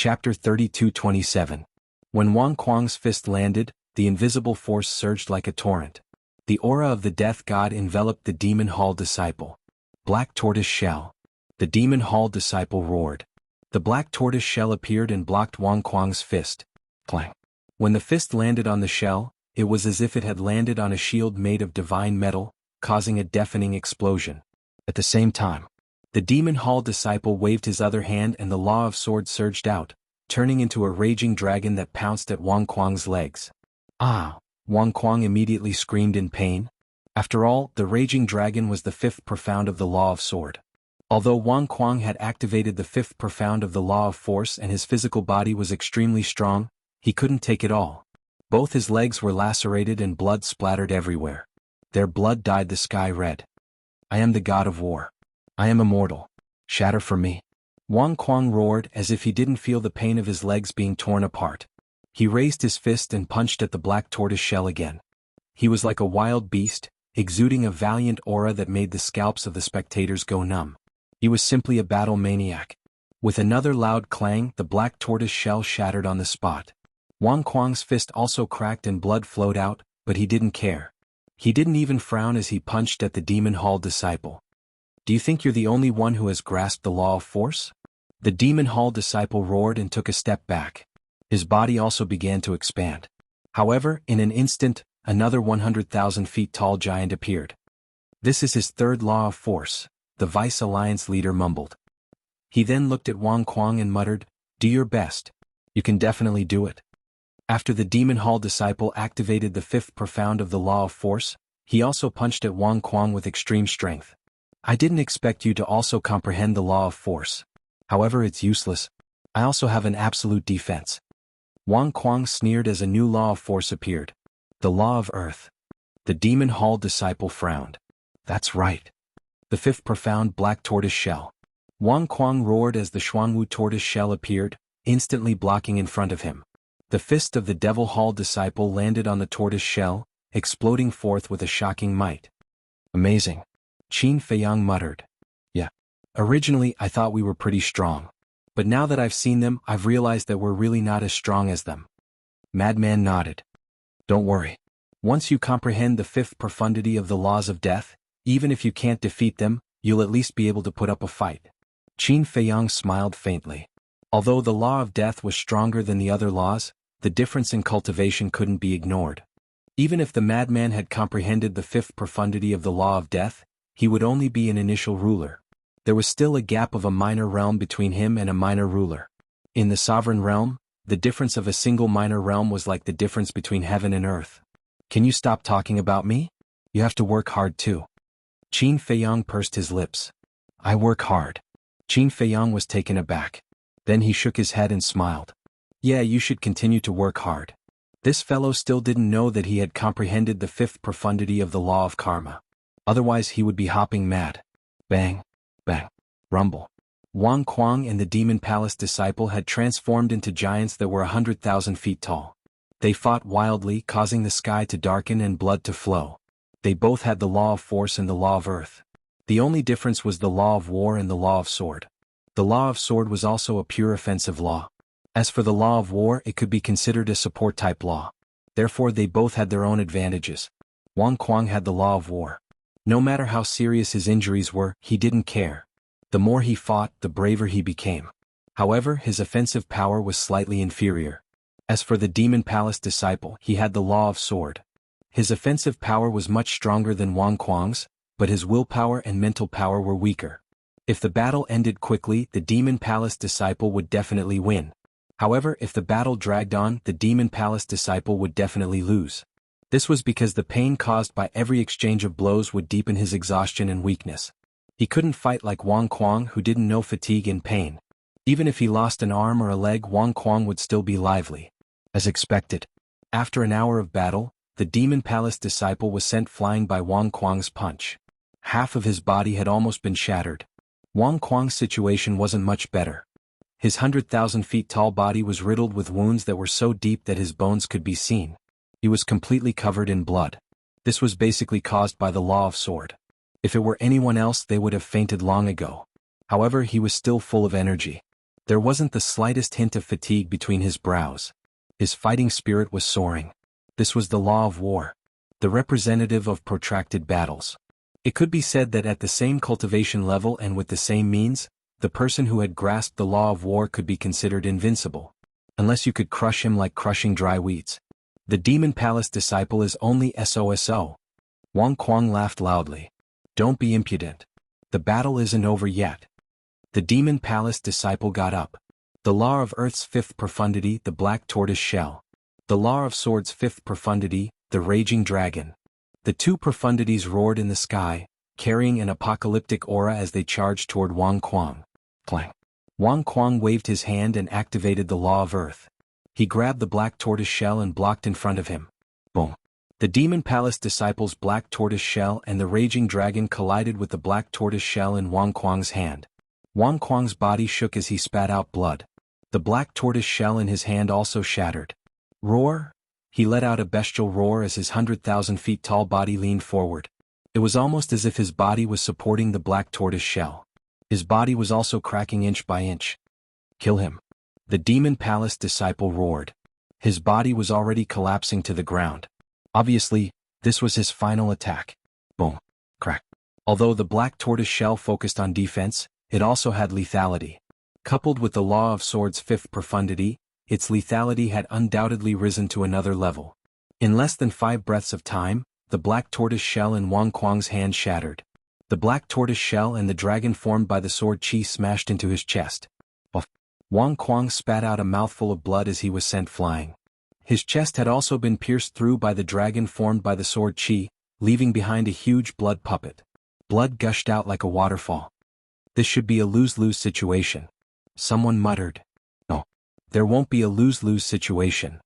Chapter 32-27. When Wang Kuang's fist landed, the invisible force surged like a torrent. The aura of the death god enveloped the demon hall disciple. Black tortoise shell. The demon hall disciple roared. The black tortoise shell appeared and blocked Wang Kuang's fist. Clang. When the fist landed on the shell, it was as if it had landed on a shield made of divine metal, causing a deafening explosion. At the same time, the demon hall disciple waved his other hand and the law of sword surged out, turning into a raging dragon that pounced at Wang Kuang's legs. Ah! Wang Kuang immediately screamed in pain. After all, the raging dragon was the fifth profound of the law of sword. Although Wang Kuang had activated the fifth profound of the law of force and his physical body was extremely strong, he couldn't take it all. Both his legs were lacerated and blood splattered everywhere. Their blood dyed the sky red. I am the god of war. I am immortal. Shatter for me. Wang Kuang roared as if he didn't feel the pain of his legs being torn apart. He raised his fist and punched at the black tortoise shell again. He was like a wild beast, exuding a valiant aura that made the scalps of the spectators go numb. He was simply a battle maniac. With another loud clang, the black tortoise shell shattered on the spot. Wang Kuang's fist also cracked and blood flowed out, but he didn't care. He didn't even frown as he punched at the demon hall disciple. Do you think you're the only one who has grasped the law of force? The demon hall disciple roared and took a step back. His body also began to expand. However, in an instant, another 100,000 feet tall giant appeared. This is his third law of force, the Vice Alliance leader mumbled. He then looked at Wang Kuang and muttered, "Do your best. You can definitely do it." After the demon hall disciple activated the fifth profound of the law of force, he also punched at Wang Kuang with extreme strength. I didn't expect you to also comprehend the law of force. However, it's useless. I also have an absolute defense. Wang Kuang sneered as a new law of force appeared. The law of earth. The demon hall disciple frowned. That's right. The fifth profound black tortoise shell. Wang Kuang roared as the Jianghu tortoise shell appeared, instantly blocking in front of him. The fist of the devil hall disciple landed on the tortoise shell, exploding forth with a shocking might. Amazing. Qin Feiyang muttered. Yeah. Originally I thought we were pretty strong. But now that I've seen them, I've realized that we're really not as strong as them. Madman nodded. Don't worry. Once you comprehend the fifth profundity of the laws of death, even if you can't defeat them, you'll at least be able to put up a fight. Qin Feiyang smiled faintly. Although the law of death was stronger than the other laws, the difference in cultivation couldn't be ignored. Even if the madman had comprehended the fifth profundity of the law of death, he would only be an initial ruler. There was still a gap of a minor realm between him and a minor ruler. In the sovereign realm, the difference of a single minor realm was like the difference between heaven and earth. Can you stop talking about me? You have to work hard too. Qin Feiyang pursed his lips. I work hard. Qin Feiyang was taken aback. Then he shook his head and smiled. Yeah, you should continue to work hard. This fellow still didn't know that he had comprehended the fifth profundity of the law of karma. Otherwise he would be hopping mad. Bang. Bang. Rumble. Wang Kuang and the Demon Palace disciple had transformed into giants that were 100,000 feet tall. They fought wildly, causing the sky to darken and blood to flow. They both had the law of force and the law of earth. The only difference was the law of war and the law of sword. The law of sword was also a pure offensive law. As for the law of war, it could be considered a support-type law. Therefore they both had their own advantages. Wang Kuang had the law of war. No matter how serious his injuries were, he didn't care. The more he fought, the braver he became. However, his offensive power was slightly inferior. As for the Demon Palace disciple, he had the law of sword. His offensive power was much stronger than Wang Kuang's, but his willpower and mental power were weaker. If the battle ended quickly, the Demon Palace disciple would definitely win. However, if the battle dragged on, the Demon Palace disciple would definitely lose. This was because the pain caused by every exchange of blows would deepen his exhaustion and weakness. He couldn't fight like Wang Kuang, who didn't know fatigue and pain. Even if he lost an arm or a leg, Wang Kuang would still be lively. As expected. After an hour of battle, the Demon Palace disciple was sent flying by Wang Kuang's punch. Half of his body had almost been shattered. Wang Kuang's situation wasn't much better. His 100,000 feet tall body was riddled with wounds that were so deep that his bones could be seen. He was completely covered in blood. This was basically caused by the law of sword. If it were anyone else, they would have fainted long ago. However, he was still full of energy. There wasn't the slightest hint of fatigue between his brows. His fighting spirit was soaring. This was the law of war, the representative of protracted battles. It could be said that at the same cultivation level and with the same means, the person who had grasped the law of war could be considered invincible. Unless you could crush him like crushing dry weeds. The Demon Palace disciple is only SOSO. Wang Kuang laughed loudly. Don't be impudent. The battle isn't over yet. The Demon Palace disciple got up. The law of Earth's fifth profundity, the black tortoise shell. The law of Swords' fifth profundity, the raging dragon. The two profundities roared in the sky, carrying an apocalyptic aura as they charged toward Wang Kuang. Clang. Wang Kuang waved his hand and activated the law of Earth. He grabbed the black tortoise shell and blocked in front of him. Boom. The Demon Palace disciple's black tortoise shell and the raging dragon collided with the black tortoise shell in Wang Kuang's hand. Wang Kuang's body shook as he spat out blood. The black tortoise shell in his hand also shattered. Roar! He let out a bestial roar as his 100,000 feet tall body leaned forward. It was almost as if his body was supporting the black tortoise shell. His body was also cracking inch by inch. Kill him. The Demon Palace disciple roared. His body was already collapsing to the ground. Obviously, this was his final attack. Boom. Crack. Although the black tortoise shell focused on defense, it also had lethality. Coupled with the law of Swords' fifth profundity, its lethality had undoubtedly risen to another level. In less than 5 breaths of time, the black tortoise shell in Wang Kuang's hand shattered. The black tortoise shell and the dragon formed by the sword chi smashed into his chest. Wang Kuang spat out a mouthful of blood as he was sent flying. His chest had also been pierced through by the dragon formed by the sword chi, leaving behind a huge blood puppet. Blood gushed out like a waterfall. This should be a lose-lose situation. Someone muttered. No. There won't be a lose-lose situation.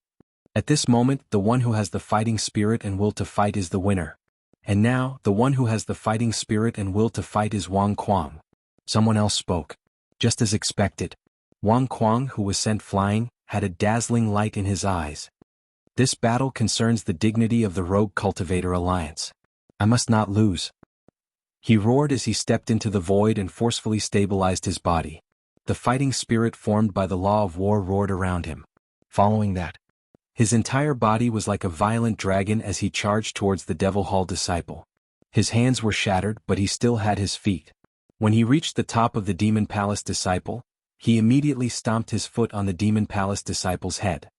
At this moment, the one who has the fighting spirit and will to fight is the winner. And now, the one who has the fighting spirit and will to fight is Wang Kuang. Someone else spoke. Just as expected. Wang Kuang, who was sent flying, had a dazzling light in his eyes. This battle concerns the dignity of the Rogue Cultivator Alliance. I must not lose. He roared as he stepped into the void and forcefully stabilized his body. The fighting spirit formed by the law of war roared around him. Following that, his entire body was like a violent dragon as he charged towards the Devil Hall disciple. His hands were shattered, but he still had his feet. When he reached the top of the Demon Palace disciple, he immediately stomped his foot on the Demon Palace disciple's head.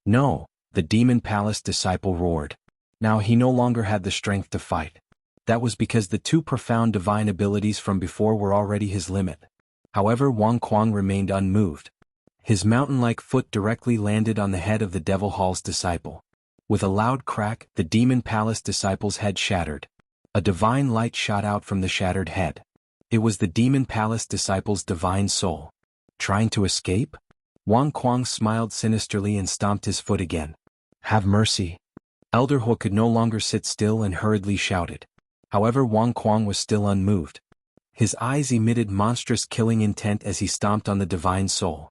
No, the Demon Palace disciple roared. Now he no longer had the strength to fight. That was because the two profound divine abilities from before were already his limit. However, Wang Kuang remained unmoved. His mountain-like foot directly landed on the head of the Devil Hall's disciple. With a loud crack, the Demon Palace disciple's head shattered. A divine light shot out from the shattered head. It was the Demon Palace disciple's divine soul. Trying to escape? Wang Kuang smiled sinisterly and stomped his foot again. Have mercy. Elder He could no longer sit still and hurriedly shouted. However, Wang Kuang was still unmoved. His eyes emitted monstrous killing intent as he stomped on the divine soul.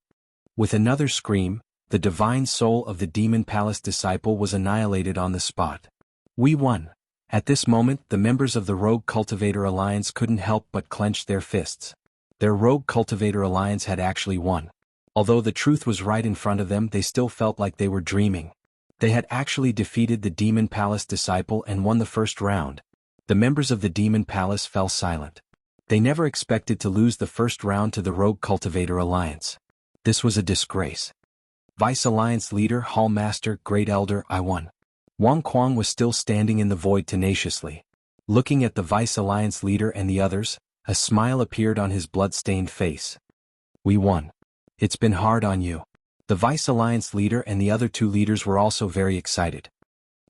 With another scream, the divine soul of the Demon Palace disciple was annihilated on the spot. We won. At this moment, the members of the Rogue Cultivator Alliance couldn't help but clench their fists. Their Rogue Cultivator Alliance had actually won. Although the truth was right in front of them, they still felt like they were dreaming. They had actually defeated the Demon Palace disciple and won the first round. The members of the Demon Palace fell silent. They never expected to lose the first round to the Rogue Cultivator Alliance. This was a disgrace. Vice Alliance Leader, Hall Master, Great Elder, I won. Wang Kuang was still standing in the void tenaciously. Looking at the Vice Alliance Leader and the others, a smile appeared on his blood-stained face. We won. It's been hard on you. The Vice Alliance Leader and the other 2 leaders were also very excited.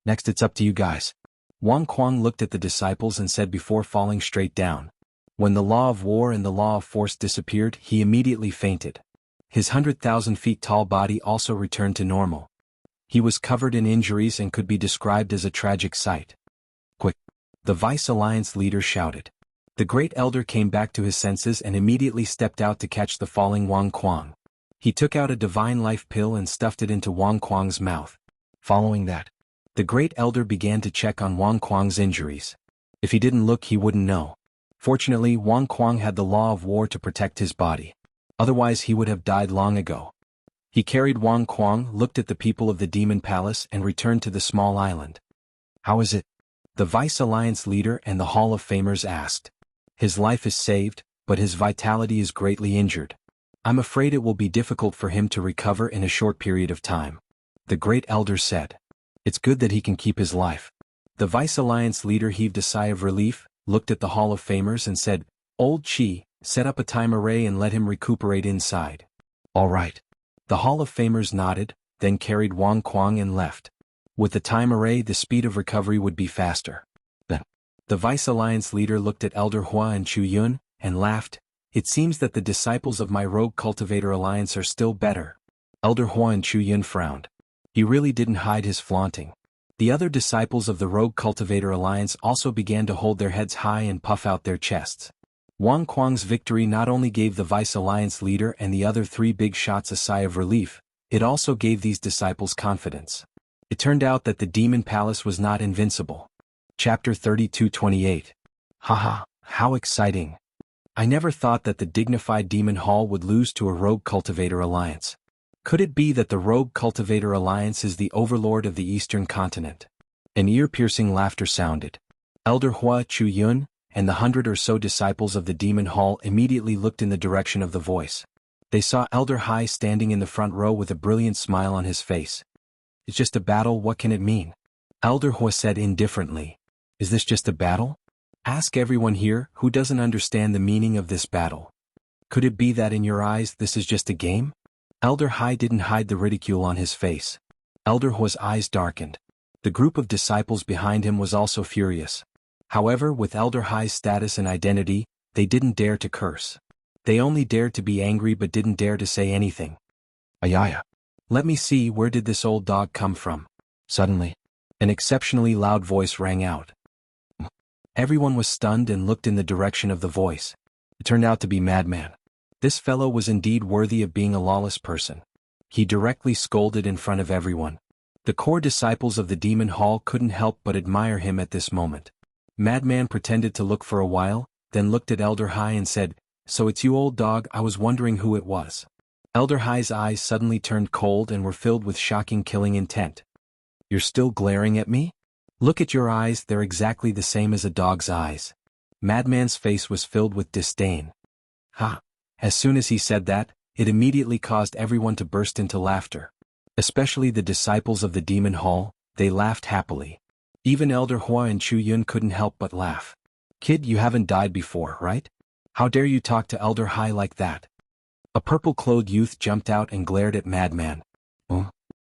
Next, it's up to you guys. Wang Kuang looked at the disciples and said before falling straight down. When the law of war and the law of force disappeared, he immediately fainted. His 100,000 feet tall body also returned to normal. He was covered in injuries and could be described as a tragic sight. Quick! The Vice Alliance Leader shouted. The Great Elder came back to his senses and immediately stepped out to catch the falling Wang Kuang. He took out a divine life pill and stuffed it into Wang Kuang's mouth. Following that, the Great Elder began to check on Wang Kuang's injuries. If he didn't look, he wouldn't know. Fortunately, Wang Kuang had the law of war to protect his body. Otherwise he would have died long ago. He carried Wang Kuang, looked at the people of the Demon Palace and returned to the small island. How is it? The Vice Alliance leader and the Hall of Famers asked. His life is saved, but his vitality is greatly injured. I'm afraid it will be difficult for him to recover in a short period of time. The great elder said. It's good that he can keep his life. The Vice Alliance leader heaved a sigh of relief, looked at the Hall of Famers and said, Old Chi, set up a time array and let him recuperate inside. All right. The Hall of Famers nodded, then carried Wang Kuang and left. With the time array the speed of recovery would be faster. Then, the Vice Alliance leader looked at Elder Hua and Chu Yun, and laughed. It seems that the disciples of my Rogue Cultivator Alliance are still better. Elder Hua and Chu Yun frowned. He really didn't hide his flaunting. The other disciples of the Rogue Cultivator Alliance also began to hold their heads high and puff out their chests. Wang Kuang's victory not only gave the Vice Alliance leader and the other three big shots a sigh of relief, it also gave these disciples confidence. It turned out that the Demon Palace was not invincible. Chapter 32:28. Haha, how exciting. I never thought that the dignified Demon Hall would lose to a Rogue Cultivator Alliance. Could it be that the Rogue Cultivator Alliance is the overlord of the Eastern Continent? An ear-piercing laughter sounded. Elder Hua, Chu Yun, and the 100 or so disciples of the Demon Hall immediately looked in the direction of the voice. They saw Elder Hai standing in the front row with a brilliant smile on his face. It's just a battle, what can it mean? Elder Hua said indifferently. Is this just a battle? Ask everyone here who doesn't understand the meaning of this battle. Could it be that in your eyes this is just a game? Elder Hai didn't hide the ridicule on his face. Elder Hua's eyes darkened. The group of disciples behind him was also furious. However, with Elder Hai's status and identity, they didn't dare to curse. They only dared to be angry but didn't dare to say anything. Ayaya. Let me see, where did this old dog come from? Suddenly, an exceptionally loud voice rang out. Everyone was stunned and looked in the direction of the voice. It turned out to be Madman. This fellow was indeed worthy of being a lawless person. He directly scolded in front of everyone. The core disciples of the Demon Hall couldn't help but admire him at this moment. Madman pretended to look for a while, then looked at Elder Hai and said, So it's you, old dog, I was wondering who it was. Elder Hai's eyes suddenly turned cold and were filled with shocking killing intent. You're still glaring at me? Look at your eyes, they're exactly the same as a dog's eyes. Madman's face was filled with disdain. Ha! As soon as he said that, it immediately caused everyone to burst into laughter. Especially the disciples of the Demon Hall, they laughed happily. Even Elder Hua and Chu Yun couldn't help but laugh. Kid, you haven't died before, right? How dare you talk to Elder Hai like that? A purple-clothed youth jumped out and glared at Madman.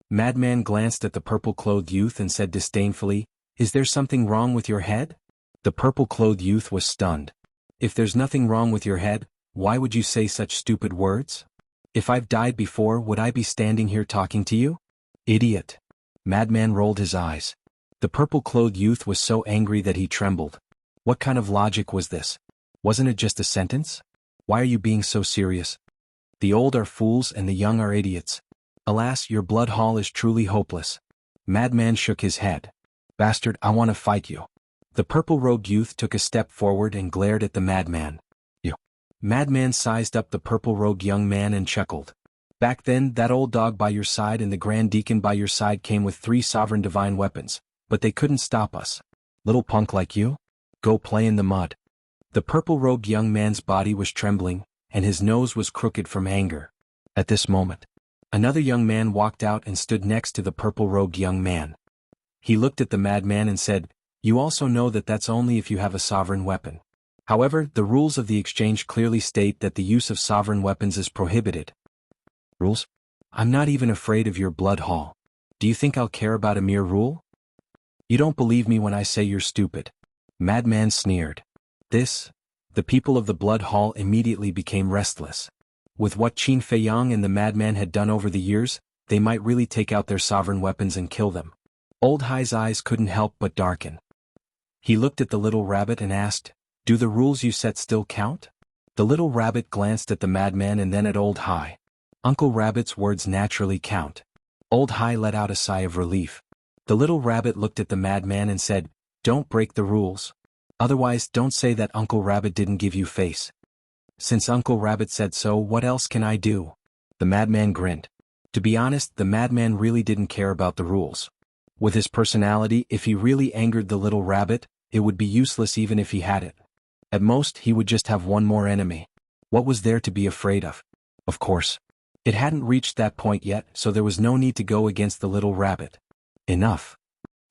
Madman glanced at the purple-clothed youth and said disdainfully, Is there something wrong with your head? The purple-clothed youth was stunned. If there's nothing wrong with your head, why would you say such stupid words? If I've died before, would I be standing here talking to you? Idiot. Madman rolled his eyes. The purple-clothed youth was so angry that he trembled. What kind of logic was this? Wasn't it just a sentence? Why are you being so serious? The old are fools and the young are idiots. Alas, your blood hall is truly hopeless. Madman shook his head. Bastard, I want to fight you. The purple-robed youth took a step forward and glared at the madman. You. Madman sized up the purple-robed young man and chuckled. Back then, that old dog by your side and the Grand Deacon by your side came with 3 sovereign divine weapons, but they couldn't stop us. Little punk like you? Go play in the mud. The purple-robed young man's body was trembling, and his nose was crooked from anger. At this moment, another young man walked out and stood next to the purple-robed young man. He looked at the madman and said, You also know that that's only if you have a sovereign weapon. However, the rules of the exchange clearly state that the use of sovereign weapons is prohibited. Rules? I'm not even afraid of your blood hall. Do you think I'll care about a mere rule? You don't believe me when I say you're stupid. Madman sneered. The people of the blood hall immediately became restless. With what Qin Feiyang and the madman had done over the years, they might really take out their sovereign weapons and kill them. Old Hai's eyes couldn't help but darken. He looked at the little rabbit and asked, Do the rules you set still count? The little rabbit glanced at the madman and then at Old Hai. Uncle Rabbit's words naturally count. Old Hai let out a sigh of relief. The little rabbit looked at the madman and said, Don't break the rules. Otherwise, don't say that Uncle Rabbit didn't give you face. Since Uncle Rabbit said so, what else can I do? The madman grinned. To be honest, the madman really didn't care about the rules. With his personality, if he really angered the little rabbit, it would be useless even if he had it. At most, he would just have one more enemy. What was there to be afraid of? Of course. It hadn't reached that point yet, so there was no need to go against the little rabbit. Enough.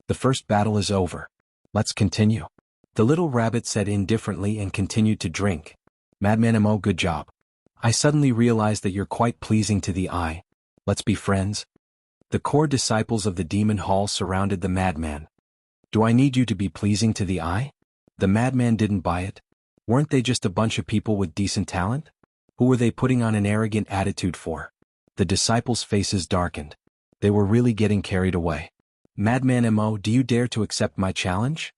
The first battle is over. Let's continue. The little rabbit said indifferently and continued to drink. Madman Mo, good job. I suddenly realized that you're quite pleasing to the eye. Let's be friends. The core disciples of the demon hall surrounded the madman. Do I need you to be pleasing to the eye? The madman didn't buy it. Weren't they just a bunch of people with decent talent? Who were they putting on an arrogant attitude for? The disciples' faces darkened. They were really getting carried away. Madman Mo, do you dare to accept my challenge?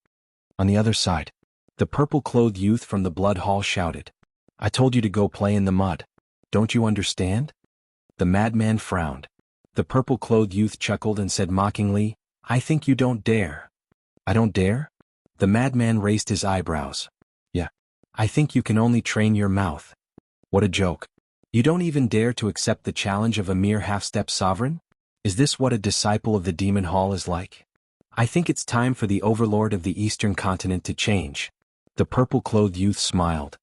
On the other side, the purple-clothed youth from the blood hall shouted. I told you to go play in the mud. Don't you understand? The madman frowned. The purple-clothed youth chuckled and said mockingly, I think you don't dare. I don't dare? The madman raised his eyebrows. Yeah. I think you can only train your mouth. What a joke. You don't even dare to accept the challenge of a mere half-step sovereign? Is this what a disciple of the demon hall is like? I think it's time for the overlord of the eastern continent to change. The purple-clothed youth smiled.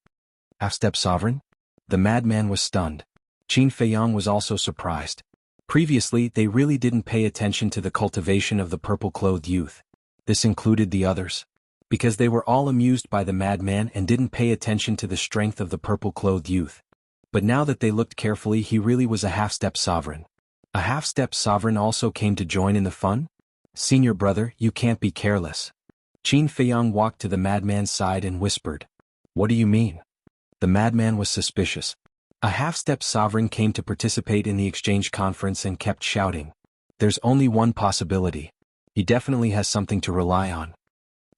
Half-step sovereign? The madman was stunned. Qin Feiyang was also surprised. Previously, they really didn't pay attention to the cultivation of the purple-clothed youth. This included the others. Because they were all amused by the madman and didn't pay attention to the strength of the purple-clothed youth. But now that they looked carefully, he really was a half-step sovereign. A half-step sovereign also came to join in the fun? Senior brother, you can't be careless. Qin Feiyang walked to the madman's side and whispered. What do you mean? The madman was suspicious. A half-step sovereign came to participate in the exchange conference and kept shouting. There's only one possibility. He definitely has something to rely on.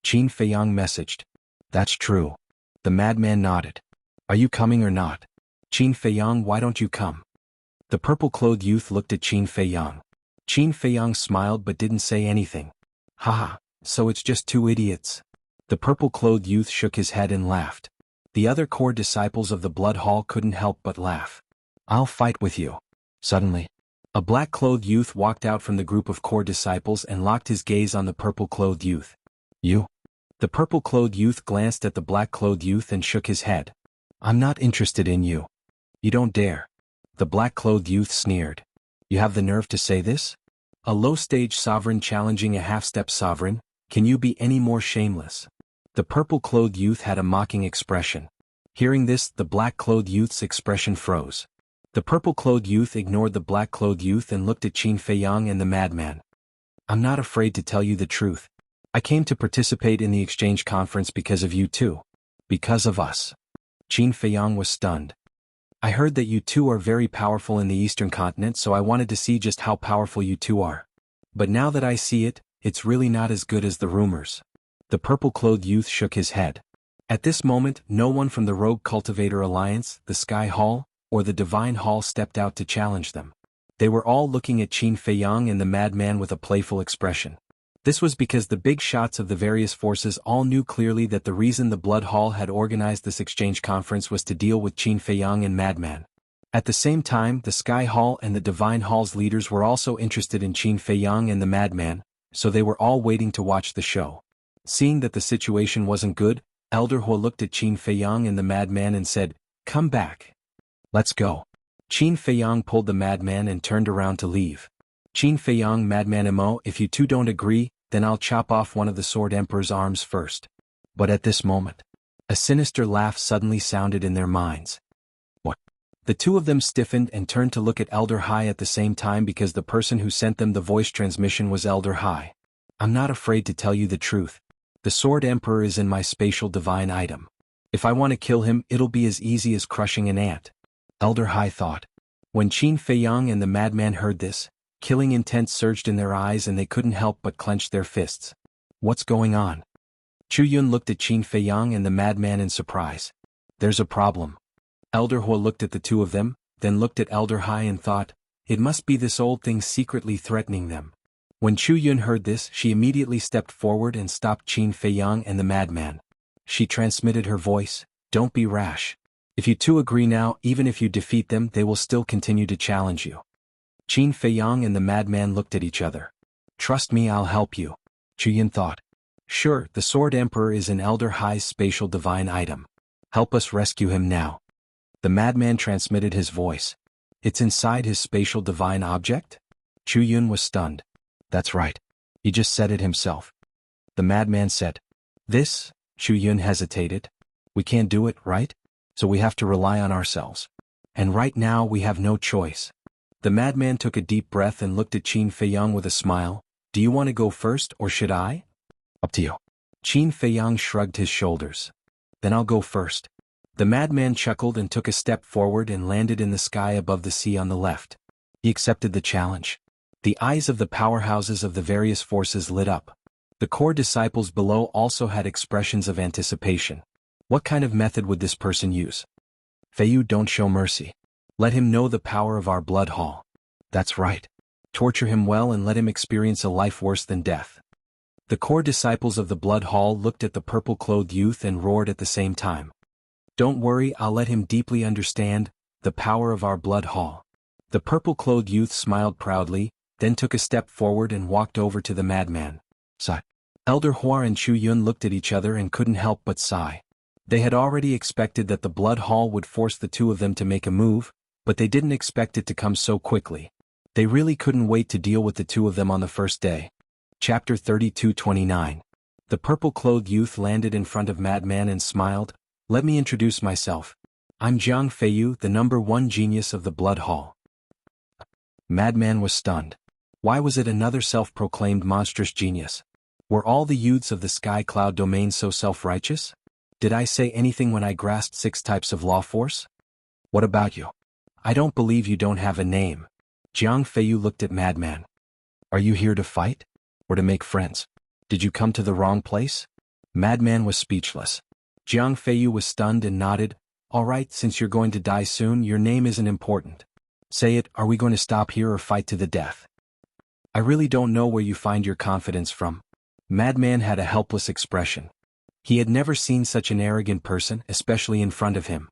Qin Feiyang messaged. That's true. The madman nodded. Are you coming or not? Qin Feiyang, why don't you come? The purple-clothed youth looked at Qin Feiyang. Qin Feiyang smiled but didn't say anything. Haha, so it's just two idiots. The purple-clothed youth shook his head and laughed. The other core disciples of the blood hall couldn't help but laugh. I'll fight with you. Suddenly, a black-clothed youth walked out from the group of core disciples and locked his gaze on the purple-clothed youth. You? The purple-clothed youth glanced at the black-clothed youth and shook his head. I'm not interested in you. You don't dare. The black-clothed youth sneered. You have the nerve to say this? A low-stage sovereign challenging a half-step sovereign? Can you be any more shameless? The purple-clothed youth had a mocking expression. Hearing this, the black-clothed youth's expression froze. The purple-clothed youth ignored the black-clothed youth and looked at Qin Feiyang and the madman. I'm not afraid to tell you the truth. I came to participate in the exchange conference because of you two. Because of us. Qin Feiyang was stunned. I heard that you two are very powerful in the eastern continent, so I wanted to see just how powerful you two are. But now that I see it, it's really not as good as the rumors. The purple-clothed youth shook his head. At this moment, no one from the Rogue Cultivator Alliance, the Sky Hall, or the Divine Hall stepped out to challenge them. They were all looking at Qin Feiyang and the madman with a playful expression. This was because the big shots of the various forces all knew clearly that the reason the Blood Hall had organized this exchange conference was to deal with Qin Feiyang and madman. At the same time, the Sky Hall and the Divine Hall's leaders were also interested in Qin Feiyang and the madman, so they were all waiting to watch the show. Seeing that the situation wasn't good, Elder Hua looked at Qin Feiyang and the madman and said, Come back. Let's go. Qin Feiyang pulled the madman and turned around to leave. Qin Feiyang, Madman Mo, if you two don't agree, then I'll chop off one of the Sword Emperor's arms first. But at this moment, a sinister laugh suddenly sounded in their minds. What? The two of them stiffened and turned to look at Elder Hai at the same time because the person who sent them the voice transmission was Elder Hai. I'm not afraid to tell you the truth. The Sword Emperor is in my spatial divine item. If I want to kill him, it'll be as easy as crushing an ant. Elder Hai thought. When Qin Feiyang and the madman heard this, killing intent surged in their eyes and they couldn't help but clench their fists. What's going on? Chu Yun looked at Qin Feiyang and the madman in surprise. There's a problem. Elder Hua looked at the two of them, then looked at Elder Hai and thought, it must be this old thing secretly threatening them. When Chu Yun heard this, she immediately stepped forward and stopped Qin Feiyang and the madman. She transmitted her voice, don't be rash. If you two agree now, even if you defeat them, they will still continue to challenge you. Qin Feiyang and the madman looked at each other. Trust me, I'll help you. Chu Yun thought. Sure, the Sword Emperor is an Elder High's spatial divine item. Help us rescue him now. The madman transmitted his voice. It's inside his spatial divine object? Chu Yun was stunned. That's right. He just said it himself. The madman said. This? Chu Yun hesitated. We can't do it, right? So we have to rely on ourselves. And right now we have no choice. The madman took a deep breath and looked at Qin Feiyang with a smile. Do you want to go first or should I? Up to you. Qin Feiyang shrugged his shoulders. Then I'll go first. The madman chuckled and took a step forward and landed in the sky above the sea on the left. He accepted the challenge. The eyes of the powerhouses of the various forces lit up. The core disciples below also had expressions of anticipation. What kind of method would this person use? Feiyu, don't show mercy. Let him know the power of our blood hall. That's right. Torture him well and let him experience a life worse than death. The core disciples of the blood hall looked at the purple-clothed youth and roared at the same time. Don't worry, I'll let him deeply understand the power of our blood hall. The purple-clothed youth smiled proudly, then took a step forward and walked over to the madman. Sigh. Elder Hua and Chu Yun looked at each other and couldn't help but sigh. They had already expected that the blood hall would force the two of them to make a move, but they didn't expect it to come so quickly. They really couldn't wait to deal with the two of them on the first day. Chapter 32:29. The purple-clothed youth landed in front of Madman and smiled. Let me introduce myself. I'm Jiang Feiyu, the #1 genius of the Blood Hall. Madman was stunned. Why was it another self-proclaimed monstrous genius? Were all the youths of the Sky Cloud domain so self-righteous? Did I say anything when I grasped 6 types of law force? What about you? I don't believe you don't have a name. Jiang Feiyu looked at Madman. Are you here to fight? Or to make friends? Did you come to the wrong place? Madman was speechless. Jiang Feiyu was stunned and nodded. All right, since you're going to die soon, your name isn't important. Say it, are we going to stop here or fight to the death? I really don't know where you find your confidence from. Madman had a helpless expression. He had never seen such an arrogant person, especially in front of him.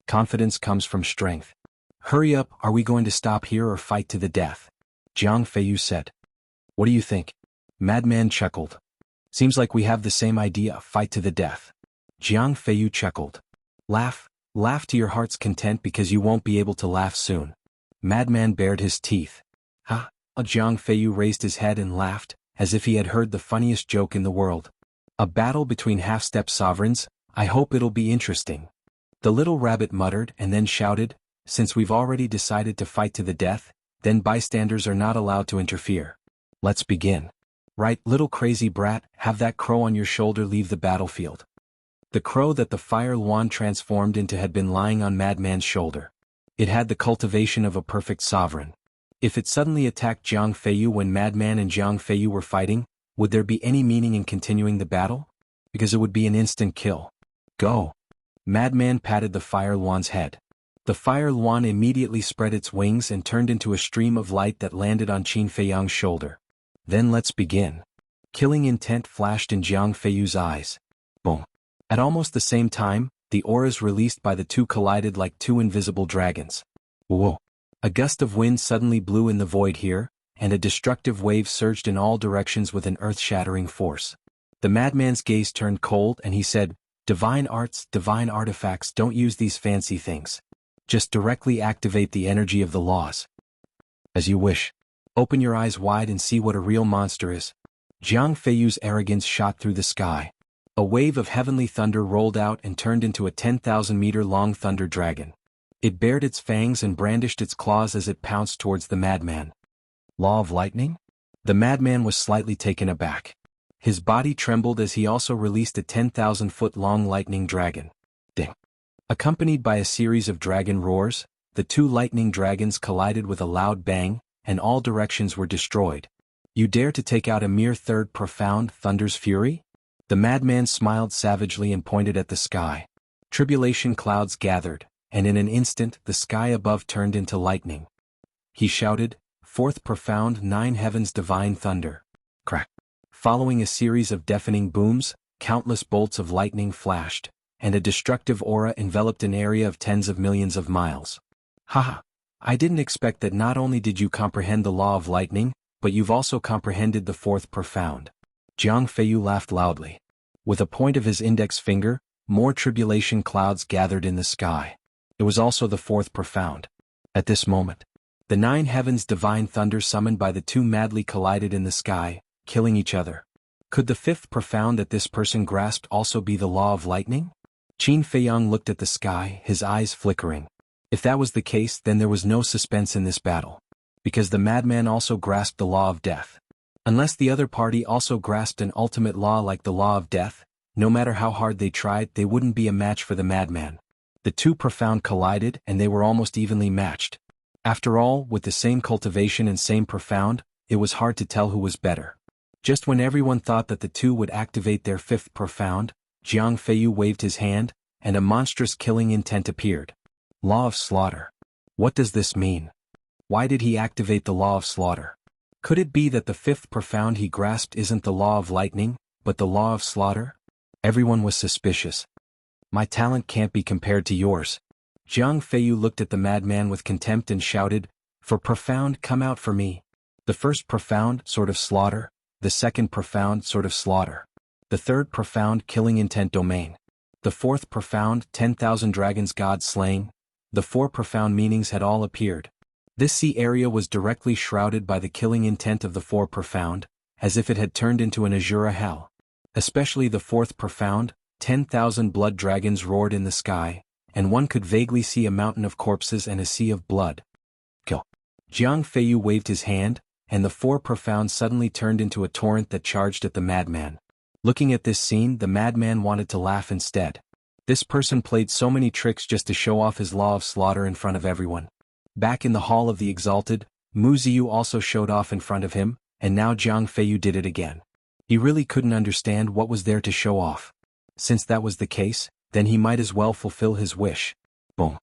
Confidence comes from strength. Hurry up, are we going to stop here or fight to the death? Jiang Feiyu said. What do you think? Madman chuckled. Seems like we have the same idea, fight to the death. Jiang Feiyu chuckled. Laugh to your heart's content because you won't be able to laugh soon. Madman bared his teeth. Ha! Jiang Feiyu raised his head and laughed, as if he had heard the funniest joke in the world. A battle between half-step sovereigns, I hope it'll be interesting. The little rabbit muttered and then shouted, since we've already decided to fight to the death, then bystanders are not allowed to interfere. Let's begin. Right, little crazy brat, have that crow on your shoulder leave the battlefield. The crow that the fire Luan transformed into had been lying on Madman's shoulder. It had the cultivation of a perfect sovereign. If it suddenly attacked Jiang Feiyu when Madman and Jiang Feiyu were fighting, would there be any meaning in continuing the battle? Because it would be an instant kill. Go. Madman patted the fire Luan's head. The fire Luan immediately spread its wings and turned into a stream of light that landed on Qin Feiyang's shoulder. Then let's begin. Killing intent flashed in Jiang Feiyu's eyes. Boom. At almost the same time, the auras released by the two collided like two invisible dragons. Whoa. A gust of wind suddenly blew in the void here, and a destructive wave surged in all directions with an earth-shattering force. The madman's gaze turned cold and he said, Divine arts, divine artifacts, don't use these fancy things. Just directly activate the energy of the laws. As you wish. Open your eyes wide and see what a real monster is. Jiang Feiyu's arrogance shot through the sky. A wave of heavenly thunder rolled out and turned into a 10,000-meter-long thunder dragon. It bared its fangs and brandished its claws as it pounced towards the madman. Law of lightning? The madman was slightly taken aback. His body trembled as he also released a 10,000-foot-long lightning dragon. Ding! Accompanied by a series of dragon roars, the two lightning dragons collided with a loud bang, and all directions were destroyed. You dare to take out a mere third profound thunder's fury? The madman smiled savagely and pointed at the sky. Tribulation clouds gathered, and in an instant the sky above turned into lightning. He shouted, Fourth profound 9 heavens divine thunder. Crack. Following a series of deafening booms, countless bolts of lightning flashed, and a destructive aura enveloped an area of tens of millions of miles. Haha. I didn't expect that not only did you comprehend the law of lightning, but you've also comprehended the fourth profound. Jiang Feiyu laughed loudly. With a point of his index finger, more tribulation clouds gathered in the sky. It was also the fourth profound. At this moment, the 9 heavens divine thunder summoned by the two madly collided in the sky, killing each other. Could the fifth profound that this person grasped also be the law of lightning? Qin Feiyang looked at the sky, his eyes flickering. If that was the case, then there was no suspense in this battle. Because the madman also grasped the law of death. Unless the other party also grasped an ultimate law like the law of death, no matter how hard they tried, they wouldn't be a match for the madman. The two profound collided and they were almost evenly matched. After all, with the same cultivation and same profound, it was hard to tell who was better. Just when everyone thought that the two would activate their fifth profound, Jiang Feiyu waved his hand, and a monstrous killing intent appeared. Law of slaughter. What does this mean? Why did he activate the law of slaughter? Could it be that the fifth profound he grasped isn't the law of lightning, but the law of slaughter? Everyone was suspicious. My talent can't be compared to yours. Jiang Feiyu looked at the madman with contempt and shouted, "For profound, come out for me." The first profound, sort of slaughter. The second profound, sort of slaughter. The third profound, killing intent domain. The fourth profound, 10,000 dragons god slaying. The four profound meanings had all appeared. This sea area was directly shrouded by the killing intent of the four profound, as if it had turned into an Azura hell. Especially the fourth profound, 10,000 blood dragons roared in the sky, and one could vaguely see a mountain of corpses and a sea of blood. Kill. Jiang Feiyu waved his hand, and the four profound suddenly turned into a torrent that charged at the madman. Looking at this scene, the madman wanted to laugh instead. This person played so many tricks just to show off his law of slaughter in front of everyone. Back in the Hall of the Exalted, Mu Ziyu also showed off in front of him, and now Jiang Feiyu did it again. He really couldn't understand what was there to show off. Since that was the case, then he might as well fulfill his wish. Boom.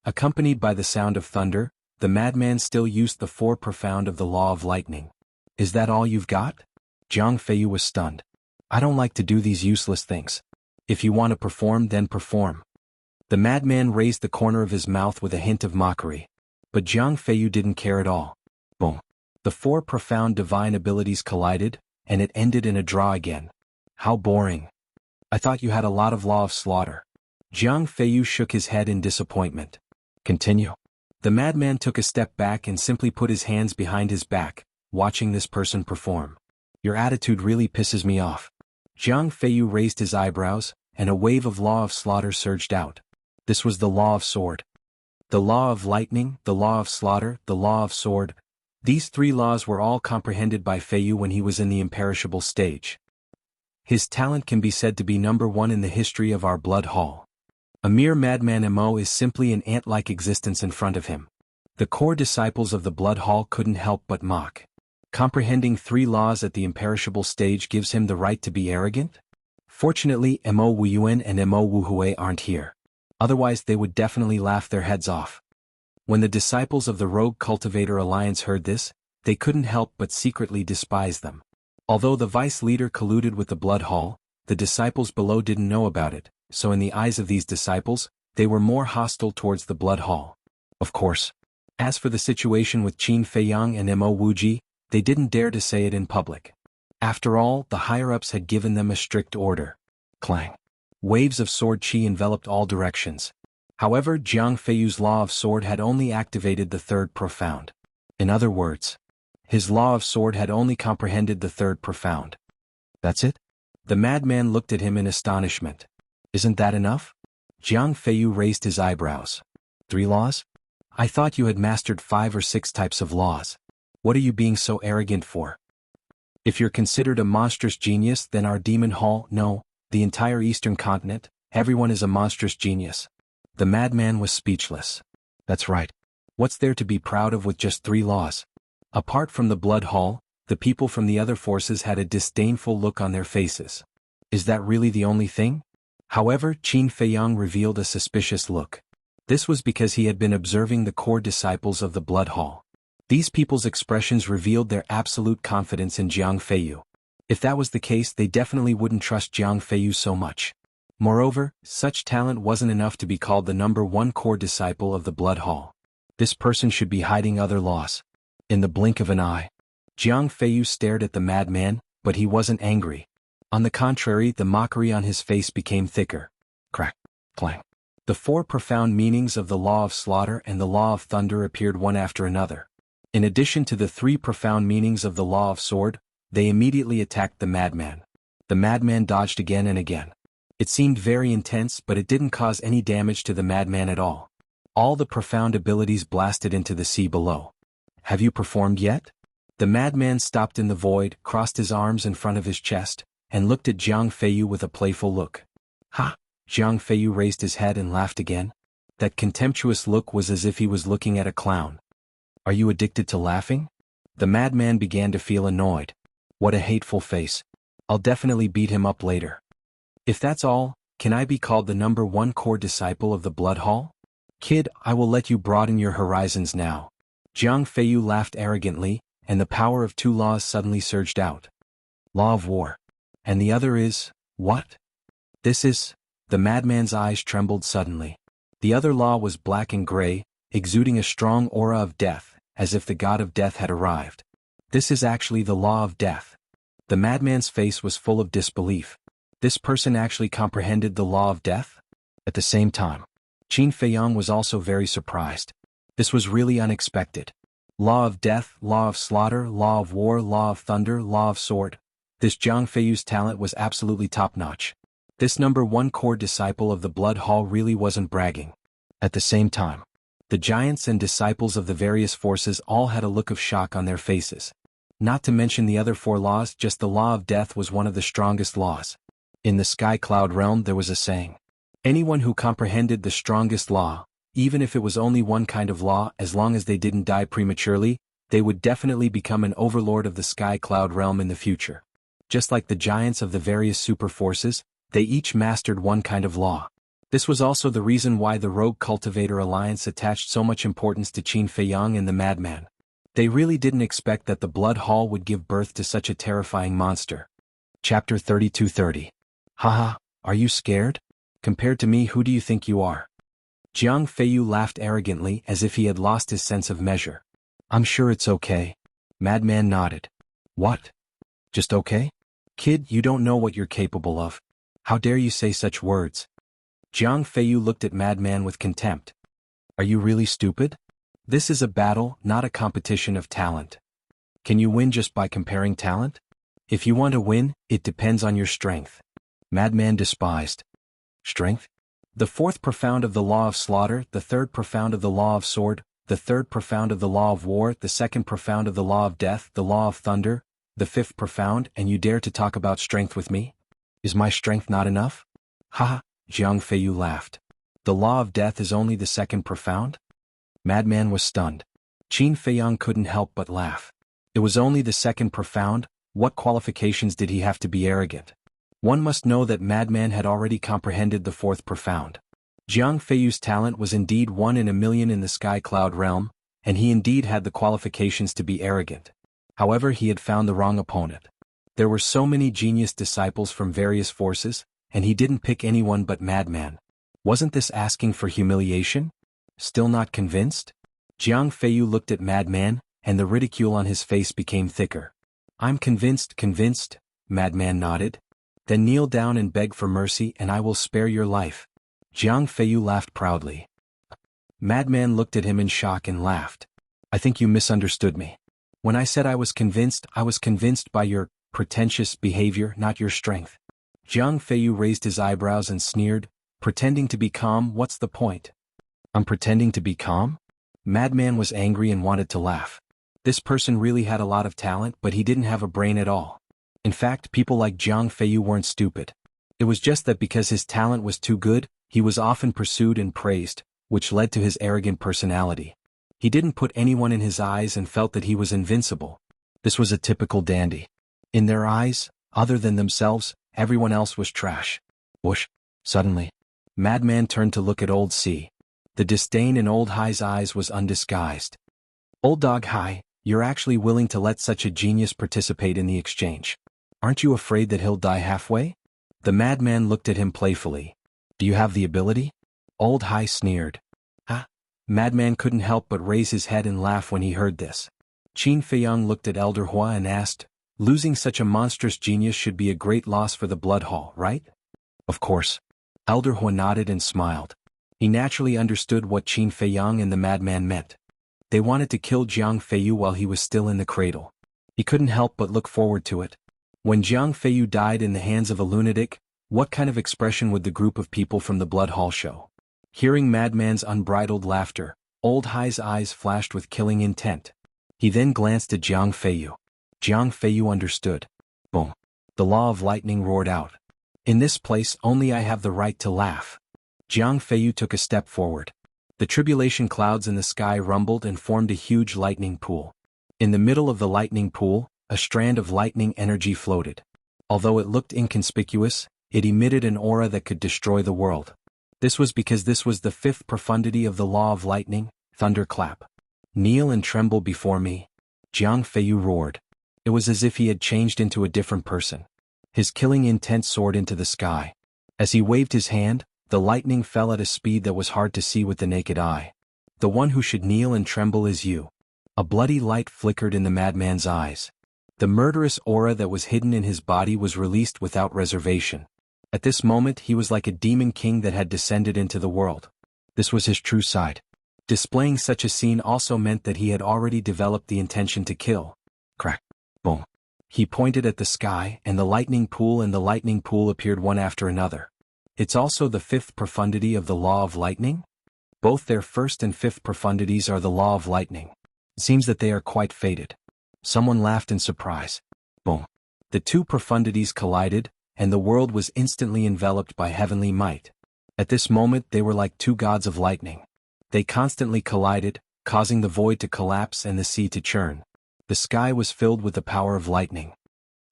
Accompanied by the sound of thunder, the madman still used the four profound of the law of lightning. Is that all you've got? Jiang Feiyu was stunned. I don't like to do these useless things. If you want to perform, then perform. The madman raised the corner of his mouth with a hint of mockery. But Jiang Feiyu didn't care at all. Boom. The four profound divine abilities collided, and it ended in a draw again. How boring. I thought you had a lot of law of slaughter. Jiang Feiyu shook his head in disappointment. Continue. The madman took a step back and simply put his hands behind his back, watching this person perform. Your attitude really pisses me off. Jiang Feiyu raised his eyebrows, and a wave of law of slaughter surged out. This was the law of sword. The law of lightning, the law of slaughter, the law of sword. These three laws were all comprehended by Feiyu when he was in the imperishable stage. His talent can be said to be number one in the history of our blood hall. A mere madman Mo is simply an ant-like existence in front of him. The core disciples of the blood hall couldn't help but mock. Comprehending three laws at the imperishable stage gives him the right to be arrogant? Fortunately, Mo Wuyuan and Mo Wuhui aren't here. Otherwise they would definitely laugh their heads off. When the disciples of the Rogue Cultivator Alliance heard this, they couldn't help but secretly despise them. Although the vice leader colluded with the blood hall, the disciples below didn't know about it, so in the eyes of these disciples, they were more hostile towards the blood hall. Of course. As for the situation with Qin Feiyang and Mo Wuji, they didn't dare to say it in public. After all, the higher-ups had given them a strict order. Clang. Waves of sword qi enveloped all directions. However, Jiang Feiyu's law of sword had only activated the third profound. In other words, his law of sword had only comprehended the third profound. That's it? The madman looked at him in astonishment. Isn't that enough? Jiang Feiyu raised his eyebrows. 3 laws? I thought you had mastered 5 or 6 types of laws. What are you being so arrogant for? If you're considered a monstrous genius, then our demon hall, no, the entire eastern continent, everyone is a monstrous genius. The madman was speechless. That's right. What's there to be proud of with just 3 laws? Apart from the blood hall, the people from the other forces had a disdainful look on their faces. Is that really the only thing? However, Qin Feiyang revealed a suspicious look. This was because he had been observing the core disciples of the blood hall. These people's expressions revealed their absolute confidence in Jiang Feiyu. If that was the case, they definitely wouldn't trust Jiang Feiyu so much. Moreover, such talent wasn't enough to be called the number one core disciple of the Blood Hall. This person should be hiding other laws. In the blink of an eye, Jiang Feiyu stared at the madman, but he wasn't angry. On the contrary, the mockery on his face became thicker. Crack, clang. The four profound meanings of the law of slaughter and the law of thunder appeared one after another. In addition to the three profound meanings of the law of sword, they immediately attacked the madman. The madman dodged again and again. It seemed very intense, but it didn't cause any damage to the madman at all. All the profound abilities blasted into the sea below. Have you performed yet? The madman stopped in the void, crossed his arms in front of his chest, and looked at Jiang Feiyu with a playful look. Ha! Jiang Feiyu raised his head and laughed again. That contemptuous look was as if he was looking at a clown. Are you addicted to laughing? The madman began to feel annoyed. What a hateful face. I'll definitely beat him up later. If that's all, can I be called the number one core disciple of the Blood Hall? Kid, I will let you broaden your horizons now. Jiang Feiyu laughed arrogantly, and the power of two laws suddenly surged out. Law of war. And the other is, what? This is... The madman's eyes trembled suddenly. The other law was black and gray, exuding a strong aura of death, as if the god of death had arrived. This is actually the law of death. The madman's face was full of disbelief. This person actually comprehended the law of death? At the same time, Qin Feiyang was also very surprised. This was really unexpected. Law of death, law of slaughter, law of war, law of thunder, law of sword. This Jiang Feiyu's talent was absolutely top-notch. This number one core disciple of the Blood Hall really wasn't bragging. At the same time, the giants and disciples of the various forces all had a look of shock on their faces. Not to mention the other four laws, just the law of death was one of the strongest laws. In the Sky Cloud realm there was a saying. Anyone who comprehended the strongest law, even if it was only one kind of law, as long as they didn't die prematurely, they would definitely become an overlord of the Sky Cloud realm in the future. Just like the giants of the various super forces, they each mastered one kind of law. This was also the reason why the Rogue Cultivator Alliance attached so much importance to Qin Feiyang and the Madman. They really didn't expect that the Blood Hall would give birth to such a terrifying monster. Chapter 3230. Haha, are you scared? Compared to me, who do you think you are? Jiang Feiyu laughed arrogantly as if he had lost his sense of measure. I'm sure it's okay. Madman nodded. What? Just okay? Kid, you don't know what you're capable of. How dare you say such words? Jiang Feiyu looked at Madman with contempt. Are you really stupid? This is a battle, not a competition of talent. Can you win just by comparing talent? If you want to win, it depends on your strength. Madman despised. Strength? The fourth profound of the law of slaughter, the third profound of the law of sword, the third profound of the law of war, the second profound of the law of death, the law of thunder, the fifth profound, and you dare to talk about strength with me? Is my strength not enough? Ha! Jiang Feiyu laughed. The law of death is only the second profound? Madman was stunned. Qin Feiyang couldn't help but laugh. It was only the second profound. What qualifications did he have to be arrogant? One must know that Madman had already comprehended the fourth profound. Jiang Feiyu's talent was indeed 1 in a million in the Sky Cloud realm, and he indeed had the qualifications to be arrogant. However, he had found the wrong opponent. There were so many genius disciples from various forces, and he didn't pick anyone but Madman. Wasn't this asking for humiliation? Still not convinced? Jiang Feiyu looked at Madman, and the ridicule on his face became thicker. I'm convinced, Madman nodded. Then kneel down and beg for mercy and I will spare your life. Jiang Feiyu laughed proudly. Madman looked at him in shock and laughed. I think you misunderstood me. When I said I was convinced by your pretentious behavior, not your strength. Jiang Feiyu raised his eyebrows and sneered, pretending to be calm. What's the point? I'm pretending to be calm? Madman was angry and wanted to laugh. This person really had a lot of talent, but he didn't have a brain at all. In fact, people like Jiang Feiyu weren't stupid. It was just that because his talent was too good, he was often pursued and praised, which led to his arrogant personality. He didn't put anyone in his eyes and felt that he was invincible. This was a typical dandy. In their eyes, other than themselves, everyone else was trash. Whoosh! Suddenly, Madman turned to look at Old C. The disdain in Old High's eyes was undisguised. Old Dog High, you're actually willing to let such a genius participate in the exchange. Aren't you afraid that he'll die halfway? The madman looked at him playfully. Do you have the ability? Old Hai sneered. Ah. Madman couldn't help but raise his head and laugh when he heard this. Qin Feiyang looked at Elder Hua and asked, losing such a monstrous genius should be a great loss for the Blood Hall, right? Of course. Elder Hua nodded and smiled. He naturally understood what Qin Feiyang and the madman meant. They wanted to kill Jiang Feiyu while he was still in the cradle. He couldn't help but look forward to it. When Jiang Feiyu died in the hands of a lunatic, what kind of expression would the group of people from the Blood Hall show? Hearing Madman's unbridled laughter, Old Hai's eyes flashed with killing intent. He then glanced at Jiang Feiyu. Jiang Feiyu understood. Boom. The law of lightning roared out. In this place only I have the right to laugh. Jiang Feiyu took a step forward. The tribulation clouds in the sky rumbled and formed a huge lightning pool. In the middle of the lightning pool, a strand of lightning energy floated. Although it looked inconspicuous, it emitted an aura that could destroy the world. This was because this was the fifth profundity of the law of lightning, thunderclap. Kneel and tremble before me. Jiang Feiyu roared. It was as if he had changed into a different person. His killing intent soared into the sky. As he waved his hand, the lightning fell at a speed that was hard to see with the naked eye. The one who should kneel and tremble is you. A bloody light flickered in the madman's eyes. The murderous aura that was hidden in his body was released without reservation. At this moment he was like a demon king that had descended into the world. This was his true side. Displaying such a scene also meant that he had already developed the intention to kill. Crack. Boom. He pointed at the sky, and the lightning pool appeared one after another. It's also the fifth profundity of the law of lightning? Both their first and fifth profundities are the law of lightning. It seems that they are quite fated. Someone laughed in surprise. Boom. The two profundities collided, and the world was instantly enveloped by heavenly might. At this moment they were like two gods of lightning. They constantly collided, causing the void to collapse and the sea to churn. The sky was filled with the power of lightning.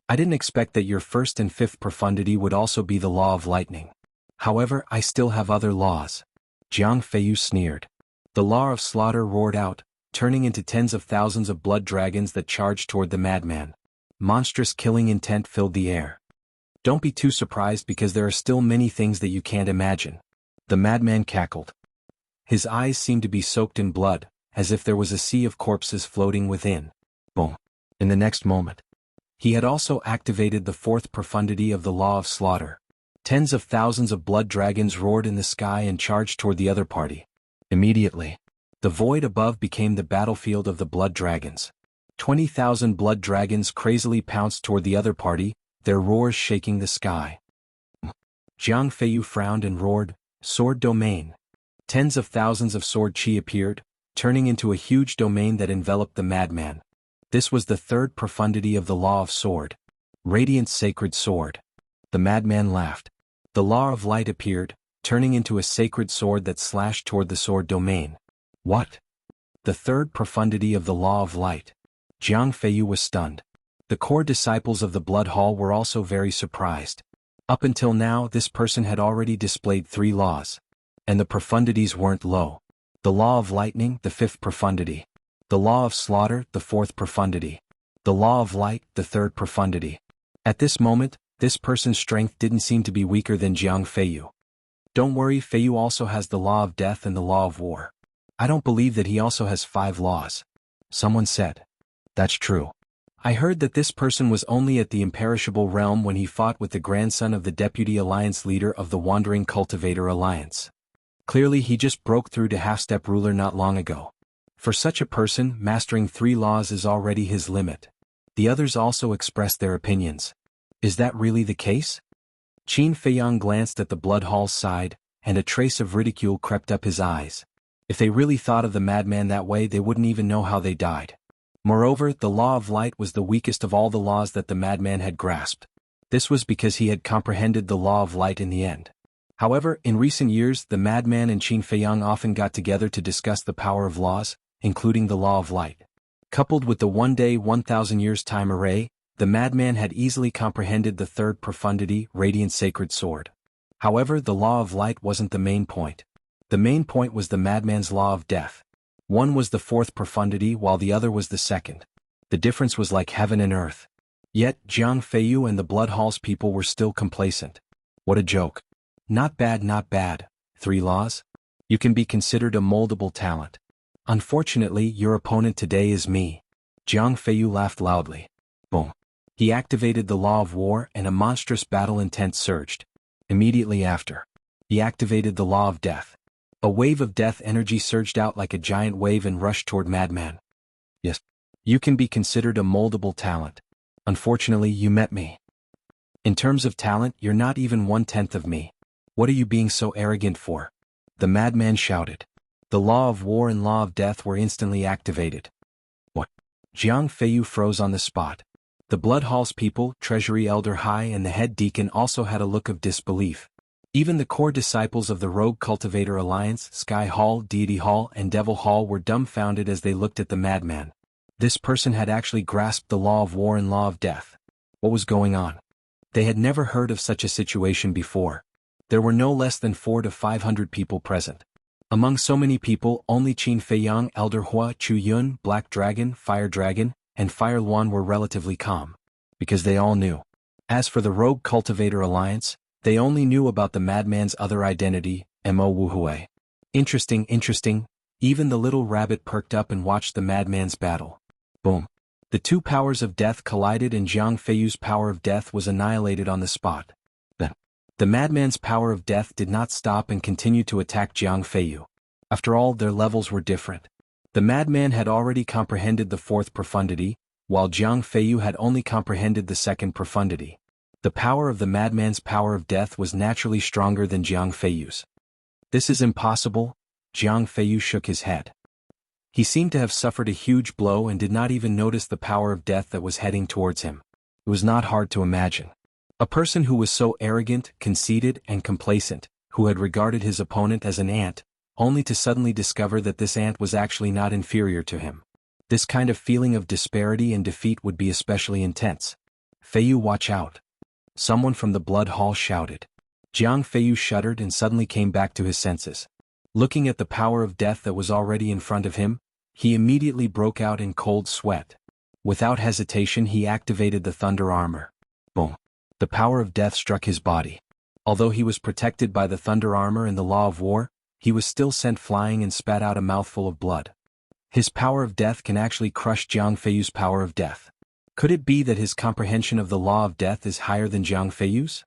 I didn't expect that your first and fifth profundity would also be the law of lightning. However, I still have other laws. Jiang Feiyu sneered. The law of slaughter roared out, turning into tens of thousands of blood dragons that charged toward the madman. Monstrous killing intent filled the air. Don't be too surprised because there are still many things that you can't imagine. The madman cackled. His eyes seemed to be soaked in blood, as if there was a sea of corpses floating within. Boom. In the next moment, he had also activated the fourth profundity of the law of slaughter. Tens of thousands of blood dragons roared in the sky and charged toward the other party. Immediately, the void above became the battlefield of the blood dragons. 20,000 blood dragons crazily pounced toward the other party, their roars shaking the sky. Jiang Feiyu frowned and roared, Sword Domain. Tens of thousands of sword chi appeared, turning into a huge domain that enveloped the madman. This was the third profundity of the law of sword. Radiant sacred sword. The madman laughed. The law of light appeared, turning into a sacred sword that slashed toward the sword domain. What? The third profundity of the law of light. Jiang Feiyu was stunned. The core disciples of the Blood Hall were also very surprised. Up until now this person had already displayed 3 laws. And the profundities weren't low. The law of lightning, the 5th profundity. The law of slaughter, the 4th profundity. The law of light, the 3rd profundity. At this moment, this person's strength didn't seem to be weaker than Jiang Feiyu. Don't worry, Feiyu also has the law of death and the law of war. I don't believe that he also has 5 laws. Someone said. That's true. I heard that this person was only at the imperishable realm when he fought with the grandson of the deputy alliance leader of the Wandering Cultivator Alliance. Clearly he just broke through to half-step ruler not long ago. For such a person, mastering 3 laws is already his limit. The others also expressed their opinions. Is that really the case? Qin Feiyang glanced at the Blood Hall's side, and a trace of ridicule crept up his eyes. If they really thought of the madman that way, they wouldn't even know how they died. Moreover, the law of light was the weakest of all the laws that the madman had grasped. This was because he had comprehended the law of light in the end. However, in recent years, the madman and Qin Feiyang often got together to discuss the power of laws, including the law of light. Coupled with the 1 day 1,000 years time array, the madman had easily comprehended the 3rd profundity, Radiant Sacred Sword. However, the law of light wasn't the main point. The main point was the madman's law of death. One was the 4th profundity while the other was the 2nd. The difference was like heaven and earth. Yet, Jiang Feiyu and the Blood Hall's people were still complacent. What a joke. Not bad, not bad. 3 laws? You can be considered a moldable talent. Unfortunately, your opponent today is me. Jiang Feiyu laughed loudly. Boom. He activated the law of war and a monstrous battle intent surged. Immediately after, he activated the law of death. A wave of death energy surged out like a giant wave and rushed toward Madman. Yes, you can be considered a moldable talent. Unfortunately, you met me. In terms of talent, you're not even 1/10 of me. What are you being so arrogant for? The madman shouted. The law of war and law of death were instantly activated. What? Jiang Feiyu froze on the spot. The Blood Hall's people, Treasury Elder Hai and the head deacon also had a look of disbelief. Even the core disciples of the Rogue Cultivator Alliance, Sky Hall, Deity Hall, and Devil Hall were dumbfounded as they looked at the madman. This person had actually grasped the law of war and law of death. What was going on? They had never heard of such a situation before. There were no less than 400 to 500 people present. Among so many people, only Qin Feiyang, Elder Hua, Chu Yun, Black Dragon, Fire Dragon, and Fire Luan were relatively calm. Because they all knew. As for the Rogue Cultivator Alliance, they only knew about the madman's other identity, Mo Wuhui. Interesting. Even the little rabbit perked up and watched the madman's battle. Boom. The 2 powers of death collided and Jiang Feiyu's power of death was annihilated on the spot. Then, the madman's power of death did not stop and continued to attack Jiang Feiyu. After all, their levels were different. The madman had already comprehended the 4th profundity, while Jiang Feiyu had only comprehended the 2nd profundity. The power of the madman's power of death was naturally stronger than Jiang Feiyu's. This is impossible. Jiang Feiyu shook his head. He seemed to have suffered a huge blow and did not even notice the power of death that was heading towards him. It was not hard to imagine. A person who was so arrogant, conceited, and complacent, who had regarded his opponent as an ant, only to suddenly discover that this ant was actually not inferior to him. This kind of feeling of disparity and defeat would be especially intense. Feiyu, watch out. Someone from the Blood Hall shouted. Jiang Feiyu shuddered and suddenly came back to his senses. Looking at the power of death that was already in front of him, he immediately broke out in cold sweat. Without hesitation he activated the thunder armor. Boom. The power of death struck his body. Although he was protected by the thunder armor and the law of war, he was still sent flying and spat out a mouthful of blood. His power of death can actually crush Jiang Feiyu's power of death. Could it be that his comprehension of the law of death is higher than Jiang Feiyu's?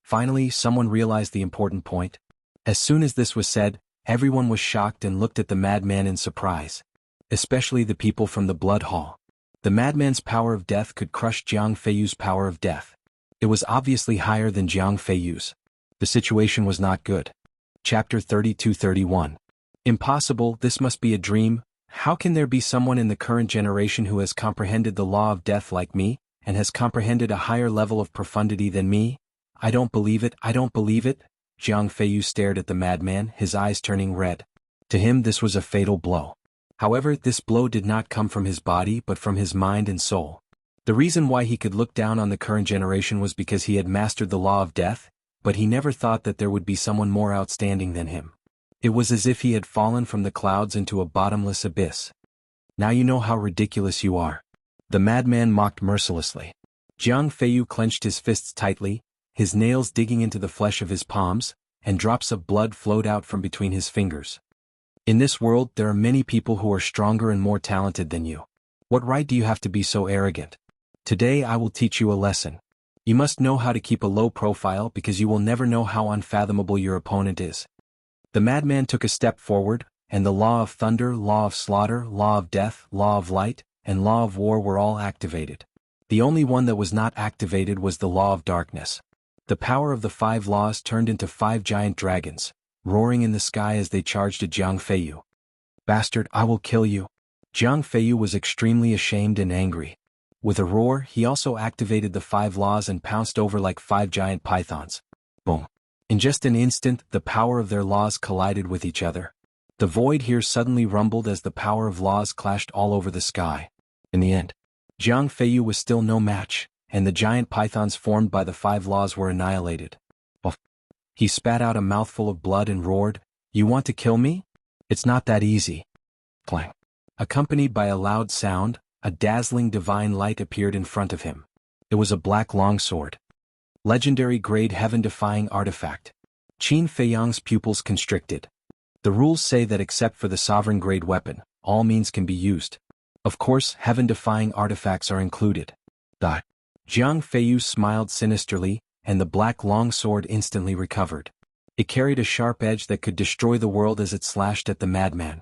Finally, someone realized the important point. As soon as this was said, everyone was shocked and looked at the madman in surprise. Especially the people from the Blood Hall. The madman's power of death could crush Jiang Feiyu's power of death. It was obviously higher than Jiang Feiyu's. The situation was not good. Chapter 32-31. Impossible, this must be a dream. How can there be someone in the current generation who has comprehended the law of death like me, and has comprehended a higher level of profundity than me? I don't believe it. Jiang Feiyu stared at the madman, his eyes turning red. To him this was a fatal blow. However, this blow did not come from his body but from his mind and soul. The reason why he could look down on the current generation was because he had mastered the law of death, but he never thought that there would be someone more outstanding than him. It was as if he had fallen from the clouds into a bottomless abyss. Now you know how ridiculous you are. The madman mocked mercilessly. Jiang Feiyu clenched his fists tightly, his nails digging into the flesh of his palms, and drops of blood flowed out from between his fingers. In this world there are many people who are stronger and more talented than you. What right do you have to be so arrogant? Today I will teach you a lesson. You must know how to keep a low profile because you will never know how unfathomable your opponent is. The madman took a step forward, and the law of thunder, law of slaughter, law of death, law of light, and law of war were all activated. The only one that was not activated was the law of darkness. The power of the 5 laws turned into 5 giant dragons, roaring in the sky as they charged at Jiang Feiyu. Bastard, I will kill you. Jiang Feiyu was extremely ashamed and angry. With a roar, he also activated the 5 laws and pounced over like 5 giant pythons. Boom. In just an instant, the power of their laws collided with each other. The void here suddenly rumbled as the power of laws clashed all over the sky. In the end, Jiang Feiyu was still no match, and the giant pythons formed by the 5 laws were annihilated. Well, he spat out a mouthful of blood and roared, "You want to kill me? It's not that easy." Clang. Accompanied by a loud sound, a dazzling divine light appeared in front of him. It was a black longsword. Legendary grade heaven-defying artifact. Qin Feiyang's pupils constricted. The rules say that except for the sovereign grade weapon, all means can be used. Of course, heaven-defying artifacts are included. Jiang Feiyu smiled sinisterly, and the black long sword instantly recovered. It carried a sharp edge that could destroy the world as it slashed at the madman.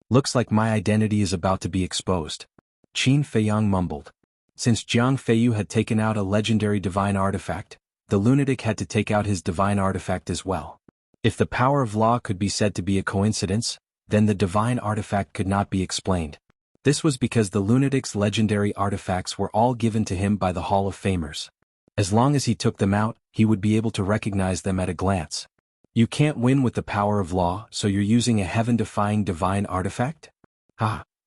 Looks like my identity is about to be exposed. Qin Feiyang mumbled. Since Jiang Feiyu had taken out a legendary divine artifact, the lunatic had to take out his divine artifact as well. If the power of law could be said to be a coincidence, then the divine artifact could not be explained. This was because the lunatic's legendary artifacts were all given to him by the Hall of Famers. As long as he took them out, he would be able to recognize them at a glance. You can't win with the power of law, so you're using a heaven-defying divine artifact?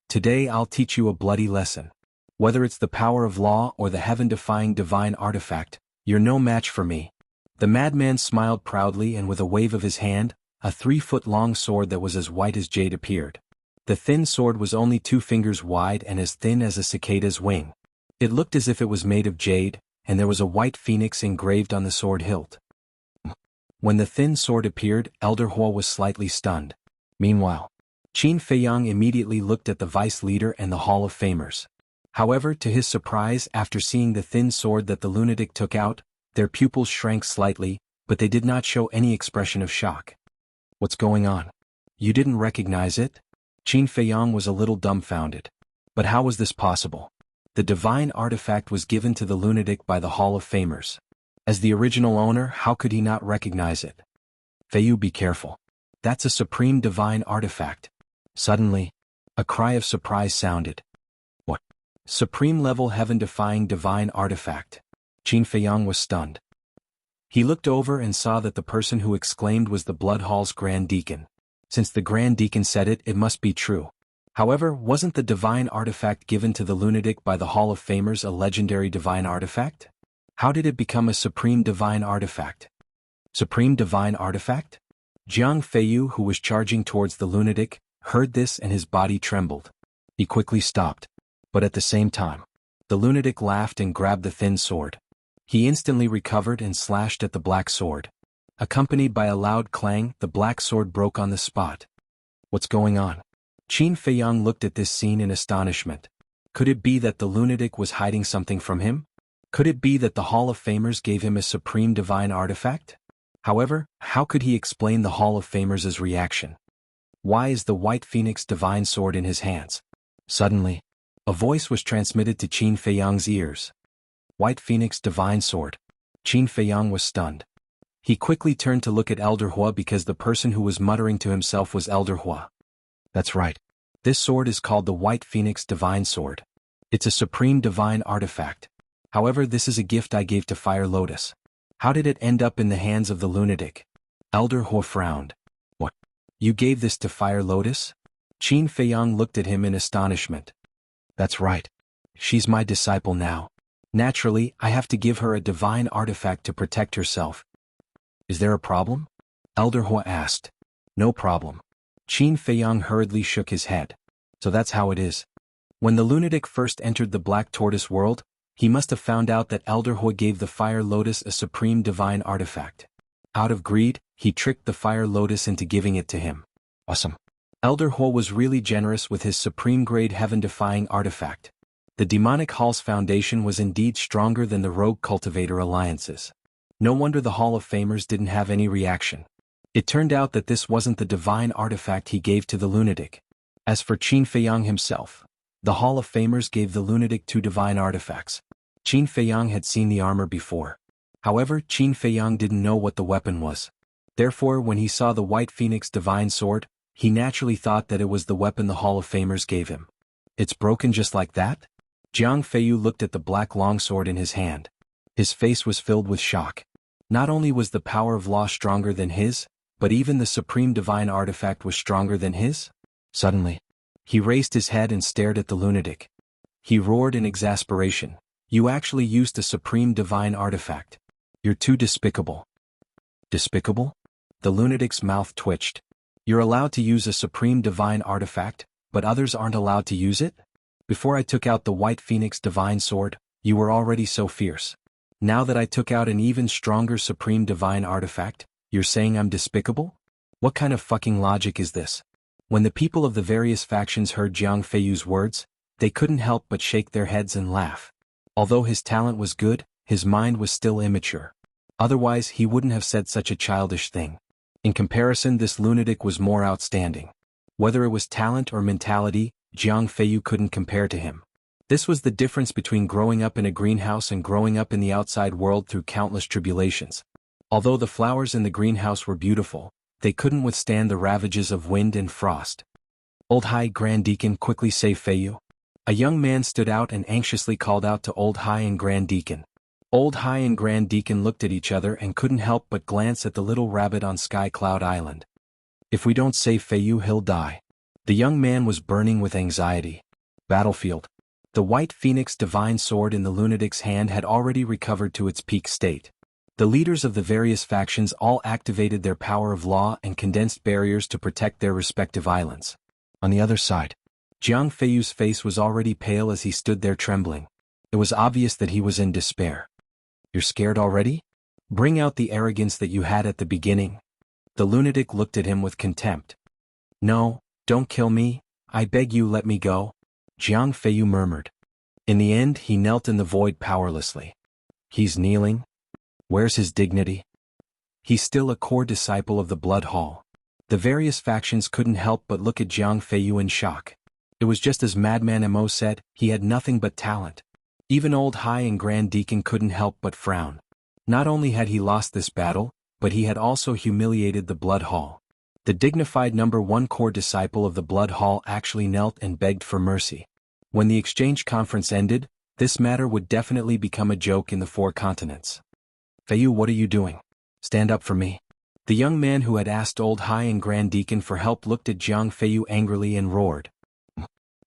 Today I'll teach you a bloody lesson. Whether it's the power of law or the heaven-defying divine artifact, you're no match for me. The madman smiled proudly, and with a wave of his hand, a 3-foot-long sword that was as white as jade appeared. The thin sword was only 2 fingers wide and as thin as a cicada's wing. It looked as if it was made of jade, and there was a white phoenix engraved on the sword hilt. When the thin sword appeared, Elder Hua was slightly stunned. Meanwhile, Qin Feiyang immediately looked at the vice leader and the Hall of Famers. However, to his surprise, after seeing the thin sword that the lunatic took out, their pupils shrank slightly, but they did not show any expression of shock. What's going on? You didn't recognize it? Qin Feiyang was a little dumbfounded. But how was this possible? The divine artifact was given to the lunatic by the Hall of Famers. As the original owner, how could he not recognize it? Feiyu, be careful. That's a supreme divine artifact. Suddenly, a cry of surprise sounded. What? Supreme-level heaven-defying divine artifact. Qin Feiyang was stunned. He looked over and saw that the person who exclaimed was the Blood Hall's Grand Deacon. Since the Grand Deacon said it, it must be true. However, wasn't the divine artifact given to the lunatic by the Hall of Famers a legendary divine artifact? How did it become a supreme divine artifact? Supreme divine artifact? Jiang Feiyu, who was charging towards the lunatic, heard this and his body trembled. He quickly stopped. But at the same time, the lunatic laughed and grabbed the thin sword. He instantly recovered and slashed at the black sword. Accompanied by a loud clang, the black sword broke on the spot. What's going on? Qin Feiyang looked at this scene in astonishment. Could it be that the lunatic was hiding something from him? Could it be that the Hall of Famers gave him a supreme divine artifact? However, how could he explain the Hall of Famers' reaction? Why is the white phoenix divine sword in his hands? Suddenly, a voice was transmitted to Qin Feiyang's ears. White Phoenix Divine Sword. Qin Feiyang was stunned. He quickly turned to look at Elder Hua because the person who was muttering to himself was Elder Hua. That's right. This sword is called the White Phoenix Divine Sword. It's a supreme divine artifact. However, this is a gift I gave to Fire Lotus. How did it end up in the hands of the lunatic? Elder Hua frowned. What? You gave this to Fire Lotus? Qin Feiyang looked at him in astonishment. That's right. She's my disciple now. Naturally, I have to give her a divine artifact to protect herself. Is there a problem? Elder Hua asked. No problem. Qin Feiyang hurriedly shook his head. So that's how it is. When the lunatic first entered the Black Tortoise world, he must have found out that Elder Hua gave the Fire Lotus a supreme divine artifact. Out of greed, he tricked the Fire Lotus into giving it to him. Awesome. Elder Hua was really generous with his supreme-grade heaven-defying artifact. The Demonic Hall's foundation was indeed stronger than the Rogue Cultivator alliances. No wonder the Hall of Famers didn't have any reaction. It turned out that this wasn't the divine artifact he gave to the lunatic. As for Qin Feiyang himself, the Hall of Famers gave the lunatic 2 divine artifacts. Qin Feiyang had seen the armor before. However, Qin Feiyang didn't know what the weapon was. Therefore, when he saw the White Phoenix Divine Sword, he naturally thought that it was the weapon the Hall of Famers gave him. It's broken just like that? Jiang Feiyu looked at the black longsword in his hand. His face was filled with shock. Not only was the power of law stronger than his, but even the supreme divine artifact was stronger than his? Suddenly, he raised his head and stared at the lunatic. He roared in exasperation. You actually used a supreme divine artifact. You're too despicable. Despicable? The lunatic's mouth twitched. You're allowed to use a supreme divine artifact, but others aren't allowed to use it? Before I took out the White Phoenix Divine Sword, you were already so fierce. Now that I took out an even stronger supreme divine artifact, you're saying I'm despicable? What kind of fucking logic is this? When the people of the various factions heard Jiang Feiyu's words, they couldn't help but shake their heads and laugh. Although his talent was good, his mind was still immature. Otherwise he wouldn't have said such a childish thing. In comparison, this lunatic was more outstanding. Whether it was talent or mentality, Jiang Feiyu couldn't compare to him. This was the difference between growing up in a greenhouse and growing up in the outside world through countless tribulations. Although the flowers in the greenhouse were beautiful, they couldn't withstand the ravages of wind and frost. Old High Grand Deacon, quickly say Feiyu. A young man stood out and anxiously called out to Old High and Grand Deacon. Old High and Grand Deacon looked at each other and couldn't help but glance at the little rabbit on Sky Cloud Island. If we don't save Feiyu, he'll die. The young man was burning with anxiety. Battlefield. The White Phoenix divine sword in the lunatic's hand had already recovered to its peak state. The leaders of the various factions all activated their power of law and condensed barriers to protect their respective islands. On the other side, Jiang Feiyu's face was already pale as he stood there trembling. It was obvious that he was in despair. You're scared already? Bring out the arrogance that you had at the beginning. The lunatic looked at him with contempt. No, don't kill me, I beg you, let me go. Jiang Feiyu murmured. In the end he knelt in the void powerlessly. He's kneeling? Where's his dignity? He's still a core disciple of the Blood Hall. The various factions couldn't help but look at Jiang Feiyu in shock. It was just as Madman Mo said, he had nothing but talent. Even Old High and Grand Deacon couldn't help but frown. Not only had he lost this battle, but he had also humiliated the Blood Hall. The dignified number 1 core disciple of the Blood Hall actually knelt and begged for mercy. When the exchange conference ended, this matter would definitely become a joke in the 4 continents. Feiyu, what are you doing? Stand up for me. The young man who had asked Old High and Grand Deacon for help looked at Jiang Feiyu angrily and roared.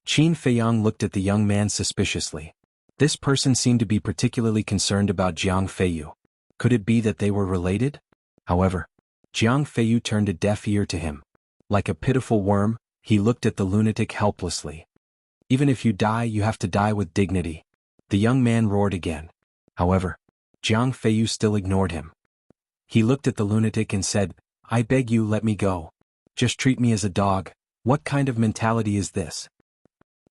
Qin Feiyang looked at the young man suspiciously. This person seemed to be particularly concerned about Jiang Feiyu. Could it be that they were related? However, Jiang Feiyu turned a deaf ear to him. Like a pitiful worm, he looked at the lunatic helplessly. Even if you die, you have to die with dignity. The young man roared again. However, Jiang Feiyu still ignored him. He looked at the lunatic and said, I beg you, let me go. Just treat me as a dog. What kind of mentality is this?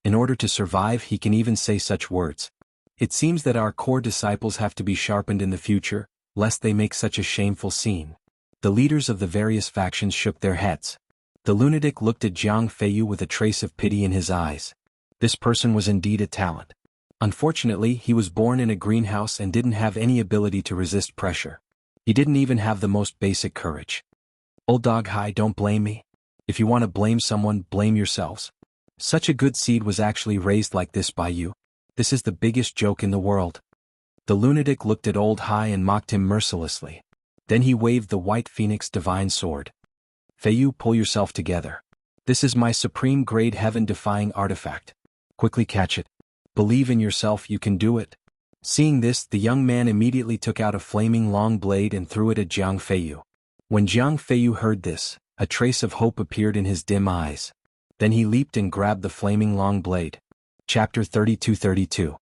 In order to survive, he can even say such words. It seems that our core disciples have to be sharpened in the future, lest they make such a shameful scene. The leaders of the various factions shook their heads. The lunatic looked at Jiang Feiyu with a trace of pity in his eyes. This person was indeed a talent. Unfortunately, he was born in a greenhouse and didn't have any ability to resist pressure. He didn't even have the most basic courage. Old Dog High, don't blame me. If you want to blame someone, blame yourselves. Such a good seed was actually raised like this by you. This is the biggest joke in the world. The lunatic looked at Old High and mocked him mercilessly. Then he waved the White Phoenix divine sword. Feiyu, pull yourself together. This is my supreme grade heaven-defying artifact. Quickly catch it. Believe in yourself, you can do it. Seeing this, the young man immediately took out a flaming long blade and threw it at Jiang Feiyu. When Jiang Feiyu heard this, a trace of hope appeared in his dim eyes. Then he leaped and grabbed the flaming long blade. Chapter 32-32.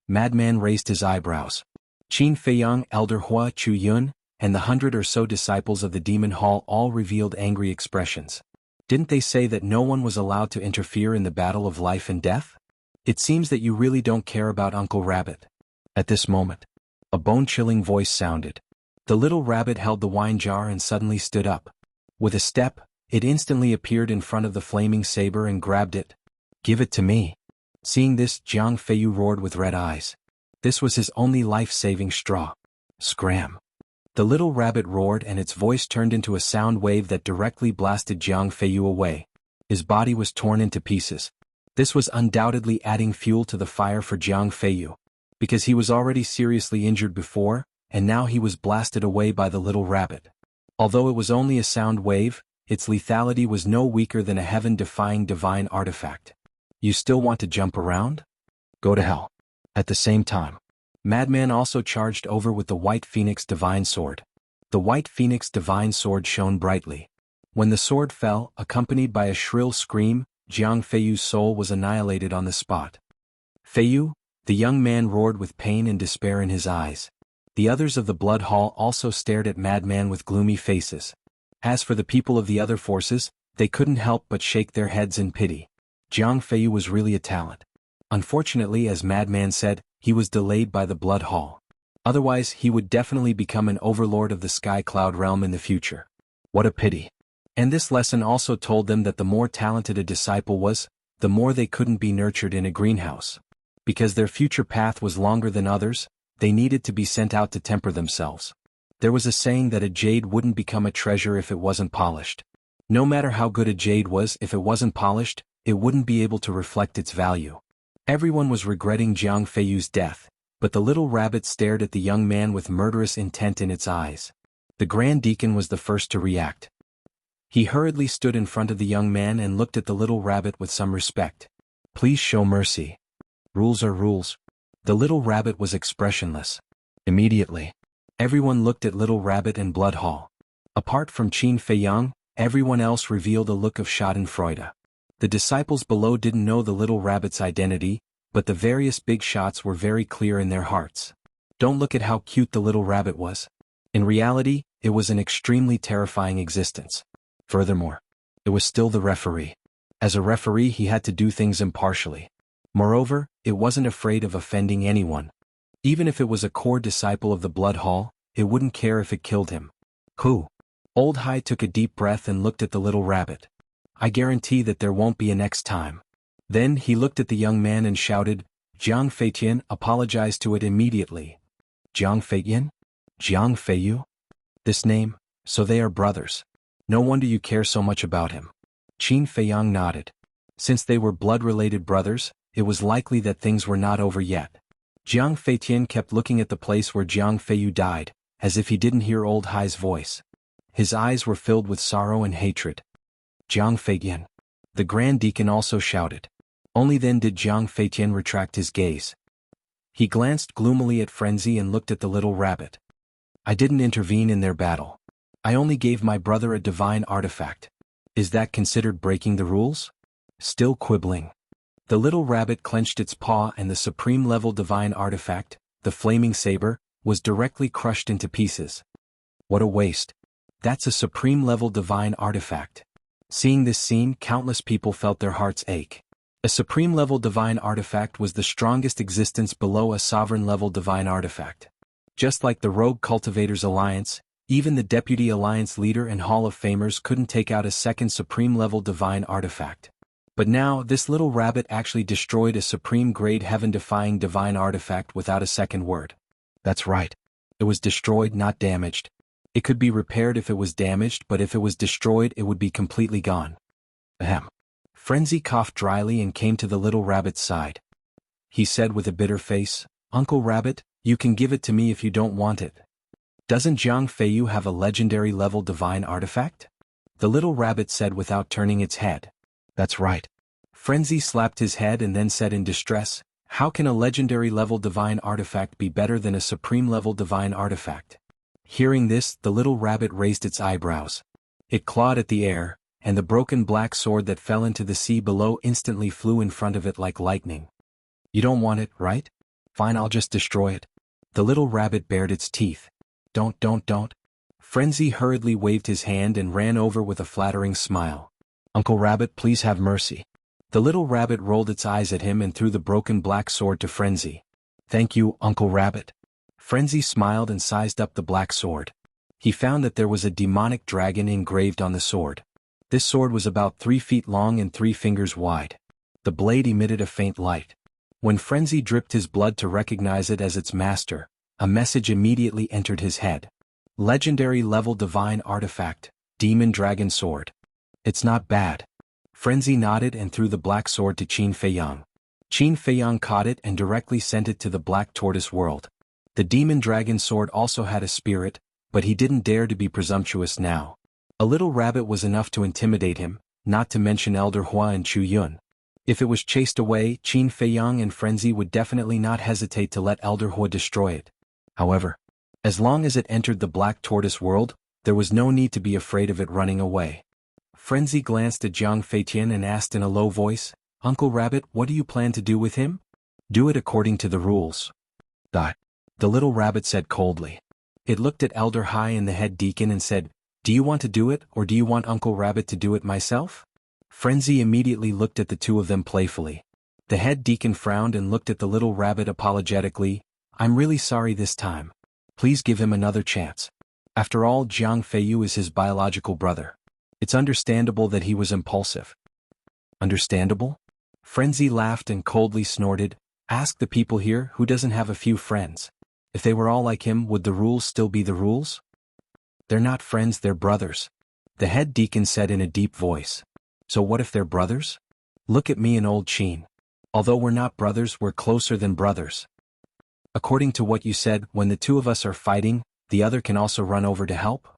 Madman raised his eyebrows. Qin Feiyang, Elder Hua Chu Yun, and the 100 or so disciples of the Demon Hall all revealed angry expressions. Didn't they say that no one was allowed to interfere in the battle of life and death? It seems that you really don't care about Uncle Rabbit. At this moment, a bone-chilling voice sounded. The little rabbit held the wine jar and suddenly stood up. With a step, it instantly appeared in front of the flaming saber and grabbed it. Give it to me. Seeing this, Jiang Feiyu roared with red eyes. This was his only life-saving straw. Scram. The little rabbit roared and its voice turned into a sound wave that directly blasted Jiang Feiyu away. His body was torn into pieces. This was undoubtedly adding fuel to the fire for Jiang Feiyu, because he was already seriously injured before, and now he was blasted away by the little rabbit. Although it was only a sound wave, its lethality was no weaker than a heaven-defying divine artifact. You still want to jump around? Go to hell. At the same time, Madman also charged over with the White Phoenix divine sword. The White Phoenix divine sword shone brightly. When the sword fell, accompanied by a shrill scream, Jiang Feiyu's soul was annihilated on the spot. Feiyu, The young man roared with pain and despair in his eyes. The others of the blood hall also stared at Madman with gloomy faces. As for the people of the other forces, they couldn't help but shake their heads in pity. Jiang Feiyu was really a talent. Unfortunately, as Madman said, he was delayed by the blood hall. Otherwise, he would definitely become an overlord of the Sky Cloud realm in the future. What a pity. And this lesson also told them that the more talented a disciple was, the more they couldn't be nurtured in a greenhouse. Because their future path was longer than others, they needed to be sent out to temper themselves. There was a saying that a jade wouldn't become a treasure if it wasn't polished. No matter how good a jade was, if it wasn't polished, it wouldn't be able to reflect its value. Everyone was regretting Jiang Feiyu's death, but the little rabbit stared at the young man with murderous intent in its eyes. The Grand Deacon was the first to react. He hurriedly stood in front of the young man and looked at the little rabbit with some respect. Please show mercy. Rules are rules. The little rabbit was expressionless. Immediately, everyone looked at Little Rabbit and Blood Hall. Apart from Qin Feiyang, everyone else revealed a look of schadenfreude. The disciples below didn't know the little rabbit's identity, but the various big shots were very clear in their hearts. Don't look at how cute the little rabbit was. In reality, it was an extremely terrifying existence. Furthermore, it was still the referee. As a referee, he had to do things impartially. Moreover, it wasn't afraid of offending anyone. Even if it was a core disciple of the Blood Hall, it wouldn't care if it killed him. Who? Old Hai took a deep breath and looked at the little rabbit. I guarantee that there won't be a next time. Then he looked at the young man and shouted, Jiang Feitian, apologized to it immediately. Jiang Feitian? Jiang Feiyu? This name, so they are brothers. No wonder you care so much about him. Qin Feiyang nodded. Since they were blood-related brothers, it was likely that things were not over yet. Jiang Feitian kept looking at the place where Jiang Feiyu died, as if he didn't hear Old Hai's voice. His eyes were filled with sorrow and hatred. Jiang Feitian. The Grand Deacon also shouted. Only then did Jiang Feitian retract his gaze. He glanced gloomily at Frenzy and looked at the little rabbit. I didn't intervene in their battle. I only gave my brother a divine artifact. Is that considered breaking the rules? Still quibbling. The little rabbit clenched its paw and the supreme-level divine artifact, the flaming saber, was directly crushed into pieces. What a waste. That's a supreme-level divine artifact. Seeing this scene, countless people felt their hearts ache. A supreme-level divine artifact was the strongest existence below a sovereign-level divine artifact. Just like the Rogue Cultivators Alliance, even the Deputy Alliance leader and Hall of Famers couldn't take out a second supreme-level divine artifact. But now, this little rabbit actually destroyed a supreme-grade heaven-defying divine artifact without a second word. That's right. It was destroyed, not damaged. It could be repaired if it was damaged, but if it was destroyed, it would be completely gone. Ahem. Frenzy coughed dryly and came to the little rabbit's side. He said with a bitter face, Uncle Rabbit, you can give it to me if you don't want it. Doesn't Jiang Feiyu have a legendary-level divine artifact? The little rabbit said without turning its head. That's right. Frenzy slapped his head and then said in distress, how can a legendary-level divine artifact be better than a supreme-level divine artifact? Hearing this, the little rabbit raised its eyebrows. It clawed at the air, and the broken black sword that fell into the sea below instantly flew in front of it like lightning. You don't want it, right? Fine, I'll just destroy it. The little rabbit bared its teeth. Don't. Frenzy hurriedly waved his hand and ran over with a flattering smile. Uncle Rabbit, please have mercy. The little rabbit rolled its eyes at him and threw the broken black sword to Frenzy. Thank you, Uncle Rabbit. Frenzy smiled and sized up the black sword. He found that there was a demonic dragon engraved on the sword. This sword was about 3 feet long and 3 fingers wide. The blade emitted a faint light. When Frenzy dripped his blood to recognize it as its master, a message immediately entered his head. Legendary-level divine artifact, Demon Dragon Sword. It's not bad. Frenzy nodded and threw the black sword to Qin Feiyang. Qin Feiyang caught it and directly sent it to the Black Tortoise world. The Demon Dragon Sword also had a spirit, but he didn't dare to be presumptuous now. A little rabbit was enough to intimidate him, not to mention Elder Hua and Chu Yun. If it was chased away, Qin Feiyang and Frenzy would definitely not hesitate to let Elder Hua destroy it. However, as long as it entered the Black Tortoise world, there was no need to be afraid of it running away. Frenzy glanced at Jiang Feitian and asked in a low voice, Uncle Rabbit, what do you plan to do with him? Do it according to the rules. The little rabbit said coldly. It looked at Elder Hai and the head deacon and said, "Do you want to do it, or do you want Uncle Rabbit to do it myself?" Frenzy immediately looked at the two of them playfully. The head deacon frowned and looked at the little rabbit apologetically. "I'm really sorry this time. Please give him another chance. After all, Jiang Feiyu is his biological brother. It's understandable that he was impulsive." Understandable? Frenzy laughed and coldly snorted. "Ask the people here who doesn't have a few friends. If they were all like him, would the rules still be the rules?" "They're not friends, they're brothers," the head deacon said in a deep voice. "So what if they're brothers? Look at me and old Qin. Although we're not brothers, we're closer than brothers. According to what you said, when the two of us are fighting, the other can also run over to help?"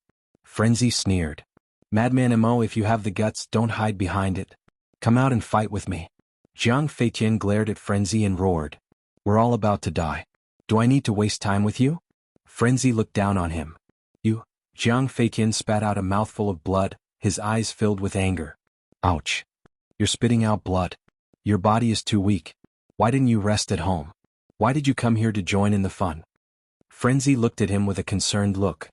Frenzy sneered. "Madman Mo, if you have the guts, don't hide behind it. Come out and fight with me." Jiang Feitian glared at Frenzy and roared. "We're all about to die. Do I need to waste time with you?" Frenzy looked down on him. "You?" Jiang Feitian spat out a mouthful of blood, his eyes filled with anger. "Ouch. You're spitting out blood. Your body is too weak. Why didn't you rest at home? Why did you come here to join in the fun?" Frenzy looked at him with a concerned look.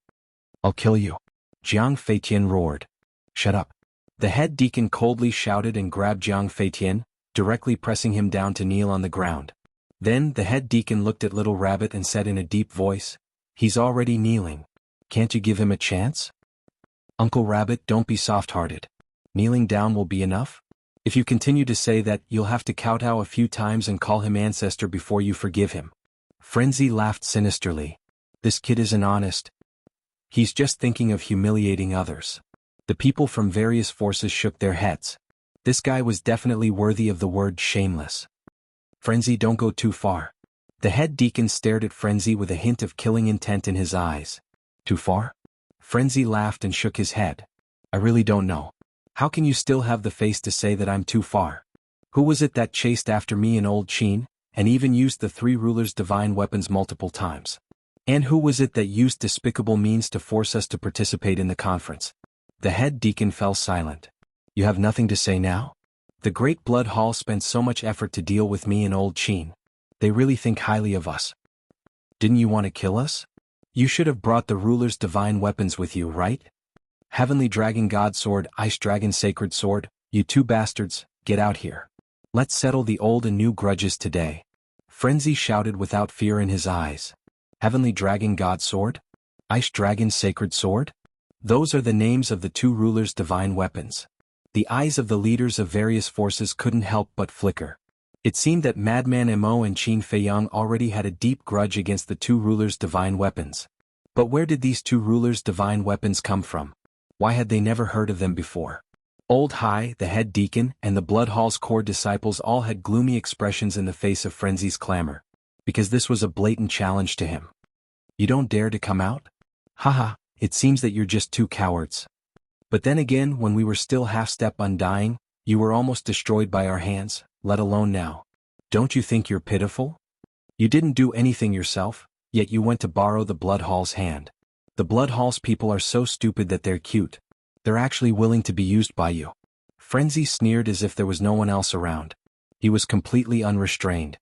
"I'll kill you," Jiang Feitian roared. "Shut up." The head deacon coldly shouted and grabbed Jiang Feitian, directly pressing him down to kneel on the ground. Then the head deacon looked at Little Rabbit and said in a deep voice, "He's already kneeling. Can't you give him a chance?" "Uncle Rabbit, don't be soft-hearted. Kneeling down will be enough? If you continue to say that, you'll have to kowtow a few times and call him ancestor before you forgive him." Frenzy laughed sinisterly. "This kid isn't honest. He's just thinking of humiliating others." The people from various forces shook their heads. This guy was definitely worthy of the word shameless. "Frenzy, don't go too far." The head deacon stared at Frenzy with a hint of killing intent in his eyes. "Too far?" Frenzy laughed and shook his head. "I really don't know. How can you still have the face to say that I'm too far? Who was it that chased after me and old Qin, and even used the three rulers' divine weapons multiple times? And who was it that used despicable means to force us to participate in the conference?" The head deacon fell silent. "You have nothing to say now? The Great Blood Hall spent so much effort to deal with me and old Qin. They really think highly of us. Didn't you want to kill us? You should have brought the ruler's divine weapons with you, right? Heavenly Dragon God Sword, Ice Dragon Sacred Sword, you two bastards, get out here. Let's settle the old and new grudges today." Frenzy shouted without fear in his eyes. "Heavenly Dragon God Sword? Ice Dragon Sacred Sword? Those are the names of the two rulers' divine weapons." The eyes of the leaders of various forces couldn't help but flicker. It seemed that Madman Mo and Qin Feiyang already had a deep grudge against the two rulers' divine weapons. But where did these two rulers' divine weapons come from? Why had they never heard of them before? Old Hai, the head deacon, and the Blood Hall's core disciples all had gloomy expressions in the face of Frenzy's clamor, because this was a blatant challenge to him. "You don't dare to come out? Haha, it seems that you're just two cowards. But then again, when we were still half-step undying, you were almost destroyed by our hands, let alone now. Don't you think you're pitiful? You didn't do anything yourself, yet you went to borrow the Blood Hall's hand. The Blood Hall's people are so stupid that they're cute. They're actually willing to be used by you." Frenzy sneered as if there was no one else around. He was completely unrestrained.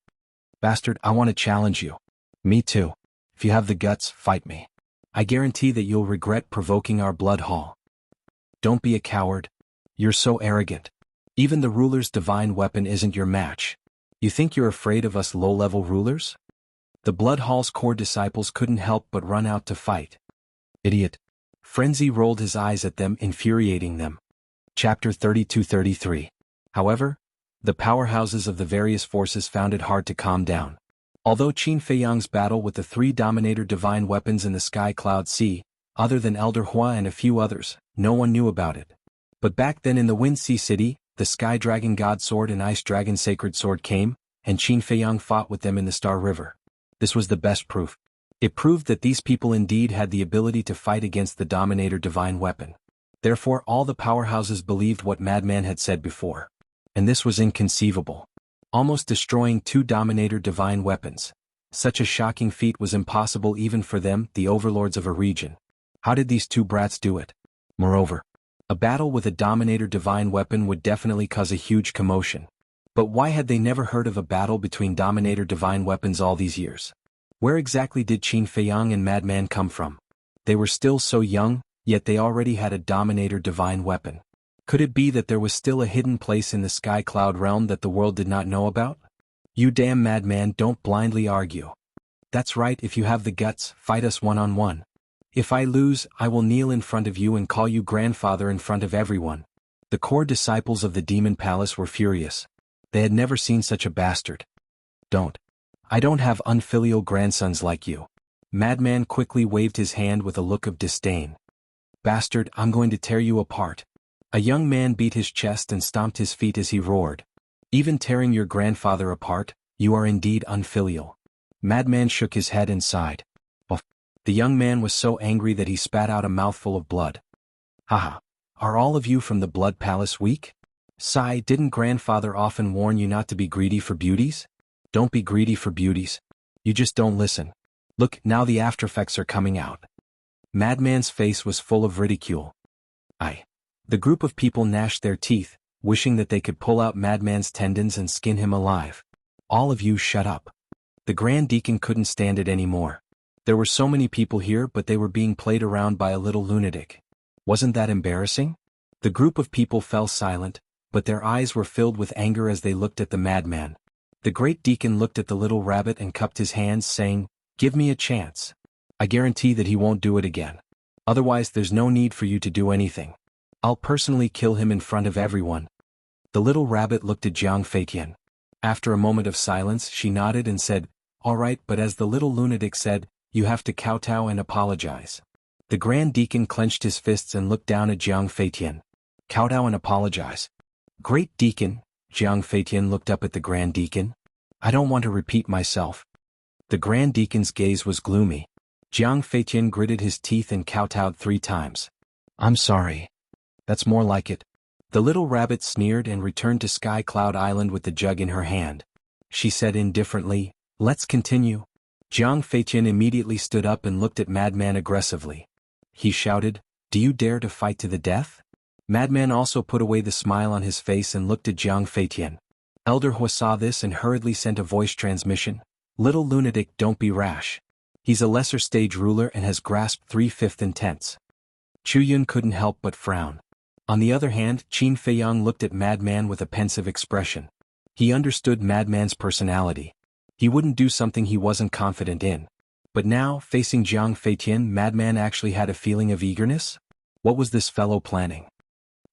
"Bastard, I want to challenge you." "Me too. If you have the guts, fight me. I guarantee that you'll regret provoking our Blood Hall." "Don't be a coward. You're so arrogant. Even the ruler's divine weapon isn't your match. You think you're afraid of us low-level rulers?" The Blood Hall's core disciples couldn't help but run out to fight. "Idiot." Frenzy rolled his eyes at them, infuriating them. Chapter 32-33. However, the powerhouses of the various forces found it hard to calm down. Although Qin Feiyang's battle with the three Dominator divine weapons in the Sky Cloud Sea, other than Elder Hua and a few others, no one knew about it. But back then in the Wind Sea City, the Sky Dragon God Sword and Ice Dragon Sacred Sword came, and Qin Feiyang fought with them in the Star River. This was the best proof. It proved that these people indeed had the ability to fight against the Dominator divine weapon. Therefore all the powerhouses believed what Madman had said before. And this was inconceivable. Almost destroying two Dominator divine weapons. Such a shocking feat was impossible even for them, the overlords of a region. How did these two brats do it? Moreover, a battle with a Dominator divine weapon would definitely cause a huge commotion. But why had they never heard of a battle between Dominator divine weapons all these years? Where exactly did Qin Feiyang and Madman come from? They were still so young, yet they already had a Dominator divine weapon. Could it be that there was still a hidden place in the Sky Cloud realm that the world did not know about? You damn madman, don't blindly argue. That's right, if you have the guts, fight us one-on-one. If I lose, I will kneel in front of you and call you grandfather in front of everyone. The core disciples of the Demon Palace were furious. They had never seen such a bastard. I don't have unfilial grandsons like you. Madman quickly waved his hand with a look of disdain. Bastard, I'm going to tear you apart. A young man beat his chest and stomped his feet as he roared. Even tearing your grandfather apart, you are indeed unfilial. Madman shook his head and sighed. Oh. The young man was so angry that he spat out a mouthful of blood. Haha. Are all of you from the Blood Palace weak? Sigh, didn't grandfather often warn you not to be greedy for beauties? Don't be greedy for beauties. You just don't listen. Look, now the aftereffects are coming out. Madman's face was full of ridicule. The group of people gnashed their teeth, wishing that they could pull out Madman's tendons and skin him alive. All of you shut up. The Grand Deacon couldn't stand it anymore. There were so many people here, but they were being played around by a little lunatic. Wasn't that embarrassing? The group of people fell silent, but their eyes were filled with anger as they looked at the madman. The Great Deacon looked at the little rabbit and cupped his hands, saying, "Give me a chance. I guarantee that he won't do it again. Otherwise there's no need for you to do anything. I'll personally kill him in front of everyone." The little rabbit looked at Jiang Feitian. After a moment of silence, she nodded and said, "All right, but as the little lunatic said, you have to kowtow and apologize." The Grand Deacon clenched his fists and looked down at Jiang Feitian. Kowtow and apologize. Great Deacon, Jiang Feitian looked up at the Grand Deacon. I don't want to repeat myself. The Grand Deacon's gaze was gloomy. Jiang Feitian gritted his teeth and kowtowed 3 times. I'm sorry. That's more like it. The little rabbit sneered and returned to Sky Cloud Island with the jug in her hand. She said indifferently, "Let's continue." Jiang Feitian immediately stood up and looked at Madman aggressively. He shouted, "Do you dare to fight to the death?" Madman also put away the smile on his face and looked at Jiang Feitian. Elder Hua saw this and hurriedly sent a voice transmission. "Little lunatic, don't be rash. He's a lesser stage ruler and has grasped 3/5 intents." Chu Yun couldn't help but frown. On the other hand, Qin Feiyang looked at Madman with a pensive expression. He understood Madman's personality. He wouldn't do something he wasn't confident in. But now, facing Jiang Feitian, Madman actually had a feeling of eagerness? What was this fellow planning?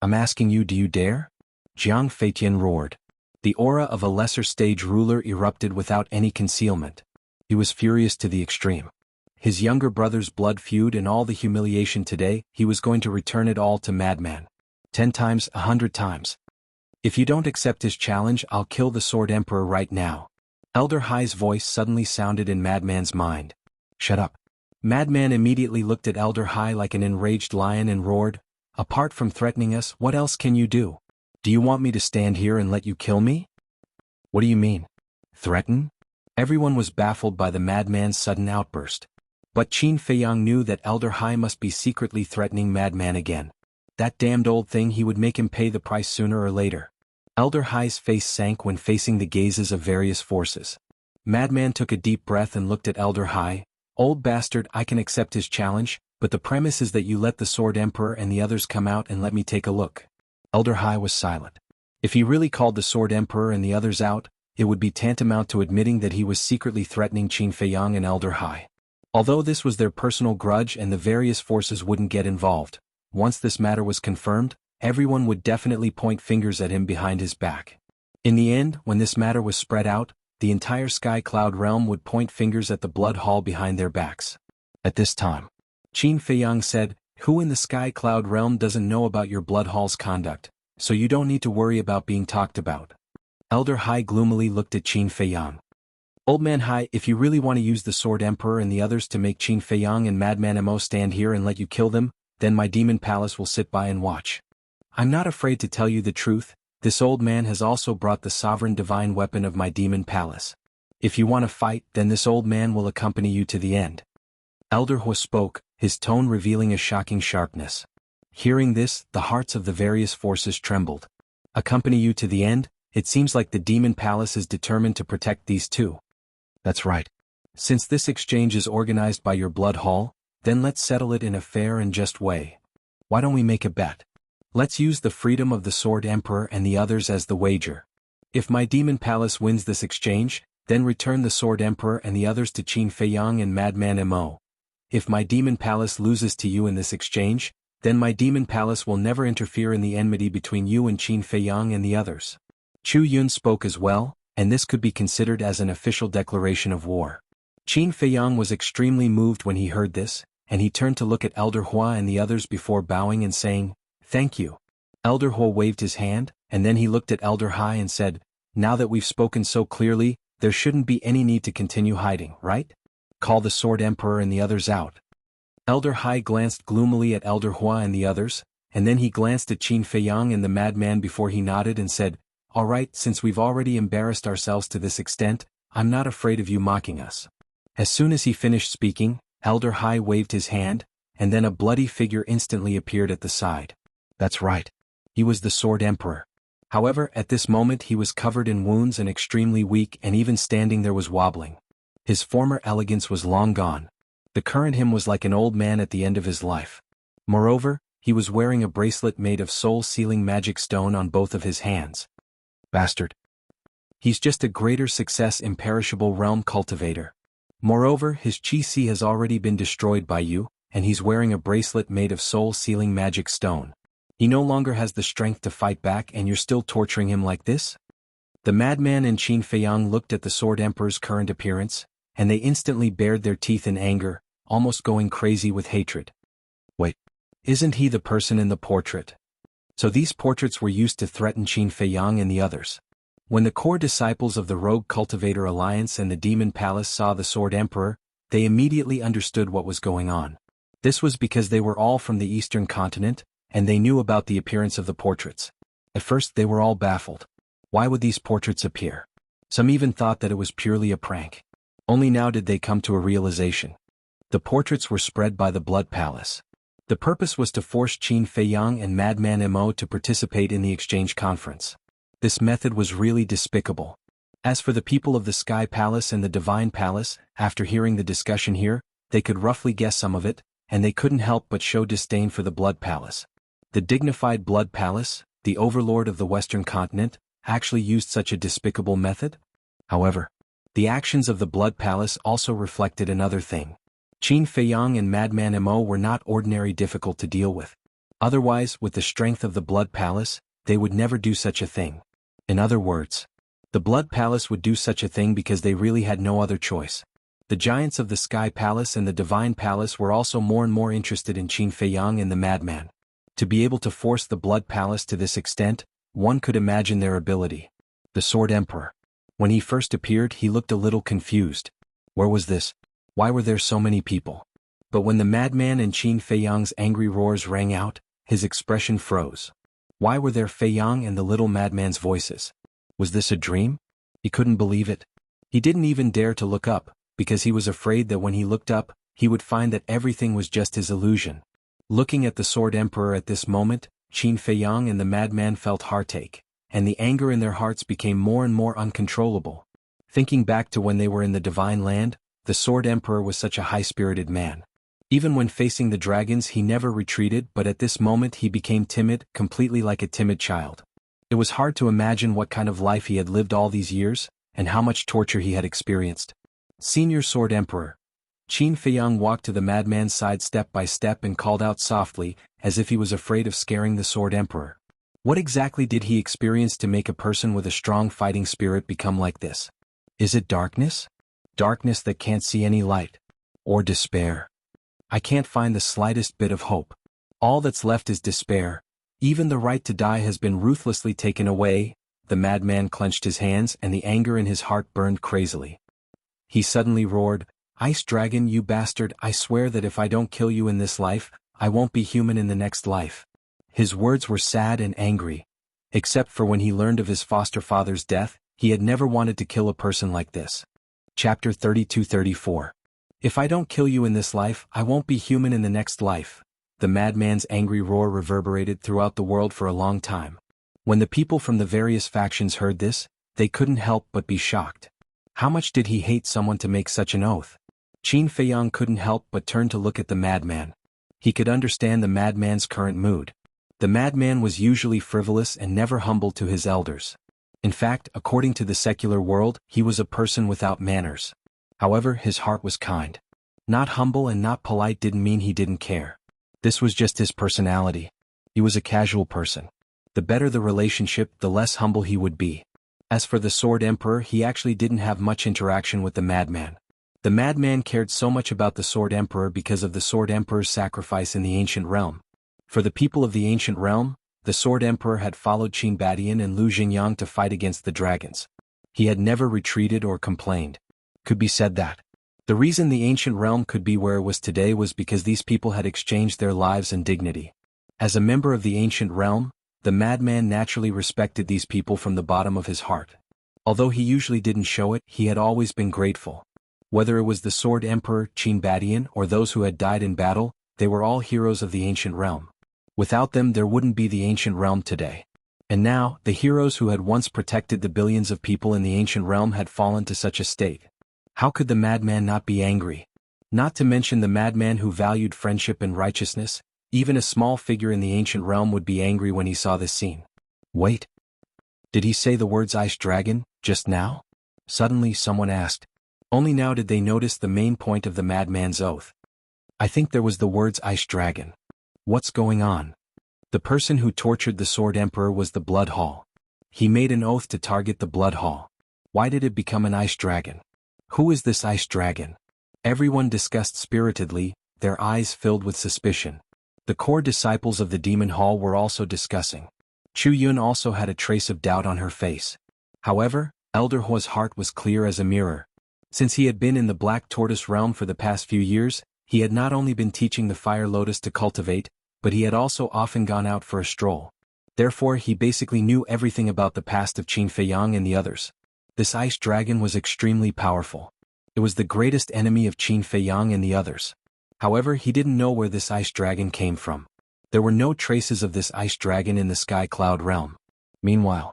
I'm asking you, do you dare? Jiang Feitian roared. The aura of a lesser stage ruler erupted without any concealment. He was furious to the extreme. His younger brother's blood feud and all the humiliation today, he was going to return it all to Madman. 10 times, 100 times. If you don't accept his challenge, I'll kill the Sword Emperor right now. Elder Hai's voice suddenly sounded in Madman's mind. Shut up. Madman immediately looked at Elder Hai like an enraged lion and roared, "Apart from threatening us, what else can you do? Do you want me to stand here and let you kill me?" What do you mean? Threaten? Everyone was baffled by the madman's sudden outburst. But Qin Feiyang knew that Elder Hai must be secretly threatening Madman again. That damned old thing, he would make him pay the price sooner or later. Elder Hai's face sank when facing the gazes of various forces. Madman took a deep breath and looked at Elder Hai. "Old bastard, I can accept his challenge, but the premise is that you let the Sword Emperor and the others come out and let me take a look." Elder Hai was silent. If he really called the Sword Emperor and the others out, it would be tantamount to admitting that he was secretly threatening Qin Feiyang and Elder Hai. Although this was their personal grudge and the various forces wouldn't get involved, once this matter was confirmed, everyone would definitely point fingers at him behind his back. In the end, when this matter was spread out, the entire Sky Cloud realm would point fingers at the Blood Hall behind their backs. At this time, Qin Feiyang said, "Who in the Sky Cloud realm doesn't know about your Blood Hall's conduct, so you don't need to worry about being talked about." Elder Hai gloomily looked at Qin Feiyang. "Old Man Hai, if you really want to use the Sword Emperor and the others to make Qin Feiyang and Madman Mo stand here and let you kill them, then my Demon Palace will sit by and watch. I'm not afraid to tell you the truth, this old man has also brought the sovereign divine weapon of my Demon Palace. If you want to fight, then this old man will accompany you to the end." Elder Hua spoke, his tone revealing a shocking sharpness. Hearing this, the hearts of the various forces trembled. "Accompany you to the end? It seems like the Demon Palace is determined to protect these two. That's right. Since this exchange is organized by your blood hall, then let's settle it in a fair and just way. Why don't we make a bet? Let's use the freedom of the Sword Emperor and the others as the wager. If my Demon Palace wins this exchange, then return the Sword Emperor and the others to Qin Feiyang and Madman Mo. If my Demon Palace loses to you in this exchange, then my Demon Palace will never interfere in the enmity between you and Qin Feiyang and the others. Chu Yun spoke as well, and this could be considered as an official declaration of war. Qin Feiyang was extremely moved when he heard this, and he turned to look at Elder Hua and the others before bowing and saying, "Thank you." Elder Hua waved his hand, and then he looked at Elder Hai and said, "Now that we've spoken so clearly, there shouldn't be any need to continue hiding, right? Call the Sword Emperor and the others out." Elder Hai glanced gloomily at Elder Hua and the others, and then he glanced at Qin Feiyang and the madman before he nodded and said, "All right, since we've already embarrassed ourselves to this extent, I'm not afraid of you mocking us." As soon as he finished speaking, Elder Hai waved his hand, and then a bloody figure instantly appeared at the side. That's right. He was the Sword Emperor. However, at this moment he was covered in wounds and extremely weak, and even standing there was wobbling. His former elegance was long gone. The current him was like an old man at the end of his life. Moreover, he was wearing a bracelet made of soul-sealing magic stone on both of his hands. Bastard. He's just a greater success imperishable realm cultivator. Moreover, his chi-si has already been destroyed by you, and he's wearing a bracelet made of soul-sealing magic stone. He no longer has the strength to fight back, and you're still torturing him like this? The madman and Qin Feiyang looked at the Sword Emperor's current appearance, and they instantly bared their teeth in anger, almost going crazy with hatred. Wait, isn't he the person in the portrait? So these portraits were used to threaten Qin Feiyang and the others. When the core disciples of the Rogue Cultivator Alliance and the Demon Palace saw the Sword Emperor, they immediately understood what was going on. This was because they were all from the Eastern continent, and they knew about the appearance of the portraits. At first they were all baffled. Why would these portraits appear? Some even thought that it was purely a prank. Only now did they come to a realization. The portraits were spread by the Blood Palace. The purpose was to force Qin Feiyang and Madman Mo to participate in the exchange conference. This method was really despicable. As for the people of the Sky Palace and the Divine Palace, after hearing the discussion here, they could roughly guess some of it, and they couldn't help but show disdain for the Blood Palace. The dignified Blood Palace, the overlord of the Western continent, actually used such a despicable method? However, the actions of the Blood Palace also reflected another thing. Qin Feiyang and Madman Mo were not ordinary difficult to deal with. Otherwise, with the strength of the Blood Palace, they would never do such a thing. In other words, the Blood Palace would do such a thing because they really had no other choice. The giants of the Sky Palace and the Divine Palace were also more and more interested in Qin Feiyang and the madman. To be able to force the Blood Palace to this extent, one could imagine their ability. The Sword Emperor. When he first appeared, he looked a little confused. Where was this? Why were there so many people? But when the madman and Qin Feiyang's angry roars rang out, his expression froze. Why were there Feiyang and the little madman's voices? Was this a dream? He couldn't believe it. He didn't even dare to look up, because he was afraid that when he looked up, he would find that everything was just his illusion. Looking at the Sword Emperor at this moment, Qin Feiyang and the madman felt heartache, and the anger in their hearts became more and more uncontrollable. Thinking back to when they were in the Divine Land, the Sword Emperor was such a high-spirited man. Even when facing the dragons he never retreated, but at this moment he became timid, completely like a timid child. It was hard to imagine what kind of life he had lived all these years, and how much torture he had experienced. Senior Sword Emperor. Qin Feiyang walked to the madman's side step by step and called out softly, as if he was afraid of scaring the Sword Emperor. What exactly did he experience to make a person with a strong fighting spirit become like this? Is it darkness? Darkness that can't see any light? Or despair? I can't find the slightest bit of hope. All that's left is despair. Even the right to die has been ruthlessly taken away. The madman clenched his hands and the anger in his heart burned crazily. He suddenly roared, "Ice Dragon, you bastard, I swear that if I don't kill you in this life, I won't be human in the next life." His words were sad and angry. Except for when he learned of his foster father's death, he had never wanted to kill a person like this. Chapter 32-34. If I don't kill you in this life, I won't be human in the next life. The madman's angry roar reverberated throughout the world for a long time. When the people from the various factions heard this, they couldn't help but be shocked. How much did he hate someone to make such an oath? Qin Feiyang couldn't help but turn to look at the madman. He could understand the madman's current mood. The madman was usually frivolous and never humble to his elders. In fact, according to the secular world, he was a person without manners. However, his heart was kind. Not humble and not polite didn't mean he didn't care. This was just his personality. He was a casual person. The better the relationship, the less humble he would be. As for the Sword Emperor, he actually didn't have much interaction with the madman. The madman cared so much about the Sword Emperor because of the Sword Emperor's sacrifice in the ancient realm. For the people of the ancient realm, the Sword Emperor had followed Qin Badian and Lu Xingyang to fight against the dragons. He had never retreated or complained. Could be said that the reason the ancient realm could be where it was today was because these people had exchanged their lives and dignity. As a member of the ancient realm, the madman naturally respected these people from the bottom of his heart. Although he usually didn't show it, he had always been grateful. Whether it was the Sword Emperor, Qin Badian, or those who had died in battle, they were all heroes of the ancient realm. Without them there wouldn't be the ancient realm today. And now, the heroes who had once protected the billions of people in the ancient realm had fallen to such a state. How could the madman not be angry? Not to mention the madman who valued friendship and righteousness. Even a small figure in the ancient realm would be angry when he saw this scene. Wait. Did he say the words Ice Dragon, just now? Suddenly someone asked. Only now did they notice the main point of the madman's oath. I think there was the words Ice Dragon. What's going on? The person who tortured the Sword Emperor was the Blood Hall. He made an oath to target the Blood Hall. Why did it become an Ice Dragon? Who is this Ice Dragon? Everyone discussed spiritedly, their eyes filled with suspicion. The core disciples of the Demon Hall were also discussing. Chu Yun also had a trace of doubt on her face. However, Elder Hua's heart was clear as a mirror. Since he had been in the Black Tortoise realm for the past few years, he had not only been teaching the Fire Lotus to cultivate, but he had also often gone out for a stroll. Therefore, he basically knew everything about the past of Qin Feiyang and the others. This Ice Dragon was extremely powerful. It was the greatest enemy of Qin Feiyang and the others. However, he didn't know where this Ice Dragon came from. There were no traces of this Ice Dragon in the Sky Cloud realm. Meanwhile,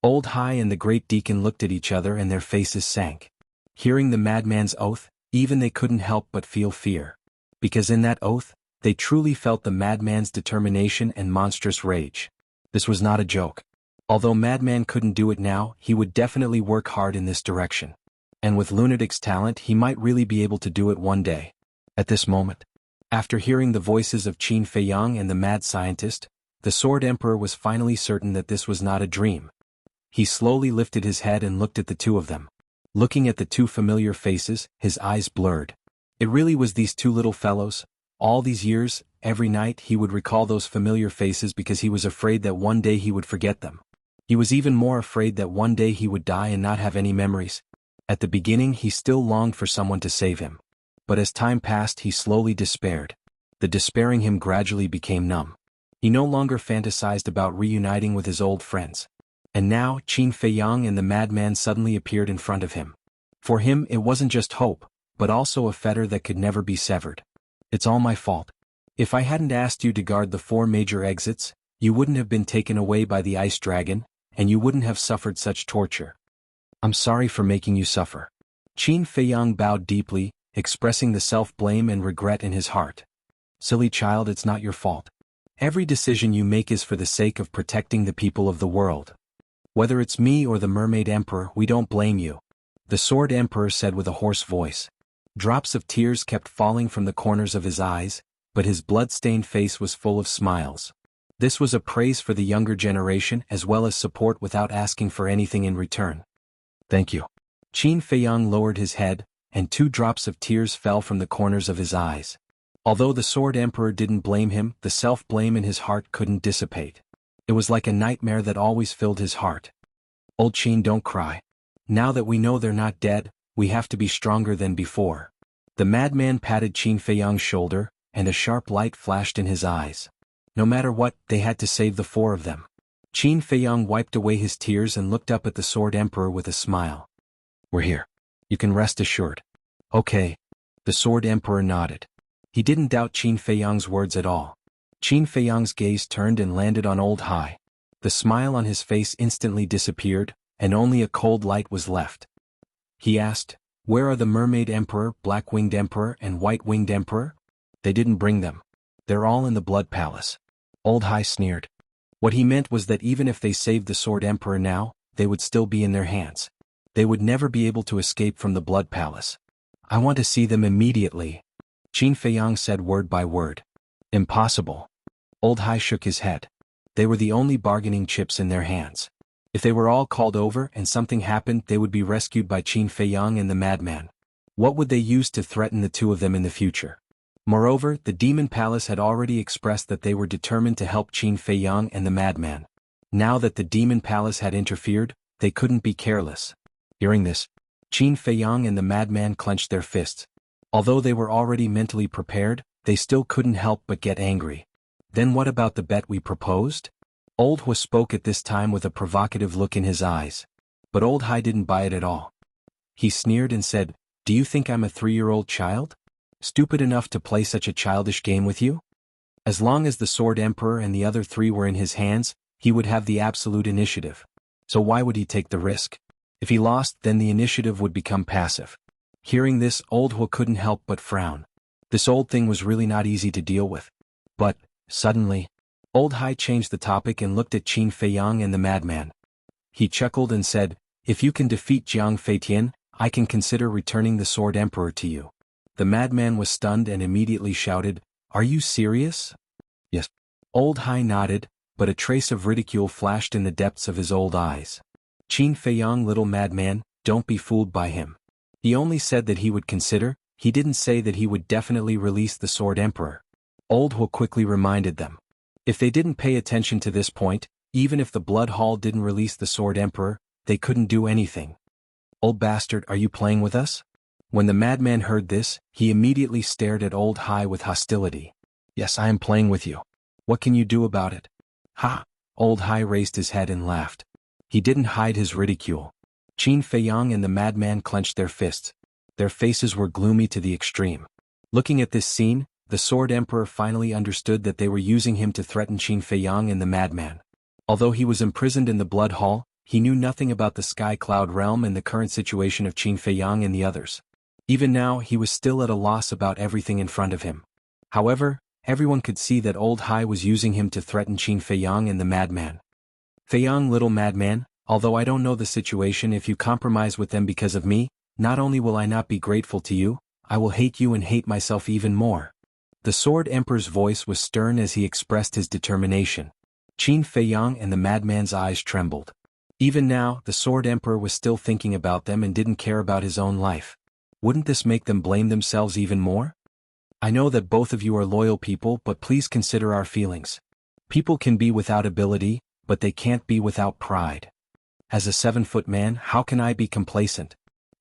Old Hai and the Great Deacon looked at each other and their faces sank. Hearing the madman's oath, even they couldn't help but feel fear. Because in that oath, they truly felt the madman's determination and monstrous rage. This was not a joke. Although Madman couldn't do it now, he would definitely work hard in this direction. And with Lunatic's talent, he might really be able to do it one day. At this moment, after hearing the voices of Qin Feiyang and the mad scientist, the Sword Emperor was finally certain that this was not a dream. He slowly lifted his head and looked at the two of them. Looking at the two familiar faces, his eyes blurred. It really was these two little fellows. All these years, every night he would recall those familiar faces because he was afraid that one day he would forget them. He was even more afraid that one day he would die and not have any memories. At the beginning he still longed for someone to save him. But as time passed he slowly despaired. The despairing him gradually became numb. He no longer fantasized about reuniting with his old friends. And now Qin Feiyang and the madman suddenly appeared in front of him. For him it wasn't just hope, but also a fetter that could never be severed. It's all my fault. If I hadn't asked you to guard the 4 major exits, you wouldn't have been taken away by the Ice Dragon, and you wouldn't have suffered such torture. I'm sorry for making you suffer. Qin Feiyang bowed deeply, expressing the self-blame and regret in his heart. Silly child, it's not your fault. Every decision you make is for the sake of protecting the people of the world. Whether it's me or the Mermaid Emperor, we don't blame you. The Sword Emperor said with a hoarse voice. Drops of tears kept falling from the corners of his eyes, but his blood-stained face was full of smiles. This was a praise for the younger generation as well as support without asking for anything in return. Thank you. Qin Feiyang lowered his head, and 2 drops of tears fell from the corners of his eyes. Although the Sword Emperor didn't blame him, the self-blame in his heart couldn't dissipate. It was like a nightmare that always filled his heart. Old Qin, don't cry. Now that we know they're not dead, we have to be stronger than before. The madman patted Qin Feiyang's shoulder, and a sharp light flashed in his eyes. No matter what, they had to save the 4 of them. Qin Feiyang wiped away his tears and looked up at the Sword Emperor with a smile. We're here. You can rest assured. Okay. The Sword Emperor nodded. He didn't doubt Qin Feiyang's words at all. Qin Feiyang's gaze turned and landed on Old Hai. The smile on his face instantly disappeared, and only a cold light was left. He asked, "Where are the Mermaid Emperor, Black-Winged Emperor, and White-Winged Emperor?" "They didn't bring them. They're all in the Blood Palace." Old Hai sneered. What he meant was that even if they saved the Sword Emperor now, they would still be in their hands. They would never be able to escape from the Blood Palace. "I want to see them immediately," Qin Feiyang said word by word. "Impossible." Old Hai shook his head. They were the only bargaining chips in their hands. If they were all called over and something happened, they would be rescued by Qin Feiyang and the madman. What would they use to threaten the two of them in the future? Moreover, the Demon Palace had already expressed that they were determined to help Qin Feiyang and the madman. Now that the Demon Palace had interfered, they couldn't be careless. Hearing this, Qin Feiyang and the madman clenched their fists. Although they were already mentally prepared, they still couldn't help but get angry. "Then what about the bet we proposed?" Old Hua spoke at this time with a provocative look in his eyes. But Old Hai didn't buy it at all. He sneered and said, "Do you think I'm a 3-year-old child? Stupid enough to play such a childish game with you?" As long as the Sword Emperor and the other 3 were in his hands, he would have the absolute initiative. So why would he take the risk? If he lost, then the initiative would become passive. Hearing this, Old Hua couldn't help but frown. This old thing was really not easy to deal with. But, suddenly, Old Hai changed the topic and looked at Qin Feiyang and the madman. He chuckled and said, "If you can defeat Jiang Feitian, I can consider returning the Sword Emperor to you." The madman was stunned and immediately shouted, "Are you serious?" "Yes." Old Hai nodded, but a trace of ridicule flashed in the depths of his old eyes. "Qin Feiyang, little madman, don't be fooled by him. He only said that he would consider, he didn't say that he would definitely release the Sword Emperor." Old Hua quickly reminded them. If they didn't pay attention to this point, even if the Blood Hall didn't release the Sword Emperor, they couldn't do anything. "Old bastard, are you playing with us?" When the madman heard this, he immediately stared at Old Hai with hostility. "Yes, I am playing with you. What can you do about it?" "Ha!" Old Hai raised his head and laughed. He didn't hide his ridicule. Qin Feiyang and the madman clenched their fists. Their faces were gloomy to the extreme. Looking at this scene, the Sword Emperor finally understood that they were using him to threaten Qin Feiyang and the madman. Although he was imprisoned in the Blood Hall, he knew nothing about the Sky Cloud realm and the current situation of Qin Feiyang and the others. Even now, he was still at a loss about everything in front of him. However, everyone could see that Old Hai was using him to threaten Qin Feiyang and the madman. "Feiyang, little madman, although I don't know the situation, if you compromise with them because of me, not only will I not be grateful to you, I will hate you and hate myself even more." The Sword Emperor's voice was stern as he expressed his determination. Qin Feiyang and the madman's eyes trembled. Even now, the Sword Emperor was still thinking about them and didn't care about his own life. Wouldn't this make them blame themselves even more? "I know that both of you are loyal people, but please consider our feelings. People can be without ability, but they can't be without pride. As a 7-foot man, how can I be complacent?"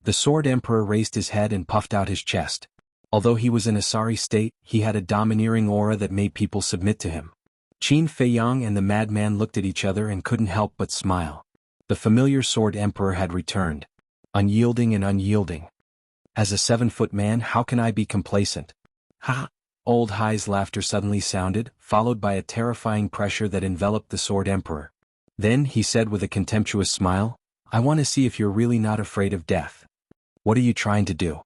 The Sword Emperor raised his head and puffed out his chest. Although he was in a sorry state, he had a domineering aura that made people submit to him. Qin Feiyang and the madman looked at each other and couldn't help but smile. The familiar Sword Emperor had returned. Unyielding and unyielding. "As a 7-foot man, how can I be complacent?" "Ha!" Old Hai's laughter suddenly sounded, followed by a terrifying pressure that enveloped the Sword Emperor. Then he said with a contemptuous smile, "I want to see if you're really not afraid of death. What are you trying to do?"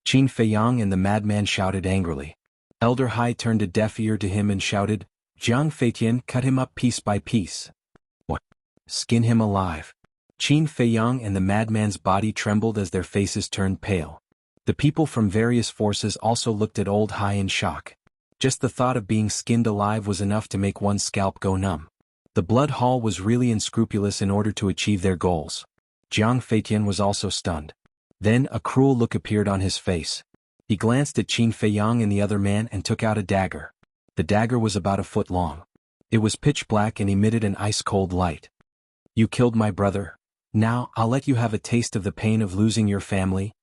Qin Feiyang and the madman shouted angrily. Elder Hai turned a deaf ear to him and shouted, "Jiang Feitian, cut him up piece by piece." "What? Skin him alive." Qin Feiyang and the madman's body trembled as their faces turned pale. The people from various forces also looked at Old Hai in shock. Just the thought of being skinned alive was enough to make one's scalp go numb. The Blood Hall was really unscrupulous in order to achieve their goals. Jiang Feitian was also stunned. Then a cruel look appeared on his face. He glanced at Qin Feiyang and the other man and took out a dagger. The dagger was about a foot long. It was pitch black and emitted an ice-cold light. "You killed my brother. Now, I'll let you have a taste of the pain of losing your family."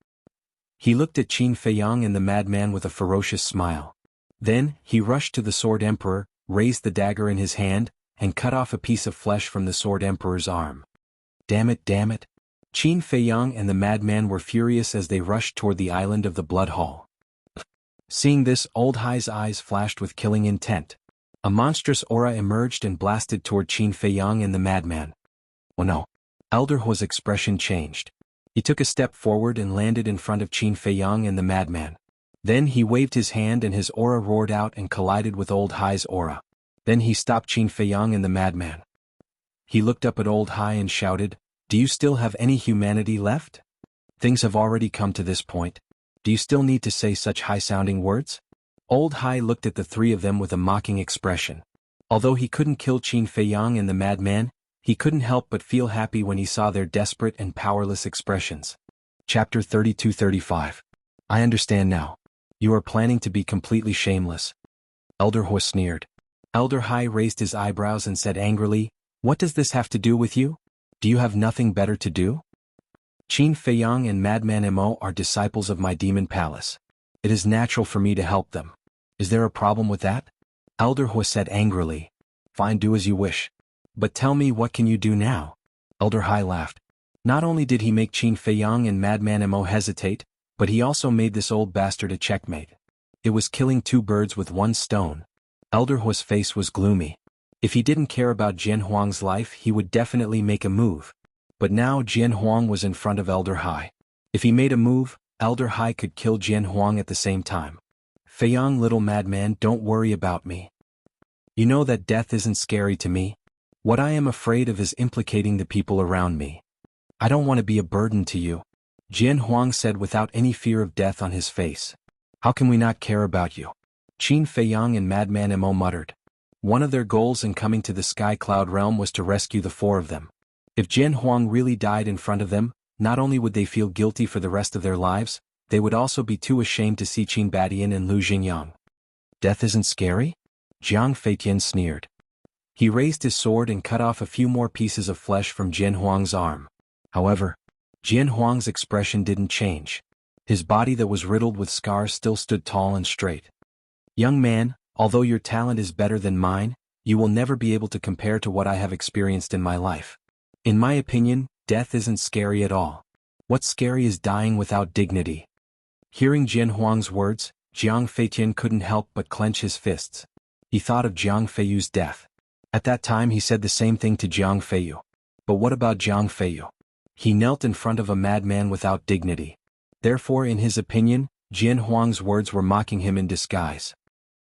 He looked at Qin Feiyang and the madman with a ferocious smile. Then, he rushed to the Sword Emperor, raised the dagger in his hand, and cut off a piece of flesh from the Sword Emperor's arm. Damn it, damn it. Qin Feiyang and the madman were furious as they rushed toward the island of the Blood Hall. Seeing this, Old Hai's eyes flashed with killing intent. A monstrous aura emerged and blasted toward Qin Feiyang and the madman. Oh no. Elder Huo's expression changed. He took a step forward and landed in front of Qin Feiyang and the madman. Then he waved his hand and his aura roared out and collided with Old Hai's aura. Then he stopped Qin Feiyang and the madman. He looked up at Old Hai and shouted, "Do you still have any humanity left? Things have already come to this point. Do you still need to say such high-sounding words?" Old Hai looked at the three of them with a mocking expression. Although he couldn't kill Qin Feiyang and the madman, he couldn't help but feel happy when he saw their desperate and powerless expressions. Chapter 32-35. I understand now. You are planning to be completely shameless. Elder Huo sneered. Elder Hai raised his eyebrows and said angrily, "What does this have to do with you? Do you have nothing better to do? Qin Feiyang and Madman Mo are disciples of my demon palace. It is natural for me to help them. Is there a problem with that?" Elder Huo said angrily. "Fine, do as you wish. But tell me, what can you do now?" Elder Hai laughed. Not only did he make Qin Feiyang and Madman Mo hesitate, but he also made this old bastard a checkmate. It was killing two birds with one stone. Elder Huo's face was gloomy. If he didn't care about Jian Huang's life, he would definitely make a move. But now Jian Huang was in front of Elder Hai. If he made a move, Elder Hai could kill Jian Huang at the same time. "Feiyang, little madman, don't worry about me. You know that death isn't scary to me. What I am afraid of is implicating the people around me. I don't want to be a burden to you," Jian Huang said without any fear of death on his face. "How can we not care about you?" Qin Feiyang and Madman Mo muttered. One of their goals in coming to the Sky Cloud realm was to rescue the four of them. If Jian Huang really died in front of them, not only would they feel guilty for the rest of their lives, they would also be too ashamed to see Qin Badian and Lu Jingyang. "Death isn't scary?" Jiang Feitian sneered. He raised his sword and cut off a few more pieces of flesh from Jian Huang's arm. However, Jian Huang's expression didn't change. His body that was riddled with scars still stood tall and straight. "Young man, although your talent is better than mine, you will never be able to compare to what I have experienced in my life. In my opinion, death isn't scary at all. What's scary is dying without dignity." Hearing Jian Huang's words, Jiang Feitian couldn't help but clench his fists. He thought of Jiang Feiyu's death. At that time he said the same thing to Jiang Feiyu. But what about Jiang Feiyu? He knelt in front of a madman without dignity. Therefore, in his opinion, Jian Huang's words were mocking him in disguise.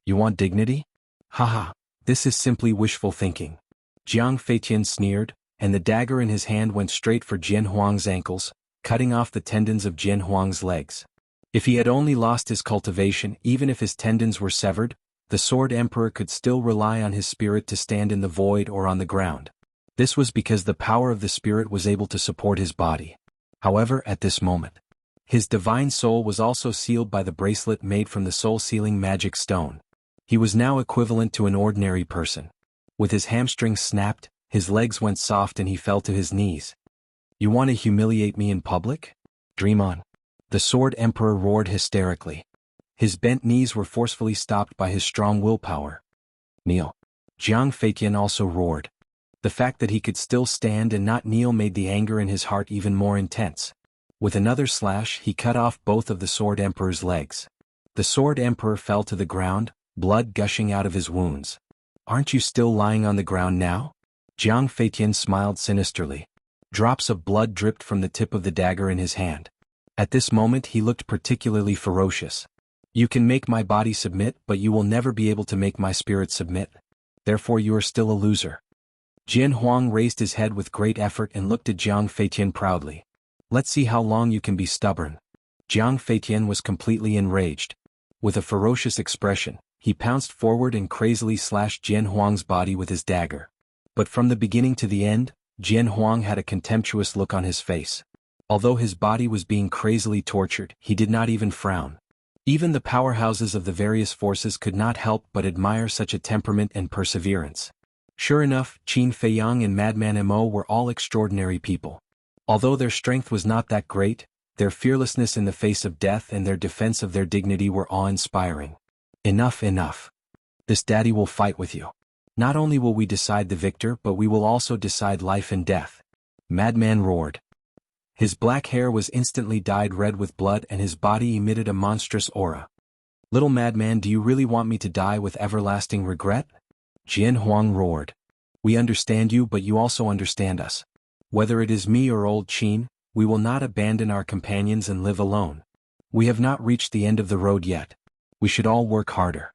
"You want dignity? Haha, this is simply wishful thinking." Jiang Feitian sneered, and the dagger in his hand went straight for Jian Huang's ankles, cutting off the tendons of Jian Huang's legs. If he had only lost his cultivation, even if his tendons were severed, the Sword Emperor could still rely on his spirit to stand in the void or on the ground. This was because the power of the spirit was able to support his body. However, at this moment, his divine soul was also sealed by the bracelet made from the soul-sealing magic stone. He was now equivalent to an ordinary person. With his hamstrings snapped, his legs went soft and he fell to his knees. "You want to humiliate me in public? Dream on." The Sword Emperor roared hysterically. His bent knees were forcefully stopped by his strong willpower. "Kneel." Jiang Feitian also roared. The fact that he could still stand and not kneel made the anger in his heart even more intense. With another slash, he cut off both of the Sword Emperor's legs. The Sword Emperor fell to the ground, blood gushing out of his wounds. "Aren't you still lying on the ground now?" Jiang Feitian smiled sinisterly. Drops of blood dripped from the tip of the dagger in his hand. At this moment he looked particularly ferocious. "You can make my body submit, but you will never be able to make my spirit submit. Therefore you are still a loser." Jian Huang raised his head with great effort and looked at Jiang Feitian proudly. "Let's see how long you can be stubborn." Jiang Feitian was completely enraged. With a ferocious expression, he pounced forward and crazily slashed Jian Huang's body with his dagger. But from the beginning to the end, Jian Huang had a contemptuous look on his face. Although his body was being crazily tortured, he did not even frown. Even the powerhouses of the various forces could not help but admire such a temperament and perseverance. Sure enough, Qin Feiyang and Madman Mo were all extraordinary people. Although their strength was not that great, their fearlessness in the face of death and their defense of their dignity were awe-inspiring. "Enough, enough. This daddy will fight with you. Not only will we decide the victor, but we will also decide life and death." Madman roared. His black hair was instantly dyed red with blood and his body emitted a monstrous aura. "Little madman, do you really want me to die with everlasting regret?" Jian Huang roared. We understand you, but you also understand us. Whether it is me or old Qin, we will not abandon our companions and live alone. We have not reached the end of the road yet. We should all work harder.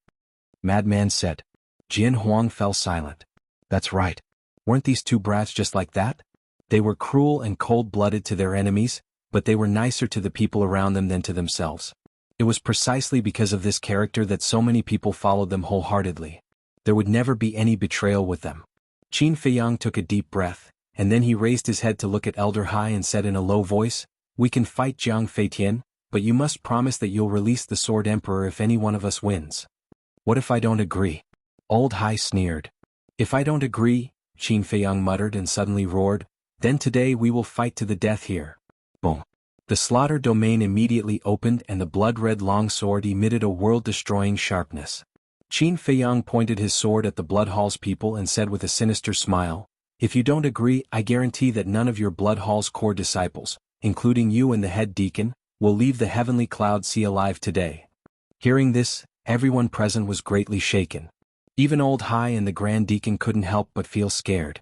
Madman said. Jian Huang fell silent. That's right. Weren't these two brats just like that? They were cruel and cold-blooded to their enemies, but they were nicer to the people around them than to themselves. It was precisely because of this character that so many people followed them wholeheartedly. There would never be any betrayal with them. Qin Feiyang took a deep breath, and then he raised his head to look at Elder Hai and said in a low voice, We can fight Jiang Feitian, but you must promise that you'll release the Sword Emperor if any one of us wins. What if I don't agree? Old Hai sneered. If I don't agree, Qin Feiyang muttered and suddenly roared, then today we will fight to the death here. Boom. The slaughter domain immediately opened and the blood-red longsword emitted a world-destroying sharpness. Qin Feiyang pointed his sword at the Blood Hall's people and said with a sinister smile, If you don't agree, I guarantee that none of your Blood Hall's core disciples, including you and the head deacon, will leave the heavenly cloud sea alive today. Hearing this, everyone present was greatly shaken. Even Old Hai and the Grand Deacon couldn't help but feel scared.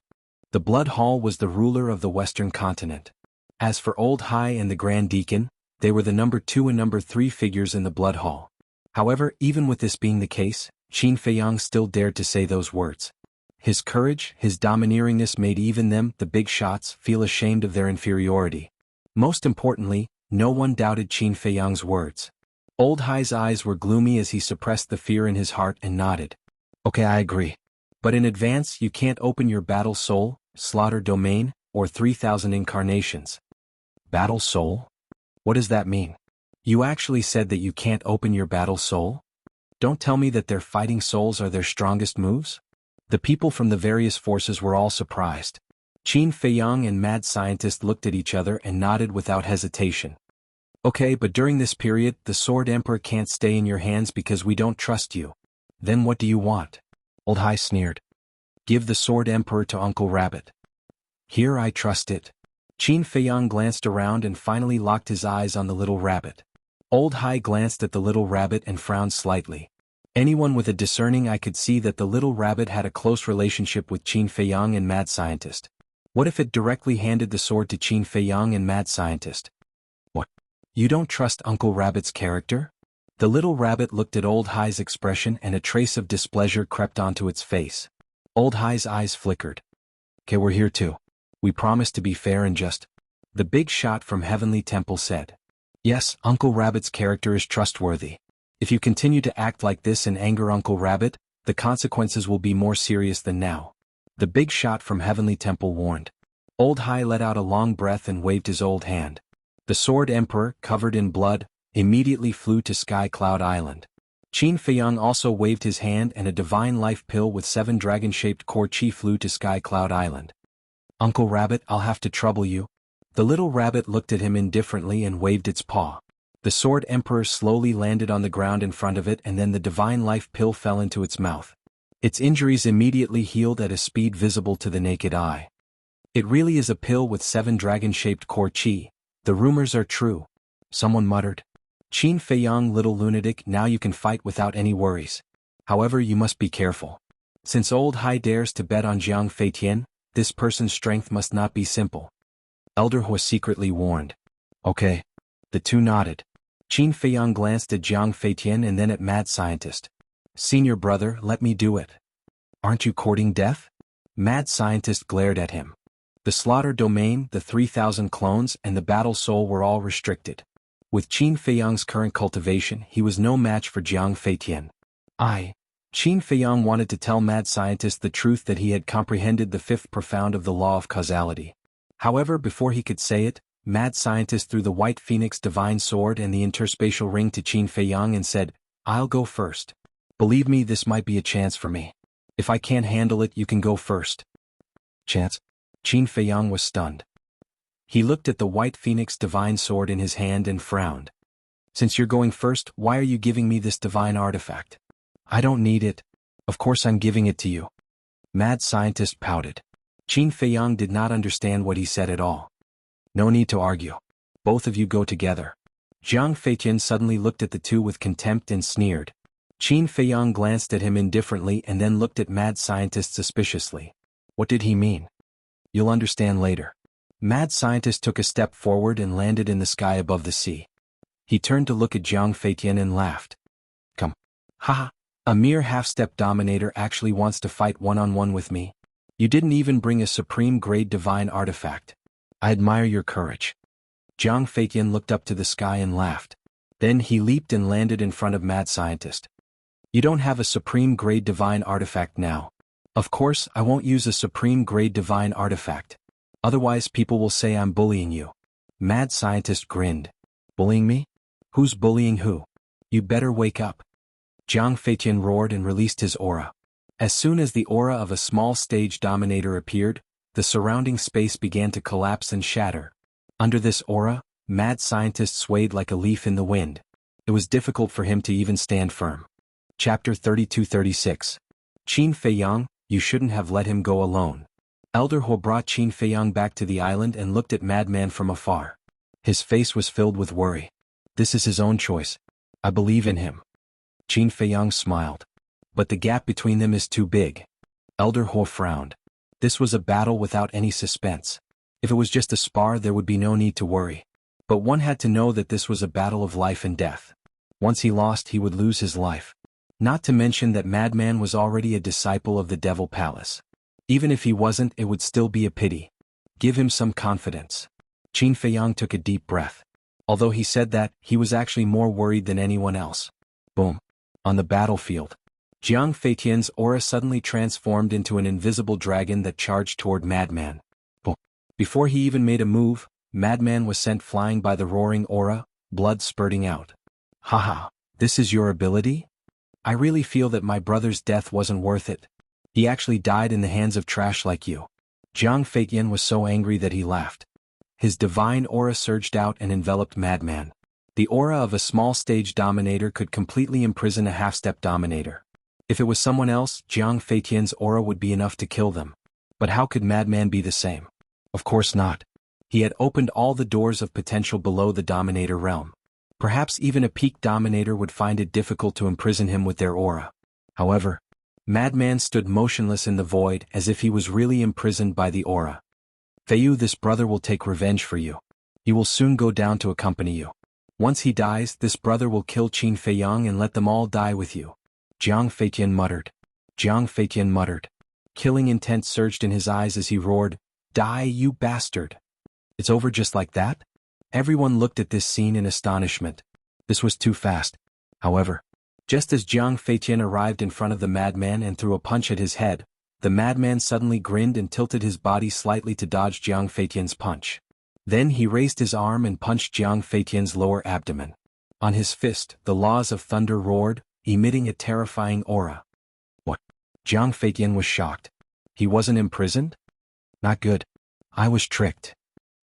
The Blood Hall was the ruler of the Western continent. As for Old Hai and the Grand Deacon, they were the number 2 and number 3 figures in the Blood Hall. However, even with this being the case, Qin Feiyang still dared to say those words. His courage, his domineeringness made even them, the big shots, feel ashamed of their inferiority. Most importantly, no one doubted Qin Feiyang's words. Old Hai's eyes were gloomy as he suppressed the fear in his heart and nodded. Okay, I agree. But in advance, you can't open your battle soul, slaughter domain, or 3,000 incarnations. Battle soul? What does that mean? You actually said that you can't open your battle soul? Don't tell me that their fighting souls are their strongest moves? The people from the various forces were all surprised. Qin Feiyang and Mad Scientist looked at each other and nodded without hesitation. Okay, but during this period, the Sword Emperor can't stay in your hands because we don't trust you. Then what do you want? Old Hai sneered. Give the Sword Emperor to Uncle Rabbit. Here I trust it. Qin Feiyang glanced around and finally locked his eyes on the little rabbit. Old Hai glanced at the little rabbit and frowned slightly. Anyone with a discerning eye could see that the little rabbit had a close relationship with Qin Feiyang and Mad Scientist. What if it directly handed the sword to Qin Feiyang and Mad Scientist? What? You don't trust Uncle Rabbit's character? The little rabbit looked at Old Hai's expression and a trace of displeasure crept onto its face. Old Hai's eyes flickered. Okay, we're here too. We promise to be fair and just. The big shot from Heavenly Temple said. Yes, Uncle Rabbit's character is trustworthy. If you continue to act like this and anger Uncle Rabbit, the consequences will be more serious than now. The big shot from Heavenly Temple warned. Old Hai let out a long breath and waved his old hand. The Sword Emperor, covered in blood, immediately flew to Sky Cloud Island. Qin Feiyang also waved his hand and a divine life pill with 7 dragon-shaped core chi flew to Sky Cloud Island. Uncle Rabbit, I'll have to trouble you. The little rabbit looked at him indifferently and waved its paw. The Sword Emperor slowly landed on the ground in front of it and then the divine life pill fell into its mouth. Its injuries immediately healed at a speed visible to the naked eye. It really is a pill with 7 dragon-shaped core chi. The rumors are true. Someone muttered. Qin Feiyang, little lunatic, now you can fight without any worries. However, you must be careful. Since Old Hai dares to bet on Jiang Feitian, this person's strength must not be simple. Elder Hua secretly warned. Okay. The two nodded. Qin Feiyang glanced at Jiang Feitian and then at Mad Scientist. Senior brother, let me do it. Aren't you courting death? Mad Scientist glared at him. The slaughter domain, the 3,000 clones, and the battle soul were all restricted. With Qin Feiyang's current cultivation, he was no match for Jiang Feitian. Qin Feiyang wanted to tell Mad Scientist the truth that he had comprehended the 5th profound of the law of causality. However, before he could say it, Mad Scientist threw the White Phoenix Divine Sword and the interspatial ring to Qin Feiyang and said, I'll go first. Believe me, this might be a chance for me. If I can't handle it, you can go first. Chance? Qin Feiyang was stunned. He looked at the White Phoenix Divine Sword in his hand and frowned. Since you're going first, why are you giving me this divine artifact? I don't need it. Of course I'm giving it to you. Mad Scientist pouted. Qin Feiyang did not understand what he said at all. No need to argue. Both of you go together. Jiang Feitian suddenly looked at the two with contempt and sneered. Qin Feiyang glanced at him indifferently and then looked at Mad Scientist suspiciously. What did he mean? You'll understand later. Mad Scientist took a step forward and landed in the sky above the sea. He turned to look at Jiang Feitian and laughed. Come. Haha. A mere half-step dominator actually wants to fight one-on-one with me? You didn't even bring a supreme-grade divine artifact. I admire your courage. Jiang Feitian looked up to the sky and laughed. Then he leaped and landed in front of Mad Scientist. You don't have a supreme-grade divine artifact now. Of course, I won't use a supreme-grade divine artifact. Otherwise people will say I'm bullying you. Mad Scientist grinned. Bullying me? Who's bullying who? You better wake up. Jiang Feitian roared and released his aura. As soon as the aura of a small stage dominator appeared, the surrounding space began to collapse and shatter. Under this aura, Mad Scientist swayed like a leaf in the wind. It was difficult for him to even stand firm. Chapter 32-36. Qin Feiyang, you shouldn't have let him go alone. Elder Ho brought Qin Feiyang back to the island and looked at Madman from afar. His face was filled with worry. This is his own choice. I believe in him. Qin Feiyang smiled. But the gap between them is too big. Elder Ho frowned. This was a battle without any suspense. If it was just a spar there would be no need to worry. But one had to know that this was a battle of life and death. Once he lost he would lose his life. Not to mention that Madman was already a disciple of the Devil Palace. Even if he wasn't, it would still be a pity. Give him some confidence. Qin Feiyang took a deep breath. Although he said that, he was actually more worried than anyone else. Boom. On the battlefield. Jiang Feitian's aura suddenly transformed into an invisible dragon that charged toward Madman. Boom. Before he even made a move, Madman was sent flying by the roaring aura, blood spurting out. Haha, this is your ability? I really feel that my brother's death wasn't worth it. He actually died in the hands of trash like you. Jiang Feitian was so angry that he laughed. His divine aura surged out and enveloped Madman. The aura of a small stage dominator could completely imprison a half-step dominator. If it was someone else, Jiang Feitian's aura would be enough to kill them. But how could Madman be the same? Of course not. He had opened all the doors of potential below the dominator realm. Perhaps even a peak dominator would find it difficult to imprison him with their aura. However, Madman stood motionless in the void as if he was really imprisoned by the aura. Feiyu, this brother will take revenge for you. He will soon go down to accompany you. Once he dies, this brother will kill Qin Feiyang and let them all die with you. Jiang Feitian muttered. Jiang Feitian muttered. Killing intent surged in his eyes as he roared, Die, you bastard! It's over just like that? Everyone looked at this scene in astonishment. This was too fast. However, just as Jiang Feitian arrived in front of the madman and threw a punch at his head, the madman suddenly grinned and tilted his body slightly to dodge Jiang Feitian's punch. Then he raised his arm and punched Jiang Feitian's lower abdomen. On his fist, the laws of thunder roared, emitting a terrifying aura. What? Jiang Feitian was shocked. He wasn't imprisoned? Not good. I was tricked.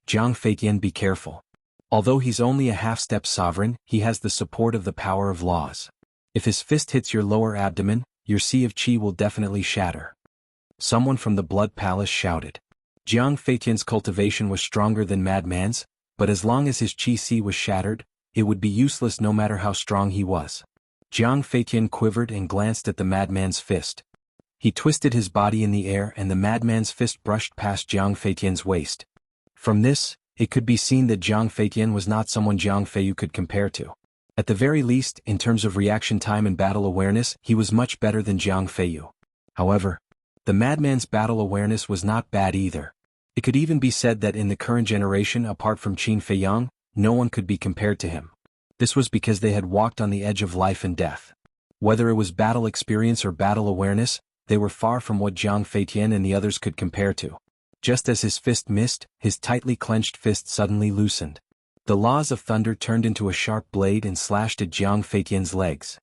Jiang Feitian, be careful. Although he's only a half-step sovereign, he has the support of the power of laws. If his fist hits your lower abdomen, your sea of qi will definitely shatter. Someone from the Blood Palace shouted. Jiang Feitian's cultivation was stronger than Madman's, but as long as his qi sea was shattered, it would be useless no matter how strong he was. Jiang Feitian quivered and glanced at the madman's fist. He twisted his body in the air and the madman's fist brushed past Jiang Feitian's waist. From this, it could be seen that Jiang Feitian was not someone Jiang Feiyu could compare to. At the very least, in terms of reaction time and battle awareness, he was much better than Jiang Feiyu. However, the madman's battle awareness was not bad either. It could even be said that in the current generation, apart from Qin Feiyang, no one could be compared to him. This was because they had walked on the edge of life and death. Whether it was battle experience or battle awareness, they were far from what Jiang Feitian and the others could compare to. Just as his fist missed, his tightly clenched fist suddenly loosened. The laws of thunder turned into a sharp blade and slashed at Jiang Feitian's legs.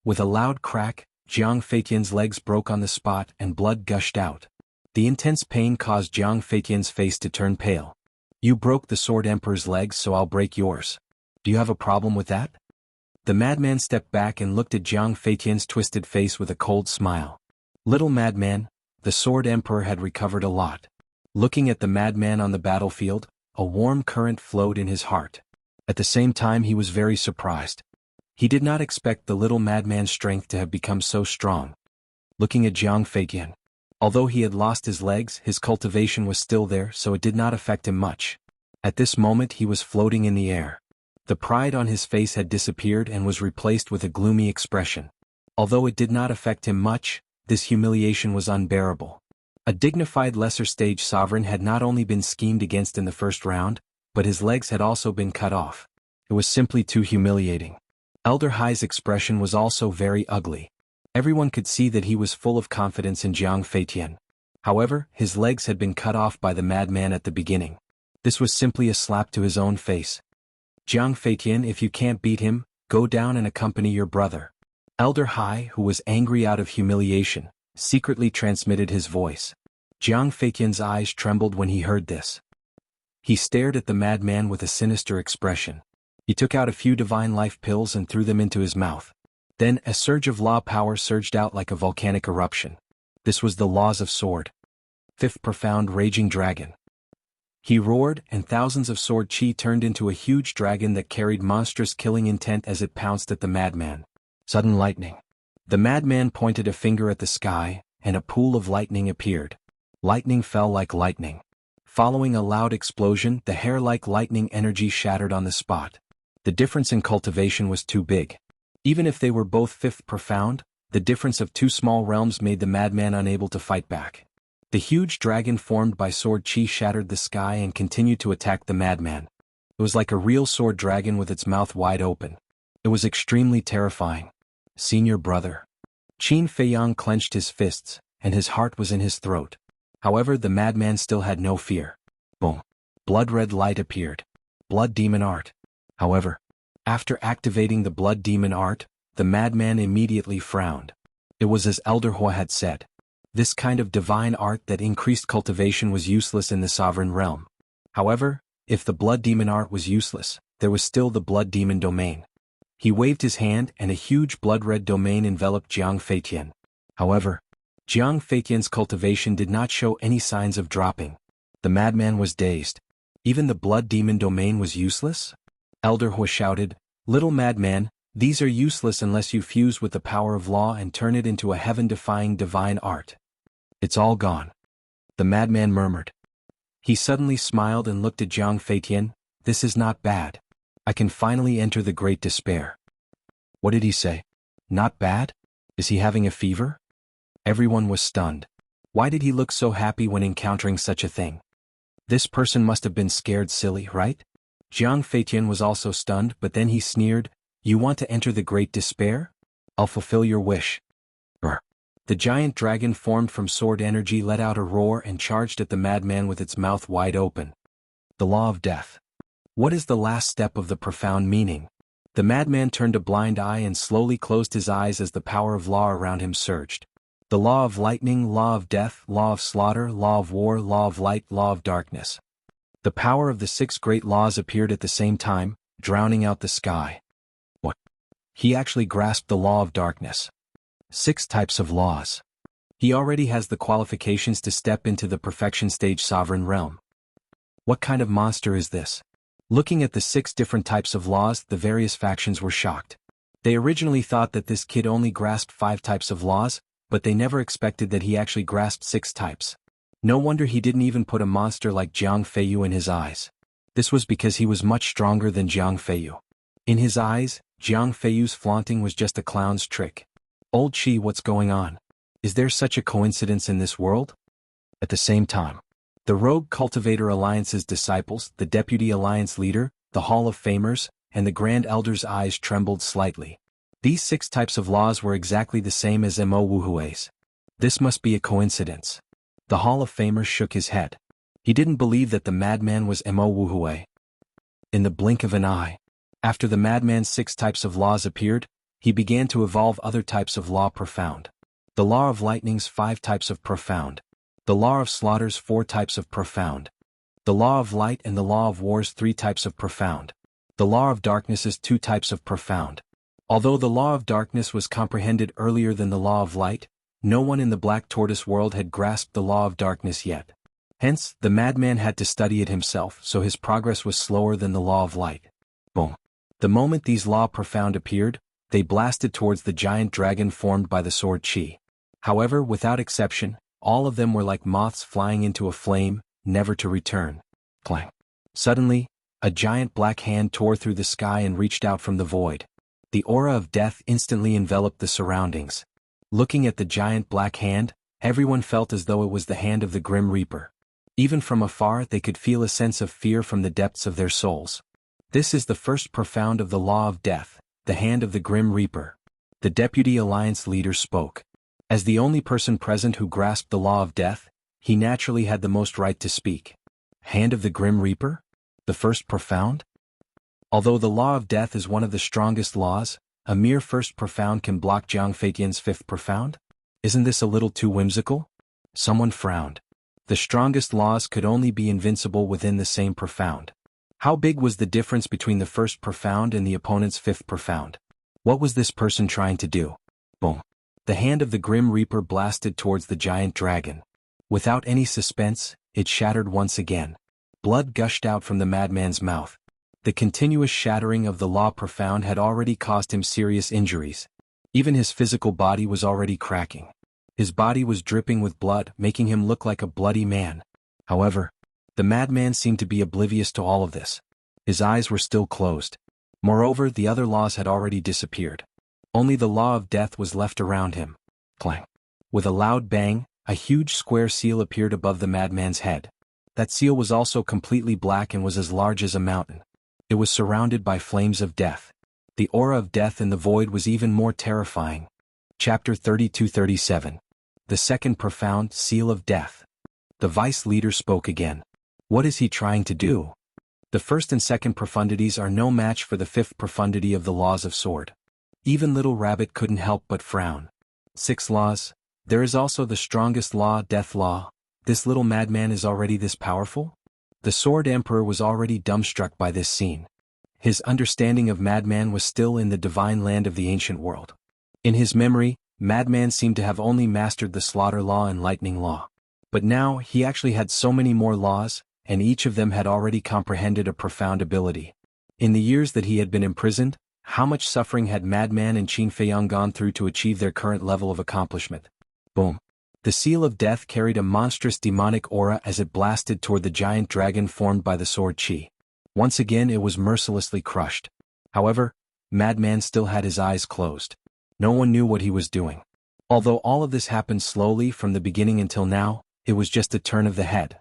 With a loud crack, Jiang Feitian's legs broke on the spot and blood gushed out. The intense pain caused Jiang Feitian's face to turn pale. You broke the Sword Emperor's legs, so I'll break yours. Do you have a problem with that? The madman stepped back and looked at Jiang Feitian's twisted face with a cold smile. Little madman, the Sword Emperor had recovered a lot. Looking at the madman on the battlefield, a warm current flowed in his heart. At the same time he was very surprised. He did not expect the little madman's strength to have become so strong. Looking at Jiang Feitian. Although he had lost his legs, his cultivation was still there, so it did not affect him much. At this moment he was floating in the air. The pride on his face had disappeared and was replaced with a gloomy expression. Although it did not affect him much, this humiliation was unbearable. A dignified lesser stage sovereign had not only been schemed against in the first round, but his legs had also been cut off. It was simply too humiliating. Elder Hai's expression was also very ugly. Everyone could see that he was full of confidence in Jiang Feitian. However, his legs had been cut off by the madman at the beginning. This was simply a slap to his own face. Jiang Feitian, if you can't beat him, go down and accompany your brother. Elder Hai, who was angry out of humiliation, secretly transmitted his voice. Jiang Feitian's eyes trembled when he heard this. He stared at the madman with a sinister expression. He took out a few divine life pills and threw them into his mouth. Then a surge of law power surged out like a volcanic eruption. This was the laws of sword. Fifth profound raging dragon. He roared, and thousands of sword chi turned into a huge dragon that carried monstrous killing intent as it pounced at the madman. Sudden lightning. The madman pointed a finger at the sky, and a pool of lightning appeared. Lightning fell like lightning. Following a loud explosion, the hair-like lightning energy shattered on the spot. The difference in cultivation was too big. Even if they were both fifth profound, the difference of two small realms made the madman unable to fight back. The huge dragon formed by sword chi shattered the sky and continued to attack the madman. It was like a real sword dragon with its mouth wide open. It was extremely terrifying. Senior brother. Qin Feiyang clenched his fists, and his heart was in his throat. However, the madman still had no fear. Boom. Blood-red light appeared. Blood demon art. However, after activating the blood demon art, the madman immediately frowned. It was as Elder Hua had said. This kind of divine art that increased cultivation was useless in the sovereign realm. However, if the blood demon art was useless, there was still the blood demon domain. He waved his hand and a huge blood-red domain enveloped Jiang Feitian. However, Jiang Feitian's cultivation did not show any signs of dropping. The madman was dazed. Even the blood demon domain was useless? Elder Hua shouted, "Little madman, these are useless unless you fuse with the power of law and turn it into a heaven-defying divine art." It's all gone. The madman murmured. He suddenly smiled and looked at Jiang Feitian. This is not bad. I can finally enter the great despair. What did he say? Not bad? Is he having a fever? Everyone was stunned. Why did he look so happy when encountering such a thing? This person must have been scared silly, right? Jiang Feitian was also stunned, but then he sneered, "You want to enter the great despair? I'll fulfill your wish." The giant dragon formed from sword energy let out a roar and charged at the madman with its mouth wide open. The law of death. What is the last step of the profound meaning? The madman turned a blind eye and slowly closed his eyes as the power of law around him surged. The law of lightning, law of death, law of slaughter, law of war, law of light, law of darkness. The power of the six great laws appeared at the same time, drowning out the sky. What? He actually grasped the law of darkness. 6 types of laws. He already has the qualifications to step into the perfection stage sovereign realm. What kind of monster is this? Looking at the 6 different types of laws, the various factions were shocked. They originally thought that this kid only grasped 5 types of laws, but they never expected that he actually grasped 6 types. No wonder he didn't even put a monster like Jiang Feiyu in his eyes. This was because he was much stronger than Jiang Feiyu. In his eyes, Jiang Feiyu's flaunting was just a clown's trick. Old Chi, what's going on? Is there such a coincidence in this world? At the same time, the Rogue Cultivator Alliance's disciples, the Deputy Alliance Leader, the Hall of Famers, and the Grand Elder's eyes trembled slightly. These 6 types of laws were exactly the same as Mo Wuhui's. This must be a coincidence. The Hall of Famer shook his head. He didn't believe that the madman was Mo Wuhui. In the blink of an eye, after the madman's 6 types of laws appeared, he began to evolve other types of law profound. The law of lightning's 5 types of profound. The law of slaughter's 4 types of profound. The law of light and the law of war's 3 types of profound. The law of darkness's 2 types of profound. Although the law of darkness was comprehended earlier than the law of light, no one in the Black Tortoise world had grasped the law of darkness yet. Hence, the madman had to study it himself, so his progress was slower than the law of light. Boom. The moment these law profound appeared, they blasted towards the giant dragon formed by the sword Qi. However, without exception, all of them were like moths flying into a flame, never to return. Clang. Suddenly, a giant black hand tore through the sky and reached out from the void. The aura of death instantly enveloped the surroundings. Looking at the giant black hand, everyone felt as though it was the hand of the Grim Reaper. Even from afar they could feel a sense of fear from the depths of their souls. This is the first profound of the law of death, the hand of the Grim Reaper. The Deputy Alliance leader spoke. As the only person present who grasped the law of death, he naturally had the most right to speak. Hand of the Grim Reaper? The first profound? Although the law of death is one of the strongest laws, a mere first profound can block Jiang Feitian's fifth profound? Isn't this a little too whimsical? Someone frowned. The strongest laws could only be invincible within the same profound. How big was the difference between the first profound and the opponent's fifth profound? What was this person trying to do? Boom. The hand of the Grim Reaper blasted towards the giant dragon. Without any suspense, it shattered once again. Blood gushed out from the madman's mouth. The continuous shattering of the law profound had already caused him serious injuries. Even his physical body was already cracking. His body was dripping with blood, making him look like a bloody man. However, the madman seemed to be oblivious to all of this. His eyes were still closed. Moreover, the other laws had already disappeared. Only the law of death was left around him. Clang. With a loud bang, a huge square seal appeared above the madman's head. That seal was also completely black and was as large as a mountain. It was surrounded by flames of death. The aura of death in the void was even more terrifying. Chapter 32-37. The second profound, Seal of Death. The vice leader spoke again. What is he trying to do? The first and second profundities are no match for the fifth profundity of the laws of sword. Even Little Rabbit couldn't help but frown. 6 laws. There is also the strongest law, death law. This little madman is already this powerful? The Sword Emperor was already dumbstruck by this scene. His understanding of madman was still in the divine land of the ancient world. In his memory, madman seemed to have only mastered the slaughter law and lightning law. But now, he actually had so many more laws, and each of them had already comprehended a profound ability. In the years that he had been imprisoned, how much suffering had madman and Qin Feiyang gone through to achieve their current level of accomplishment? Boom. The seal of death carried a monstrous demonic aura as it blasted toward the giant dragon formed by the sword Qi. Once again it was mercilessly crushed. However, madman still had his eyes closed. No one knew what he was doing. Although all of this happened slowly from the beginning until now, it was just a turn of the head.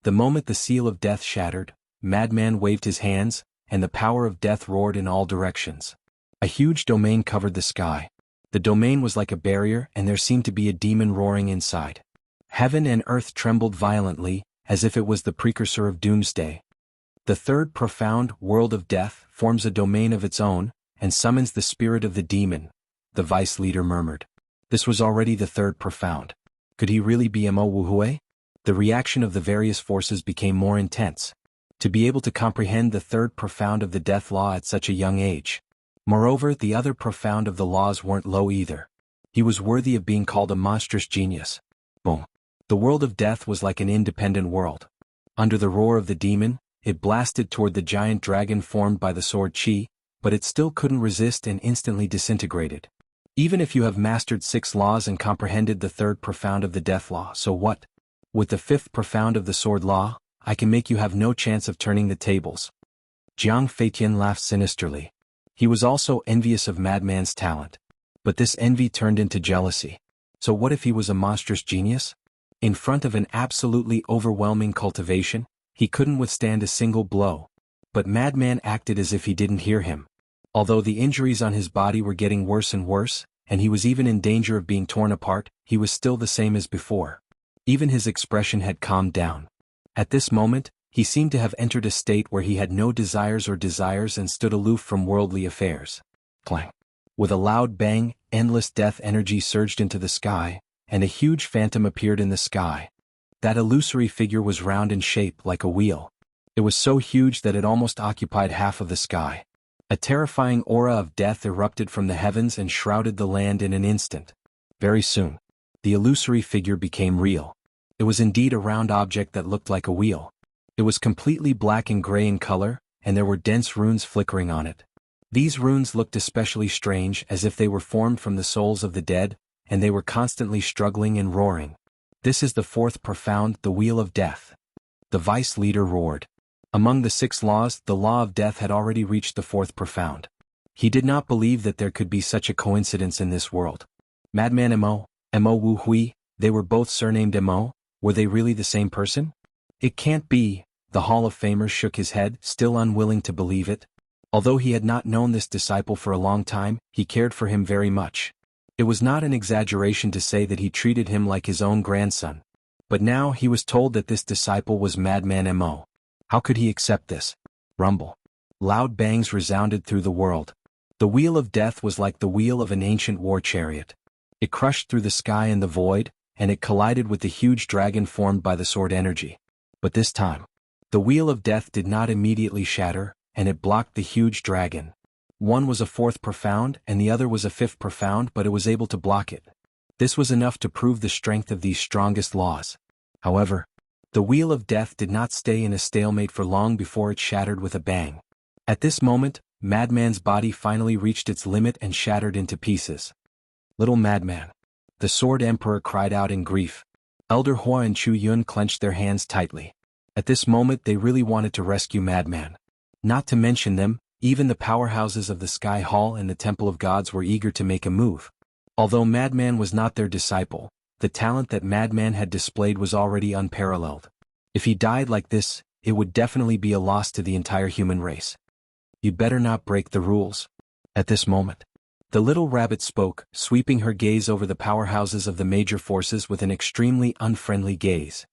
The moment the seal of death shattered, madman waved his hands, and the power of death roared in all directions. A huge domain covered the sky. The domain was like a barrier and there seemed to be a demon roaring inside. Heaven and earth trembled violently, as if it was the precursor of doomsday. The third profound, world of death, forms a domain of its own, and summons the spirit of the demon, the vice leader murmured. This was already the third profound. Could he really be Mo Wuhui? The reaction of the various forces became more intense. To be able to comprehend the third profound of the death law at such a young age. Moreover, the other profound of the laws weren't low either. He was worthy of being called a monstrous genius. Boom. The world of death was like an independent world. Under the roar of the demon, it blasted toward the giant dragon formed by the sword Qi, but it still couldn't resist and instantly disintegrated. Even if you have mastered 6 laws and comprehended the third profound of the death law, so what? With the 5th profound of the sword law, I can make you have no chance of turning the tables. Jiang Feitian laughed sinisterly. He was also envious of madman's talent. But this envy turned into jealousy. So what if he was a monstrous genius? In front of an absolutely overwhelming cultivation, he couldn't withstand a single blow. But madman acted as if he didn't hear him. Although the injuries on his body were getting worse and worse, and he was even in danger of being torn apart, he was still the same as before. Even his expression had calmed down. At this moment, he seemed to have entered a state where he had no desires and stood aloof from worldly affairs. Clang. With a loud bang, endless death energy surged into the sky, and a huge phantom appeared in the sky. That illusory figure was round in shape like a wheel. It was so huge that it almost occupied half of the sky. A terrifying aura of death erupted from the heavens and shrouded the land in an instant. Very soon, the illusory figure became real. It was indeed a round object that looked like a wheel. It was completely black and gray in color, and there were dense runes flickering on it. These runes looked especially strange, as if they were formed from the souls of the dead, and they were constantly struggling and roaring. "This is the fourth profound, the Wheel of Death." The vice leader roared. Among the 6 laws, the law of death had already reached the fourth profound. He did not believe that there could be such a coincidence in this world. Madman Mo Wu Hui, they were both surnamed Mo. Were they really the same person? It can't be. The Hall of Famers shook his head, still unwilling to believe it. Although he had not known this disciple for a long time, he cared for him very much. It was not an exaggeration to say that he treated him like his own grandson. But now he was told that this disciple was Madman Mo. How could he accept this? Rumble. Loud bangs resounded through the world. The wheel of death was like the wheel of an ancient war chariot. It crushed through the sky and the void, and it collided with the huge dragon formed by the sword energy. But this time, the wheel of death did not immediately shatter, and it blocked the huge dragon. One was a 4th profound and the other was a 5th profound, but it was able to block it. This was enough to prove the strength of these strongest laws. However, the wheel of death did not stay in a stalemate for long before it shattered with a bang. At this moment, Madman's body finally reached its limit and shattered into pieces. "Little Madman!" The Sword Emperor cried out in grief. Elder Hua and Chu Yun clenched their hands tightly. At this moment they really wanted to rescue Madman. Not to mention them, even the powerhouses of the Sky Hall and the Temple of Gods were eager to make a move. Although Madman was not their disciple, the talent that Madman had displayed was already unparalleled. If he died like this, it would definitely be a loss to the entire human race. "You'd better not break the rules." At this moment, the little rabbit spoke, sweeping her gaze over the powerhouses of the major forces with an extremely unfriendly gaze.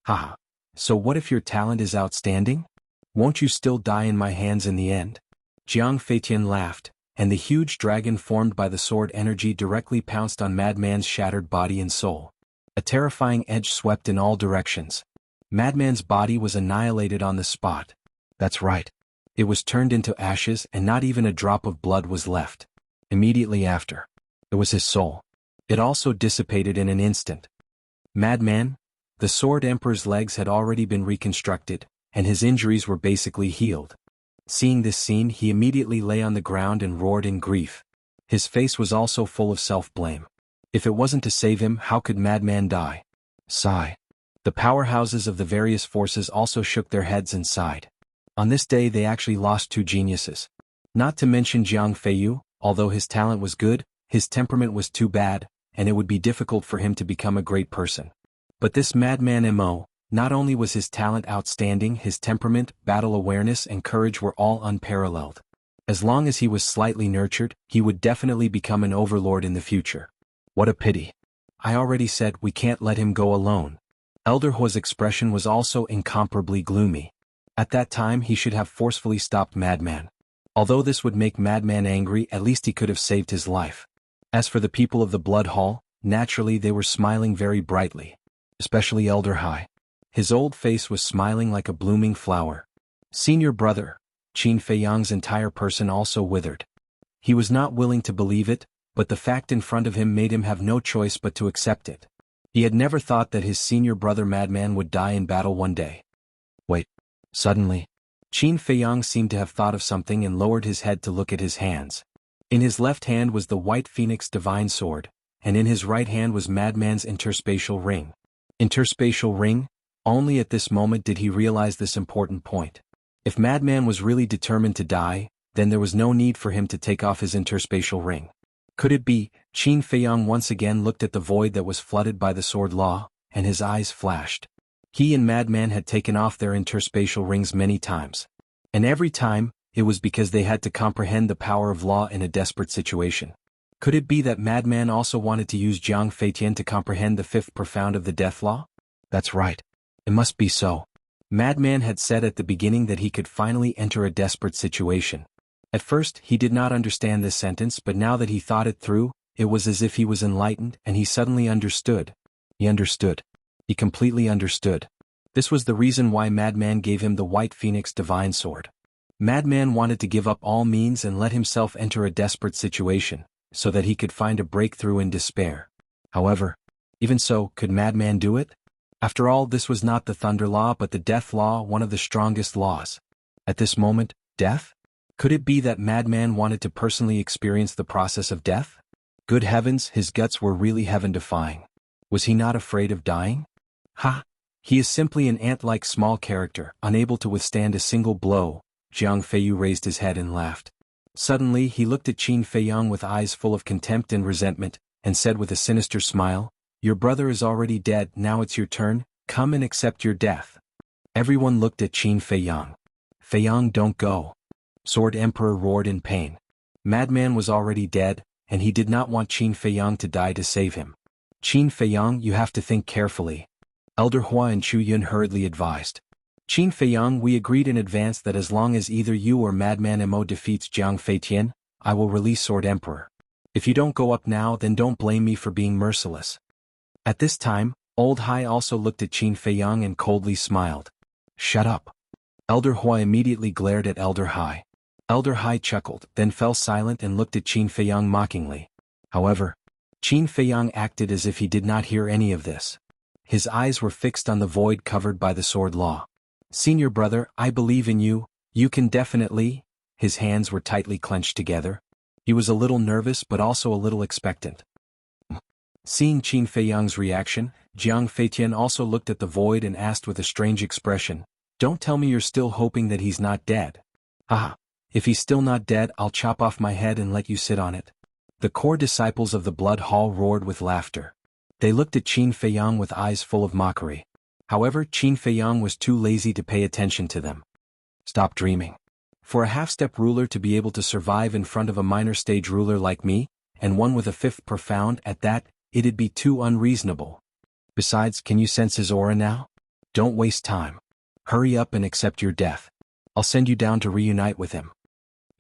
"Haha. So what if your talent is outstanding? Won't you still die in my hands in the end?" Jiang Feitian laughed, and the huge dragon formed by the sword energy directly pounced on Madman's shattered body and soul. A terrifying edge swept in all directions. Madman's body was annihilated on the spot. That's right. It was turned into ashes and not even a drop of blood was left. Immediately after, it was his soul. It also dissipated in an instant. Madman? The Sword Emperor's legs had already been reconstructed, and his injuries were basically healed. Seeing this scene, he immediately lay on the ground and roared in grief. His face was also full of self-blame. If it wasn't to save him, how could Madman die? Sigh. The powerhouses of the various forces also shook their heads and sighed. On this day they actually lost 2 geniuses. Not to mention Jiang Feiyu, although his talent was good, his temperament was too bad, and it would be difficult for him to become a great person. But this Madman Mo, not only was his talent outstanding, his temperament, battle awareness and courage were all unparalleled. As long as he was slightly nurtured, he would definitely become an overlord in the future. What a pity. I already said we can't let him go alone. Elder Hua's expression was also incomparably gloomy. At that time he should have forcefully stopped Madman. Although this would make Madman angry, at least he could have saved his life. As for the people of the Blood Hall, naturally they were smiling very brightly. Especially Elder Hai. His old face was smiling like a blooming flower. Senior brother, Qin Feiyang's entire person also withered. He was not willing to believe it, but the fact in front of him made him have no choice but to accept it. He had never thought that his senior brother Madman would die in battle one day. Wait. Suddenly, Qin Feiyang seemed to have thought of something and lowered his head to look at his hands. In his left hand was the White Phoenix Divine Sword, and in his right hand was Madman's interspatial ring. Interspatial ring? Only at this moment did he realize this important point. If Madman was really determined to die, then there was no need for him to take off his interspatial ring. Could it be? Qin Feiyang once again looked at the void that was flooded by the sword law, and his eyes flashed. He and Madman had taken off their interspatial rings many times. And every time, it was because they had to comprehend the power of law in a desperate situation. Could it be that Madman also wanted to use Jiang Feitian to comprehend the 5th profound of the death law? That's right. It must be so. Madman had said at the beginning that he could finally enter a desperate situation. At first, he did not understand this sentence, but now that he thought it through, it was as if he was enlightened and he suddenly understood. He understood. He completely understood. This was the reason why Madman gave him the White Phoenix Divine Sword. Madman wanted to give up all means and let himself enter a desperate situation, so that he could find a breakthrough in despair. However, even so, could Madman do it? After all, this was not the Thunder Law but the Death Law, one of the strongest laws. At this moment, death? Could it be that madman wanted to personally experience the process of death? Good heavens, his guts were really heaven-defying. Was he not afraid of dying? Ha! He is simply an ant-like small character, unable to withstand a single blow. Jiang Feiyu raised his head and laughed. Suddenly he looked at Qin Feiyang with eyes full of contempt and resentment, and said with a sinister smile, "Your brother is already dead, now it's your turn, come and accept your death." Everyone looked at Qin Feiyang. "Feiyang, don't go." Sword Emperor roared in pain. Madman was already dead, and he did not want Qin Feiyang to die to save him. "Qin Feiyang, you have to think carefully," Elder Hua and Chu Yun hurriedly advised. "Qin Feiyang, we agreed in advance that as long as either you or Madman Mo defeats Jiang Feitian, I will release Sword Emperor. If you don't go up now, then don't blame me for being merciless." At this time, Old Hai also looked at Qin Feiyang and coldly smiled. "Shut up." Elder Hua immediately glared at Elder Hai. Elder Hai chuckled, then fell silent and looked at Qin Feiyang mockingly. However, Qin Feiyang acted as if he did not hear any of this. His eyes were fixed on the void covered by the sword law. "Senior brother, I believe in you, you can definitely..." His hands were tightly clenched together. He was a little nervous but also a little expectant. Seeing Qin Feiyang's reaction, Jiang Feitian also looked at the void and asked with a strange expression, "Don't tell me you're still hoping that he's not dead." "Ah, if he's still not dead, I'll chop off my head and let you sit on it." The core disciples of the Blood Hall roared with laughter. They looked at Qin Feiyang with eyes full of mockery. However, Qin Feiyang was too lazy to pay attention to them. "Stop dreaming. For a half-step ruler to be able to survive in front of a minor stage ruler like me, and one with a fifth profound at that, it'd be too unreasonable. Besides, can you sense his aura now? Don't waste time. Hurry up and accept your death. I'll send you down to reunite with him."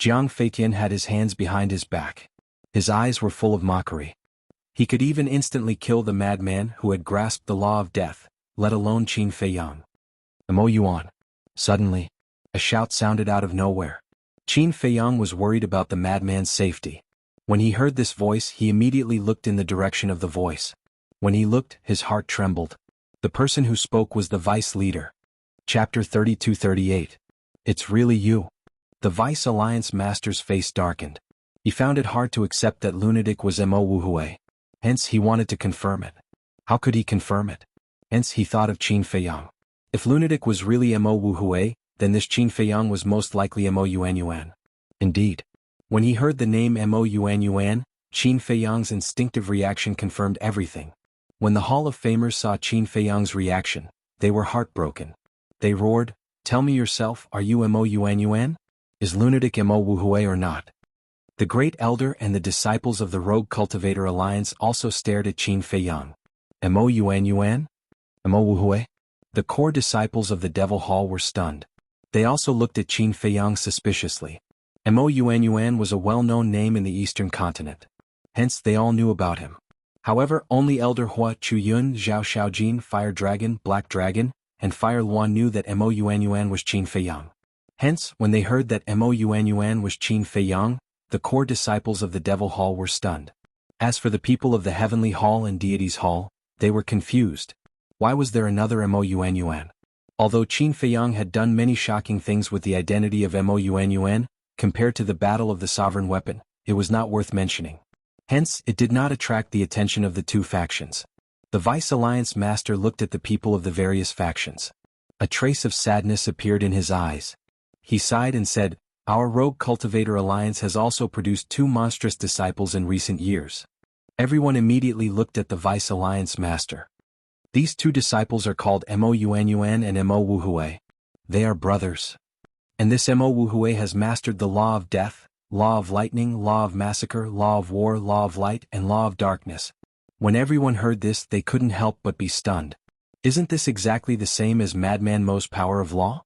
Jiang Feitian had his hands behind his back. His eyes were full of mockery. He could even instantly kill the madman who had grasped the law of death, let alone Qin Feiyang. "Mo Yuan." Suddenly, a shout sounded out of nowhere. Qin Feiyang was worried about the madman's safety. When he heard this voice, he immediately looked in the direction of the voice. When he looked, his heart trembled. The person who spoke was the vice leader. Chapter 32-38. "It's really you." The Vice Alliance Master's face darkened. He found it hard to accept that lunatic was Mo Wuhui. Hence he wanted to confirm it. How could he confirm it? Hence he thought of Qin Feiyang. If lunatic was really Mo Wuhui, then this Qin Feiyang was most likely Mo Yuan. Indeed. When he heard the name Mo Yuan, Qin Feiyang's instinctive reaction confirmed everything. When the Hall of Famers saw Qin Feiyang's reaction, they were heartbroken. They roared, "Tell me yourself, are you Mo Yuan? Is lunatic Mo Wuhui or not?" The Great Elder and the disciples of the Rogue Cultivator Alliance also stared at Qin Feiyang. Mo Yuan? Mo Wuhui? The core disciples of the Devil Hall were stunned. They also looked at Qin Feiyang suspiciously. Mo Yuan was a well-known name in the Eastern continent. Hence they all knew about him. However, only Elder Hua, Chu Yun, Zhao Shaojin, Fire Dragon, Black Dragon, and Fire Luan knew that Mo Yuan was Qin Feiyang. Hence, when they heard that Mo Yuan was Qin Feiyang, the core disciples of the Devil Hall were stunned. As for the people of the Heavenly Hall and Deities Hall, they were confused. Why was there another Mo Yuan? Although Qin Feiyang had done many shocking things with the identity of Mo Yuan, compared to the Battle of the Sovereign Weapon, it was not worth mentioning. Hence, it did not attract the attention of the two factions. The Vice Alliance Master looked at the people of the various factions. A trace of sadness appeared in his eyes. He sighed and said, "Our Rogue Cultivator Alliance has also produced two monstrous disciples in recent years." Everyone immediately looked at the Vice Alliance Master. These two disciples are called Mo Yuan and Mo Wuhui. They are brothers. And this Mo Wuhui has mastered the law of death, law of lightning, law of massacre, law of war, law of light, and law of darkness. When everyone heard this, they couldn't help but be stunned. Isn't this exactly the same as Madman Mo's power of law?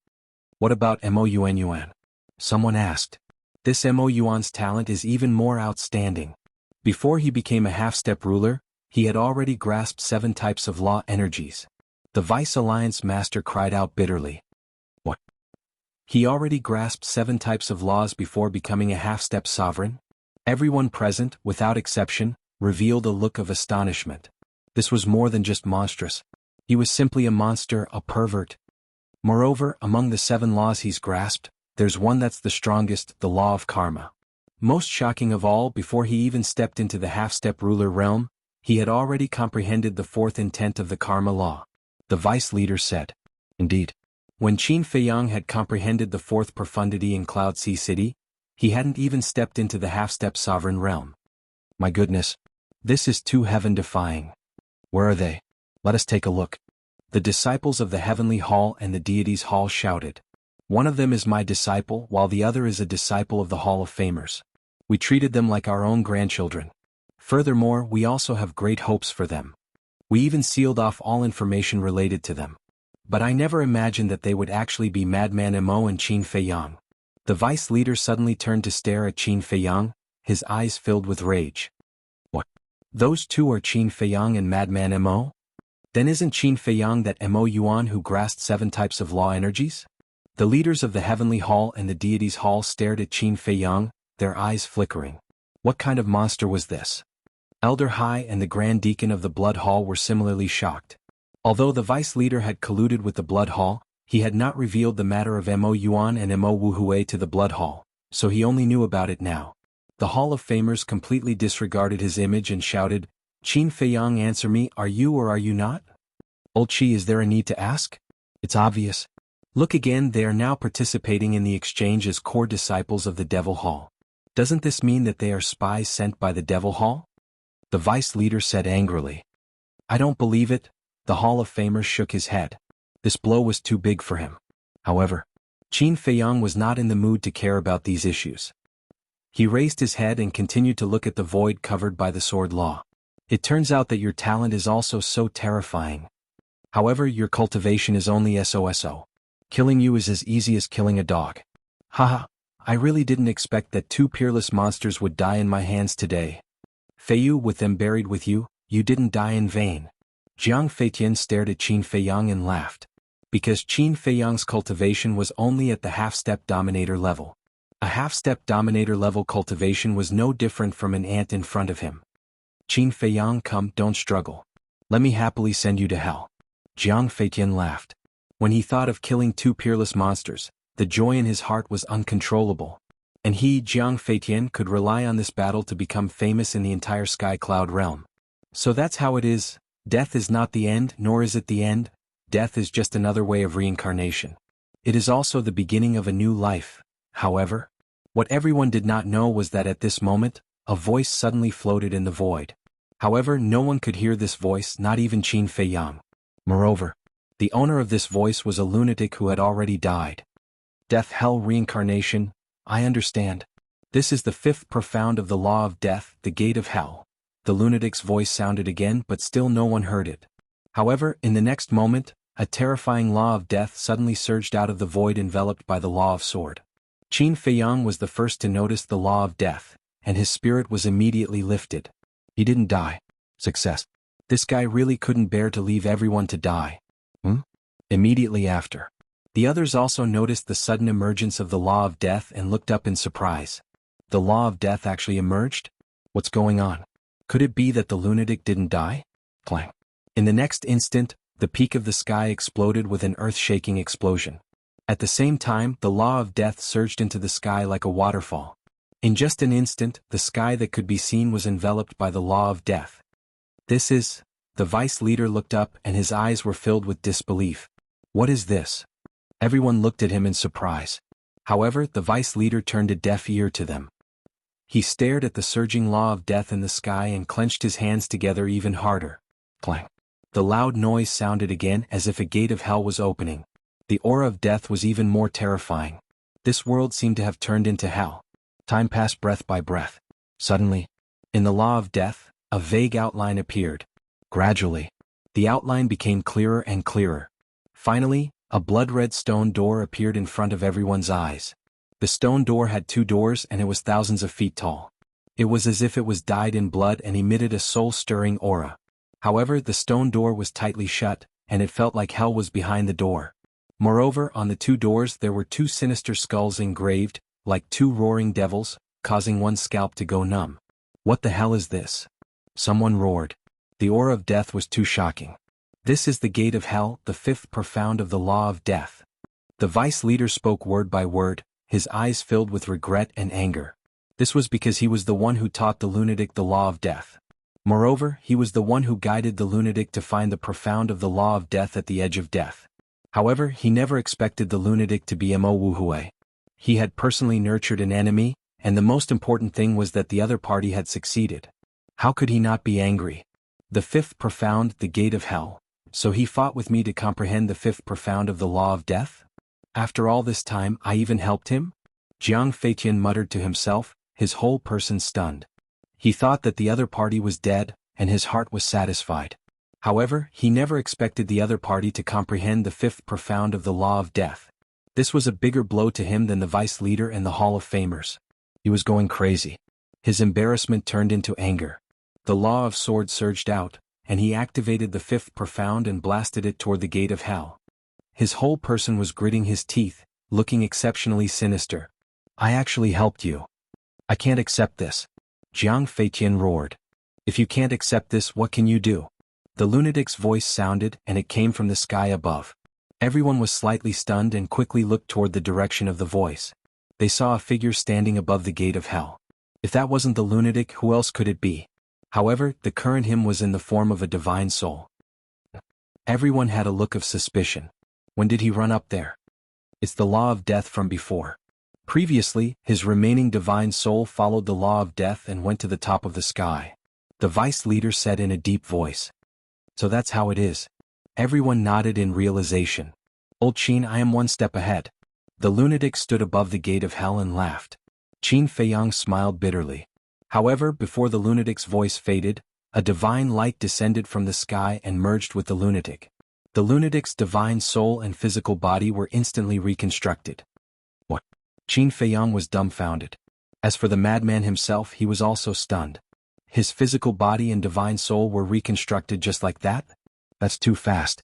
What about Mo Yuan? Someone asked. This Mo Yuan's talent is even more outstanding. Before he became a half-step ruler, he had already grasped 7 types of law energies. The Vice Alliance Master cried out bitterly. What? He already grasped 7 types of laws before becoming a half-step sovereign? Everyone present, without exception, revealed a look of astonishment. This was more than just monstrous. He was simply a monster, a pervert. Moreover, among the 7 laws he's grasped, There's one that's the strongest, the law of karma. Most shocking of all, before he even stepped into the half-step ruler realm, he had already comprehended the fourth intent of the karma law. The vice leader said. Indeed. When Qin Feiyang had comprehended the fourth profundity in Cloud Sea City, he hadn't even stepped into the half-step sovereign realm. My goodness. This is too heaven-defying. Where are they? Let us take a look. The disciples of the heavenly hall and the deities' hall shouted. One of them is my disciple, while the other is a disciple of the Hall of Famers. We treated them like our own grandchildren. Furthermore, we also have great hopes for them. We even sealed off all information related to them. But I never imagined that they would actually be Madman Mo and Qin Feiyang. The vice leader suddenly turned to stare at Qin Feiyang, his eyes filled with rage. What? Those two are Qin Feiyang and Madman Mo? Then isn't Qin Feiyang that Mo Yuan who grasped 7 types of law energies? The leaders of the heavenly hall and the deities' hall stared at Qin Feiyang, their eyes flickering. What kind of monster was this? Elder Hai and the Grand Deacon of the Blood Hall were similarly shocked. Although the vice leader had colluded with the Blood Hall, he had not revealed the matter of Mo Yuan and Mo Wuhui to the Blood Hall, so he only knew about it now. The Hall of Famers completely disregarded his image and shouted, Qin Feiyang, answer me, are you or are you not? Old Qi, is there a need to ask? It's obvious. Look again, they are now participating in the exchange as core disciples of the Devil Hall. Doesn't this mean that they are spies sent by the Devil Hall? The vice leader said angrily. I don't believe it. The Hall of Famers shook his head. This blow was too big for him. However, Qin Feiyang was not in the mood to care about these issues. He raised his head and continued to look at the void covered by the sword law. It turns out that your talent is also so terrifying. However, your cultivation is only SOSO. Killing you is as easy as killing a dog. Haha, I really didn't expect that 2 peerless monsters would die in my hands today. Feiyu, with them buried with you, you didn't die in vain. Jiang Feitian stared at Qin Feiyang and laughed. Because Qin Feiyang's cultivation was only at the half-step dominator level. A half-step dominator level cultivation was no different from an ant in front of him. Qin Feiyang, come, don't struggle. Let me happily send you to hell. Jiang Feitian laughed. When he thought of killing 2 peerless monsters, the joy in his heart was uncontrollable. And he, Jiang Feitian, could rely on this battle to become famous in the entire Sky Cloud realm. So that's how it is. Death is not the end, nor is it the end. Death is just another way of reincarnation. It is also the beginning of a new life. However, what everyone did not know was that at this moment, a voice suddenly floated in the void. However, no one could hear this voice, not even Qin Feiyang. Moreover, the owner of this voice was a lunatic who had already died. Death, hell, reincarnation, I understand. This is the 5th profound of the law of death, the gate of hell. The lunatic's voice sounded again, but still no one heard it. However, in the next moment, a terrifying law of death suddenly surged out of the void enveloped by the law of sword. Qin Feiyang was the first to notice the law of death, and his spirit was immediately lifted. He didn't die. Success. This guy really couldn't bear to leave everyone to die. Immediately after, the others also noticed the sudden emergence of the law of death and looked up in surprise. The law of death actually emerged? What's going on? Could it be that the lunatic didn't die? Clang. In the next instant, the peak of the sky exploded with an earth-shaking explosion. At the same time, the law of death surged into the sky like a waterfall. In just an instant, the sky that could be seen was enveloped by the law of death. This is... The vice leader looked up and his eyes were filled with disbelief. What is this? Everyone looked at him in surprise. However, the vice leader turned a deaf ear to them. He stared at the surging law of death in the sky and clenched his hands together even harder. Clang. The loud noise sounded again as if a gate of hell was opening. The aura of death was even more terrifying. This world seemed to have turned into hell. Time passed breath by breath. Suddenly, in the law of death, a vague outline appeared. Gradually, the outline became clearer and clearer. Finally, a blood-red stone door appeared in front of everyone's eyes. The stone door had 2 doors and it was thousands of feet tall. It was as if it was dyed in blood and emitted a soul-stirring aura. However, the stone door was tightly shut, and it felt like hell was behind the door. Moreover, on the 2 doors there were 2 sinister skulls engraved, like 2 roaring devils, causing one's scalp to go numb. What the hell is this? Someone roared. The aura of death was too shocking. This is the gate of hell, the 5th profound of the law of death. The vice leader spoke word by word, his eyes filled with regret and anger. This was because he was the one who taught the lunatic the law of death. Moreover, he was the one who guided the lunatic to find the profound of the law of death at the edge of death. However, he never expected the lunatic to be Mo Wuhui. He had personally nurtured an enemy, and the most important thing was that the other party had succeeded. How could he not be angry? The fifth profound, the gate of hell. So he fought with me to comprehend the fifth profound of the law of death? After all this time, I even helped him? Jianghu muttered to himself, his whole person stunned. He thought that the other party was dead, and his heart was satisfied. However, he never expected the other party to comprehend the fifth profound of the law of death. This was a bigger blow to him than the vice leader and the Hall of Famers. He was going crazy. His embarrassment turned into anger. The law of sword surged out, and he activated the fifth profound and blasted it toward the gate of hell. His whole person was gritting his teeth, looking exceptionally sinister. I actually helped you. I can't accept this. Jianghu roared. If you can't accept this, what can you do? The lunatic's voice sounded, and it came from the sky above. Everyone was slightly stunned and quickly looked toward the direction of the voice. They saw a figure standing above the gate of hell. If that wasn't the lunatic, who else could it be? However, the current him was in the form of a divine soul. Everyone had a look of suspicion. When did he run up there? It's the law of death from before. Previously, his remaining divine soul followed the law of death and went to the top of the sky. The vice leader said in a deep voice. So that's how it is. Everyone nodded in realization. Old Qin, I am one step ahead. The lunatic stood above the gate of hell and laughed. Qin Feiyang smiled bitterly. However, before the lunatic's voice faded, a divine light descended from the sky and merged with the lunatic. The lunatic's divine soul and physical body were instantly reconstructed. What? Qin Feiyang was dumbfounded. As for the madman himself, he was also stunned. His physical body and divine soul were reconstructed just like that? That's too fast.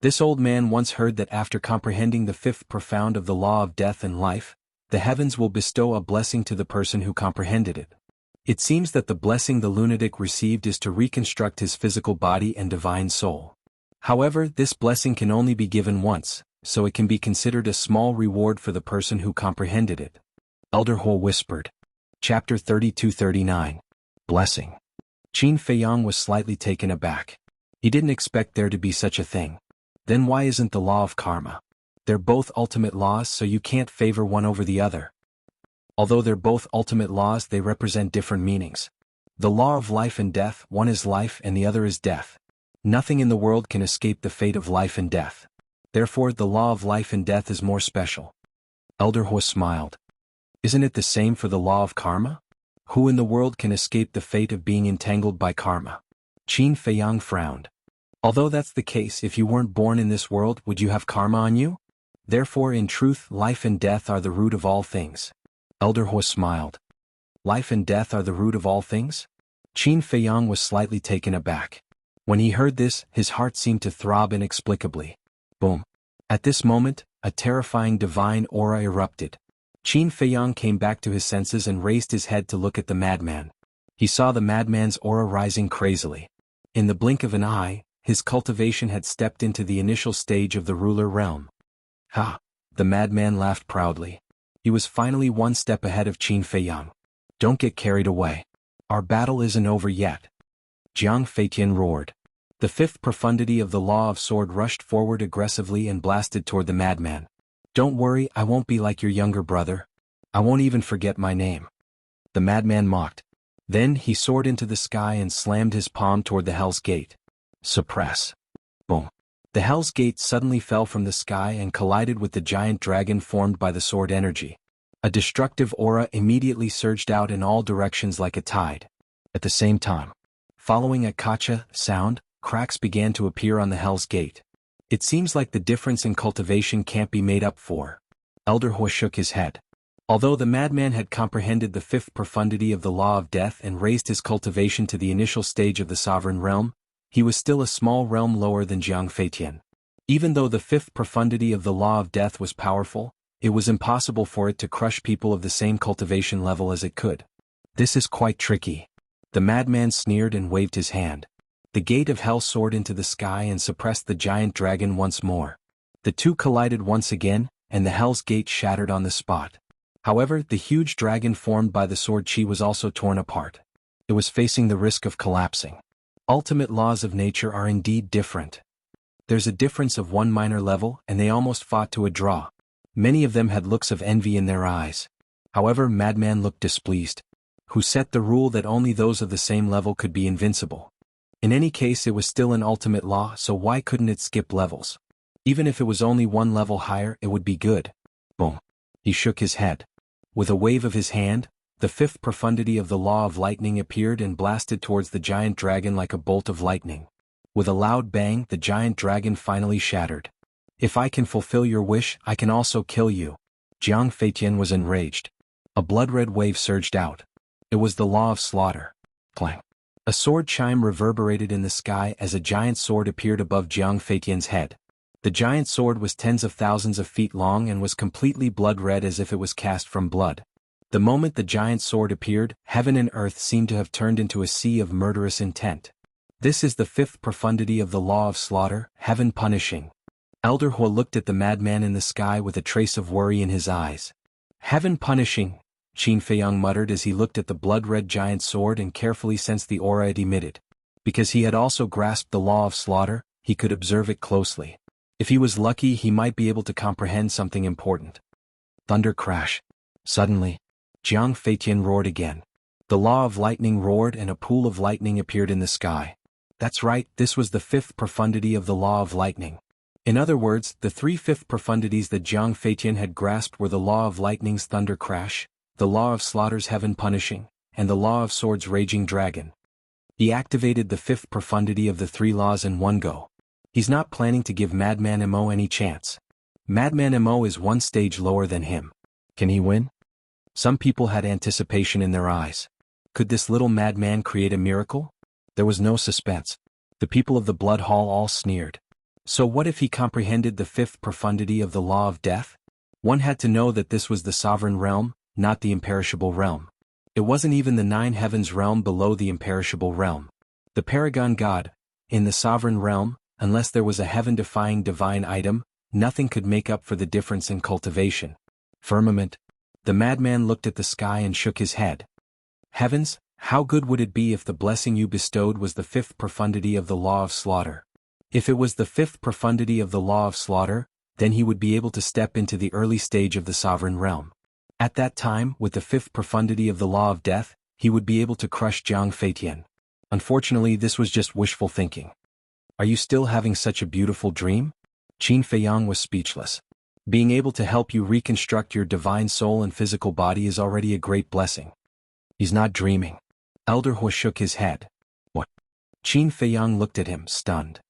This old man once heard that after comprehending the fifth profound of the law of death and life, the heavens will bestow a blessing to the person who comprehended it. It seems that the blessing the lunatic received is to reconstruct his physical body and divine soul. However, this blessing can only be given once, so it can be considered a small reward for the person who comprehended it. Elder Ho whispered. Chapter 32-39. Blessing. Qin Feiyang was slightly taken aback. He didn't expect there to be such a thing. Then why isn't the law of karma? They're both ultimate laws, so you can't favor one over the other. Although they're both ultimate laws, they represent different meanings. The law of life and death, one is life and the other is death. Nothing in the world can escape the fate of life and death. Therefore, the law of life and death is more special. Elder Ho smiled. Isn't it the same for the law of karma? Who in the world can escape the fate of being entangled by karma? Qin Feiyang frowned. Although that's the case, if you weren't born in this world, would you have karma on you? Therefore, in truth, life and death are the root of all things. Elder Ho smiled. Life and death are the root of all things? Qin Feiyang was slightly taken aback. When he heard this, his heart seemed to throb inexplicably. Boom. At this moment, a terrifying divine aura erupted. Qin Feiyang came back to his senses and raised his head to look at the madman. He saw the madman's aura rising crazily. In the blink of an eye, his cultivation had stepped into the initial stage of the ruler realm. Ha! The madman laughed proudly. He was finally one step ahead of Qin Feiyang. Don't get carried away. Our battle isn't over yet. Jianghu roared. The fifth profundity of the law of sword rushed forward aggressively and blasted toward the madman. Don't worry, I won't be like your younger brother. I won't even forget my name. The madman mocked. Then he soared into the sky and slammed his palm toward the Hell's Gate. Suppress. Boom. The Hell's Gate suddenly fell from the sky and collided with the giant dragon formed by the sword energy. A destructive aura immediately surged out in all directions like a tide. At the same time, following a kacha sound, cracks began to appear on the Hell's Gate. It seems like the difference in cultivation can't be made up for. Elder Ho shook his head. Although the madman had comprehended the fifth profundity of the law of death and raised his cultivation to the initial stage of the sovereign realm, he was still a small realm lower than Jianghu. Even though the fifth profundity of the law of death was powerful, it was impossible for it to crush people of the same cultivation level as it could. This is quite tricky. The madman sneered and waved his hand. The gate of hell soared into the sky and suppressed the giant dragon once more. The two collided once again, and the Hell's Gate shattered on the spot. However, the huge dragon formed by the sword chi was also torn apart. It was facing the risk of collapsing. Ultimate laws of nature are indeed different. There's a difference of one minor level, and they almost fought to a draw. Many of them had looks of envy in their eyes. However, Madman looked displeased. Who set the rule that only those of the same level could be invincible? In any case, it was still an ultimate law, so why couldn't it skip levels? Even if it was only one level higher, it would be good. Boom. He shook his head. With a wave of his hand, the fifth profundity of the law of lightning appeared and blasted towards the giant dragon like a bolt of lightning. With a loud bang, the giant dragon finally shattered. If I can fulfill your wish, I can also kill you. Jianghu was enraged. A blood-red wave surged out. It was the law of slaughter. Clang. A sword chime reverberated in the sky as a giant sword appeared above Jianghu head. The giant sword was tens of thousands of feet long and was completely blood-red as if it was cast from blood. The moment the giant sword appeared, heaven and earth seemed to have turned into a sea of murderous intent. This is the fifth profundity of the law of slaughter, heaven punishing. Elder Hua looked at the madman in the sky with a trace of worry in his eyes. Heaven punishing, Qin Feiyang muttered as he looked at the blood-red giant sword and carefully sensed the aura it emitted. Because he had also grasped the law of slaughter, he could observe it closely. If he was lucky, he might be able to comprehend something important. Thunder crash. Suddenly, Jianghu roared again. The law of lightning roared and a pool of lightning appeared in the sky. That's right, this was the fifth profundity of the law of lightning. In other words, the three fifth profundities that Jianghu had grasped were the law of lightning's thunder crash, the law of slaughter's heaven punishing, and the law of sword's raging dragon. He activated the fifth profundity of the three laws in one go. He's not planning to give Madman Mo any chance. Madman Mo is one stage lower than him. Can he win? Some people had anticipation in their eyes. Could this little madman create a miracle? There was no suspense. The people of the Blood Hall all sneered. So what if he comprehended the fifth profundity of the law of death? One had to know that this was the sovereign realm, not the imperishable realm. It wasn't even the nine heavens realm below the imperishable realm. The paragon god, in the sovereign realm, unless there was a heaven-defying divine item, nothing could make up for the difference in cultivation. Firmament. The madman looked at the sky and shook his head. Heavens, how good would it be if the blessing you bestowed was the fifth profundity of the law of slaughter? If it was the fifth profundity of the law of slaughter, then he would be able to step into the early stage of the sovereign realm. At that time, with the fifth profundity of the law of death, he would be able to crush Jianghu. Unfortunately, this was just wishful thinking. Are you still having such a beautiful dream? Qin Feiyang was speechless. Being able to help you reconstruct your divine soul and physical body is already a great blessing. He's not dreaming. Elder Hua shook his head. What? Qin Feiyang looked at him, stunned.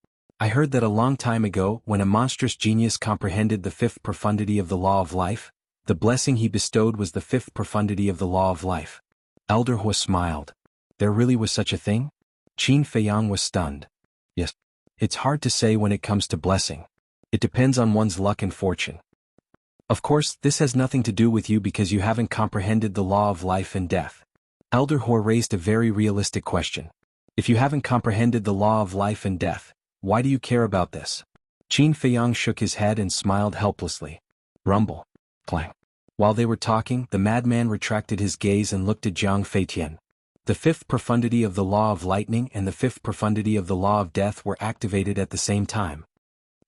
I heard that a long time ago, when a monstrous genius comprehended the fifth profundity of the law of life, the blessing he bestowed was the fifth profundity of the law of life. Elder Hua smiled. There really was such a thing? Qin Feiyang was stunned. Yes. It's hard to say when it comes to blessing. It depends on one's luck and fortune. Of course, this has nothing to do with you because you haven't comprehended the law of life and death. Elder Hua raised a very realistic question. If you haven't comprehended the law of life and death, why do you care about this? Qin Feiyang shook his head and smiled helplessly. Rumble. Clang. While they were talking, the madman retracted his gaze and looked at Jianghu. The fifth profundity of the law of lightning and the fifth profundity of the law of death were activated at the same time.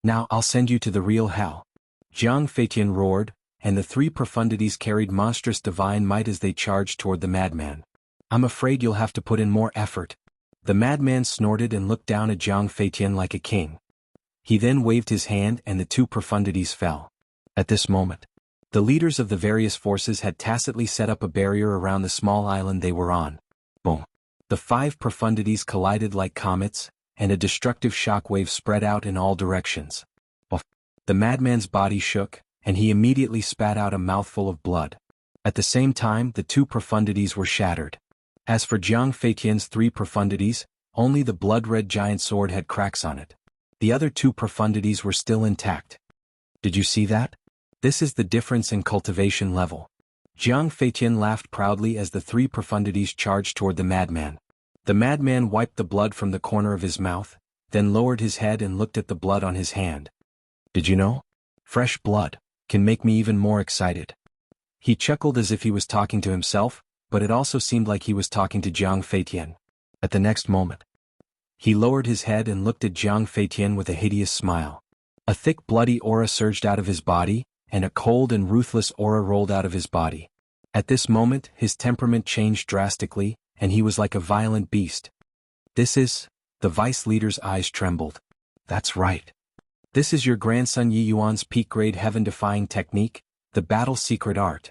Now I'll send you to the real hell. Jianghu roared, and the three profundities carried monstrous divine might as they charged toward the madman. I'm afraid you'll have to put in more effort. The madman snorted and looked down at Jianghu like a king. He then waved his hand and the two profundities fell. At this moment, the leaders of the various forces had tacitly set up a barrier around the small island they were on. Boom. The five profundities collided like comets, and a destructive shockwave spread out in all directions. The madman's body shook, and he immediately spat out a mouthful of blood. At the same time, the two profundities were shattered. As for Jianghu three profundities, only the blood-red giant sword had cracks on it. The other two profundities were still intact. Did you see that? This is the difference in cultivation level. Jianghu laughed proudly as the three profundities charged toward the madman. The madman wiped the blood from the corner of his mouth, then lowered his head and looked at the blood on his hand. Did you know? Fresh blood can make me even more excited. He chuckled as if he was talking to himself, but it also seemed like he was talking to Jiang Feitian. At the next moment, he lowered his head and looked at Jiang Feitian with a hideous smile. A thick bloody aura surged out of his body, and a cold and ruthless aura rolled out of his body. At this moment, his temperament changed drastically, and he was like a violent beast. This is... The vice leader's eyes trembled. That's right. This is your grandson Yi Yuan's peak-grade heaven-defying technique, the battle secret art.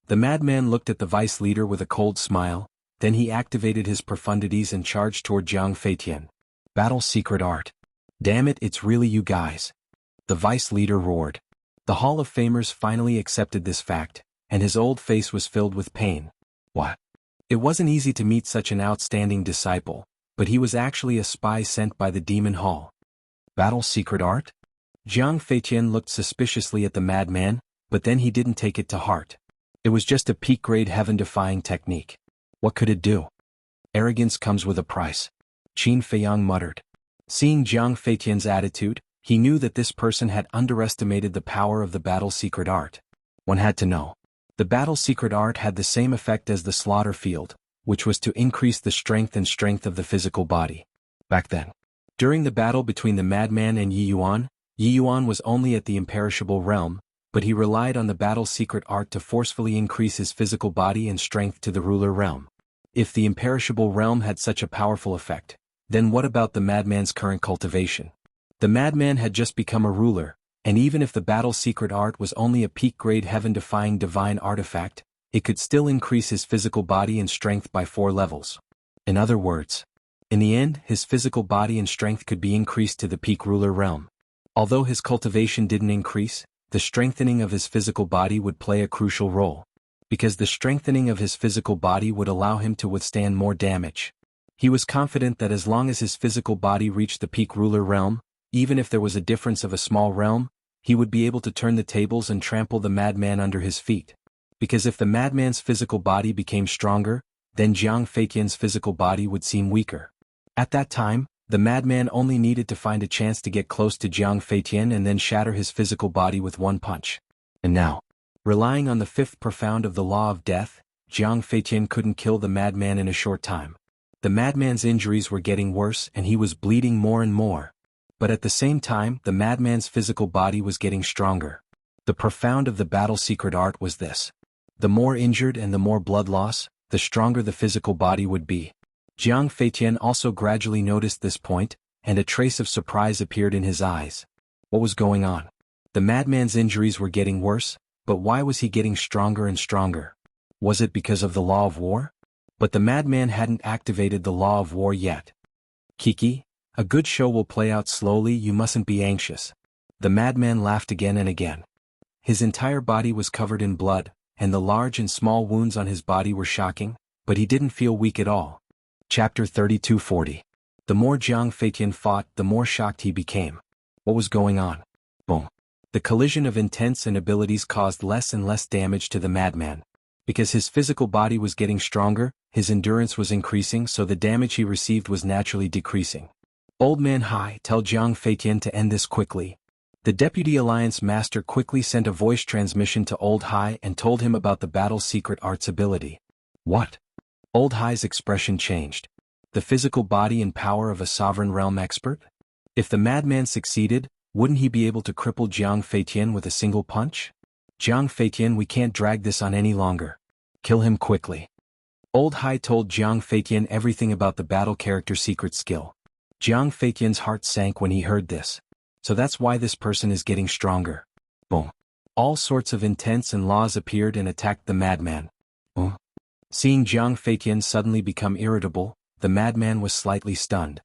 The madman looked at the vice leader with a cold smile, then he activated his profundities and charged toward Jiang Feitian. Battle secret art. Damn it, it's really you guys. The vice leader roared. The Hall of Famers finally accepted this fact, and his old face was filled with pain. What? It wasn't easy to meet such an outstanding disciple, but he was actually a spy sent by the Demon Hall. Battle secret art? Jiang Feitian looked suspiciously at the madman, but then he didn't take it to heart. It was just a peak-grade heaven-defying technique. What could it do? Arrogance comes with a price. Qin Feiyang muttered. Seeing Jiang Feitian's attitude, he knew that this person had underestimated the power of the battle secret art. One had to know. The battle secret art had the same effect as the slaughter field, which was to increase the strength of the physical body. Back then, during the battle between the madman and Yi Yuan was only at the imperishable realm, but he relied on the battle secret art to forcefully increase his physical body and strength to the ruler realm. If the imperishable realm had such a powerful effect, then what about the madman's current cultivation? The madman had just become a ruler, and even if the battle secret art was only a peak-grade heaven-defying divine artifact, it could still increase his physical body and strength by 4 levels. In other words, in the end, his physical body and strength could be increased to the peak ruler realm. Although his cultivation didn't increase, the strengthening of his physical body would play a crucial role. Because the strengthening of his physical body would allow him to withstand more damage. He was confident that as long as his physical body reached the peak ruler realm, even if there was a difference of a small realm, he would be able to turn the tables and trample the madman under his feet. Because if the madman's physical body became stronger, then Jiang Feitian's physical body would seem weaker. At that time, the madman only needed to find a chance to get close to Jiang Feitian and then shatter his physical body with one punch. And now, relying on the 5th profound of the law of death, Jiang Feitian couldn't kill the madman in a short time. The madman's injuries were getting worse and he was bleeding more and more. But at the same time, the madman's physical body was getting stronger. The profound of the battle secret art was this. The more injured and the more blood loss, the stronger the physical body would be. Jiang Feitian also gradually noticed this point, and a trace of surprise appeared in his eyes. What was going on? The madman's injuries were getting worse, but why was he getting stronger and stronger? Was it because of the law of war? But the madman hadn't activated the law of war yet. Kiki, a good show will play out slowly, you mustn't be anxious. The madman laughed again and again. His entire body was covered in blood, and the large and small wounds on his body were shocking, but he didn't feel weak at all. Chapter 3240. The more Jiang Feitian fought, the more shocked he became. What was going on? Boom. The collision of intents and abilities caused less and less damage to the madman. Because his physical body was getting stronger, his endurance was increasing, so the damage he received was naturally decreasing. Old Man Hai, tell Jiang Feitian to end this quickly. The Deputy Alliance Master quickly sent a voice transmission to Old Hai and told him about the battle secret art's ability. What? Old Hai's expression changed. The physical body and power of a sovereign realm expert? If the madman succeeded, wouldn't he be able to cripple Jiang Feitian with a single punch? Jiang Feitian, we can't drag this on any longer. Kill him quickly. Old Hai told Jiang Feitian everything about the battle character secret skill. Jiang Feitian's heart sank when he heard this. So that's why this person is getting stronger. Boom. All sorts of intents and laws appeared and attacked the madman. Seeing Jiang Feitian suddenly become irritable, the madman was slightly stunned.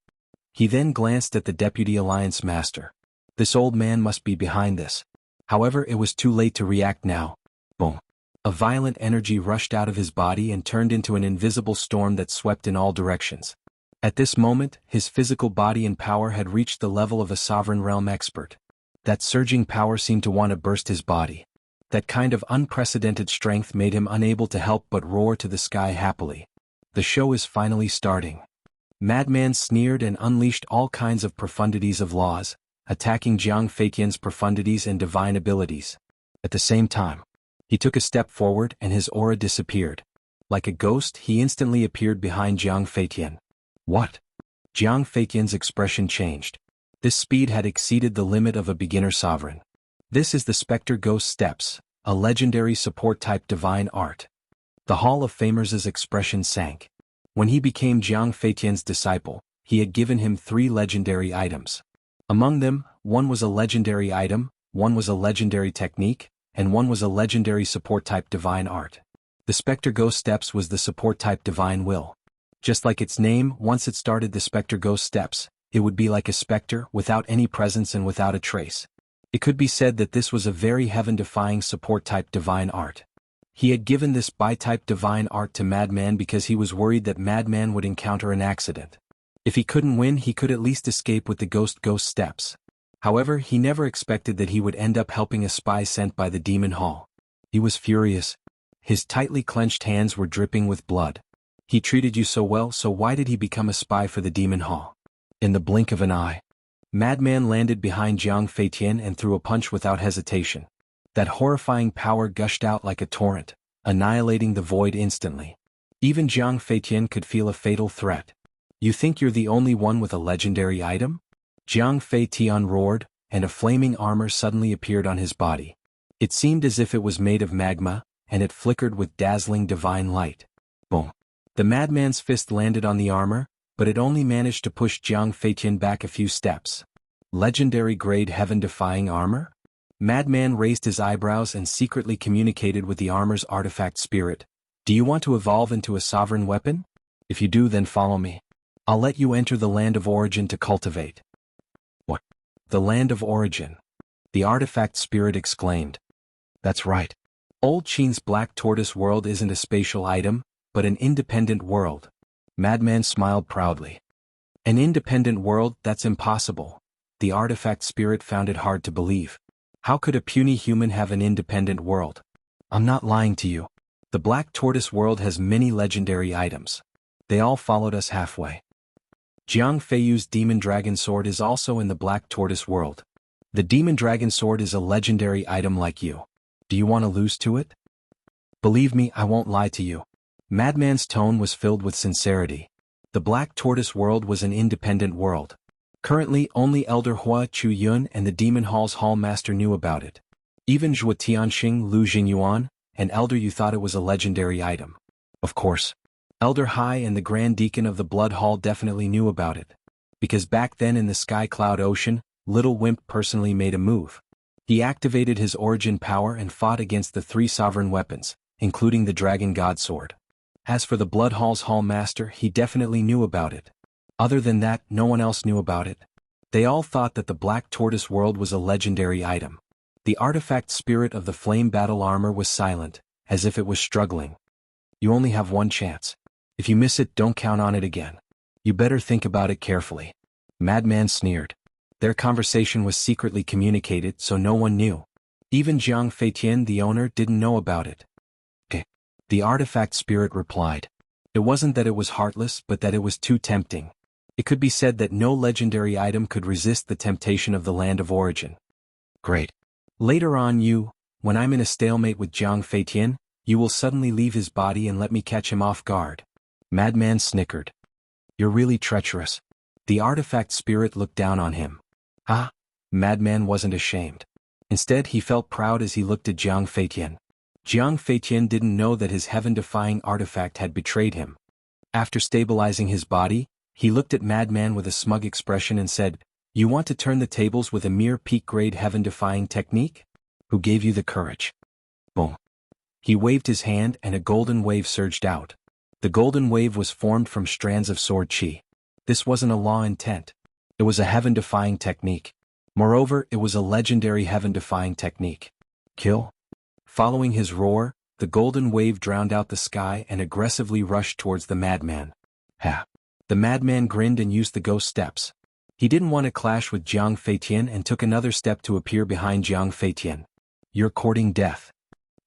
He then glanced at the Deputy Alliance Master. This old man must be behind this. However, it was too late to react now. Boom. A violent energy rushed out of his body and turned into an invisible storm that swept in all directions. At this moment, his physical body and power had reached the level of a sovereign realm expert. That surging power seemed to want to burst his body. That kind of unprecedented strength made him unable to help but roar to the sky happily. The show is finally starting. Madman sneered and unleashed all kinds of profundities of laws, attacking Jiang Feitian's profundities and divine abilities. At the same time, He took a step forward and his aura disappeared. Like a ghost, he instantly appeared behind Jiang Feitian. What? Jiang Feitian's expression changed. This speed had exceeded the limit of a beginner sovereign. This is the Spectre Ghost Steps, a legendary support-type divine art. The Hall of Famers' expression sank. When he became Jiang Feitian's disciple, he had given him 3 legendary items. Among them, one was a legendary item, one was a legendary technique, and one was a legendary support-type divine art. The Spectre Ghost Steps was the support-type divine will. Just like its name, once it started the Spectre Ghost Steps, it would be like a specter, without any presence and without a trace. It could be said that this was a very heaven-defying support-type divine art. He had given this bi-type divine art to Madman because he was worried that Madman would encounter an accident. If he couldn't win, he could at least escape with the Ghost Steps. However, he never expected that he would end up helping a spy sent by the Demon Hall. He was furious. His tightly clenched hands were dripping with blood. He treated you so well, so why did he become a spy for the Demon Hall? In the blink of an eye, Madman landed behind Jiang Feitian and threw a punch without hesitation. That horrifying power gushed out like a torrent, annihilating the void instantly. Even Jiang Feitian could feel a fatal threat. You think you're the only one with a legendary item? Jiang Feitian roared, and a flaming armor suddenly appeared on his body. It seemed as if it was made of magma, and it flickered with dazzling divine light. Boom. The madman's fist landed on the armor, but it only managed to push Jiang Feitian back a few steps. Legendary grade heaven-defying armor? Madman raised his eyebrows and secretly communicated with the armor's artifact spirit. Do you want to evolve into a sovereign weapon? If you do, then follow me. I'll let you enter the land of origin to cultivate. What? The land of origin? The artifact spirit exclaimed. That's right. Old Qin's Black Tortoise world isn't a spatial item, but an independent world. Madman smiled proudly. An independent world? That's impossible. The artifact spirit found it hard to believe. How could a puny human have an independent world? I'm not lying to you. The Black Tortoise world has many legendary items. They all followed us halfway. Jiang Feiyu's Demon Dragon Sword is also in the Black Tortoise world. The Demon Dragon Sword is a legendary item like you. Do you want to lose to it? Believe me, I won't lie to you. Madman's tone was filled with sincerity. The Black Tortoise world was an independent world. Currently, only Elder Hua Chu-yun and the Demon Hall's Hall Master knew about it. Even Zhuo Tianxing, Lu Jingyuan, and Elder Yu thought it was a legendary item. Of course, Elder Hai and the Grand Deacon of the Blood Hall definitely knew about it. Because back then in the Sky Cloud Ocean, Little Wimp personally made a move. He activated his origin power and fought against the 3 sovereign weapons, including the Dragon God Sword. As for the Blood Hall's Hall Master, he definitely knew about it. Other than that, no one else knew about it. They all thought that the Black Tortoise world was a legendary item. The artifact spirit of the Flame Battle Armor was silent, as if it was struggling. You only have one chance. If you miss it, don't count on it again. You better think about it carefully. Madman sneered. Their conversation was secretly communicated, so no one knew. Even Jiang Feitian, the owner, didn't know about it. Okay. The artifact spirit replied. It wasn't that it was heartless, but that it was too tempting. It could be said that no legendary item could resist the temptation of the land of origin. Great. Later on when I'm in a stalemate with Jiang Feitian, you will suddenly leave his body and let me catch him off guard. Madman snickered. You're really treacherous. The artifact spirit looked down on him. Ah! Madman wasn't ashamed. Instead, he felt proud as he looked at Jiang Feitian. Jiang Feitian didn't know that his heaven-defying artifact had betrayed him. After stabilizing his body, he looked at Madman with a smug expression and said, You want to turn the tables with a mere peak-grade heaven-defying technique? Who gave you the courage? Boom. He waved his hand and a golden wave surged out. The golden wave was formed from strands of sword chi. This wasn't a law intent. It was a heaven-defying technique. Moreover, it was a legendary heaven-defying technique. Kill? Following his roar, the golden wave drowned out the sky and aggressively rushed towards the madman. Ha! The madman grinned and used the ghost steps. He didn't want to clash with Jiang Feitian and took another step to appear behind Jiang Feitian. You're courting death.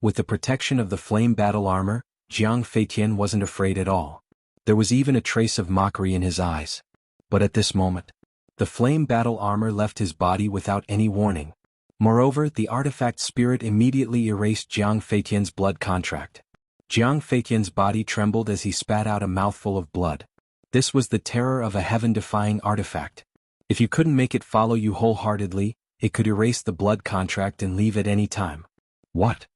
With the protection of the flame battle armor, Jiang Feitian wasn't afraid at all. There was even a trace of mockery in his eyes. But at this moment, the flame battle armor left his body without any warning. Moreover, the artifact spirit immediately erased Jiang Feitian's blood contract. Jiang Feitian's body trembled as he spat out a mouthful of blood. This was the terror of a heaven-defying artifact. If you couldn't make it follow you wholeheartedly, it could erase the blood contract and leave at any time. What?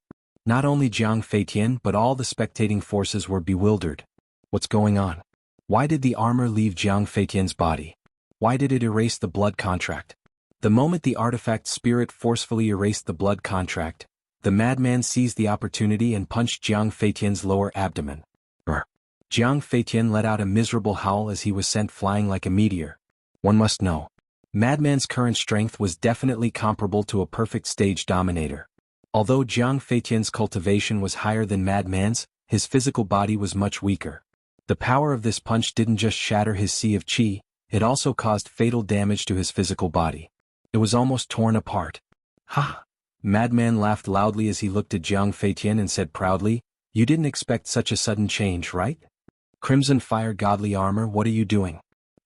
Not only Jiang Feitian but all the spectating forces were bewildered. What's going on? Why did the armor leave Jiang Feitian's body? Why did it erase the blood contract? The moment the artifact spirit forcefully erased the blood contract, the madman seized the opportunity and punched Jiang Feitian's lower abdomen. Brr. Jiang Feitian let out a miserable howl as he was sent flying like a meteor. One must know. Madman's current strength was definitely comparable to a perfect stage dominator. Although Jiang Feitian's cultivation was higher than Madman's, his physical body was much weaker. The power of this punch didn't just shatter his sea of qi, it also caused fatal damage to his physical body. It was almost torn apart. Ha! Madman laughed loudly as he looked at Jiang Feitian and said proudly, "You didn't expect such a sudden change, right? Crimson Fire Godly Armor, what are you doing?"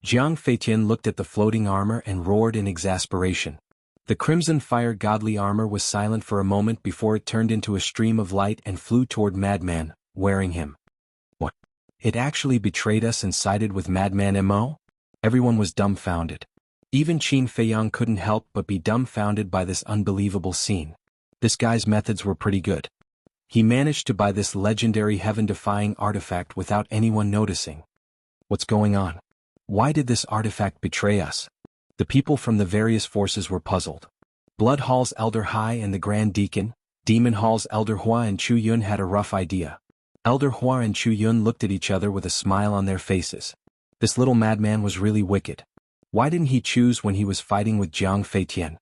Jiang Feitian looked at the floating armor and roared in exasperation. The Crimson Fire Godly Armor was silent for a moment before it turned into a stream of light and flew toward Madman, wearing him. What? It actually betrayed us and sided with Madman Mo? Everyone was dumbfounded. Even Qin Feiyang couldn't help but be dumbfounded by this unbelievable scene. This guy's methods were pretty good. He managed to buy this legendary heaven-defying artifact without anyone noticing. What's going on? Why did this artifact betray us? The people from the various forces were puzzled. Blood Hall's Elder Hai and the Grand Deacon, Demon Hall's Elder Hua and Chu Yun had a rough idea. Elder Hua and Chu Yun looked at each other with a smile on their faces. This little madman was really wicked. Why didn't he choose when he was fighting with Jiang Feitian?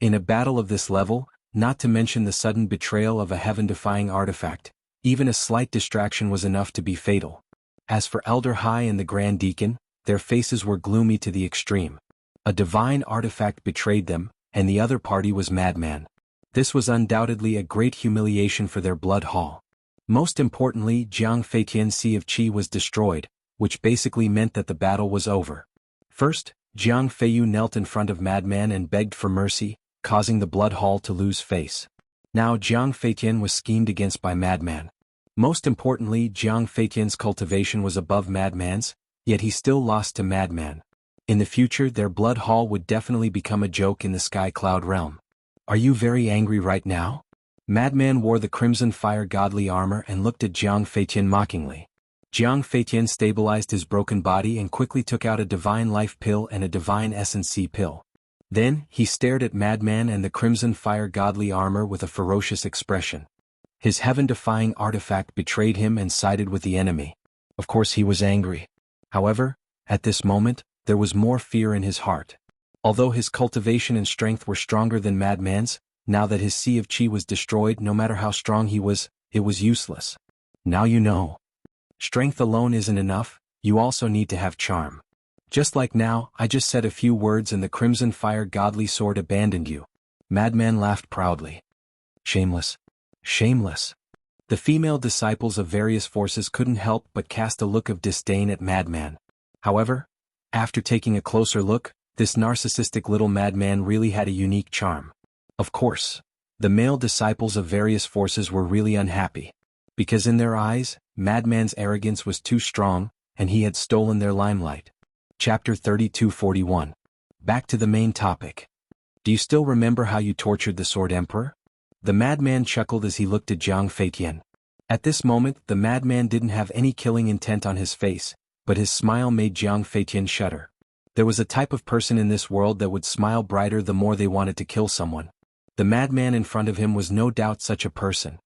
In a battle of this level, not to mention the sudden betrayal of a heaven-defying artifact, even a slight distraction was enough to be fatal. As for Elder Hai and the Grand Deacon, their faces were gloomy to the extreme. A divine artifact betrayed them, and the other party was Madman. This was undoubtedly a great humiliation for their Blood Hall. Most importantly, Jiang Feitian's Sea of Qi was destroyed, which basically meant that the battle was over. First, Jiang Feiyu knelt in front of Madman and begged for mercy, causing the Blood Hall to lose face. Now Jiang Feitian was schemed against by Madman. Most importantly, Jiang Feitian's cultivation was above Madman's, yet he still lost to Madman. In the future their Blood Hall would definitely become a joke in the Sky Cloud realm. Are you very angry right now? Madman wore the Crimson Fire Godly Armor and looked at Jiang Feitian mockingly. Jiang Feitian stabilized his broken body and quickly took out a Divine Life Pill and a Divine Essence C Pill. Then, he stared at Madman and the Crimson Fire Godly Armor with a ferocious expression. His heaven-defying artifact betrayed him and sided with the enemy. Of course he was angry. However, at this moment, there was more fear in his heart. Although his cultivation and strength were stronger than Madman's, now that his Sea of Qi was destroyed, no matter how strong he was, it was useless. Now you know. Strength alone isn't enough, you also need to have charm. Just like now, I just said a few words and the Crimson Fire Godly Sword abandoned you. Madman laughed proudly. Shameless. Shameless. The female disciples of various forces couldn't help but cast a look of disdain at Madman. However, after taking a closer look, this narcissistic little madman really had a unique charm. Of course, the male disciples of various forces were really unhappy. Because in their eyes, Madman's arrogance was too strong, and he had stolen their limelight. Chapter 3241. Back to the main topic. Do you still remember how you tortured the Sword Emperor? The madman chuckled as he looked at Jiang Feitian. At this moment, the madman didn't have any killing intent on his face, but his smile made Jiang Feitian shudder. There was a type of person in this world that would smile brighter the more they wanted to kill someone. The madman in front of him was no doubt such a person.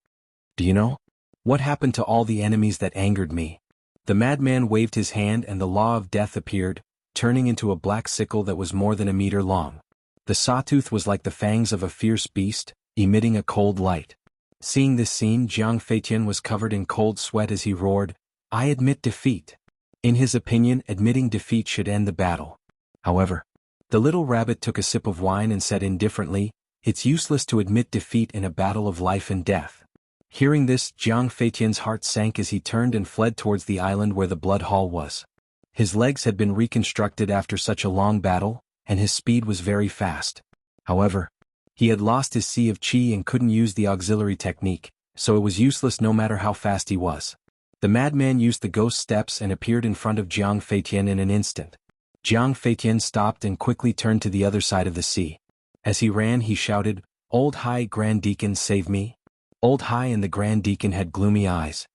Do you know? What happened to all the enemies that angered me? The madman waved his hand and the law of death appeared, turning into a black sickle that was more than a meter long. The sawtooth was like the fangs of a fierce beast, emitting a cold light. Seeing this scene, Jiang Feitian was covered in cold sweat as he roared, "I admit defeat." In his opinion, admitting defeat should end the battle. However, the little rabbit took a sip of wine and said indifferently, "It's useless to admit defeat in a battle of life and death." Hearing this, Jiang Feitian's heart sank as he turned and fled towards the island where the Blood Hall was. His legs had been reconstructed after such a long battle, and his speed was very fast. However, He had lost his sea of qi and couldn't use the auxiliary technique, so it was useless no matter how fast he was. The madman used the ghost steps and appeared in front of Jiang Feitian in an instant. Jiang Feitian stopped and quickly turned to the other side of the sea. As he ran he shouted, "Old High Grand Deacon, save me!" Old High and the Grand Deacon had gloomy eyes.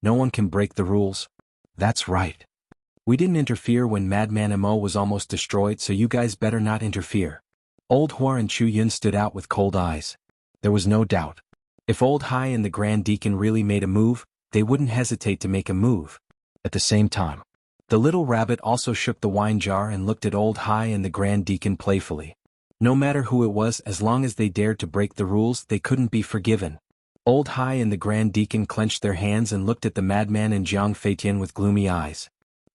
No one can break the rules. That's right. We didn't interfere when Madman Mo was almost destroyed, so you guys better not interfere. Old Hua and Chu Yun stood out with cold eyes. There was no doubt. If Old High and the Grand Deacon really made a move, they wouldn't hesitate to make a move. At the same time, the little rabbit also shook the wine jar and looked at Old High and the Grand Deacon playfully. No matter who it was, as long as they dared to break the rules, they couldn't be forgiven. Old High and the Grand Deacon clenched their hands and looked at the madman and Jiang Feitian with gloomy eyes.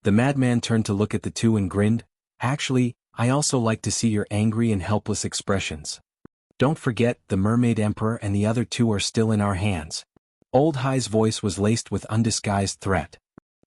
The madman turned to look at the two and grinned. Actually, I also like to see your angry and helpless expressions. Don't forget, the Mermaid Emperor and the other two are still in our hands. Old High's voice was laced with undisguised threat.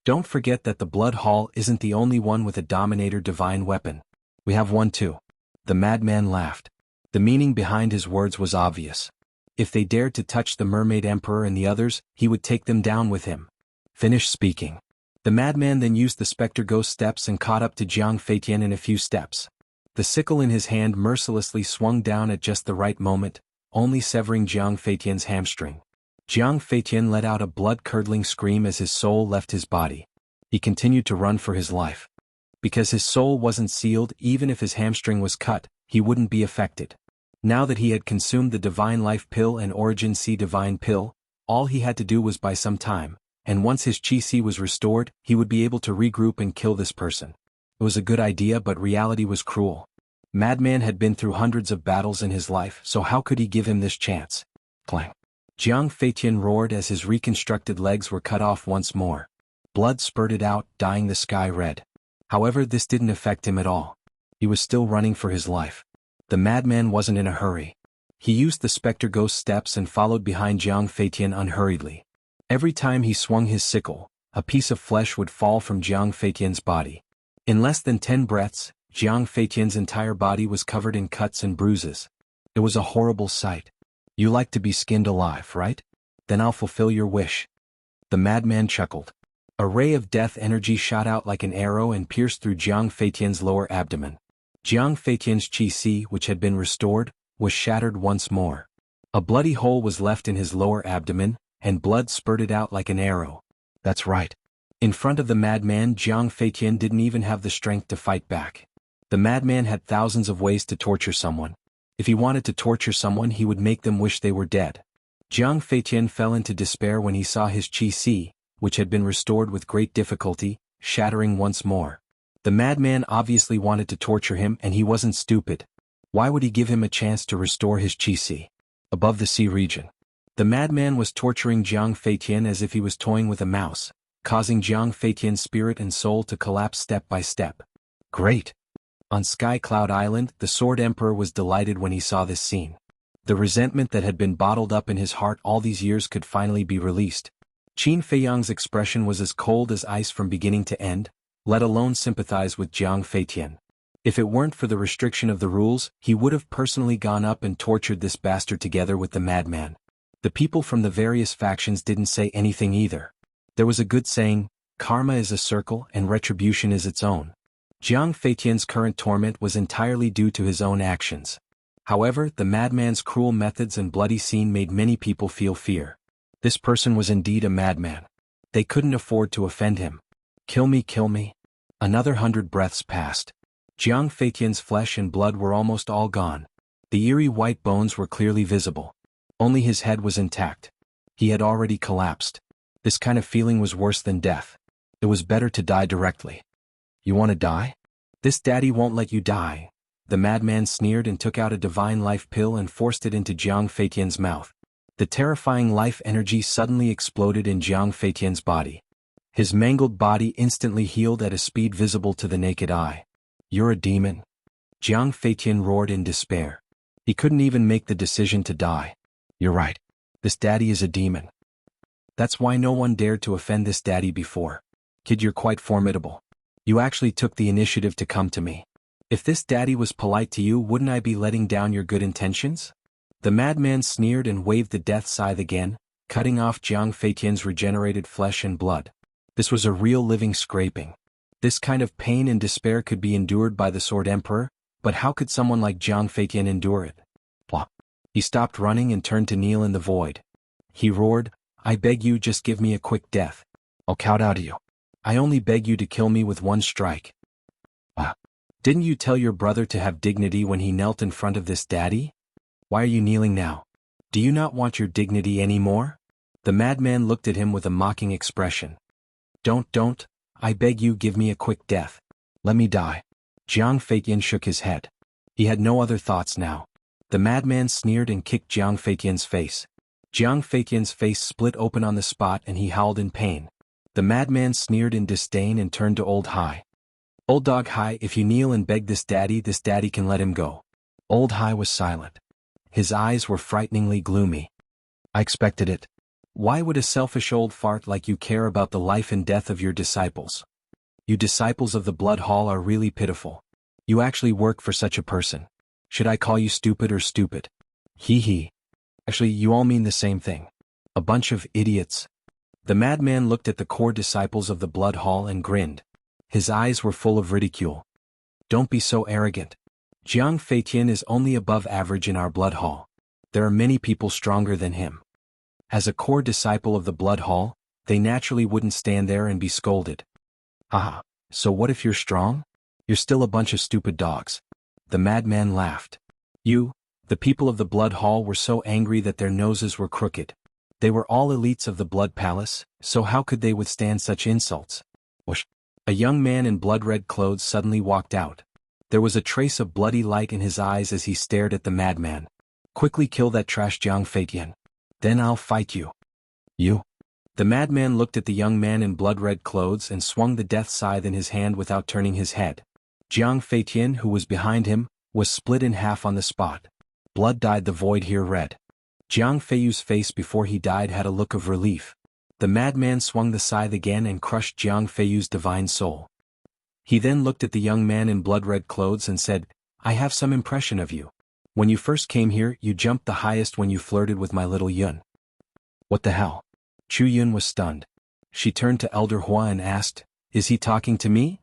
Don't forget that the Blood Hall isn't the only one with a Dominator divine weapon. We have one too. The madman laughed. The meaning behind his words was obvious. If they dared to touch the Mermaid Emperor and the others, he would take them down with him. Finish speaking. The madman then used the Spectre Ghost steps and caught up to Jiang Feitian in a few steps. The sickle in his hand mercilessly swung down at just the right moment, only severing Jiang Feitian's hamstring. Jiang Feitian let out a blood-curdling scream as his soul left his body. He continued to run for his life. Because his soul wasn't sealed, even if his hamstring was cut, he wouldn't be affected. Now that he had consumed the Divine Life Pill and Origin Sea Divine Pill, all he had to do was buy some time, and once his Qi Sea was restored, he would be able to regroup and kill this person. It was a good idea, but reality was cruel. Madman had been through hundreds of battles in his life, so how could he give him this chance? Clang. Jiang Feitian roared as his reconstructed legs were cut off once more. Blood spurted out, dyeing the sky red. However, this didn't affect him at all. He was still running for his life. The madman wasn't in a hurry. He used the Spectre Ghost steps and followed behind Jiang Feitian unhurriedly. Every time he swung his sickle, a piece of flesh would fall from Jiang Feitian's body. In less than 10 breaths, Jiang Feitian's entire body was covered in cuts and bruises. It was a horrible sight. You like to be skinned alive, right? Then I'll fulfill your wish. The madman chuckled. A ray of death energy shot out like an arrow and pierced through Jiang Feitian's lower abdomen. Jiang Feitian's Qi Sea, which had been restored, was shattered once more. A bloody hole was left in his lower abdomen, and blood spurted out like an arrow. That's right. In front of the madman, Jiang Feitian didn't even have the strength to fight back. The madman had thousands of ways to torture someone. If he wanted to torture someone, he would make them wish they were dead. Jiang Feitian fell into despair when he saw his Qi Sea, which had been restored with great difficulty, shattering once more. The madman obviously wanted to torture him, and he wasn't stupid. Why would he give him a chance to restore his Qi Sea? Above the sea region, the madman was torturing Jiang Feitian as if he was toying with a mouse, causing Jiang Feitian's spirit and soul to collapse step by step. Great! On Sky Cloud Island, the Sword Emperor was delighted when he saw this scene. The resentment that had been bottled up in his heart all these years could finally be released. Qin Feiyang's expression was as cold as ice from beginning to end, let alone sympathize with Jiang Feitian. If it weren't for the restriction of the rules, he would have personally gone up and tortured this bastard together with the madman. The people from the various factions didn't say anything either. There was a good saying, karma is a circle and retribution is its own. Jiang Feitian's current torment was entirely due to his own actions. However, the madman's cruel methods and bloody scene made many people feel fear. This person was indeed a madman. They couldn't afford to offend him. Kill me, kill me. Another 100 breaths passed. Jiang Feitian's flesh and blood were almost all gone. The eerie white bones were clearly visible. Only his head was intact. He had already collapsed. This kind of feeling was worse than death. It was better to die directly. You want to die? This daddy won't let you die. The madman sneered and took out a divine life pill and forced it into Jiang Feitian's mouth. The terrifying life energy suddenly exploded in Jiang Feitian's body. His mangled body instantly healed at a speed visible to the naked eye. You're a demon? Jiang Feitian roared in despair. He couldn't even make the decision to die. You're right. This daddy is a demon. That's why no one dared to offend this daddy before. Kid, you're quite formidable. You actually took the initiative to come to me. If this daddy was polite to you, wouldn't I be letting down your good intentions? The madman sneered and waved the death scythe again, cutting off Jiang Feitian's regenerated flesh and blood. This was a real living scraping. This kind of pain and despair could be endured by the Sword Emperor, but how could someone like Jiang Feitian endure it? Blah. He stopped running and turned to kneel in the void. He roared, I beg you, just give me a quick death. I'll kowtow to you. I only beg you to kill me with one strike. Didn't you tell your brother to have dignity when he knelt in front of this daddy? Why are you kneeling now? Do you not want your dignity anymore? The madman looked at him with a mocking expression. Don't, I beg you, give me a quick death. Let me die. Jiang Feitian shook his head. He had no other thoughts now. The madman sneered and kicked Jiang Feitian's face. Jiang Feitian's face split open on the spot and he howled in pain. The madman sneered in disdain and turned to Old Hai. Old Dog Hai, if you kneel and beg this daddy can let him go. Old Hai was silent. His eyes were frighteningly gloomy. I expected it. Why would a selfish old fart like you care about the life and death of your disciples? You disciples of the Blood Hall are really pitiful. You actually work for such a person. Should I call you stupid or stupid? Hee. Actually, you all mean the same thing. A bunch of idiots. The madman looked at the core disciples of the Blood Hall and grinned. His eyes were full of ridicule. Don't be so arrogant. Jiang Feitian is only above average in our Blood Hall. There are many people stronger than him. As a core disciple of the Blood Hall, they naturally wouldn't stand there and be scolded. Haha, so what if you're strong? You're still a bunch of stupid dogs. The madman laughed. The people of the Blood Hall were so angry that their noses were crooked. They were all elites of the Blood Palace, so how could they withstand such insults? Whoosh. A young man in blood-red clothes suddenly walked out. There was a trace of bloody light in his eyes as he stared at the madman. Quickly kill that trash Jiang Feitian. Then I'll fight you. You? The madman looked at the young man in blood-red clothes and swung the death scythe in his hand without turning his head. Jiang Feitian, who was behind him, was split in half on the spot. Blood dyed the void here red. Jiang Feiyu's face before he died had a look of relief. The madman swung the scythe again and crushed Jiang Feiyu's divine soul. He then looked at the young man in blood-red clothes and said, I have some impression of you. When you first came here, you jumped the highest when you flirted with my little Yun. What the hell? Chu Yun was stunned. She turned to Elder Hua and asked, Is he talking to me?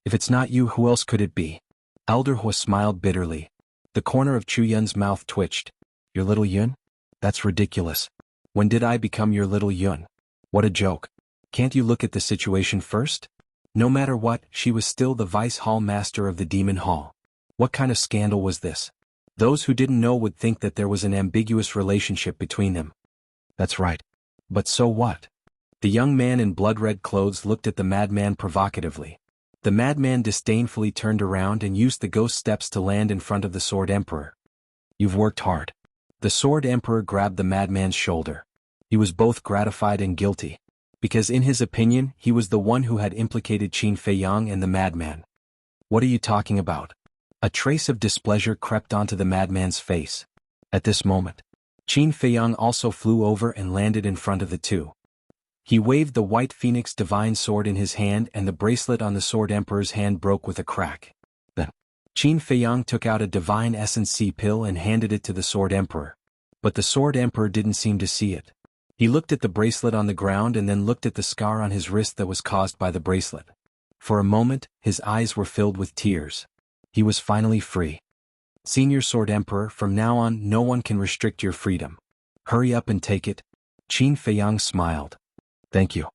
If it's not you, who else could it be? Elder Hua smiled bitterly. The corner of Chu Yun's mouth twitched. Your little Yun? That's ridiculous. When did I become your little Yun? What a joke. Can't you look at the situation first? No matter what, she was still the vice hall master of the Demon Hall. What kind of scandal was this? Those who didn't know would think that there was an ambiguous relationship between them. That's right. But so what? The young man in blood-red clothes looked at the madman provocatively. The madman disdainfully turned around and used the ghost steps to land in front of the Sword Emperor. You've worked hard. The Sword Emperor grabbed the madman's shoulder. He was both gratified and guilty, because in his opinion he was the one who had implicated Qin Feiyang and the madman. What are you talking about? A trace of displeasure crept onto the madman's face. At this moment, Qin Feiyang also flew over and landed in front of the two. He waved the white phoenix divine sword in his hand and the bracelet on the Sword Emperor's hand broke with a crack. Then, Qin Feiyang took out a divine essence C pill and handed it to the Sword Emperor. But the Sword Emperor didn't seem to see it. He looked at the bracelet on the ground and then looked at the scar on his wrist that was caused by the bracelet. For a moment, his eyes were filled with tears. He was finally free. Senior Sword Emperor, from now on no one can restrict your freedom. Hurry up and take it. Qin Feiyang smiled. Thank you.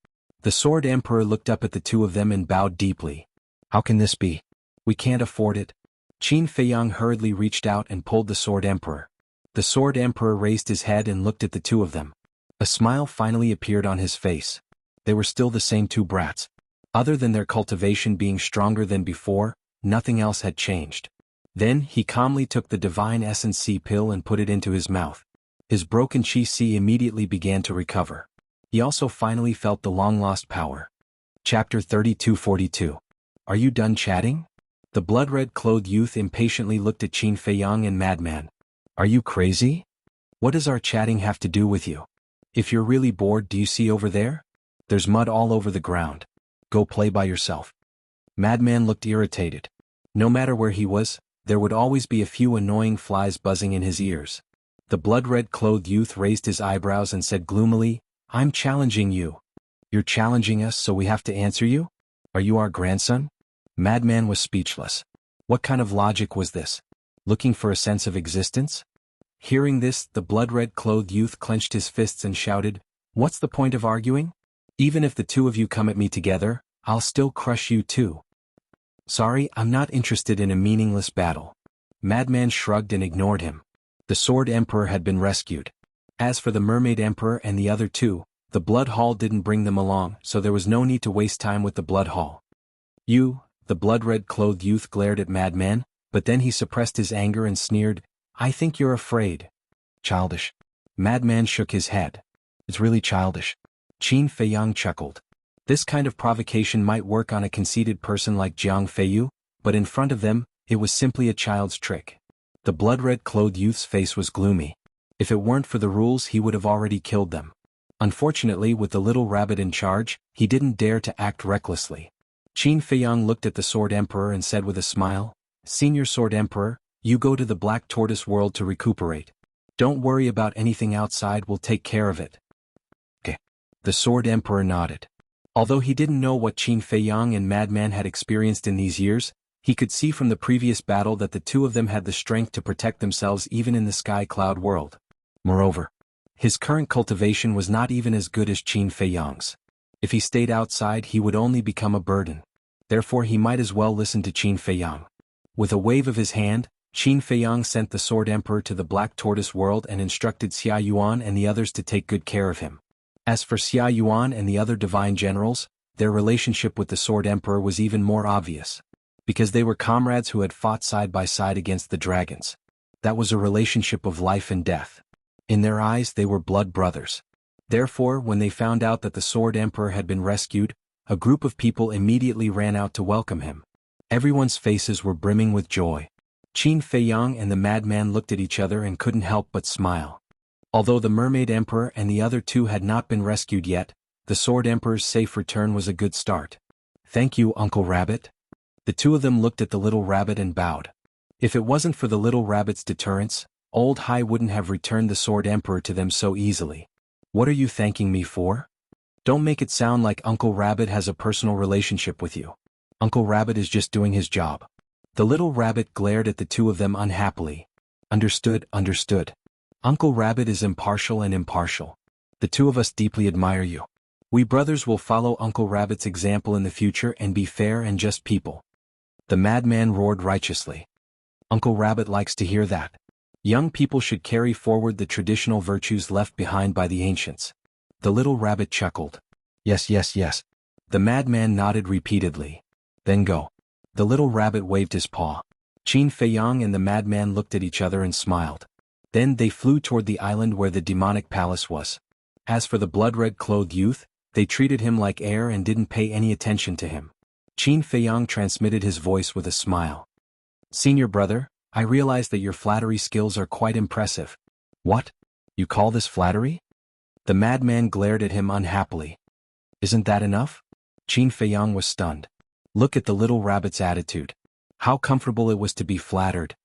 The Sword Emperor looked up at the two of them and bowed deeply. How can this be? We can't afford it. Qin Feiyang hurriedly reached out and pulled the Sword Emperor. The Sword Emperor raised his head and looked at the two of them. A smile finally appeared on his face. They were still the same two brats. Other than their cultivation being stronger than before, nothing else had changed. Then he calmly took the Divine Essence C pill and put it into his mouth. His broken Qi C immediately began to recover. He also finally felt the long-lost power. Chapter 3242. Are you done chatting? The blood-red clothed youth impatiently looked at Qin Feiyang and Madman. Are you crazy? What does our chatting have to do with you? If you're really bored, do you see over there? There's mud all over the ground. Go play by yourself. Madman looked irritated. No matter where he was, there would always be a few annoying flies buzzing in his ears. The blood-red-clothed youth raised his eyebrows and said gloomily, "I'm challenging you." "You're challenging us, so we have to answer you? Are you our grandson?" Madman was speechless. What kind of logic was this? Looking for a sense of existence? Hearing this, the blood-red-clothed youth clenched his fists and shouted, "What's the point of arguing? Even if the two of you come at me together, I'll still crush you too." "Sorry, I'm not interested in a meaningless battle." Madman shrugged and ignored him. The Sword Emperor had been rescued. As for the Mermaid Emperor and the other two, the Blood Hall didn't bring them along, so there was no need to waste time with the Blood Hall. "You," the blood-red-clothed youth glared at Madman, but then he suppressed his anger and sneered, "I think you're afraid." "Childish." Madman shook his head. "It's really childish." Qin Feiyang chuckled. This kind of provocation might work on a conceited person like Jiang Feiyu, but in front of them, it was simply a child's trick. The blood-red-clothed youth's face was gloomy. If it weren't for the rules, he would have already killed them. Unfortunately, with the little rabbit in charge, he didn't dare to act recklessly. Qin Feiyang looked at the Sword Emperor and said with a smile, "Senior Sword Emperor, you go to the Black Tortoise world to recuperate. Don't worry about anything outside, we'll take care of it." "Okay." The Sword Emperor nodded. Although he didn't know what Qin Feiyang and Madman had experienced in these years, he could see from the previous battle that the two of them had the strength to protect themselves even in the Sky Cloud world. Moreover, his current cultivation was not even as good as Qin Feiyang's. If he stayed outside, he would only become a burden. Therefore he might as well listen to Qin Feiyang. With a wave of his hand, Qin Feiyang sent the Sword Emperor to the Black Tortoise world and instructed Xia Yuan and the others to take good care of him. As for Xia Yuan and the other divine generals, their relationship with the Sword Emperor was even more obvious. Because they were comrades who had fought side by side against the dragons. That was a relationship of life and death. In their eyes, they were blood brothers. Therefore, when they found out that the Sword Emperor had been rescued, a group of people immediately ran out to welcome him. Everyone's faces were brimming with joy. Qin Feiyang and the madman looked at each other and couldn't help but smile. Although the Mermaid Emperor and the other two had not been rescued yet, the Sword Emperor's safe return was a good start. "Thank you, Uncle Rabbit." The two of them looked at the little rabbit and bowed. If it wasn't for the little rabbit's deterrence, Old Hai wouldn't have returned the Sword Emperor to them so easily. "What are you thanking me for?" "Don't make it sound like Uncle Rabbit has a personal relationship with you. Uncle Rabbit is just doing his job." The little rabbit glared at the two of them unhappily. "Understood, understood. Uncle Rabbit is impartial and impartial. The two of us deeply admire you. We brothers will follow Uncle Rabbit's example in the future and be fair and just people." The madman roared righteously. "Uncle Rabbit likes to hear that. Young people should carry forward the traditional virtues left behind by the ancients." The little rabbit chuckled. "Yes, yes, yes." The madman nodded repeatedly. "Then go." The little rabbit waved his paw. Qin Feiyang and the madman looked at each other and smiled. Then they flew toward the island where the demonic palace was. As for the blood-red-clothed youth, they treated him like air and didn't pay any attention to him. Qin Feiyang transmitted his voice with a smile. "Senior brother, I realize that your flattery skills are quite impressive." "What? You call this flattery?" The madman glared at him unhappily. "Isn't that enough?" Qin Feiyang was stunned. Look at the little rabbit's attitude. How comfortable it was to be flattered.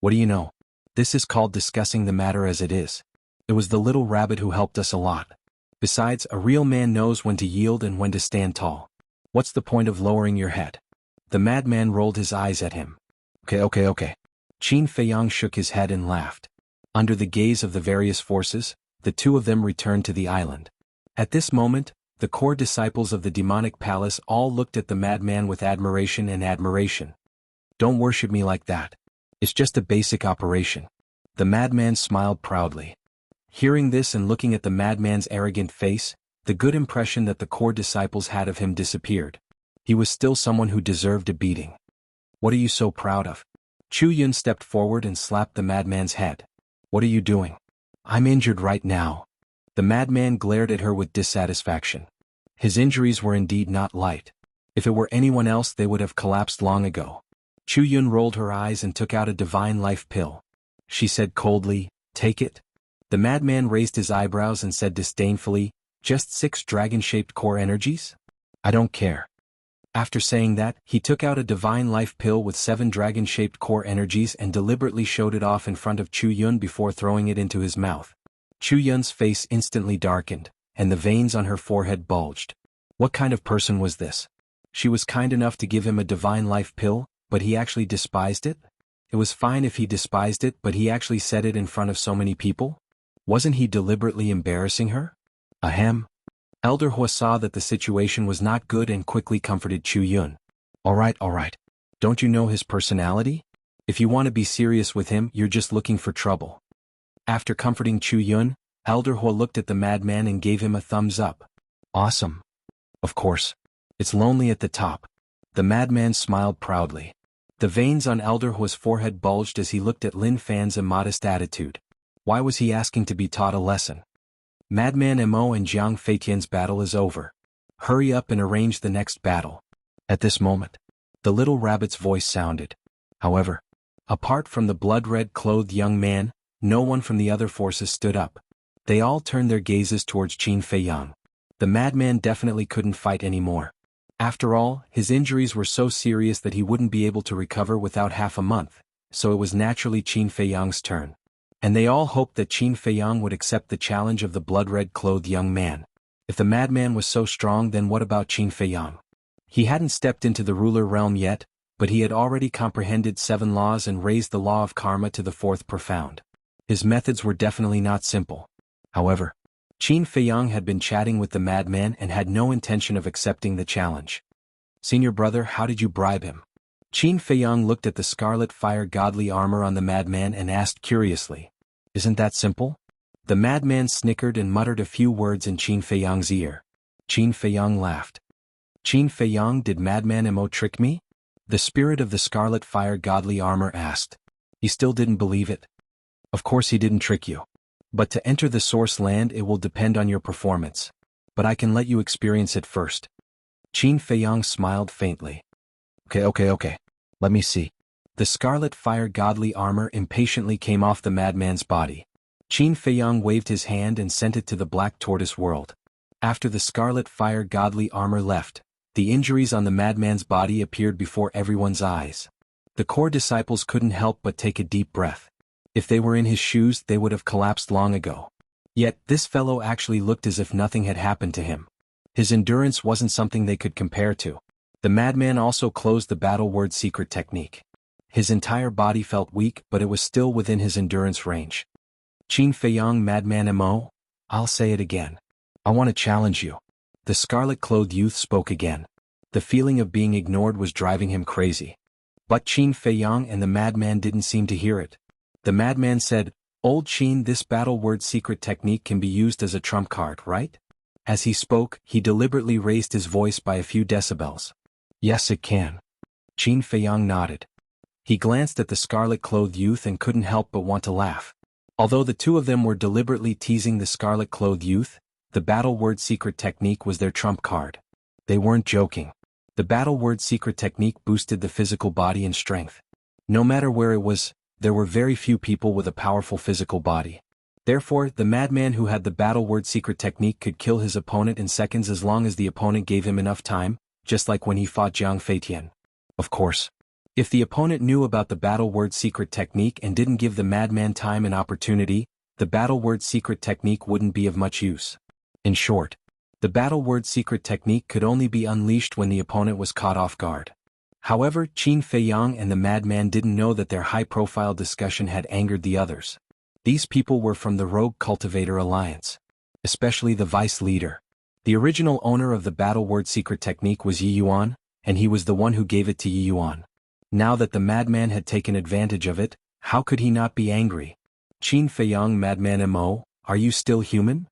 "What do you know? This is called discussing the matter as it is. It was the little rabbit who helped us a lot. Besides, a real man knows when to yield and when to stand tall. What's the point of lowering your head?" The madman rolled his eyes at him. Okay. Qin Feiyang shook his head and laughed. Under the gaze of the various forces, the two of them returned to the island. At this moment, the core disciples of the demonic palace all looked at the madman with admiration and admiration. "Don't worship me like that. It's just a basic operation." The madman smiled proudly. Hearing this and looking at the madman's arrogant face, the good impression that the core disciples had of him disappeared. He was still someone who deserved a beating. "What are you so proud of?" Chu Yun stepped forward and slapped the madman's head. "What are you doing?" "I'm injured right now." The madman glared at her with dissatisfaction. His injuries were indeed not light. If it were anyone else, they would have collapsed long ago. Chu Yun rolled her eyes and took out a divine life pill. She said coldly, "Take it." The madman raised his eyebrows and said disdainfully, "Just 6 dragon-shaped core energies? I don't care." After saying that, he took out a divine life pill with 7 dragon-shaped core energies and deliberately showed it off in front of Chu Yun before throwing it into his mouth. Chu Yun's face instantly darkened, and the veins on her forehead bulged. What kind of person was this? She was kind enough to give him a divine life pill, but he actually despised it? It was fine if he despised it, but he actually said it in front of so many people? Wasn't he deliberately embarrassing her? Ahem. Elder Hua saw that the situation was not good and quickly comforted Chu Yun. All right. Don't you know his personality? If you want to be serious with him, you're just looking for trouble. After comforting Chu Yun, Elder Hua looked at the madman and gave him a thumbs up. Awesome. Of course. It's lonely at the top. The madman smiled proudly. The veins on Elder Hua's forehead bulged as he looked at Lin Fan's immodest attitude. Why was he asking to be taught a lesson? Madman Mo and Jiang Feitian's battle is over. Hurry up and arrange the next battle. At this moment, the little rabbit's voice sounded. However, apart from the blood-red clothed young man, no one from the other forces stood up. They all turned their gazes towards Qin Feiyang. The madman definitely couldn't fight anymore. After all, his injuries were so serious that he wouldn't be able to recover without half a month, so it was naturally Qin Feiyang's turn. And they all hoped that Qin Feiyang would accept the challenge of the blood-red clothed young man. If the madman was so strong, then what about Qin Feiyang? He hadn't stepped into the ruler realm yet, but he had already comprehended 7 laws and raised the law of karma to the 4th profound. His methods were definitely not simple. However, Qin Feiyang had been chatting with the madman and had no intention of accepting the challenge. Senior brother, how did you bribe him? Qin Feiyang looked at the scarlet fire godly armor on the madman and asked curiously. Isn't that simple? The madman snickered and muttered a few words in Qin Feiyang's ear. Qin Feiyang laughed. Qin Feiyang, did Madman Mo trick me? The spirit of the scarlet fire godly armor asked. He still didn't believe it. Of course he didn't trick you. But to enter the source land it will depend on your performance. But I can let you experience it first. Qin Feiyang smiled faintly. Okay. Let me see. The scarlet fire godly armor impatiently came off the madman's body. Qin Feiyang waved his hand and sent it to the black tortoise world. After the scarlet fire godly armor left, the injuries on the madman's body appeared before everyone's eyes. The core disciples couldn't help but take a deep breath. If they were in his shoes, they would have collapsed long ago. Yet, this fellow actually looked as if nothing had happened to him. His endurance wasn't something they could compare to. The madman also closed the battle word secret technique. His entire body felt weak, but it was still within his endurance range. Qin Feiyang, Madman Mo, I'll say it again. I want to challenge you. The scarlet-clothed youth spoke again. The feeling of being ignored was driving him crazy. But Qin Feiyang and the madman didn't seem to hear it. The madman said, Old Qin, this battle word secret technique can be used as a trump card, right? As he spoke, he deliberately raised his voice by a few decibels. Yes, it can. Qin Feiyang nodded. He glanced at the scarlet-clothed youth and couldn't help but want to laugh. Although the two of them were deliberately teasing the scarlet-clothed youth, the battle word secret technique was their trump card. They weren't joking. The battle word secret technique boosted the physical body and strength. No matter where it was, there were very few people with a powerful physical body. Therefore, the madman who had the battle word secret technique could kill his opponent in seconds as long as the opponent gave him enough time, just like when he fought Jiang Feitian. Of course, if the opponent knew about the battle word secret technique and didn't give the madman time and opportunity, the battle word secret technique wouldn't be of much use. In short, the battle word secret technique could only be unleashed when the opponent was caught off guard. However, Qin Feiyang and the madman didn't know that their high-profile discussion had angered the others. These people were from the Rogue Cultivator Alliance. Especially the vice leader. The original owner of the battle word secret technique was Yi Yuan, and he was the one who gave it to Yi Yuan. Now that the madman had taken advantage of it, how could he not be angry? Qin Feiyang, Madman Mo, are you still human?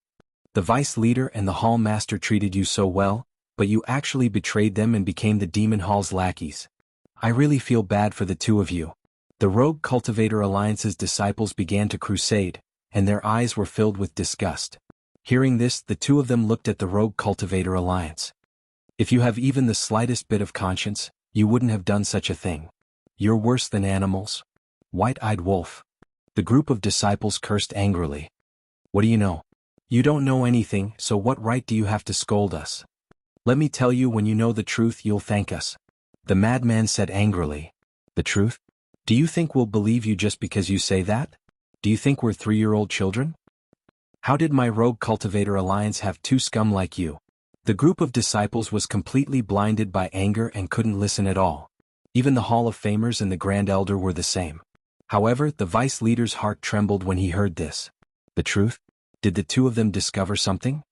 The vice leader and the hall master treated you so well, but you actually betrayed them and became the demon hall's lackeys. I really feel bad for the two of you. The Rogue Cultivator Alliance's disciples began to crusade, and their eyes were filled with disgust. Hearing this, the two of them looked at the Rogue Cultivator Alliance. If you have even the slightest bit of conscience, you wouldn't have done such a thing. You're worse than animals. White-eyed wolf. The group of disciples cursed angrily. What do you know? You don't know anything, so what right do you have to scold us? Let me tell you, when you know the truth you'll thank us. The madman said angrily. The truth? Do you think we'll believe you just because you say that? Do you think we're 3-year-old children? How did my rogue cultivator alliance have two scum like you? The group of disciples was completely blinded by anger and couldn't listen at all. Even the Hall of Famers and the Grand Elder were the same. However, the vice leader's heart trembled when he heard this. The truth? Did the two of them discover something?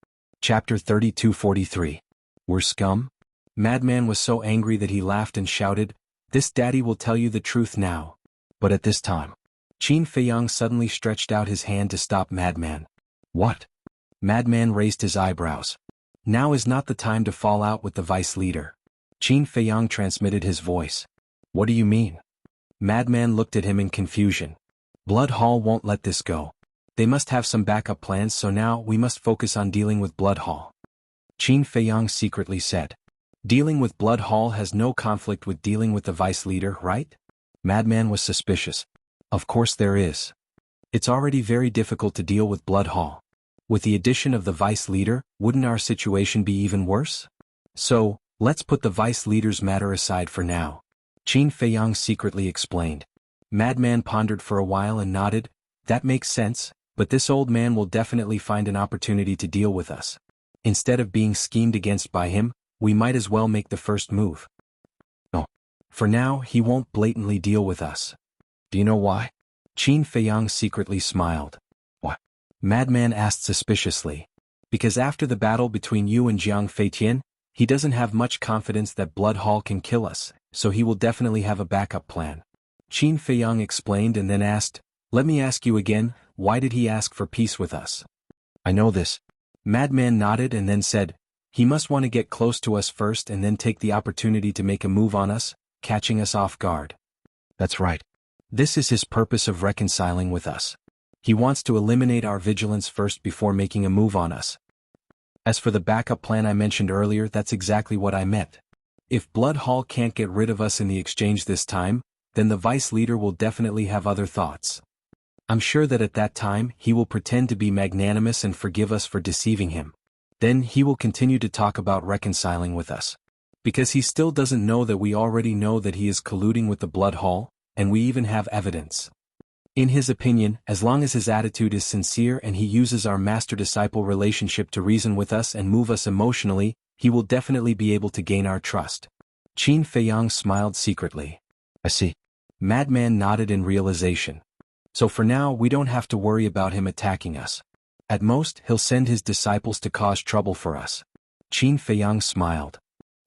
Chapter 32:43. We're scum? Madman was so angry that he laughed and shouted, "This daddy will tell you the truth now." But at this time, Qin Feiyang suddenly stretched out his hand to stop Madman. What? Madman raised his eyebrows. Now is not the time to fall out with the vice leader. Qin Feiyang transmitted his voice. What do you mean? Madman looked at him in confusion. Blood Hall won't let this go. They must have some backup plans, so now we must focus on dealing with Blood Hall. Qin Feiyang secretly said. Dealing with Blood Hall has no conflict with dealing with the vice leader, right? Madman was suspicious. Of course there is. It's already very difficult to deal with Blood Hall. With the addition of the vice leader, wouldn't our situation be even worse? So, let's put the vice leader's matter aside for now. Qin Feiyang secretly explained. Madman pondered for a while and nodded. That makes sense, but this old man will definitely find an opportunity to deal with us. Instead of being schemed against by him, we might as well make the first move. No. For now, he won't blatantly deal with us. Do you know why? Qin Feiyang secretly smiled. What? Madman asked suspiciously. Because after the battle between you and Jiang Feitian, he doesn't have much confidence that Blood Hall can kill us, so he will definitely have a backup plan. Qin Feiyang explained and then asked, let me ask you again, why did he ask for peace with us? I know this. Madman nodded and then said, he must want to get close to us first and then take the opportunity to make a move on us, catching us off guard. That's right. This is his purpose of reconciling with us. He wants to eliminate our vigilance first before making a move on us. As for the backup plan I mentioned earlier, that's exactly what I meant. If Blood Hall can't get rid of us in the exchange this time, then the vice leader will definitely have other thoughts. I'm sure that at that time he will pretend to be magnanimous and forgive us for deceiving him. Then he will continue to talk about reconciling with us. Because he still doesn't know that we already know that he is colluding with the Blood Hall, and we even have evidence. In his opinion, as long as his attitude is sincere and he uses our master-disciple relationship to reason with us and move us emotionally, he will definitely be able to gain our trust. Qin Feiyang smiled secretly. I see. Madman nodded in realization. So for now we don't have to worry about him attacking us. At most, he'll send his disciples to cause trouble for us. Qin Feiyang smiled.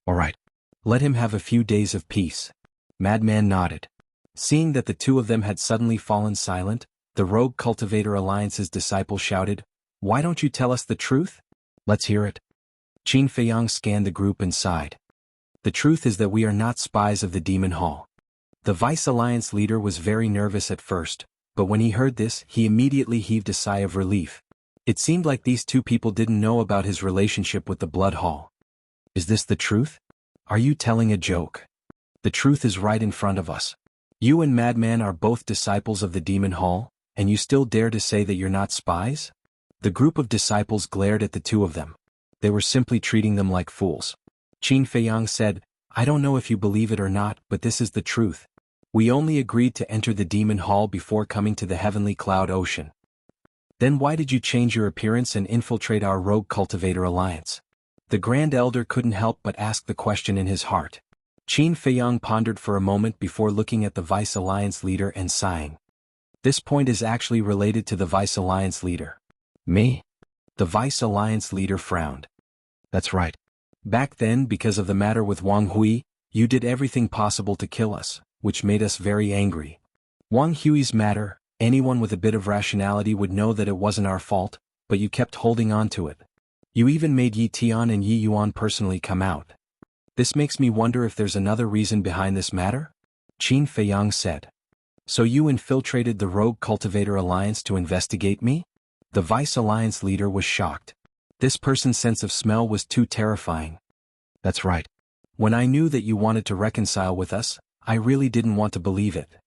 All right. Let him have a few days of peace. Madman nodded. Seeing that the two of them had suddenly fallen silent, the Rogue Cultivator Alliance's disciple shouted, why don't you tell us the truth? Let's hear it. Qin Feiyang scanned the group and sighed. The truth is that we are not spies of the Demon Hall. The Vice Alliance leader was very nervous at first, but when he heard this, he immediately heaved a sigh of relief. It seemed like these two people didn't know about his relationship with the Blood Hall. Is this the truth? Are you telling a joke? The truth is right in front of us. You and Madman are both disciples of the Demon Hall, and you still dare to say that you're not spies? The group of disciples glared at the two of them. They were simply treating them like fools. Qin Feiyang said, I don't know if you believe it or not, but this is the truth. We only agreed to enter the Demon Hall before coming to the Heavenly Cloud Ocean. Then why did you change your appearance and infiltrate our Rogue Cultivator Alliance? The Grand Elder couldn't help but ask the question in his heart. Qin Feiyang pondered for a moment before looking at the Vice Alliance leader and sighing. This point is actually related to the Vice Alliance leader. Me? The Vice Alliance leader frowned. That's right. Back then, because of the matter with Wang Hui, you did everything possible to kill us, which made us very angry. Wang Hui's matter, anyone with a bit of rationality would know that it wasn't our fault, but you kept holding on to it. You even made Yi Tian and Yi Yuan personally come out. This makes me wonder if there's another reason behind this matter? Qin Feiyang said. So you infiltrated the Rogue Cultivator Alliance to investigate me? The Vice Alliance leader was shocked. This person's sense of smell was too terrifying. That's right. When I knew that you wanted to reconcile with us, I really didn't want to believe it.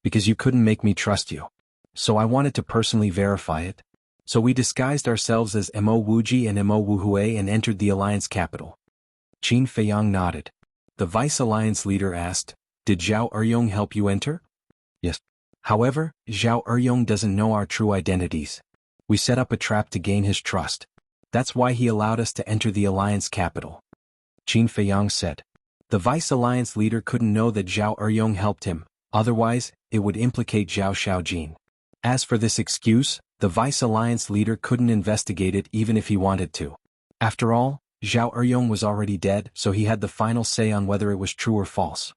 Because you couldn't make me trust you. So I wanted to personally verify it. So we disguised ourselves as Mo Wuji and Mo Wuhui and entered the Alliance capital. Qin Feiyang nodded. The Vice Alliance leader asked, "Did Zhao Eryong help you enter?" "Yes. However, Zhao Eryong doesn't know our true identities. We set up a trap to gain his trust. That's why he allowed us to enter the Alliance capital," Qin Feiyang said. The Vice Alliance leader couldn't know that Zhao Eryong helped him, otherwise, it would implicate Zhao Xiaojin. As for this excuse, the Vice Alliance leader couldn't investigate it even if he wanted to. After all, Zhao Eryong was already dead, so he had the final say on whether it was true or false.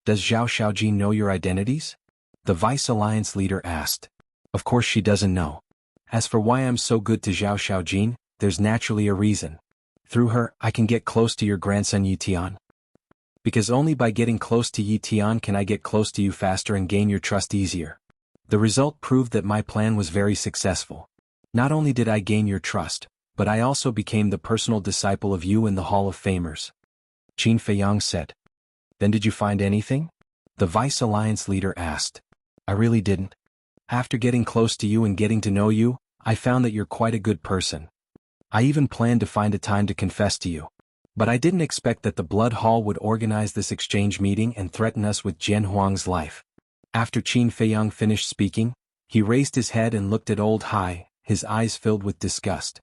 "Does Zhao Xiaojin know your identities?" the Vice Alliance leader asked. "Of course she doesn't know. As for why I'm so good to Zhao Xiaojin, there's naturally a reason. Through her, I can get close to your grandson Yi Tian. Because only by getting close to Yi Tian can I get close to you faster and gain your trust easier. The result proved that my plan was very successful. Not only did I gain your trust, but I also became the personal disciple of you in the Hall of Famers," Qin Feiyang said. "Then did you find anything?" the Vice Alliance leader asked. "I really didn't. After getting close to you and getting to know you, I found that you're quite a good person. I even planned to find a time to confess to you. But I didn't expect that the Blood Hall would organize this exchange meeting and threaten us with Jian Huang's life." After Qin Feiyang finished speaking, he raised his head and looked at Old Hai, his eyes filled with disgust.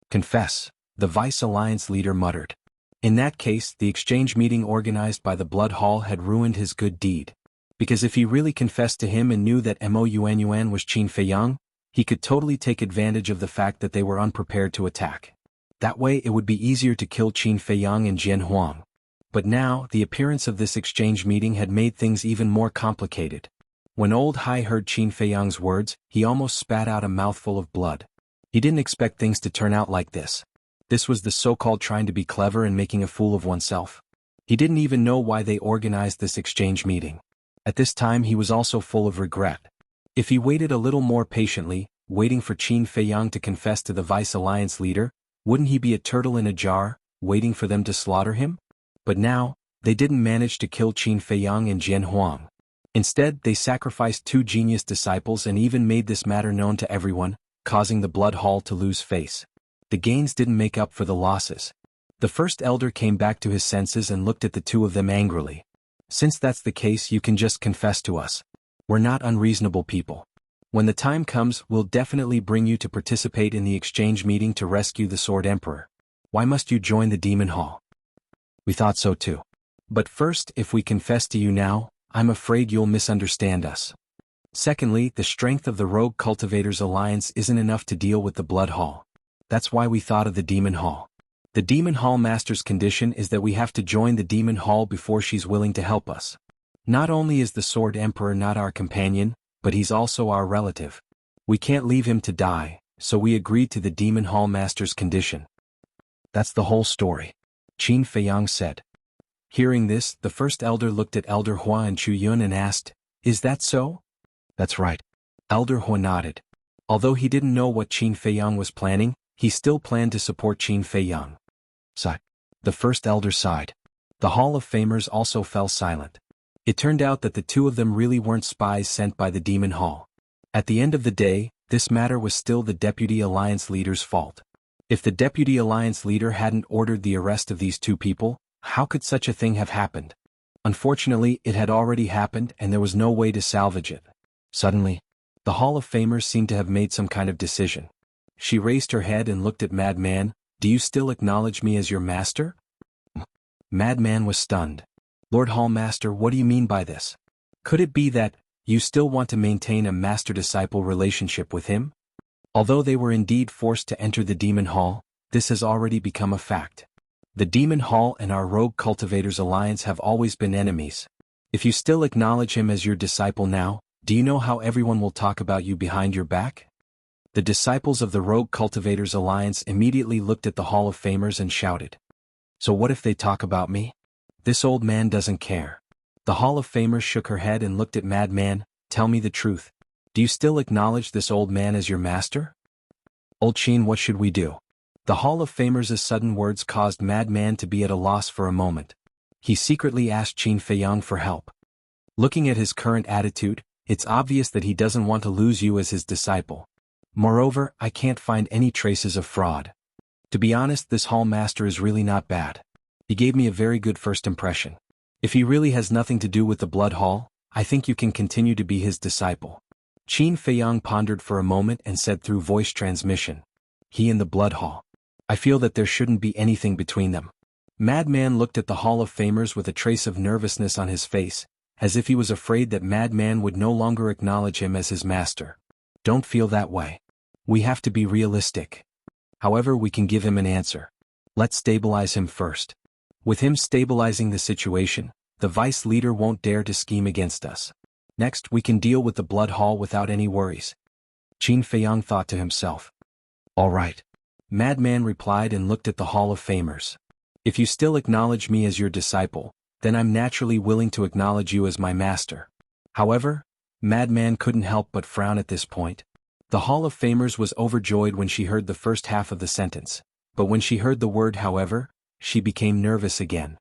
"Confess," the Vice Alliance leader muttered. In that case, the exchange meeting organized by the Blood Hall had ruined his good deed. Because if he really confessed to him and knew that Mo Yuanyuan was Qin Feiyang, he could totally take advantage of the fact that they were unprepared to attack. That way it would be easier to kill Qin Feiyang and Jian Huang. But now, the appearance of this exchange meeting had made things even more complicated. When Old Hai heard Qin Feiyang's words, he almost spat out a mouthful of blood. He didn't expect things to turn out like this. This was the so-called trying to be clever and making a fool of oneself. He didn't even know why they organized this exchange meeting. At this time he was also full of regret. If he waited a little more patiently, waiting for Qin Feiyang to confess to the Vice Alliance leader, wouldn't he be a turtle in a jar, waiting for them to slaughter him? But now, they didn't manage to kill Qin Feiyang and Jian Huang. Instead, they sacrificed 2 genius disciples and even made this matter known to everyone, causing the Blood Hall to lose face. The gains didn't make up for the losses. The first elder came back to his senses and looked at the 2 of them angrily. "Since that's the case, you can just confess to us. We're not unreasonable people. When the time comes, we'll definitely bring you to participate in the exchange meeting to rescue the Sword Emperor. Why must you join the Demon Hall?" "We thought so too. But first, if we confess to you now, I'm afraid you'll misunderstand us. Secondly, the strength of the Rogue Cultivators Alliance isn't enough to deal with the Blood Hall. That's why we thought of the Demon Hall. The Demon Hall Master's condition is that we have to join the Demon Hall before she's willing to help us. Not only is the Sword Emperor not our companion, but he's also our relative. We can't leave him to die, so we agreed to the Demon Hall Master's condition." "That's the whole story," Qin Feiyang said. Hearing this, the first elder looked at Elder Hua and Chu Yun and asked, "Is that so?" "That's right." Elder Hua nodded. Although he didn't know what Qin Feiyang was planning, he still planned to support Qin Feiyang. Sigh. The first elder sighed. The Hall of Famers also fell silent. It turned out that the 2 of them really weren't spies sent by the Demon Hall. At the end of the day, this matter was still the Deputy Alliance leader's fault. If the Deputy Alliance leader hadn't ordered the arrest of these 2 people, how could such a thing have happened? Unfortunately, it had already happened and there was no way to salvage it. Suddenly, the Hall of Famers seemed to have made some kind of decision. She raised her head and looked at Madman. "Do you still acknowledge me as your master?" Madman was stunned. "Lord Hall Master, what do you mean by this? Could it be that you still want to maintain a master-disciple relationship with him?" Although they were indeed forced to enter the Demon Hall, this has already become a fact. The Demon Hall and our Rogue Cultivators Alliance have always been enemies. If you still acknowledge him as your disciple now, do you know how everyone will talk about you behind your back? The disciples of the Rogue Cultivators Alliance immediately looked at the Hall of Famers and shouted. "So what if they talk about me? This old man doesn't care." The Hall of Famers shook her head and looked at Madman. "Tell me the truth. Do you still acknowledge this old man as your master?" "Old Qin, what should we do?" The Hall of Famers' sudden words caused Madman to be at a loss for a moment. He secretly asked Qin Feiyang for help. Looking at his current attitude, it's obvious that he doesn't want to lose you as his disciple. Moreover, I can't find any traces of fraud. To be honest, this Hall Master is really not bad. He gave me a very good first impression. If he really has nothing to do with the Blood Hall, I think you can continue to be his disciple. Qin Feiyang pondered for a moment and said through voice transmission. He and the Blood Hall. I feel that there shouldn't be anything between them. Madman looked at the Hall of Famers with a trace of nervousness on his face, as if he was afraid that Madman would no longer acknowledge him as his master. Don't feel that way. We have to be realistic. However, we can give him an answer. Let's stabilize him first. With him stabilizing the situation, the vice leader won't dare to scheme against us. Next, we can deal with the Blood Hall without any worries. Qin Feiyang thought to himself. All right. Madman replied and looked at the Hall of Famers. If you still acknowledge me as your disciple, then I'm naturally willing to acknowledge you as my master. However, Madman couldn't help but frown at this point. The Hall of Famers was overjoyed when she heard the first half of the sentence, but when she heard the word however, she became nervous again.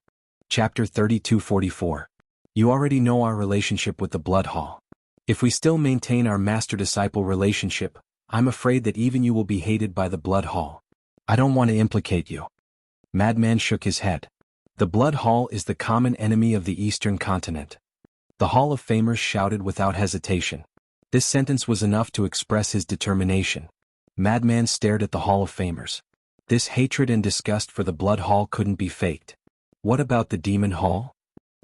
Chapter 32:44. You already know our relationship with the Blood Hall. If we still maintain our master-disciple relationship, I'm afraid that even you will be hated by the Blood Hall. I don't want to implicate you. Madman shook his head. The Blood Hall is the common enemy of the Eastern continent. The Hall of Famers shouted without hesitation. This sentence was enough to express his determination. Madman stared at the Hall of Famers. This hatred and disgust for the Blood Hall couldn't be faked. What about the Demon Hall?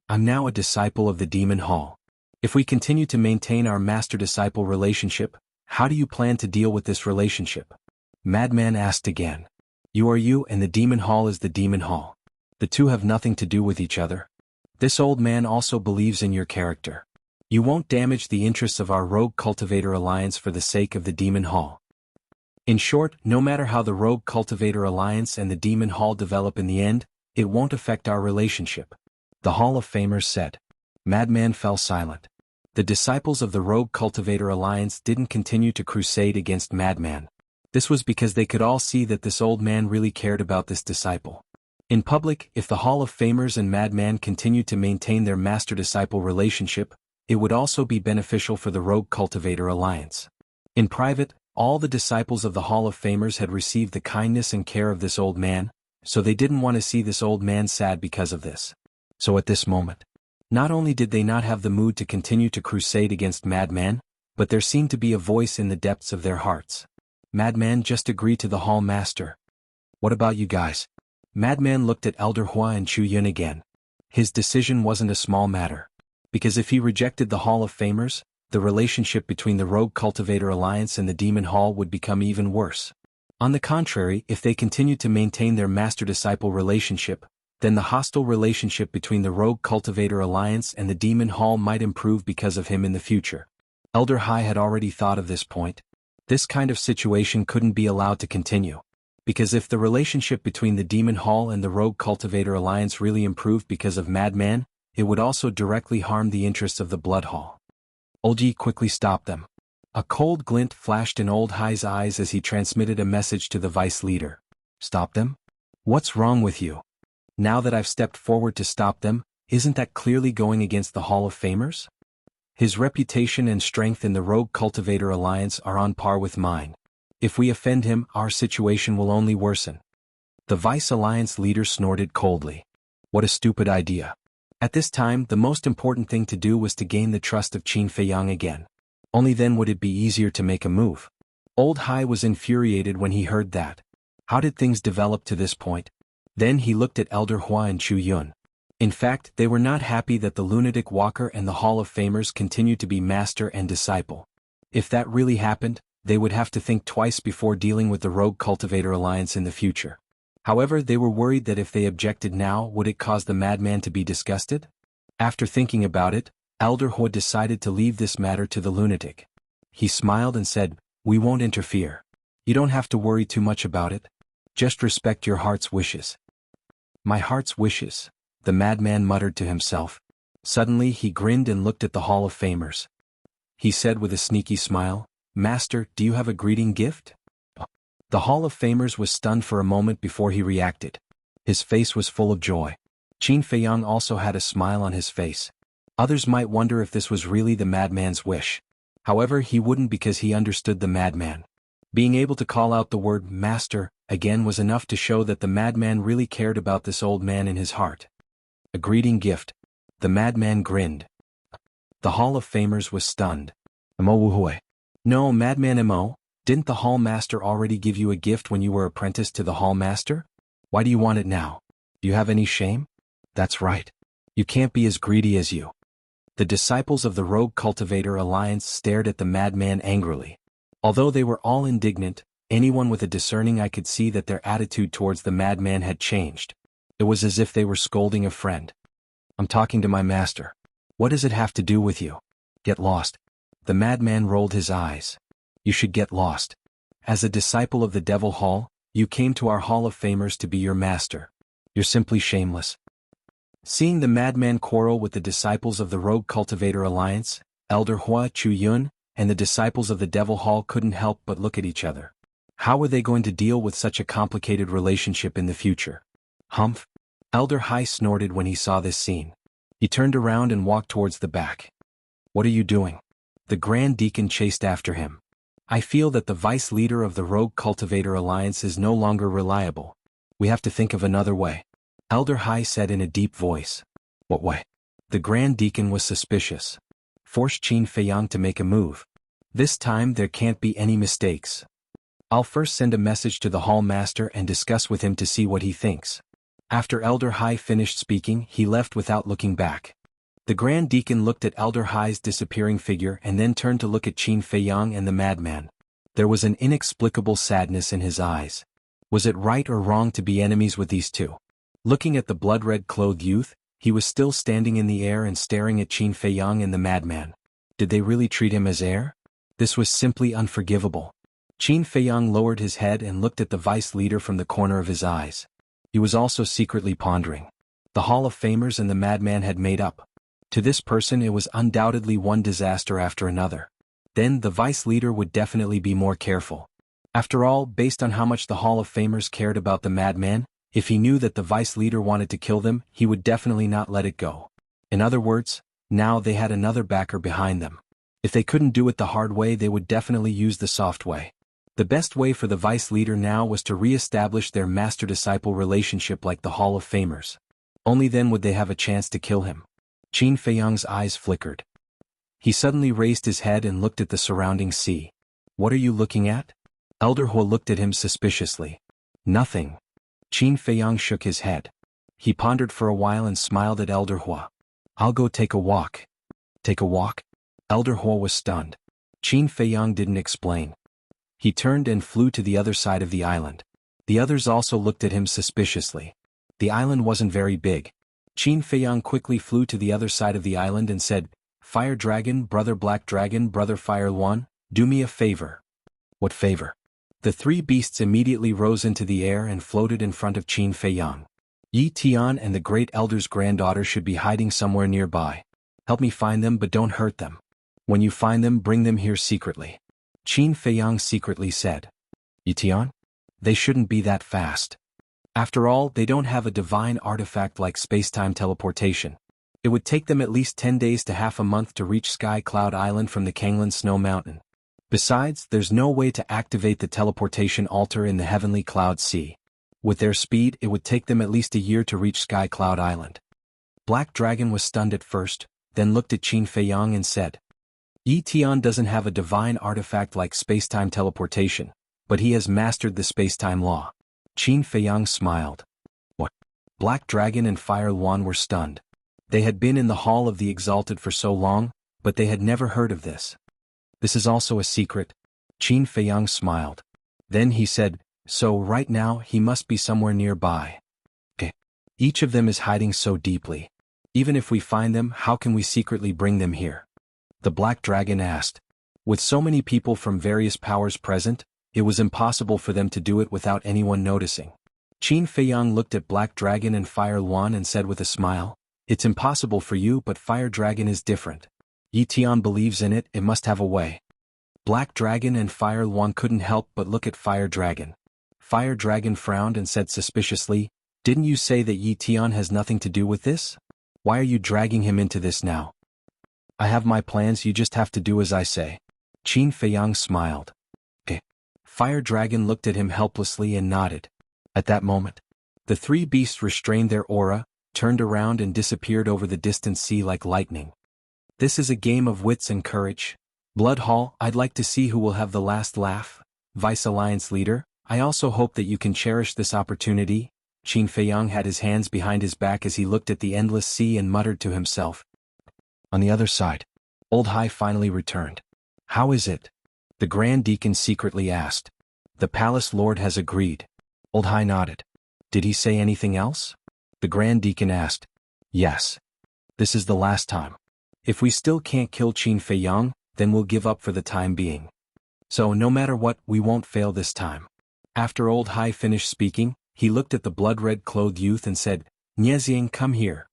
I'm now a disciple of the Demon Hall. If we continue to maintain our master-disciple relationship, how do you plan to deal with this relationship? Madman asked again. You are you and the Demon Hall is the Demon Hall. The two have nothing to do with each other. This old man also believes in your character. You won't damage the interests of our Rogue Cultivator Alliance for the sake of the Demon Hall. In short, no matter how the Rogue Cultivator Alliance and the Demon Hall develop in the end, it won't affect our relationship. The Hall of Famers said. Madman fell silent. The disciples of the Rogue Cultivator Alliance didn't continue to crusade against Madman. This was because they could all see that this old man really cared about this disciple. In public, if the Hall of Famers and Madman continued to maintain their master-disciple relationship, it would also be beneficial for the Rogue Cultivator Alliance. In private, all the disciples of the Hall of Famers had received the kindness and care of this old man, so they didn't want to see this old man sad because of this. So at this moment, not only did they not have the mood to continue to crusade against Madman, but there seemed to be a voice in the depths of their hearts. Madman just agreed to the Hall Master. What about you guys? Madman looked at Elder Hua and Chu Yun again. His decision wasn't a small matter. Because if he rejected the Hall of Famers, the relationship between the Rogue Cultivator Alliance and the Demon Hall would become even worse. On the contrary, if they continued to maintain their master-disciple relationship, then the hostile relationship between the Rogue Cultivator Alliance and the Demon Hall might improve because of him in the future. Elder Hai had already thought of this point. This kind of situation couldn't be allowed to continue. Because if the relationship between the Demon Hall and the Rogue Cultivator Alliance really improved because of Madman, it would also directly harm the interests of the Blood Hall. Old Yi quickly stopped them. A cold glint flashed in Old Hai's eyes as he transmitted a message to the vice leader. Stop them? What's wrong with you? Now that I've stepped forward to stop them, isn't that clearly going against the Hall of Famers? His reputation and strength in the Rogue Cultivator Alliance are on par with mine. If we offend him, our situation will only worsen. The Vice Alliance leader snorted coldly. What a stupid idea. At this time, the most important thing to do was to gain the trust of Qin Feiyang again. Only then would it be easier to make a move. Old Hai was infuriated when he heard that. How did things develop to this point? Then he looked at Elder Hua and Chu Yun. In fact, they were not happy that the Lunatic Walker and the Hall of Famers continued to be master and disciple. If that really happened, they would have to think twice before dealing with the Rogue Cultivator Alliance in the future. However, they were worried that if they objected now, would it cause the madman to be disgusted? After thinking about it, Elder Hua decided to leave this matter to the lunatic. He smiled and said, "We won't interfere. You don't have to worry too much about it. Just respect your heart's wishes." My heart's wishes, the madman muttered to himself. Suddenly he grinned and looked at the Hall of Famers. He said with a sneaky smile, "Master, do you have a greeting gift?" The Hall of Famers was stunned for a moment before he reacted. His face was full of joy. Qin Feiyang also had a smile on his face. Others might wonder if this was really the madman's wish. However, he wouldn't because he understood the madman. Being able to call out the word "master" again was enough to show that the madman really cared about this old man in his heart. A greeting gift. The madman grinned. The Hall of Famers was stunned. No, Madman Mo, didn't the Hall Master already give you a gift when you were apprenticed to the Hall Master? Why do you want it now? Do you have any shame? That's right. You can't be as greedy as you. The disciples of the Rogue Cultivator Alliance stared at the madman angrily. Although they were all indignant, anyone with a discerning eye could see that their attitude towards the madman had changed. It was as if they were scolding a friend. I'm talking to my master. What does it have to do with you? Get lost. The madman rolled his eyes. You should get lost. As a disciple of the Devil Hall, you came to our Hall of Famers to be your master. You're simply shameless. Seeing the madman quarrel with the disciples of the Rogue Cultivator Alliance, Elder Hua Chu-yun, and the disciples of the Devil Hall couldn't help but look at each other. How were they going to deal with such a complicated relationship in the future? Humph! Elder Hai snorted when he saw this scene. He turned around and walked towards the back. What are you doing? The Grand Deacon chased after him. I feel that the vice leader of the Rogue Cultivator Alliance is no longer reliable. We have to think of another way. Elder Hai said in a deep voice. What way? The Grand Deacon was suspicious. Force Qin Feiyang to make a move. This time there can't be any mistakes. I'll first send a message to the Hall Master and discuss with him to see what he thinks. After Elder Hai finished speaking, he left without looking back. The Grand Deacon looked at Elder Hai's disappearing figure and then turned to look at Qin Feiyang and the madman. There was an inexplicable sadness in his eyes. Was it right or wrong to be enemies with these two? Looking at the blood-red-clothed youth, he was still standing in the air and staring at Qin Feiyang and the madman. Did they really treat him as heir? This was simply unforgivable. Qin Feiyang lowered his head and looked at the vice leader from the corner of his eyes. He was also secretly pondering. The Hall of Famers and the madman had made up. To this person it was undoubtedly one disaster after another. Then the vice leader would definitely be more careful. After all, based on how much the Hall of Famers cared about the madman, if he knew that the vice leader wanted to kill them, he would definitely not let it go. In other words, now they had another backer behind them. If they couldn't do it the hard way, they would definitely use the soft way. The best way for the vice leader now was to re-establish their master-disciple relationship like the Hall of Famers. Only then would they have a chance to kill him. Qin Feiyang's eyes flickered. He suddenly raised his head and looked at the surrounding sea. What are you looking at? Elder Hua looked at him suspiciously. Nothing. Qin Feiyang shook his head. He pondered for a while and smiled at Elder Hua. I'll go take a walk. Take a walk? Elder Hua was stunned. Qin Feiyang didn't explain. He turned and flew to the other side of the island. The others also looked at him suspiciously. The island wasn't very big. Qin Feiyang quickly flew to the other side of the island and said, Fire Dragon, Brother Black Dragon, Brother Fire One, do me a favor. What favor? The three beasts immediately rose into the air and floated in front of Qin Feiyang. Yi Tian and the Great Elder's granddaughter should be hiding somewhere nearby. Help me find them, but don't hurt them. When you find them, bring them here secretly. Qin Feiyang secretly said. Yi Tian? They shouldn't be that fast. After all, they don't have a divine artifact like space-time teleportation. It would take them at least 10 days to half a month to reach Sky Cloud Island from the Kanglan Snow Mountain. Besides, there's no way to activate the teleportation altar in the Heavenly Cloud Sea. With their speed, it would take them at least a year to reach Sky Cloud Island. Black Dragon was stunned at first, then looked at Qin Feiyang and said, Yi Tian doesn't have a divine artifact like space-time teleportation, but he has mastered the space-time law. Qin Feiyang smiled. What? Black Dragon and Fire Luan were stunned. They had been in the Hall of the Exalted for so long, but they had never heard of this. This is also a secret. Qin Feiyang smiled. Then he said, so right now he must be somewhere nearby. Each of them is hiding so deeply. Even if we find them, how can we secretly bring them here? The Black Dragon asked. With so many people from various powers present, it was impossible for them to do it without anyone noticing. Qin Feiyang looked at Black Dragon and Fire Luan and said with a smile, It's impossible for you, but Fire Dragon is different. Yi Tian believes in it, it must have a way. Black Dragon and Fire Luan couldn't help but look at Fire Dragon. Fire Dragon frowned and said suspiciously, Didn't you say that Yi Tian has nothing to do with this? Why are you dragging him into this now? I have my plans, you just have to do as I say. Qin Feiyang smiled. Fire Dragon looked at him helplessly and nodded. At that moment, the three beasts restrained their aura, turned around and disappeared over the distant sea like lightning. This is a game of wits and courage. Blood Hall, I'd like to see who will have the last laugh. Vice Alliance Leader, I also hope that you can cherish this opportunity. Qin Feiyang had his hands behind his back as he looked at the endless sea and muttered to himself. On the other side, Old Hai finally returned. How is it? The Grand Deacon secretly asked. The Palace Lord has agreed. Old Hai nodded. Did he say anything else? The Grand Deacon asked. Yes. This is the last time. If we still can't kill Qin Feiyang, then we'll give up for the time being. So no matter what, we won't fail this time. After Old Hai finished speaking, he looked at the blood-red-clothed youth and said, Nieziang, come here.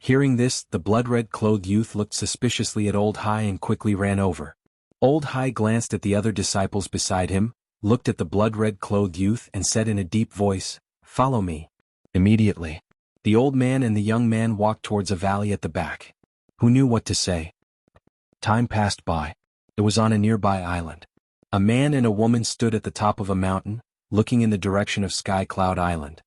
Hearing this, the blood-red-clothed youth looked suspiciously at Old Hai and quickly ran over. Old Hai glanced at the other disciples beside him, looked at the blood-red-clothed youth and said in a deep voice, Follow me. Immediately, the old man and the young man walked towards a valley at the back. Who knew what to say? Time passed by. It was on a nearby island. A man and a woman stood at the top of a mountain, looking in the direction of Sky Cloud Island.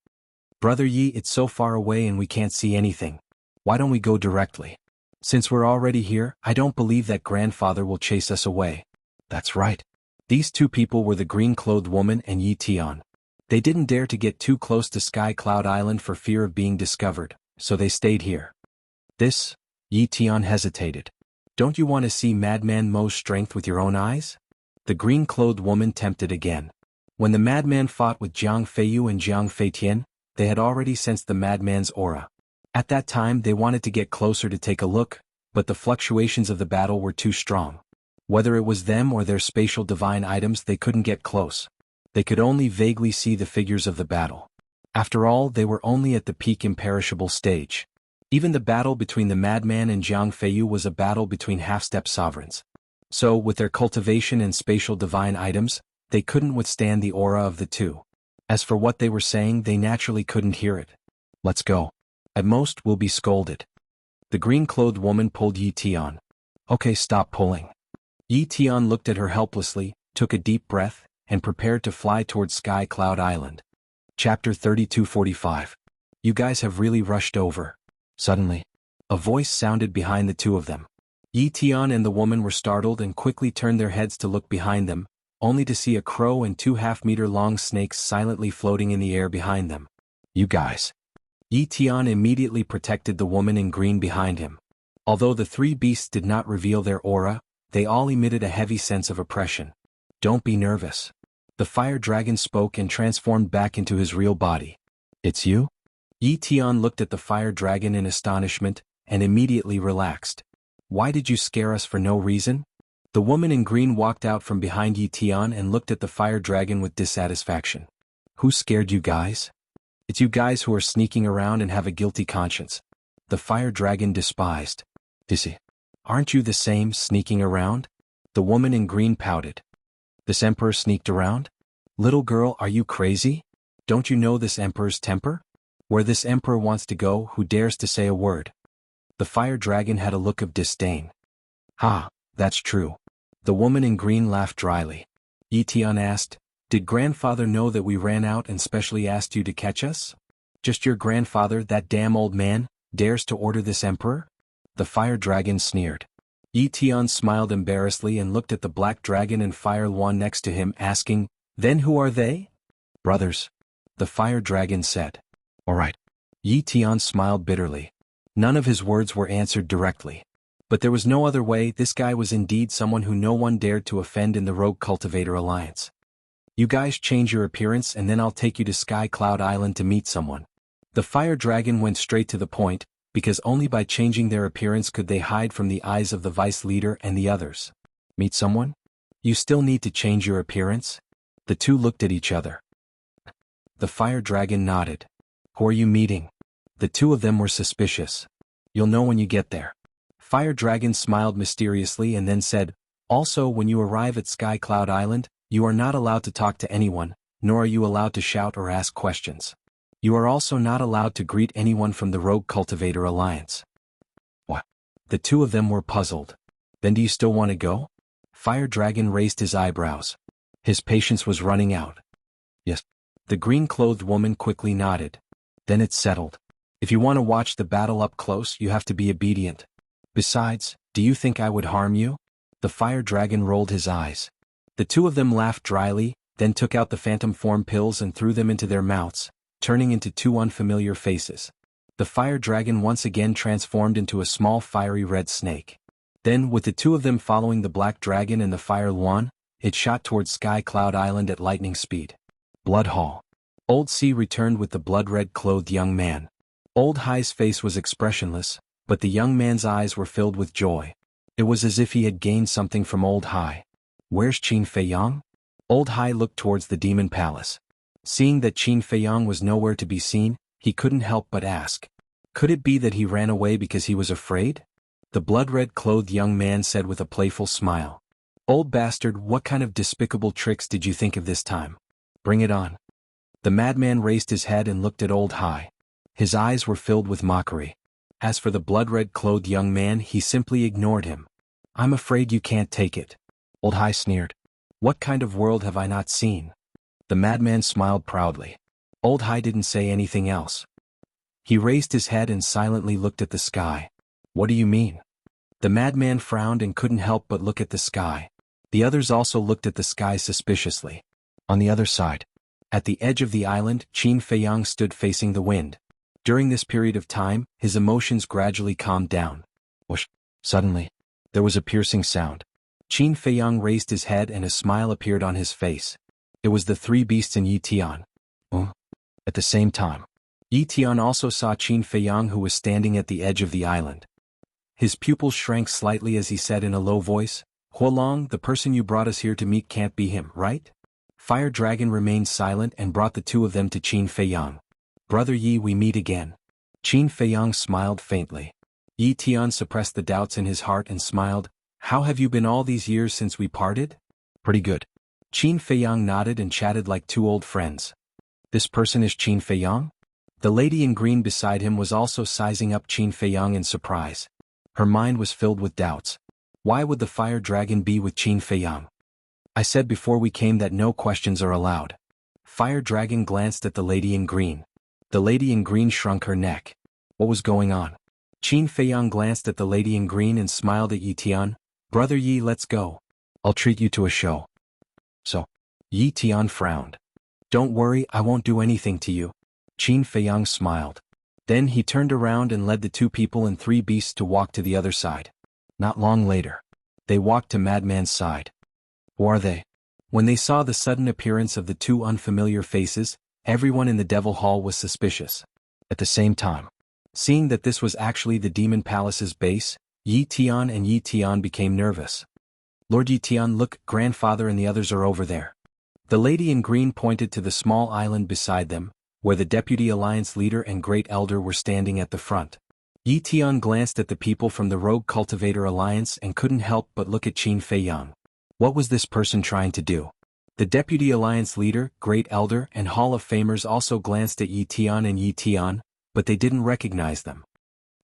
Brother Yi, it's so far away and we can't see anything. Why don't we go directly? Since we're already here, I don't believe that grandfather will chase us away. That's right. These two people were the green-clothed woman and Yi Tian. They didn't dare to get too close to Sky Cloud Island for fear of being discovered, so they stayed here. Yi Tian hesitated. Don't you want to see Madman Mo's strength with your own eyes? The green-clothed woman tempted again. When the madman fought with Jiang Feiyu and Jiang Feitian, they had already sensed the madman's aura. At that time they wanted to get closer to take a look, but the fluctuations of the battle were too strong. Whether it was them or their spatial divine items, they couldn't get close. They could only vaguely see the figures of the battle. After all, they were only at the peak imperishable stage. Even the battle between the madman and Jiang Feiyu was a battle between half-step sovereigns. So, with their cultivation and spatial divine items, they couldn't withstand the aura of the two. As for what they were saying, they naturally couldn't hear it. Let's go. At most, we'll be scolded. The green-clothed woman pulled Yi Tian. Okay, stop pulling. Yi Tian looked at her helplessly, took a deep breath, and prepared to fly towards Sky Cloud Island. Chapter 32:45. You guys have really rushed over. Suddenly, a voice sounded behind the two of them. Yi Tian and the woman were startled and quickly turned their heads to look behind them, only to see a crow and 2 half-meter-long snakes silently floating in the air behind them. You guys. Yi Tian immediately protected the woman in green behind him. Although the three beasts did not reveal their aura, they all emitted a heavy sense of oppression. Don't be nervous. The fire dragon spoke and transformed back into his real body. It's you? Yi Tian looked at the fire dragon in astonishment, and immediately relaxed. Why did you scare us for no reason? The woman in green walked out from behind Yi Tian and looked at the fire dragon with dissatisfaction. Who scared you guys? It's you guys who are sneaking around and have a guilty conscience. The fire dragon despised. Dizzy. Aren't you the same, sneaking around? The woman in green pouted. This emperor sneaked around? Little girl, are you crazy? Don't you know this emperor's temper? Where this emperor wants to go, who dares to say a word? The fire dragon had a look of disdain. Ha, that's true. The woman in green laughed dryly. Yi Tian asked, did grandfather know that we ran out and specially asked you to catch us? Just your grandfather, that damn old man, dares to order this emperor? The fire dragon sneered. Yi Tian smiled embarrassedly and looked at the black dragon and fire Luan next to him, asking, then who are they? Brothers. The fire dragon said. All right. Yi Tian smiled bitterly. None of his words were answered directly. But there was no other way. This guy was indeed someone who no one dared to offend in the Rogue Cultivator Alliance. You guys change your appearance and then I'll take you to Sky Cloud Island to meet someone. The fire dragon went straight to the point, because only by changing their appearance could they hide from the eyes of the vice leader and the others. Meet someone? You still need to change your appearance? The two looked at each other. The fire dragon nodded. Who are you meeting? The two of them were suspicious. You'll know when you get there. Fire dragon smiled mysteriously and then said, also when you arrive at Sky Cloud Island, you are not allowed to talk to anyone, nor are you allowed to shout or ask questions. You are also not allowed to greet anyone from the Rogue Cultivator Alliance. What? The two of them were puzzled. Then do you still want to go? Fire Dragon raised his eyebrows. His patience was running out. Yes. The green-clothed woman quickly nodded. Then it settled. If you want to watch the battle up close, you have to be obedient. Besides, do you think I would harm you? The fire dragon rolled his eyes. The two of them laughed dryly, then took out the phantom form pills and threw them into their mouths, turning into two unfamiliar faces. The fire dragon once again transformed into a small fiery red snake. Then, with the two of them following the black dragon and the fire luan, it shot towards Sky Cloud Island at lightning speed. Blood Hall. Old C returned with the blood-red-clothed young man. Old High's face was expressionless, but the young man's eyes were filled with joy. It was as if he had gained something from Old High. Where's Qin Feiyang? Old High looked towards the demon palace. Seeing that Qin Feiyang was nowhere to be seen, he couldn't help but ask. Could it be that he ran away because he was afraid? The blood-red-clothed young man said with a playful smile. Old bastard, what kind of despicable tricks did you think of this time? Bring it on. The madman raised his head and looked at Old High. His eyes were filled with mockery. As for the blood-red-clothed young man, he simply ignored him. I'm afraid you can't take it. Old High sneered. What kind of world have I not seen? The madman smiled proudly. Old High didn't say anything else. He raised his head and silently looked at the sky. What do you mean? The madman frowned and couldn't help but look at the sky. The others also looked at the sky suspiciously. On the other side, at the edge of the island, Qin Feiyang stood facing the wind. During this period of time, his emotions gradually calmed down. Whoosh! Suddenly, there was a piercing sound. Qin Feiyang raised his head and a smile appeared on his face. It was the three beasts in Yi Tian. At the same time, Yi Tian also saw Qin Feiyang, who was standing at the edge of the island. His pupils shrank slightly as he said in a low voice, Huolong, the person you brought us here to meet can't be him, right? Fire Dragon remained silent and brought the two of them to Qin Feiyang. Brother Yi, we meet again. Qin Feiyang smiled faintly. Yi Tian suppressed the doubts in his heart and smiled. How have you been all these years since we parted? Pretty good. Qin Feiyang nodded and chatted like two old friends. This person is Qin Feiyang? The lady in green beside him was also sizing up Qin Feiyang in surprise. Her mind was filled with doubts. Why would the fire dragon be with Qin Feiyang? I said before we came that no questions are allowed. Fire Dragon glanced at the lady in green. The lady in green shrunk her neck. What was going on? Qin Feiyang glanced at the lady in green and smiled at Yi Tian. Brother Yi, let's go. I'll treat you to a show. So, Yi Tian frowned. Don't worry, I won't do anything to you. Qin Feiyang smiled. Then he turned around and led the two people and three beasts to walk to the other side. Not long later, they walked to Madman's side. Who are they? When they saw the sudden appearance of the two unfamiliar faces, everyone in the Devil Hall was suspicious. At the same time, seeing that this was actually the Demon Palace's base, Yi Tian and Yi Tian became nervous. Lord Yi Tian, look, grandfather and the others are over there. The lady in green pointed to the small island beside them, where the Deputy Alliance Leader and Great Elder were standing at the front. Yi Tian glanced at the people from the Rogue Cultivator Alliance and couldn't help but look at Qin Feiyang. What was this person trying to do? The Deputy Alliance Leader, Great Elder, and Hall of Famers also glanced at Yi Tian and Yi Tian, but they didn't recognize them.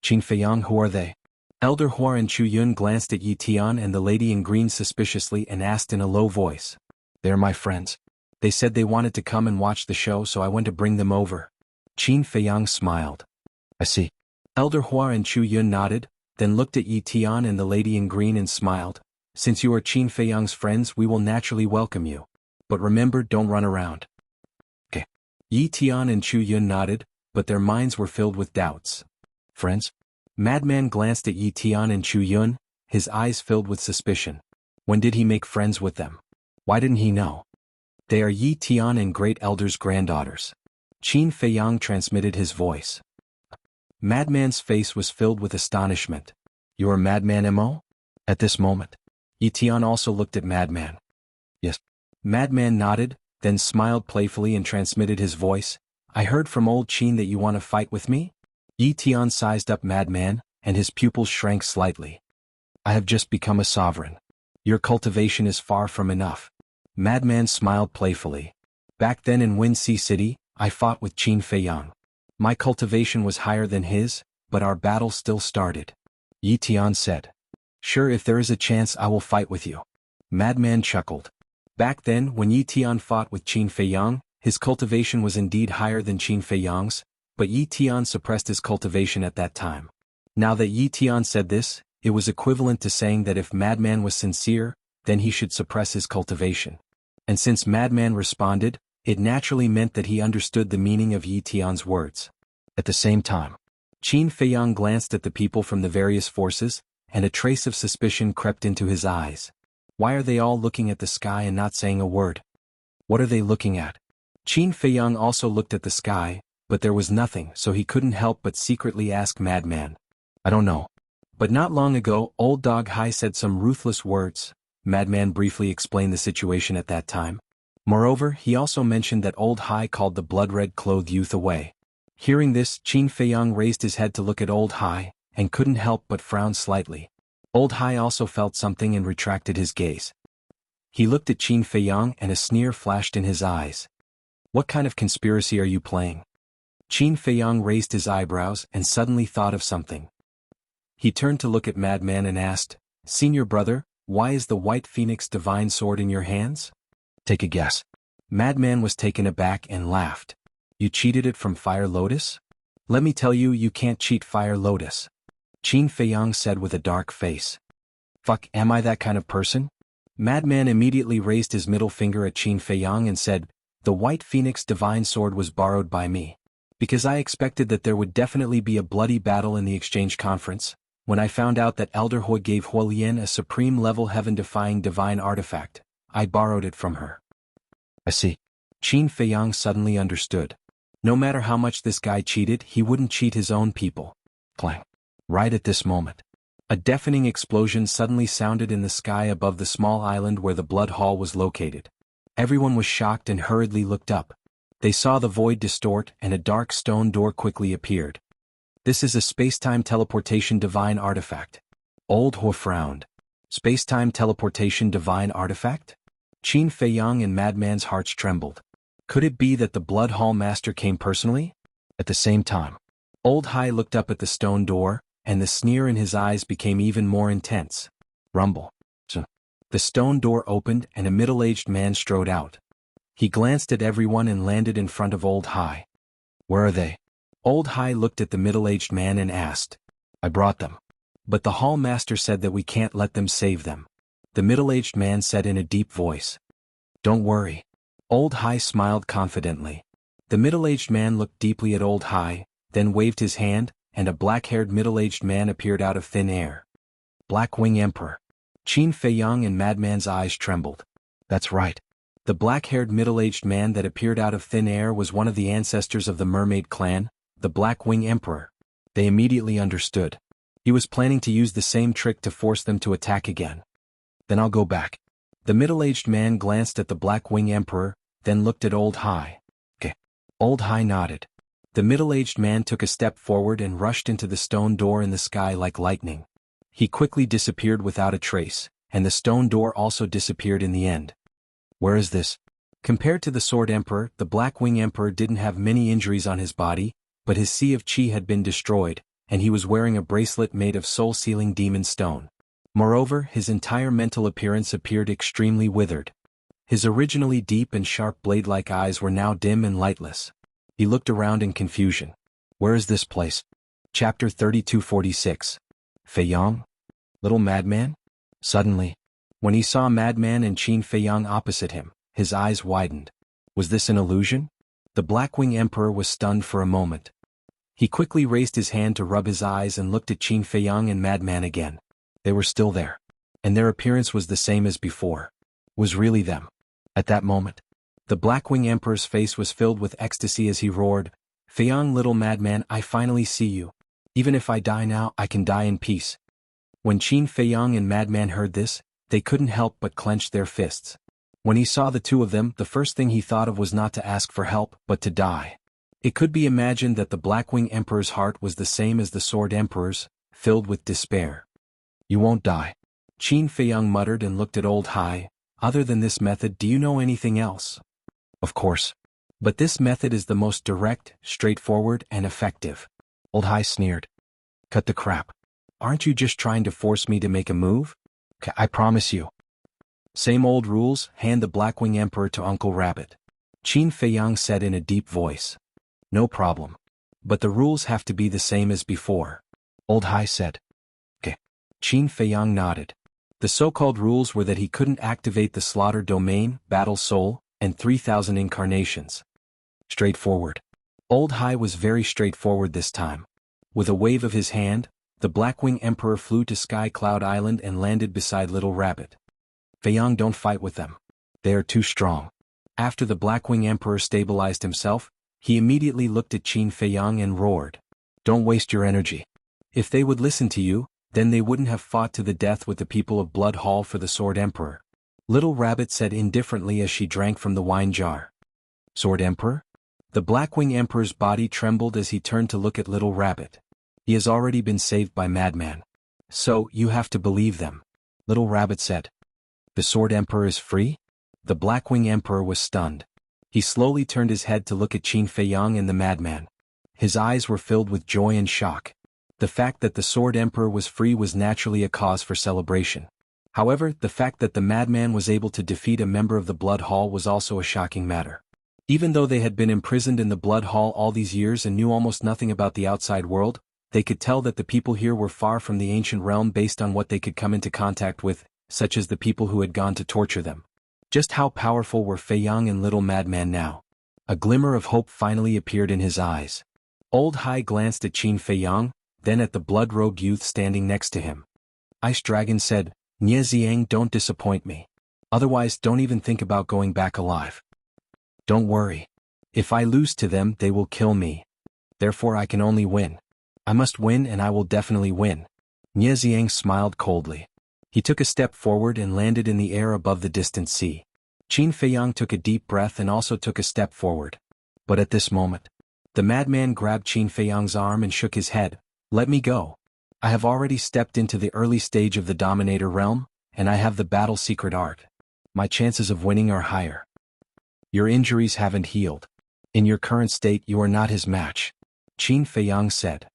Qin Feiyang, who are they? Elder Hua and Chu Yun glanced at Yi Tian and the lady in green suspiciously and asked in a low voice. They're my friends. They said they wanted to come and watch the show, so I went to bring them over. Qin Feiyang smiled. I see. Elder Hua and Chu Yun nodded, then looked at Yi Tian and the lady in green and smiled. Since you are Qin Feiyang's friends, we will naturally welcome you. But remember, don't run around. Okay. Yi Tian and Chu Yun nodded, but their minds were filled with doubts. Friends? Madman glanced at Yi Tian and Chu Yun, his eyes filled with suspicion. When did he make friends with them? Why didn't he know? They are Yi Tian and Great Elder's granddaughters. Qin Feiyang transmitted his voice. Madman's face was filled with astonishment. You are Madman Mo? At this moment, Yi Tian also looked at Madman. Yes. Madman nodded, then smiled playfully and transmitted his voice. I heard from old Qin that you want to fight with me? Yi Tian sized up Madman, and his pupils shrank slightly. I have just become a sovereign. Your cultivation is far from enough. Madman smiled playfully. Back then in Wind Sea City, I fought with Qin Feiyang. My cultivation was higher than his, but our battle still started. Yi Tian said. Sure, if there is a chance I will fight with you. Madman chuckled. Back then, when Yi Tian fought with Qin Feiyang, his cultivation was indeed higher than Qin Feiyang's, but Yi Tian suppressed his cultivation at that time. Now that Yi Tian said this, it was equivalent to saying that if Madman was sincere, then he should suppress his cultivation. And since Madman responded, it naturally meant that he understood the meaning of Yi Tian's words. At the same time, Qin Feiyang glanced at the people from the various forces, and a trace of suspicion crept into his eyes. Why are they all looking at the sky and not saying a word? What are they looking at? Qin Feiyang also looked at the sky, but there was nothing, so he couldn't help but secretly ask Madman. I don't know. But not long ago, Old Dog Hai said some ruthless words. Madman briefly explained the situation at that time. Moreover, he also mentioned that Old Hai called the blood-red-clothed youth away. Hearing this, Qin Feiyang raised his head to look at Old Hai, and couldn't help but frown slightly. Old Hai also felt something and retracted his gaze. He looked at Qin Feiyang and a sneer flashed in his eyes. What kind of conspiracy are you playing? Qin Feiyang raised his eyebrows and suddenly thought of something. He turned to look at Madman and asked, Senior brother, why is the White Phoenix divine sword in your hands? Take a guess. Madman was taken aback and laughed. You cheated it from Fire Lotus? Let me tell you, you can't cheat Fire Lotus. Qin Feiyang said with a dark face. Fuck, am I that kind of person? Madman immediately raised his middle finger at Qin Feiyang and said, The White Phoenix divine sword was borrowed by me. Because I expected that there would definitely be a bloody battle in the exchange conference, when I found out that Elder Hui gave Huolian a supreme-level heaven-defying divine artifact, I borrowed it from her. I see. Qin Feiyang suddenly understood. No matter how much this guy cheated, he wouldn't cheat his own people. Clang. Right at this moment, a deafening explosion suddenly sounded in the sky above the small island where the blood hall was located. Everyone was shocked and hurriedly looked up. They saw the void distort and a dark stone door quickly appeared. This is a space-time teleportation divine artifact. Old Hui frowned. Space-time teleportation divine artifact? Qin Feiyang and Madman's hearts trembled. Could it be that the Blood Hall Master came personally? At the same time, Old Hai looked up at the stone door, and the sneer in his eyes became even more intense. Rumble. The stone door opened and a middle-aged man strode out. He glanced at everyone and landed in front of Old Hai. Where are they? Old Hai looked at the middle-aged man and asked. I brought them. But the hall master said that we can't let them save them. The middle-aged man said in a deep voice. Don't worry. Old Hai smiled confidently. The middle-aged man looked deeply at Old Hai, then waved his hand, and a black-haired middle-aged man appeared out of thin air. Black Wing Emperor. Qin Feiyang and Madman's eyes trembled. That's right. The black-haired middle-aged man that appeared out of thin air was one of the ancestors of the Mermaid clan, the Black Wing Emperor. They immediately understood. He was planning to use the same trick to force them to attack again. Then I'll go back. The middle-aged man glanced at the Black Wing Emperor, then looked at Old Hai. Okay. Old Hai nodded. The middle-aged man took a step forward and rushed into the stone door in the sky like lightning. He quickly disappeared without a trace, and the stone door also disappeared in the end. Where is this? Compared to the Sword Emperor, the Black Wing Emperor didn't have many injuries on his body, but his Sea of Qi had been destroyed, and he was wearing a bracelet made of soul-sealing demon stone. Moreover, his entire mental appearance appeared extremely withered. His originally deep and sharp blade-like eyes were now dim and lightless. He looked around in confusion. Where is this place? Chapter 3246. Feiyang? Little Madman? Suddenly, when he saw Madman and Qin Feiyang opposite him, his eyes widened. Was this an illusion? The Blackwing Emperor was stunned for a moment. He quickly raised his hand to rub his eyes and looked at Qin Feiyang and Madman again. They were still there. And their appearance was the same as before. Was really them. At that moment, the Blackwing Emperor's face was filled with ecstasy as he roared, Feiyang, little Madman, I finally see you. Even if I die now, I can die in peace. When Qin Feiyang and Madman heard this, they couldn't help but clench their fists. When he saw the two of them, the first thing he thought of was not to ask for help, but to die. It could be imagined that the Blackwing Emperor's heart was the same as the Sword Emperor's, filled with despair. You won't die. Qin Feiyang muttered and looked at Old Hai. Other than this method, do you know anything else? Of course. But this method is the most direct, straightforward, and effective. Old Hai sneered. Cut the crap. Aren't you just trying to force me to make a move? I promise you. Same old rules, hand the Blackwing Emperor to Uncle Rabbit. Qin Feiyang said in a deep voice. No problem. But the rules have to be the same as before. Old Hai said. Okay. Qin Feiyang nodded. The so-called rules were that he couldn't activate the Slaughter Domain, Battle Soul, and 3,000 incarnations. Straightforward. Old Hai was very straightforward this time. With a wave of his hand, the Blackwing Emperor flew to Sky Cloud Island and landed beside Little Rabbit. Feiyang, don't fight with them. They are too strong. After the Blackwing Emperor stabilized himself, he immediately looked at Qin Feiyang and roared. Don't waste your energy. If they would listen to you, then they wouldn't have fought to the death with the people of Blood Hall for the Sword Emperor. Little Rabbit said indifferently as she drank from the wine jar. Sword Emperor? The Blackwing Emperor's body trembled as he turned to look at Little Rabbit. He has already been saved by Madman. So, you have to believe them. Little Rabbit said. The Sword Emperor is free? The Blackwing Emperor was stunned. He slowly turned his head to look at Qin Feiyang and the Madman. His eyes were filled with joy and shock. The fact that the Sword Emperor was free was naturally a cause for celebration. However, the fact that the Madman was able to defeat a member of the Blood Hall was also a shocking matter. Even though they had been imprisoned in the Blood Hall all these years and knew almost nothing about the outside world, they could tell that the people here were far from the ancient realm based on what they could come into contact with, such as the people who had gone to torture them. Just how powerful were Feiyang and Little Madman now? A glimmer of hope finally appeared in his eyes. Old Hai glanced at Qin Feiyang, then at the blood-robed youth standing next to him. Ice Dragon said, Nie Xiang, don't disappoint me. Otherwise, don't even think about going back alive. Don't worry. If I lose to them, they will kill me. Therefore I can only win. I must win and I will definitely win. Nie Xiang smiled coldly. He took a step forward and landed in the air above the distant sea. Qin Feiyang took a deep breath and also took a step forward. But at this moment, the Madman grabbed Qin Feiyang's arm and shook his head. Let me go. I have already stepped into the early stage of the Dominator realm, and I have the battle secret art. My chances of winning are higher. Your injuries haven't healed. In your current state you are not his match. Qin Feiyang said.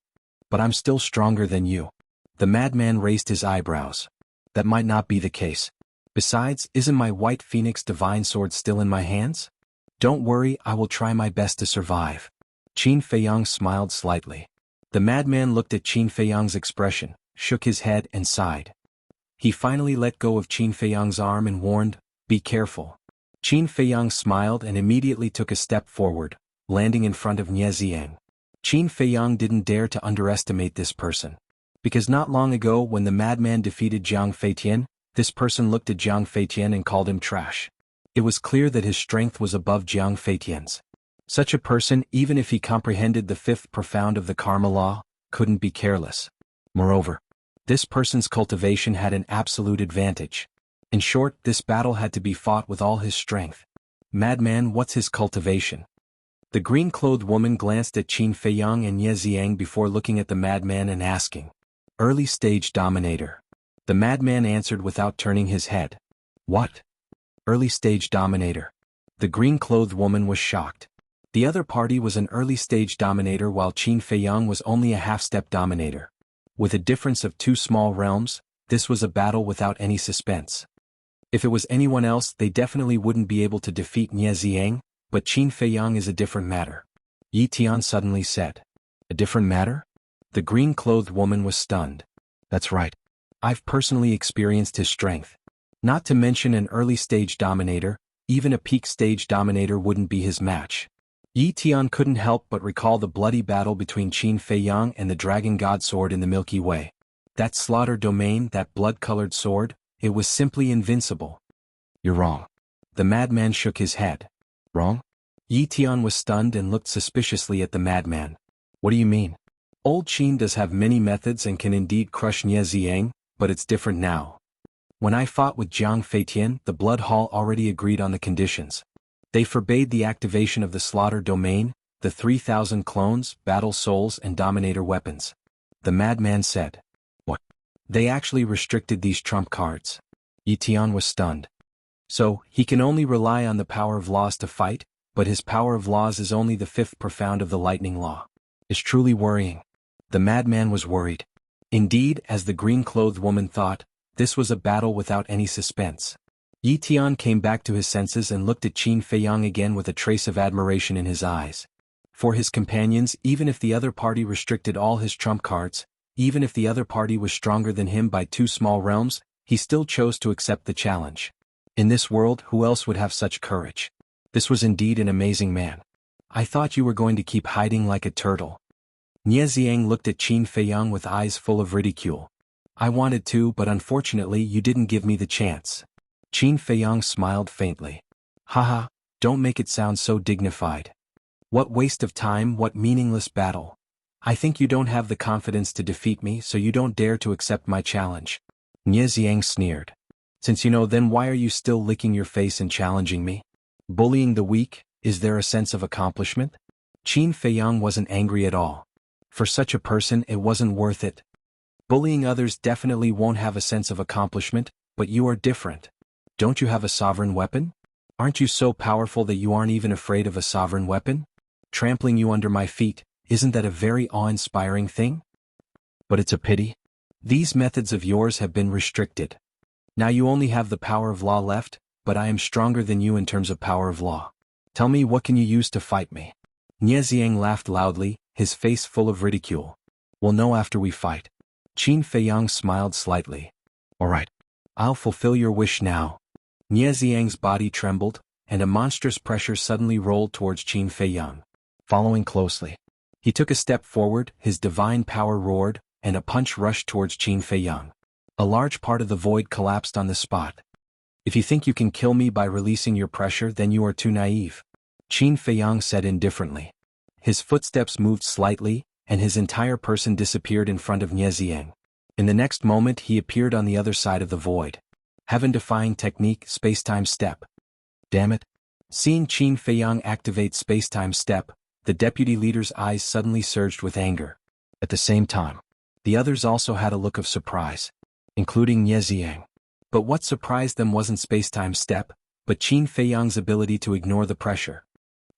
But I'm still stronger than you. The Madman raised his eyebrows. That might not be the case. Besides, isn't my White Phoenix Divine Sword still in my hands? Don't worry, I will try my best to survive. Qin Feiyang smiled slightly. The Madman looked at Qin Feiyang's expression, shook his head and sighed. He finally let go of Qin Feiyang's arm and warned, be careful. Qin Feiyang smiled and immediately took a step forward, landing in front of Nie Xiang. Qin Feiyang didn't dare to underestimate this person. Because not long ago when the Madman defeated Jiang Feitian, this person looked at Jiang Feitian and called him trash. It was clear that his strength was above Jiang Feitian's. Such a person, even if he comprehended the fifth profound of the karma law, couldn't be careless. Moreover, this person's cultivation had an absolute advantage. In short, this battle had to be fought with all his strength. Madman, what's his cultivation? The green-clothed woman glanced at Qin Feiyang and Nie Xiang before looking at the Madman and asking. Early stage dominator. The Madman answered without turning his head. What? Early stage dominator. The green-clothed woman was shocked. The other party was an early-stage dominator while Qin Feiyang was only a half-step dominator. With a difference of 2 small realms, this was a battle without any suspense. If it was anyone else, they definitely wouldn't be able to defeat Nie Xiang, but Qin Feiyang is a different matter. Yi Tian suddenly said. A different matter? The green-clothed woman was stunned. That's right. I've personally experienced his strength. Not to mention an early-stage dominator, even a peak-stage dominator wouldn't be his match. Yi Tian couldn't help but recall the bloody battle between Qin Feiyang and the Dragon God Sword in the Milky Way. That slaughter domain, that blood-colored sword, it was simply invincible. You're wrong. The Madman shook his head. Wrong? Yi Tian was stunned and looked suspiciously at the Madman. What do you mean? Old Qin does have many methods and can indeed crush Nie Xiang, but it's different now. When I fought with Jiang Feitian, the Blood Hall already agreed on the conditions. They forbade the activation of the slaughter domain, the 3,000 clones, battle souls and dominator weapons. The Madman said. What? They actually restricted these trump cards. Yi Tian was stunned. So, he can only rely on the power of laws to fight, but his power of laws is only the 5th profound of the lightning law. It's truly worrying. The Madman was worried. Indeed, as the green-clothed woman thought, this was a battle without any suspense. Yi Tian came back to his senses and looked at Qin Feiyang again with a trace of admiration in his eyes. For his companions, even if the other party restricted all his trump cards, even if the other party was stronger than him by 2 small realms, he still chose to accept the challenge. In this world, who else would have such courage? This was indeed an amazing man. I thought you were going to keep hiding like a turtle. Nie Xiang looked at Qin Feiyang with eyes full of ridicule. I wanted to, but unfortunately you didn't give me the chance. Qin Feiyang smiled faintly. Haha, don't make it sound so dignified. What waste of time, what meaningless battle. I think you don't have the confidence to defeat me, so you don't dare to accept my challenge. Nie Xiang sneered. Since you know, then why are you still licking your face and challenging me? Bullying the weak, is there a sense of accomplishment? Qin Feiyang wasn't angry at all. For such a person it wasn't worth it. Bullying others definitely won't have a sense of accomplishment, but you are different. Don't you have a sovereign weapon? Aren't you so powerful that you aren't even afraid of a sovereign weapon? Trampling you under my feet, isn't that a very awe-inspiring thing? But it's a pity. These methods of yours have been restricted. Now you only have the power of law left, but I am stronger than you in terms of power of law. Tell me, what can you use to fight me? Nie Xiang laughed loudly, his face full of ridicule. We'll know after we fight. Qin Feiyang smiled slightly. All right. I'll fulfill your wish now. Nie Xiang's body trembled, and a monstrous pressure suddenly rolled towards Qin Feiyang. Following closely. He took a step forward, his divine power roared, and a punch rushed towards Qin Feiyang. A large part of the void collapsed on the spot. If you think you can kill me by releasing your pressure, then you are too naive. Qin Feiyang said indifferently. His footsteps moved slightly, and his entire person disappeared in front of Nie Xiang. In the next moment he appeared on the other side of the void. Heaven-defying technique, space-time step. Damn it. Seeing Qin Feiyang activate space-time step, the deputy leader's eyes suddenly surged with anger. At the same time, the others also had a look of surprise, including Nie Xiang. But what surprised them wasn't space-time step, but Qin Feiyang's ability to ignore the pressure.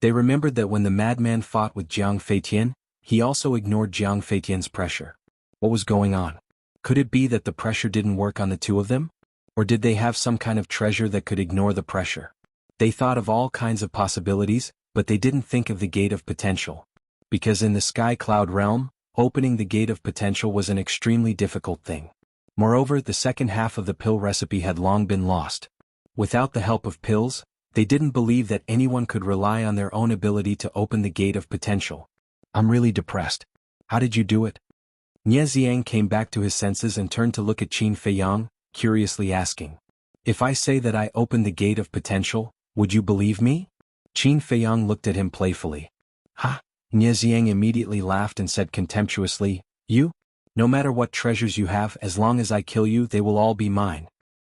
They remembered that when the madman fought with Jiang Feitian, he also ignored Jiang Feitian's pressure. What was going on? Could it be that the pressure didn't work on the two of them? Or did they have some kind of treasure that could ignore the pressure? They thought of all kinds of possibilities, but they didn't think of the gate of potential. Because in the sky cloud realm, opening the gate of potential was an extremely difficult thing. Moreover, the second half of the pill recipe had long been lost. Without the help of pills, they didn't believe that anyone could rely on their own ability to open the gate of potential. I'm really depressed. How did you do it? Nie Xiang came back to his senses and turned to look at Qin Feiyang, curiously asking. If I say that I opened the gate of potential, would you believe me? Qin Feiyang looked at him playfully. Ha! Nie Xiang immediately laughed and said contemptuously, You? No matter what treasures you have, as long as I kill you, they will all be mine.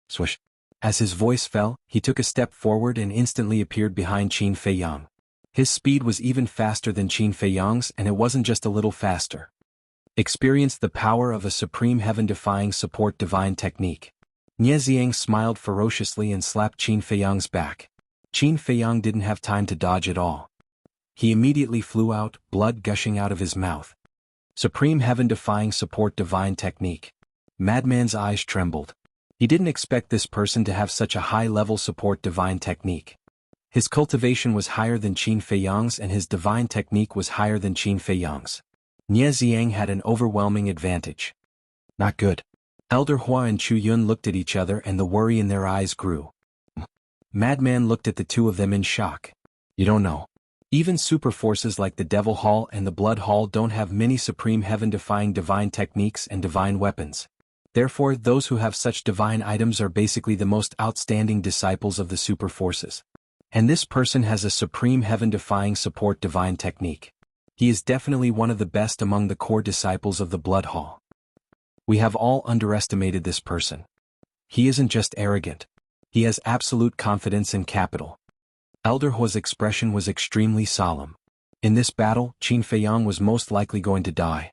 Swish. As his voice fell, he took a step forward and instantly appeared behind Qin Feiyang. His speed was even faster than Qin Feiyang's, and it wasn't just a little faster. Experienced the power of a supreme heaven-defying support divine technique. Nie Xiang smiled ferociously and slapped Qin Feiyang's back. Qin Feiyang didn't have time to dodge at all. He immediately flew out, blood gushing out of his mouth. Supreme heaven-defying support divine technique. Madman's eyes trembled. He didn't expect this person to have such a high-level support divine technique. His cultivation was higher than Qin Feiyang's and his divine technique was higher than Qin Feiyang's. Nie Xiang had an overwhelming advantage. Not good. Elder Hua and Chu Yun looked at each other and the worry in their eyes grew. Madman looked at the two of them in shock. You don't know. Even super forces like the Devil Hall and the Blood Hall don't have many supreme heaven-defying divine techniques and divine weapons. Therefore, those who have such divine items are basically the most outstanding disciples of the super forces. And this person has a supreme heaven-defying support divine technique. He is definitely one of the best among the core disciples of the Blood Hall. We have all underestimated this person. He isn't just arrogant. He has absolute confidence and capital. Elder Hua's expression was extremely solemn. In this battle, Qin Feiyang was most likely going to die.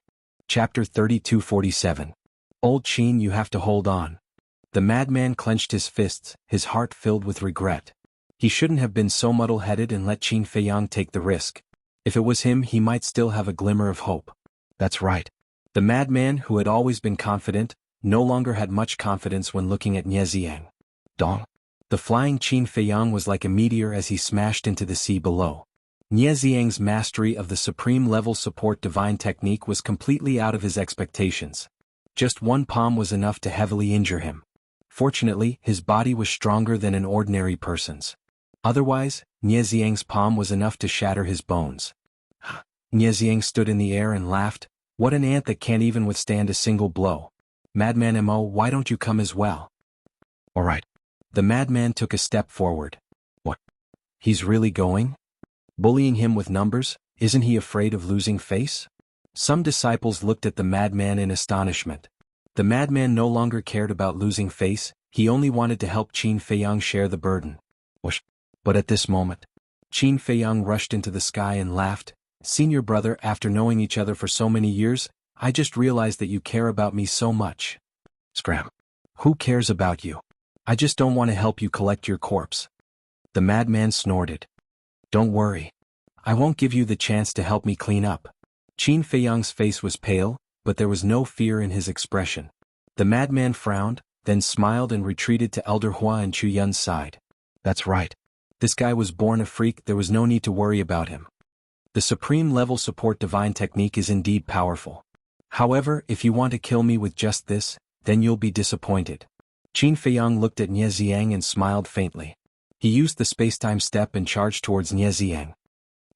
Chapter 3247. Old Qin, you have to hold on. The madman clenched his fists, his heart filled with regret. He shouldn't have been so muddle-headed and let Qin Feiyang take the risk. If it was him, he might still have a glimmer of hope. That's right. The madman, who had always been confident, no longer had much confidence when looking at Nie Xiang. Dong. The flying Qin Feiyang was like a meteor as he smashed into the sea below. Nie Xiang's mastery of the supreme-level support divine technique was completely out of his expectations. Just one palm was enough to heavily injure him. Fortunately, his body was stronger than an ordinary person's. Otherwise, Nie Xiang's palm was enough to shatter his bones. Nie Xiang stood in the air and laughed. What an ant that can't even withstand a single blow. Madman Mo, why don't you come as well? All right. The madman took a step forward. What? He's really going? Bullying him with numbers? Isn't he afraid of losing face? Some disciples looked at the madman in astonishment. The madman no longer cared about losing face, he only wanted to help Qin Feiyang share the burden. Whoosh. But at this moment, Qin Feiyang rushed into the sky and laughed. Senior brother, after knowing each other for so many years, I just realized that you care about me so much. Scram. Who cares about you? I just don't want to help you collect your corpse. The madman snorted. Don't worry. I won't give you the chance to help me clean up. Qin Feiyang's face was pale, but there was no fear in his expression. The madman frowned, then smiled and retreated to Elder Hua and Chu Yun's side. That's right. This guy was born a freak, there was no need to worry about him. The supreme-level support divine technique is indeed powerful. However, if you want to kill me with just this, then you'll be disappointed. Qin Feiyang looked at Nie Xiang and smiled faintly. He used the space-time step and charged towards Nie Xiang.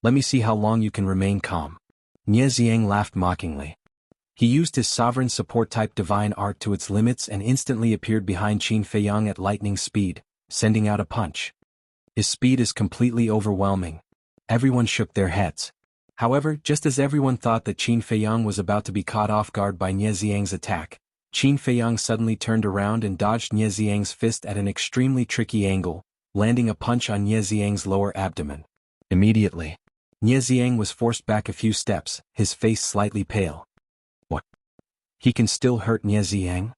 Let me see how long you can remain calm. Nie Xiang laughed mockingly. He used his sovereign support-type divine art to its limits and instantly appeared behind Qin Feiyang at lightning speed, sending out a punch. His speed is completely overwhelming. Everyone shook their heads. However, just as everyone thought that Qin Feiyang was about to be caught off guard by Nie Xiang's attack, Qin Feiyang suddenly turned around and dodged Nie Xiang's fist at an extremely tricky angle, landing a punch on Nie Xiang's lower abdomen. Immediately, Nie Xiang was forced back a few steps, his face slightly pale. What? He can still hurt Nie Xiang?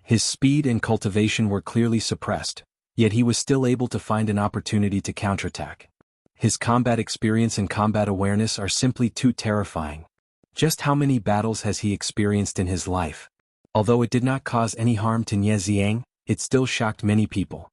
His speed and cultivation were clearly suppressed, yet he was still able to find an opportunity to counterattack. His combat experience and combat awareness are simply too terrifying. Just how many battles has he experienced in his life? Although it did not cause any harm to Nie Xiang, it still shocked many people.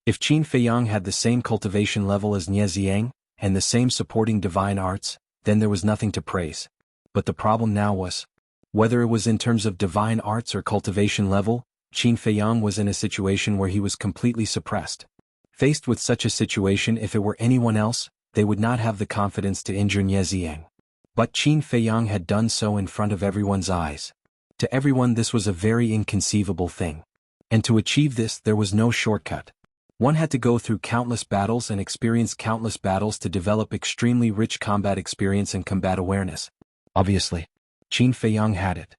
If Qin Feiyang had the same cultivation level as Nie Xiang, and the same supporting divine arts, then there was nothing to praise. But the problem now was, whether it was in terms of divine arts or cultivation level, Qin Feiyang was in a situation where he was completely suppressed. Faced with such a situation, if it were anyone else, they would not have the confidence to injure Nie Xiang. But Qin Feiyang had done so in front of everyone's eyes. To everyone this was a very inconceivable thing. And to achieve this there was no shortcut. One had to go through countless battles and experience countless battles to develop extremely rich combat experience and combat awareness. Obviously, Qin Feiyang had it.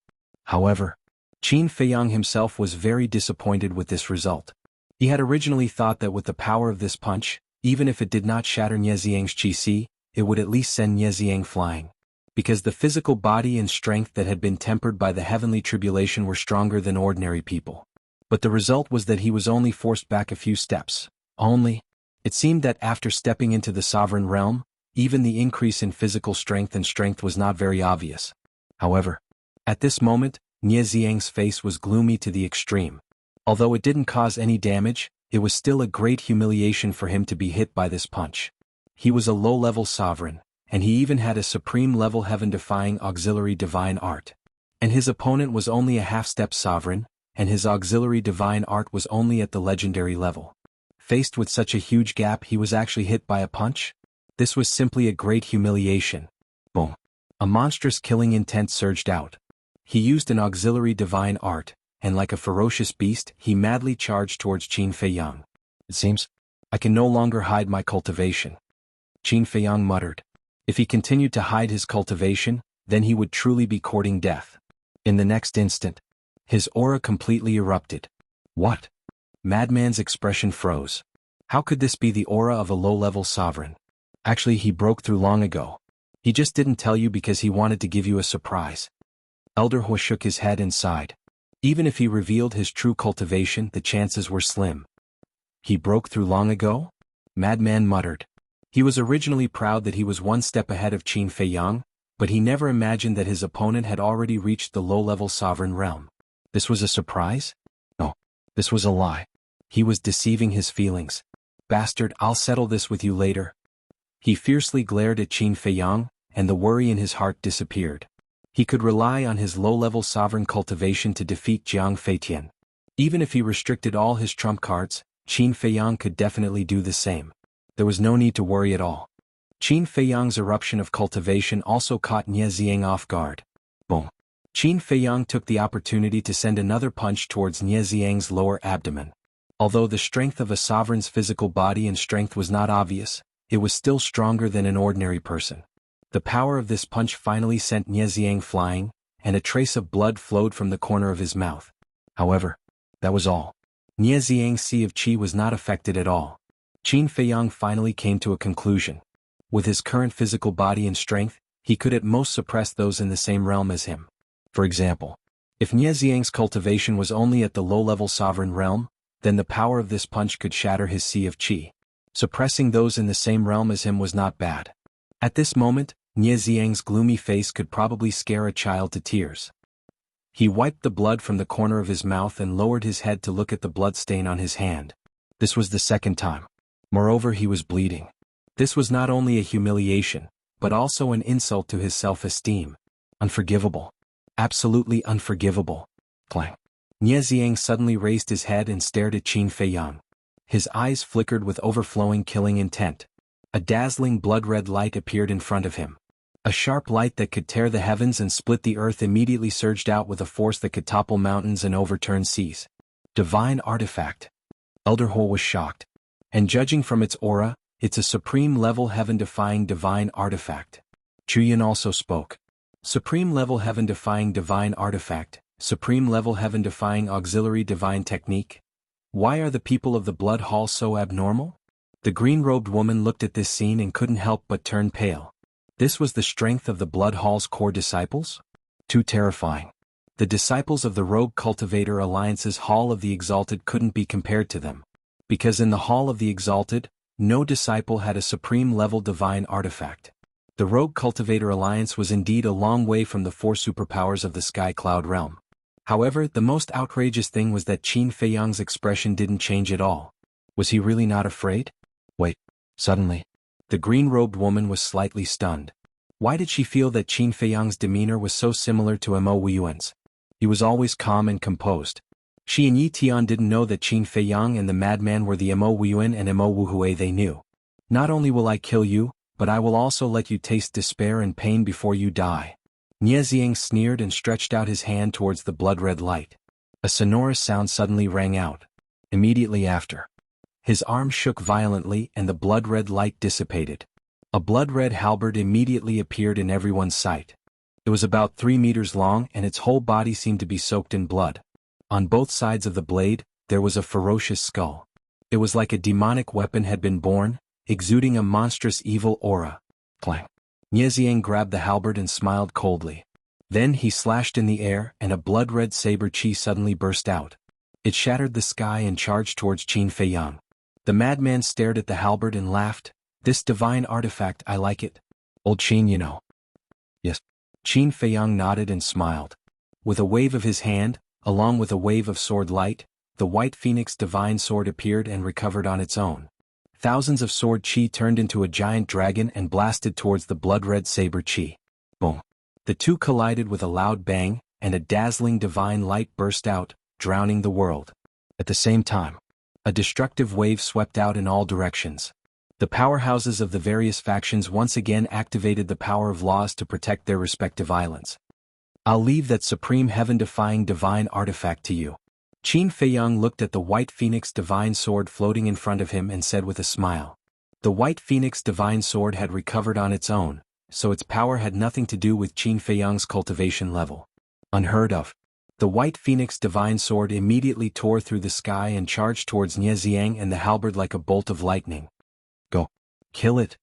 However, Qin Feiyang himself was very disappointed with this result. He had originally thought that with the power of this punch, even if it did not shatter Nie Xiang's qi, it would at least send Nie Xiang flying. Because the physical body and strength that had been tempered by the heavenly tribulation were stronger than ordinary people. But the result was that he was only forced back a few steps. Only. It seemed that after stepping into the sovereign realm, even the increase in physical strength was not very obvious. However, at this moment, Nie Xiang's face was gloomy to the extreme. Although it didn't cause any damage, it was still a great humiliation for him to be hit by this punch. He was a low-level sovereign, and he even had a supreme-level heaven-defying auxiliary divine art. And his opponent was only a half-step sovereign, and his auxiliary divine art was only at the legendary level. Faced with such a huge gap, he was actually hit by a punch? This was simply a great humiliation. Boom. A monstrous killing intent surged out. He used an auxiliary divine art, and like a ferocious beast, he madly charged towards Qin Feiyang. It seems, I can no longer hide my cultivation. Qin Feiyang muttered. If he continued to hide his cultivation, then he would truly be courting death. In the next instant, his aura completely erupted. What? Madman's expression froze. How could this be the aura of a low-level sovereign? Actually, he broke through long ago. He just didn't tell you because he wanted to give you a surprise. Elder Hua shook his head and sighed. Even if he revealed his true cultivation, the chances were slim. He broke through long ago? Madman muttered. He was originally proud that he was one step ahead of Qin Feiyang, but he never imagined that his opponent had already reached the low-level sovereign realm. This was a surprise? No, this was a lie. He was deceiving his feelings. Bastard, I'll settle this with you later. He fiercely glared at Qin Feiyang, and the worry in his heart disappeared. He could rely on his low-level sovereign cultivation to defeat Jiang Feitian. Even if he restricted all his trump cards, Qin Feiyang could definitely do the same. There was no need to worry at all. Qin Feiyang's eruption of cultivation also caught Nie Xiang off guard. Boom. Qin Feiyang took the opportunity to send another punch towards Nie Xiang's lower abdomen. Although the strength of a sovereign's physical body and strength was not obvious, it was still stronger than an ordinary person. The power of this punch finally sent Nie Xiang flying, and a trace of blood flowed from the corner of his mouth. However, that was all. Nie Xiang's sea of qi was not affected at all. Qin Feiyang finally came to a conclusion. With his current physical body and strength, he could at most suppress those in the same realm as him. For example, if Nie Xiang's cultivation was only at the low-level sovereign realm, then the power of this punch could shatter his sea of qi. Suppressing those in the same realm as him was not bad. At this moment, Nie Xiang's gloomy face could probably scare a child to tears. He wiped the blood from the corner of his mouth and lowered his head to look at the blood stain on his hand. This was the second time. Moreover, he was bleeding. This was not only a humiliation, but also an insult to his self-esteem. Unforgivable. Absolutely unforgivable. Clang. Nie Xiang suddenly raised his head and stared at Qin Feiyang. His eyes flickered with overflowing killing intent. A dazzling blood-red light appeared in front of him. A sharp light that could tear the heavens and split the earth immediately surged out with a force that could topple mountains and overturn seas. Divine artifact. Elder Ho was shocked. And judging from its aura, it's a supreme-level heaven-defying divine artifact. Chuyan also spoke. Supreme-level heaven-defying divine artifact, supreme-level heaven-defying auxiliary divine technique. Why are the people of the Blood Hall so abnormal? The green-robed woman looked at this scene and couldn't help but turn pale. This was the strength of the Blood Hall's core disciples? Too terrifying. The disciples of the Rogue Cultivator Alliance's Hall of the Exalted couldn't be compared to them. Because in the Hall of the Exalted, no disciple had a supreme-level divine artifact. The Rogue Cultivator Alliance was indeed a long way from the four superpowers of the Sky Cloud realm. However, the most outrageous thing was that Qin Feiyang's expression didn't change at all. Was he really not afraid? Wait. Suddenly, the green-robed woman was slightly stunned. Why did she feel that Qin Feiyang's demeanor was so similar to Mo Wuyuan's? He was always calm and composed. She and Yi Tian didn't know that Qin Feiyang and the madman were the Mo Wuyuan and Mo Wuhui they knew. Not only will I kill you, but I will also let you taste despair and pain before you die. Nie Xiang sneered and stretched out his hand towards the blood-red light. A sonorous sound suddenly rang out. Immediately after, his arm shook violently and the blood-red light dissipated. A blood-red halberd immediately appeared in everyone's sight. It was about 3 meters long and its whole body seemed to be soaked in blood. On both sides of the blade, there was a ferocious skull. It was like a demonic weapon had been born, exuding a monstrous evil aura. Clang. Nie Xiang grabbed the halberd and smiled coldly. Then he slashed in the air and a blood-red saber chi suddenly burst out. It shattered the sky and charged towards Qin Feiyang. The madman stared at the halberd and laughed. This divine artifact, I like it. Old Qin, you know. Yes. Qin Feiyang nodded and smiled. With a wave of his hand, along with a wave of sword light, the white phoenix divine sword appeared and recovered on its own. Thousands of sword chi turned into a giant dragon and blasted towards the blood-red saber chi. Boom. The two collided with a loud bang, and a dazzling divine light burst out, drowning the world. At the same time, a destructive wave swept out in all directions. The powerhouses of the various factions once again activated the power of laws to protect their respective islands. I'll leave that supreme heaven-defying divine artifact to you. Qin Feiyang looked at the white phoenix divine sword floating in front of him and said with a smile. The white phoenix divine sword had recovered on its own, so its power had nothing to do with Qin Feiyang's cultivation level. Unheard of. The white phoenix divine sword immediately tore through the sky and charged towards Nie Xiang and the halberd like a bolt of lightning. Go. Kill it.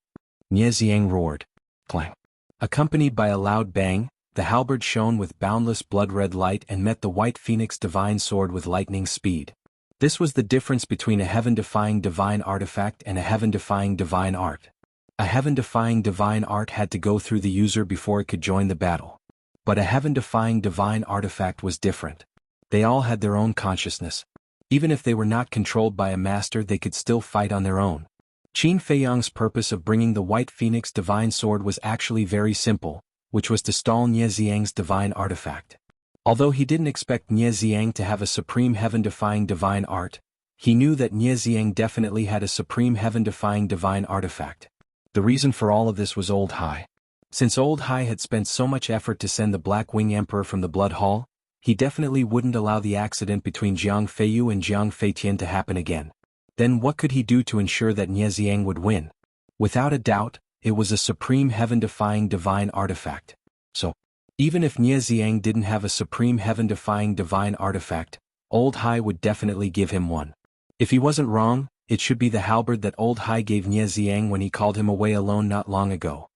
Nie Xiang roared. Clang. Accompanied by a loud bang, the halberd shone with boundless blood-red light and met the white phoenix divine sword with lightning speed. This was the difference between a heaven-defying divine artifact and a heaven-defying divine art. A heaven-defying divine art had to go through the user before it could join the battle. But a heaven-defying divine artifact was different. They all had their own consciousness. Even if they were not controlled by a master, they could still fight on their own. Qin Feiyang's purpose of bringing the White Phoenix divine sword was actually very simple, which was to stall Nie Xiang's divine artifact. Although he didn't expect Nie Xiang to have a supreme heaven-defying divine art, he knew that Nie Xiang definitely had a supreme heaven-defying divine artifact. The reason for all of this was Old Hai. Since Old Hai had spent so much effort to send the Black Wing Emperor from the Blood Hall, he definitely wouldn't allow the accident between Jiang Feiyu and Jiang Feitian to happen again. Then what could he do to ensure that Nie Xiang would win? Without a doubt, it was a supreme heaven-defying divine artifact. So, even if Nie Xiang didn't have a supreme heaven-defying divine artifact, Old Hai would definitely give him one. If he wasn't wrong, it should be the halberd that Old Hai gave Nie Xiang when he called him away alone not long ago.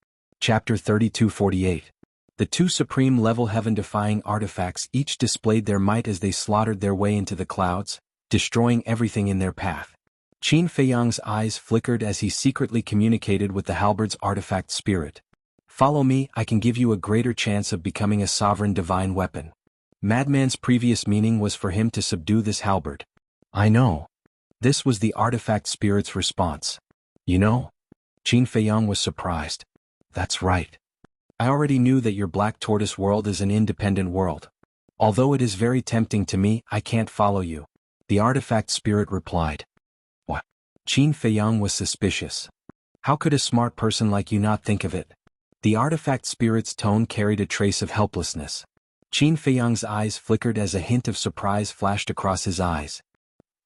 Chapter 3248. The two supreme-level heaven-defying artifacts each displayed their might as they slaughtered their way into the clouds, destroying everything in their path. Qin Feiyang's eyes flickered as he secretly communicated with the halberd's artifact spirit. Follow me, I can give you a greater chance of becoming a sovereign divine weapon. Madman's previous meaning was for him to subdue this halberd. I know. This was the artifact spirit's response. You know? Qin Feiyang was surprised. That's right. I already knew that your Black Tortoise world is an independent world. Although it is very tempting to me, I can't follow you. The artifact spirit replied. What? Qin Feiyang was suspicious. How could a smart person like you not think of it? The artifact spirit's tone carried a trace of helplessness. Qin Feiyang's eyes flickered as a hint of surprise flashed across his eyes.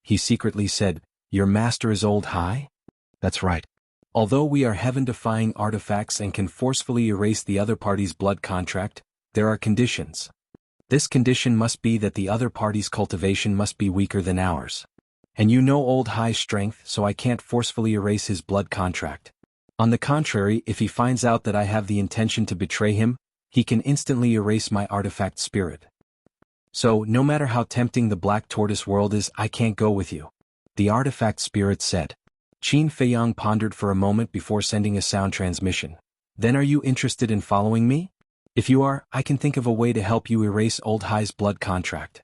He secretly said, Your master is Old Hai? That's right. Although we are heaven-defying artifacts and can forcefully erase the other party's blood contract, there are conditions. This condition must be that the other party's cultivation must be weaker than ours. And you know Old Hai's strength, so I can't forcefully erase his blood contract. On the contrary, if he finds out that I have the intention to betray him, he can instantly erase my artifact spirit. So, no matter how tempting the Black Tortoise world is, I can't go with you. The artifact spirit said. Qin Feiyang pondered for a moment before sending a sound transmission. Then are you interested in following me? If you are, I can think of a way to help you erase Old Hai's blood contract.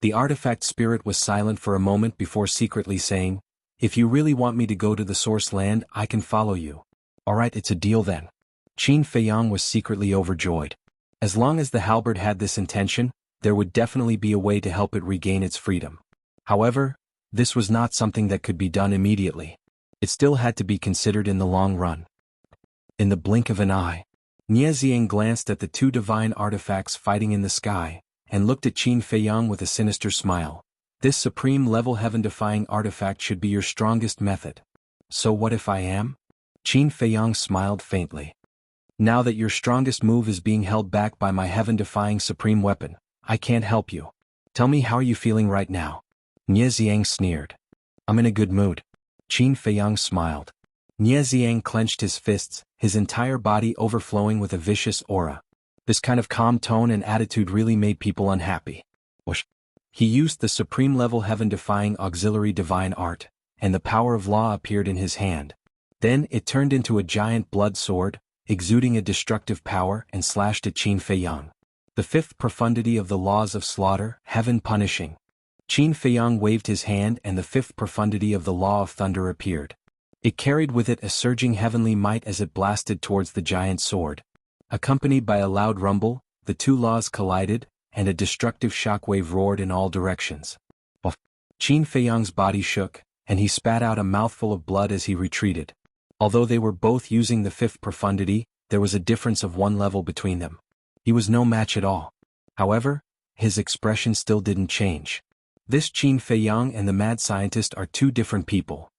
The artifact spirit was silent for a moment before secretly saying, If you really want me to go to the source land, I can follow you. Alright, it's a deal then. Qin Feiyang was secretly overjoyed. As long as the halberd had this intention, there would definitely be a way to help it regain its freedom. However, this was not something that could be done immediately. It still had to be considered in the long run. In the blink of an eye, Nie Xiang glanced at the two divine artifacts fighting in the sky, and looked at Qin Feiyang with a sinister smile. This supreme-level heaven-defying artifact should be your strongest method. So what if I am? Qin Feiyang smiled faintly. Now that your strongest move is being held back by my heaven-defying supreme weapon, I can't help you. Tell me, how are you feeling right now? Nie Xiang sneered. I'm in a good mood. Qin Feiyang smiled. Nie Xiang clenched his fists, his entire body overflowing with a vicious aura. This kind of calm tone and attitude really made people unhappy. Whoosh. He used the supreme-level heaven-defying auxiliary divine art, and the power of law appeared in his hand. Then it turned into a giant blood sword, exuding a destructive power, and slashed at Qin Feiyang. The fifth profundity of the laws of slaughter, heaven punishing. Qin Feiyang waved his hand and the fifth profundity of the law of thunder appeared. It carried with it a surging heavenly might as it blasted towards the giant sword. Accompanied by a loud rumble, the two laws collided, and a destructive shockwave roared in all directions. Qin Feiyang's body shook, and he spat out a mouthful of blood as he retreated. Although they were both using the fifth profundity, there was a difference of one level between them. He was no match at all. However, his expression still didn't change. This Qin Feiyang and the mad scientist are two different people.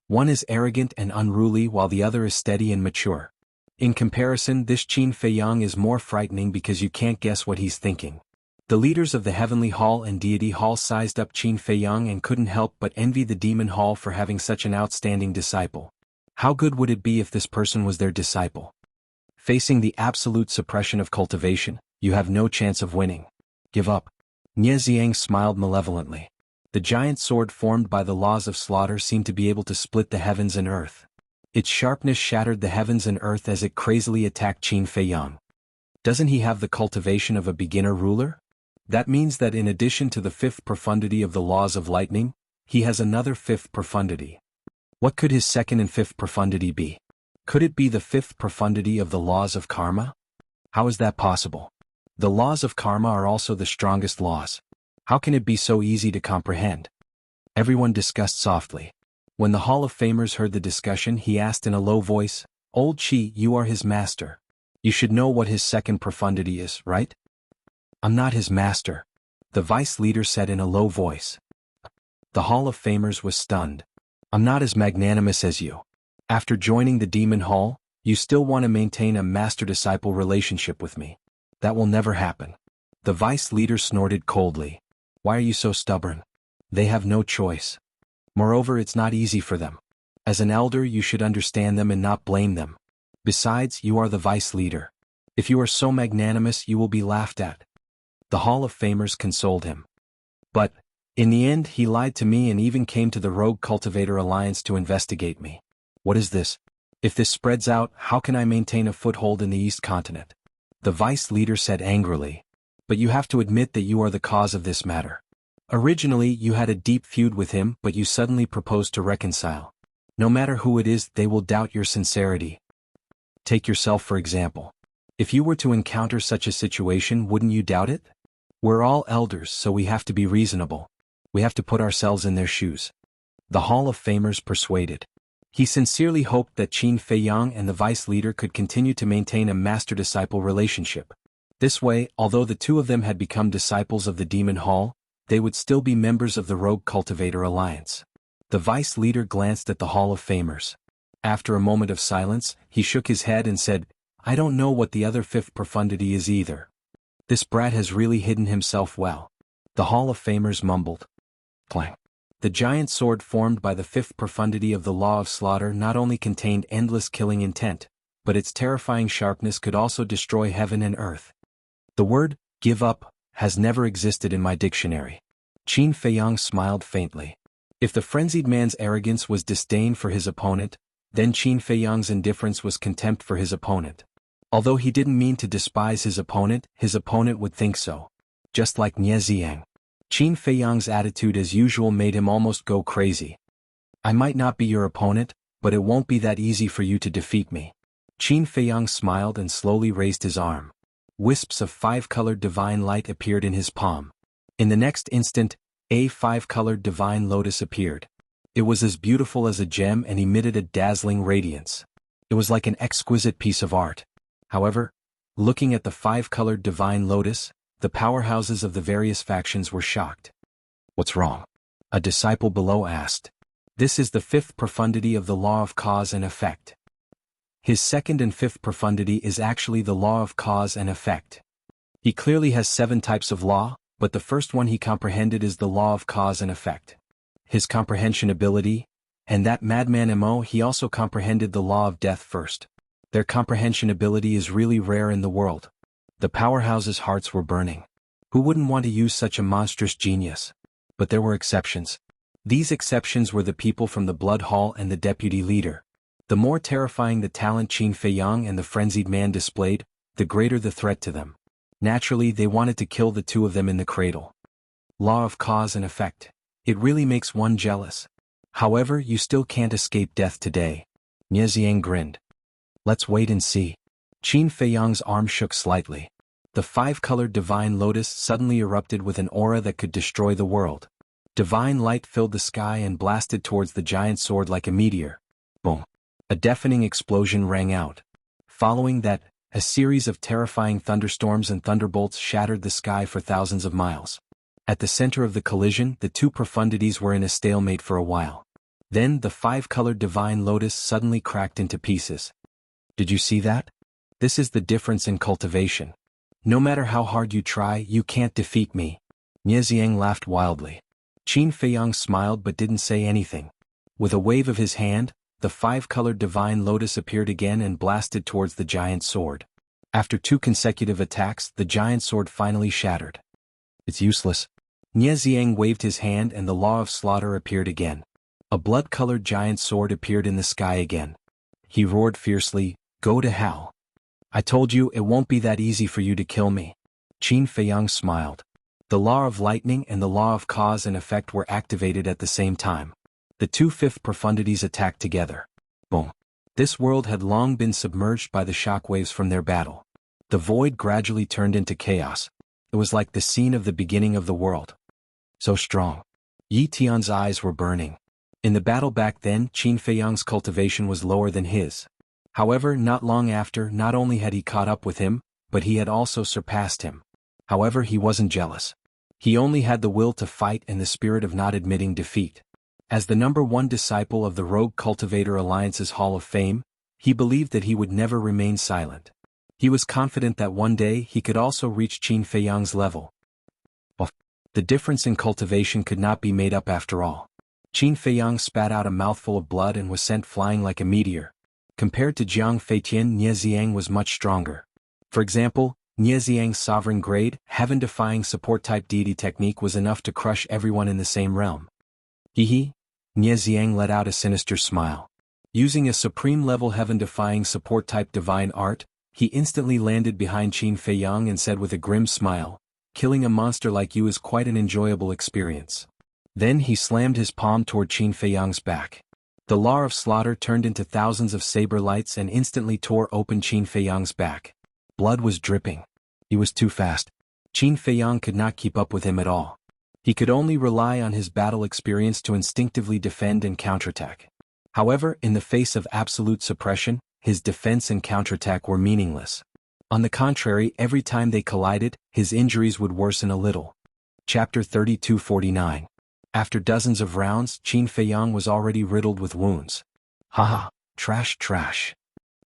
One is arrogant and unruly while the other is steady and mature. In comparison, this Qin Feiyang is more frightening because you can't guess what he's thinking. The leaders of the Heavenly Hall and Deity Hall sized up Qin Feiyang and couldn't help but envy the Demon Hall for having such an outstanding disciple. How good would it be if this person was their disciple? Facing the absolute suppression of cultivation, you have no chance of winning. Give up. Nie Xiang smiled malevolently. The giant sword formed by the laws of slaughter seemed to be able to split the heavens and earth. Its sharpness shattered the heavens and earth as it crazily attacked Qin Feiyang. Doesn't he have the cultivation of a beginner ruler? That means that in addition to the fifth profundity of the laws of lightning, he has another fifth profundity. What could his second and fifth profundity be? Could it be the fifth profundity of the laws of karma? How is that possible? The laws of karma are also the strongest laws. How can it be so easy to comprehend? Everyone discussed softly. When the Hall of Famers heard the discussion, he asked in a low voice, "Old Chi, you are his master. You should know what his second profundity is, right?" "I'm not his master," the vice leader said in a low voice. The Hall of Famers was stunned. "I'm not as magnanimous as you. After joining the Demon Hall, you still want to maintain a master-disciple relationship with me. That will never happen." The vice leader snorted coldly. "Why are you so stubborn? They have no choice. Moreover, it's not easy for them. As an elder, you should understand them and not blame them. Besides, you are the vice leader. If you are so magnanimous, you will be laughed at." The Hall of Famers consoled him. "But, in the end, he lied to me and even came to the Rogue Cultivator Alliance to investigate me. What is this? If this spreads out, how can I maintain a foothold in the East Continent?" The vice leader said angrily. "But you have to admit that you are the cause of this matter. Originally, you had a deep feud with him, but you suddenly proposed to reconcile. No matter who it is, they will doubt your sincerity. Take yourself for example. If you were to encounter such a situation, wouldn't you doubt it? We're all elders, so we have to be reasonable. We have to put ourselves in their shoes." The Hall of Famers persuaded. He sincerely hoped that Qin Feiyang and the vice leader could continue to maintain a master-disciple relationship. This way, although the two of them had become disciples of the Demon Hall, they would still be members of the Rogue Cultivator Alliance. The vice leader glanced at the Hall of Famers. After a moment of silence, he shook his head and said, "I don't know what the other fifth profundity is either. This brat has really hidden himself well." The Hall of Famers mumbled. Clang. The giant sword formed by the fifth profundity of the law of slaughter not only contained endless killing intent, but its terrifying sharpness could also destroy heaven and earth. The word, "give up," has never existed in my dictionary. Qin Feiyang smiled faintly. If the frenzied man's arrogance was disdain for his opponent, then Qin Feiyang's indifference was contempt for his opponent. Although he didn't mean to despise his opponent would think so. Just like Nie Ziang. Qin Feiyang's attitude as usual made him almost go crazy. "I might not be your opponent, but it won't be that easy for you to defeat me." Qin Feiyang smiled and slowly raised his arm. Wisps of five-colored divine light appeared in his palm. In the next instant, a five-colored divine lotus appeared. It was as beautiful as a gem and emitted a dazzling radiance. It was like an exquisite piece of art. However, looking at the five-colored divine lotus, the powerhouses of the various factions were shocked. "What's wrong?" a disciple below asked. "This is the fifth profundity of the law of cause and effect. His second and fifth profundity is actually the law of cause and effect. He clearly has 7 types of law, but the first one he comprehended is the law of cause and effect. His comprehension ability, and that madman Mo, he also comprehended the law of death first. Their comprehension ability is really rare in the world." The powerhouses' hearts were burning. Who wouldn't want to use such a monstrous genius? But there were exceptions. These exceptions were the people from the Blood Hall and the deputy leader. The more terrifying the talent Qin Feiyang and the frenzied man displayed, the greater the threat to them. Naturally, they wanted to kill the two of them in the cradle. Law of cause and effect. It really makes one jealous. However, you still can't escape death today. Nie Ziang grinned. "Let's wait and see." Qin Feiyang's arm shook slightly. The five-colored divine lotus suddenly erupted with an aura that could destroy the world. Divine light filled the sky and blasted towards the giant sword like a meteor. Boom. A deafening explosion rang out. Following that, a series of terrifying thunderstorms and thunderbolts shattered the sky for thousands of miles. At the center of the collision, the two profundities were in a stalemate for a while. Then the five-colored divine lotus suddenly cracked into pieces. Did you see that? This is the difference in cultivation. No matter how hard you try, you can't defeat me. Nie Ziang laughed wildly. Qin Feiyang smiled but didn't say anything. With a wave of his hand, the five-colored divine lotus appeared again and blasted towards the giant sword. After 2 consecutive attacks, the giant sword finally shattered. "It's useless." Nie Ziang waved his hand and the law of slaughter appeared again. A blood-colored giant sword appeared in the sky again. He roared fiercely, "Go to hell. I told you it won't be that easy for you to kill me." Qin Feiyang smiled. The law of lightning and the law of cause and effect were activated at the same time. The two fifth profundities attacked together. Boom. This world had long been submerged by the shockwaves from their battle. The void gradually turned into chaos. It was like the scene of the beginning of the world. So strong. Yi Tian's eyes were burning. In the battle back then, Qin Feiyang's cultivation was lower than his. However, not long after, not only had he caught up with him, but he had also surpassed him. However, he wasn't jealous. He only had the will to fight and the spirit of not admitting defeat. As the #1 disciple of the Rogue Cultivator Alliance's Hall of Fame, he believed that he would never remain silent. He was confident that one day he could also reach Qin Feiyang's level. The difference in cultivation could not be made up after all. Qin Feiyang spat out a mouthful of blood and was sent flying like a meteor. Compared to Jiang Feitian, Nie Xiang was much stronger. For example, Nie Xiang's sovereign grade, heaven-defying support-type deity technique was enough to crush everyone in the same realm. Hee. Nie Xiang let out a sinister smile. Using a supreme-level heaven-defying support-type divine art, he instantly landed behind Qin Feiyang and said with a grim smile, "Killing a monster like you is quite an enjoyable experience." Then he slammed his palm toward Qin Feiyang's back. The law of slaughter turned into thousands of saber lights and instantly tore open Qin Feiyang's back. Blood was dripping. He was too fast. Qin Feiyang could not keep up with him at all. He could only rely on his battle experience to instinctively defend and counterattack. However, in the face of absolute suppression, his defense and counterattack were meaningless. On the contrary, every time they collided, his injuries would worsen a little. Chapter 3249. After dozens of rounds, Qin Feiyang was already riddled with wounds. Haha, trash.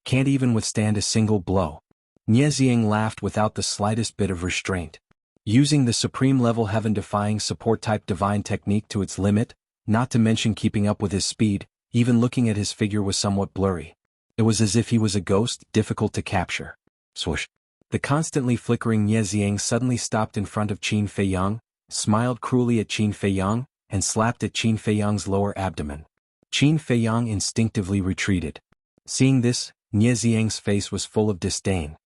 Can't even withstand a single blow. Nie Xiang laughed without the slightest bit of restraint. Using the supreme-level heaven-defying support-type divine technique to its limit, not to mention keeping up with his speed, even looking at his figure was somewhat blurry. It was as if he was a ghost, difficult to capture. Swoosh. The constantly flickering Nie Xiang suddenly stopped in front of Qin Feiyang, smiled cruelly at Qin Feiyang, and slapped at Qin Feiyang's lower abdomen. Qin Feiyang instinctively retreated. Seeing this, Nie Xiang's face was full of disdain.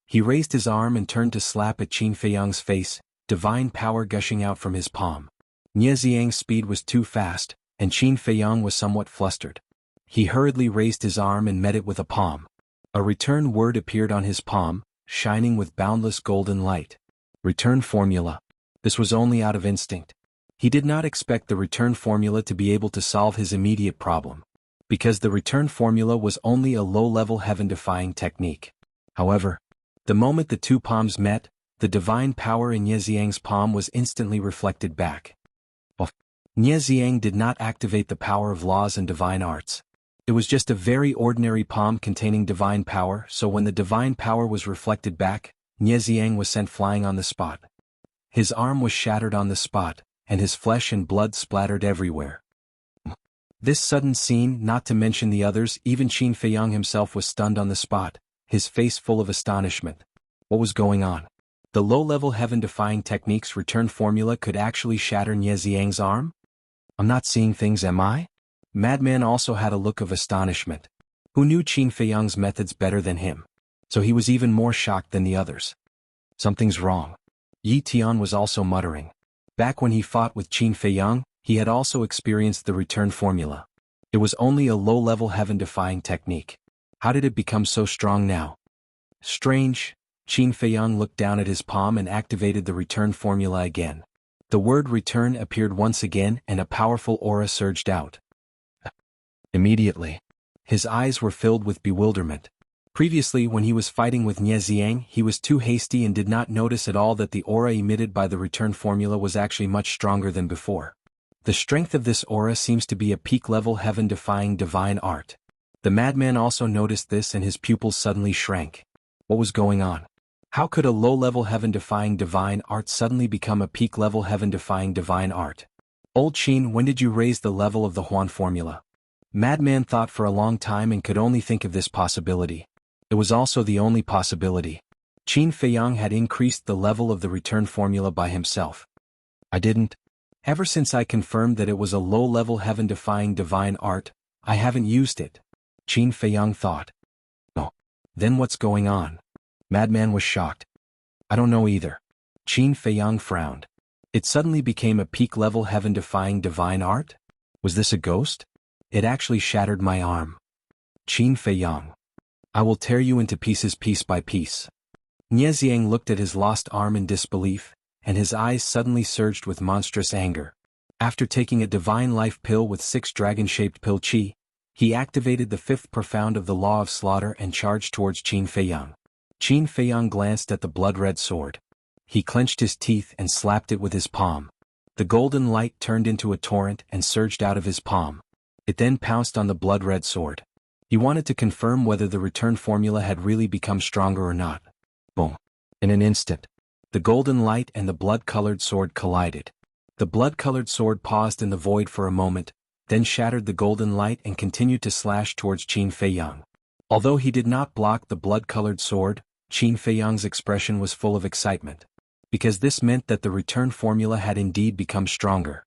He raised his arm and turned to slap at Qin Feiyang's face, divine power gushing out from his palm. Nie Xiang's speed was too fast, and Qin Feiyang was somewhat flustered. He hurriedly raised his arm and met it with a palm. A return word appeared on his palm, shining with boundless golden light. Return formula. This was only out of instinct. He did not expect the return formula to be able to solve his immediate problem, because the return formula was only a low-level heaven-defying technique. However, the moment the two palms met, the divine power in Nie Xiang's palm was instantly reflected back. Nie Xiang did not activate the power of laws and divine arts. It was just a very ordinary palm containing divine power, so when the divine power was reflected back, Nie Xiang was sent flying on the spot. His arm was shattered on the spot, and his flesh and blood splattered everywhere. This sudden scene, not to mention the others, even Qin Feiyang himself was stunned on the spot, his face full of astonishment. What was going on? The low-level heaven-defying technique's return formula could actually shatter Nie Xiang's arm? I'm not seeing things, am I? Madman also had a look of astonishment. Who knew Qin Feiyang's methods better than him? So he was even more shocked than the others. Something's wrong. Yi Tian was also muttering. Back when he fought with Qin Feiyang, he had also experienced the return formula. It was only a low-level heaven-defying technique. How did it become so strong now? Strange. Qin Feiyang looked down at his palm and activated the return formula again. The word return appeared once again and a powerful aura surged out. Immediately, his eyes were filled with bewilderment. Previously, when he was fighting with Nie Xiang, he was too hasty and did not notice at all that the aura emitted by the return formula was actually much stronger than before. The strength of this aura seems to be a peak-level heaven-defying divine art. The madman also noticed this and his pupils suddenly shrank. What was going on? How could a low-level heaven-defying divine art suddenly become a peak-level heaven-defying divine art? Old Qin, when did you raise the level of the Huan formula? Madman thought for a long time and could only think of this possibility. It was also the only possibility. Qin Feiyang had increased the level of the return formula by himself. I didn't. Ever since I confirmed that it was a low-level heaven-defying divine art, I haven't used it. Qin Feiyang thought. Oh. Then what's going on? Madman was shocked. I don't know either. Qin Feiyang frowned. It suddenly became a peak-level heaven-defying divine art? Was this a ghost? It actually shattered my arm. Qin Feiyang. I will tear you into pieces piece by piece. Nieziang looked at his lost arm in disbelief, and his eyes suddenly surged with monstrous anger. After taking a divine life pill with 6 dragon-shaped pill qi, he activated the 5th profound of the law of slaughter and charged towards Qin Feiyang. Qin Feiyang glanced at the blood-red sword. He clenched his teeth and slapped it with his palm. The golden light turned into a torrent and surged out of his palm. It then pounced on the blood-red sword. He wanted to confirm whether the return formula had really become stronger or not. Boom. In an instant, the golden light and the blood-colored sword collided. The blood-colored sword paused in the void for a moment, then shattered the golden light and continued to slash towards Qin Feiyang. Although he did not block the blood-colored sword, Qin Feiyang's expression was full of excitement, because this meant that the return formula had indeed become stronger.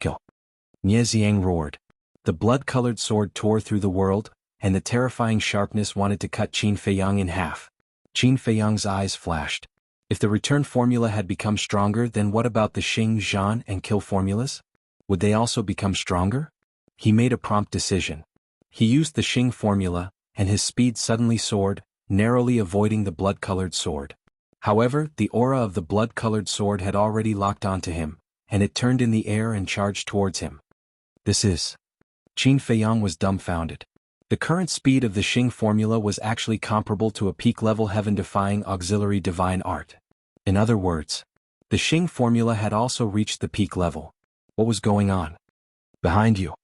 Kill. Nieziang roared. The blood-colored sword tore through the world, and the terrifying sharpness wanted to cut Qin Feiyang in half. Qin Feiyang's eyes flashed. If the return formula had become stronger, then what about the Xing, Zhan, and Kill formulas? Would they also become stronger? He made a prompt decision. He used the Xing formula, and his speed suddenly soared, narrowly avoiding the blood-colored sword. However, the aura of the blood-colored sword had already locked onto him, and it turned in the air and charged towards him. This is... Qin Feiyang was dumbfounded. The current speed of the Xing formula was actually comparable to a peak-level heaven-defying auxiliary divine art. In other words, the Xing formula had also reached the peak level. What was going on? Behind you!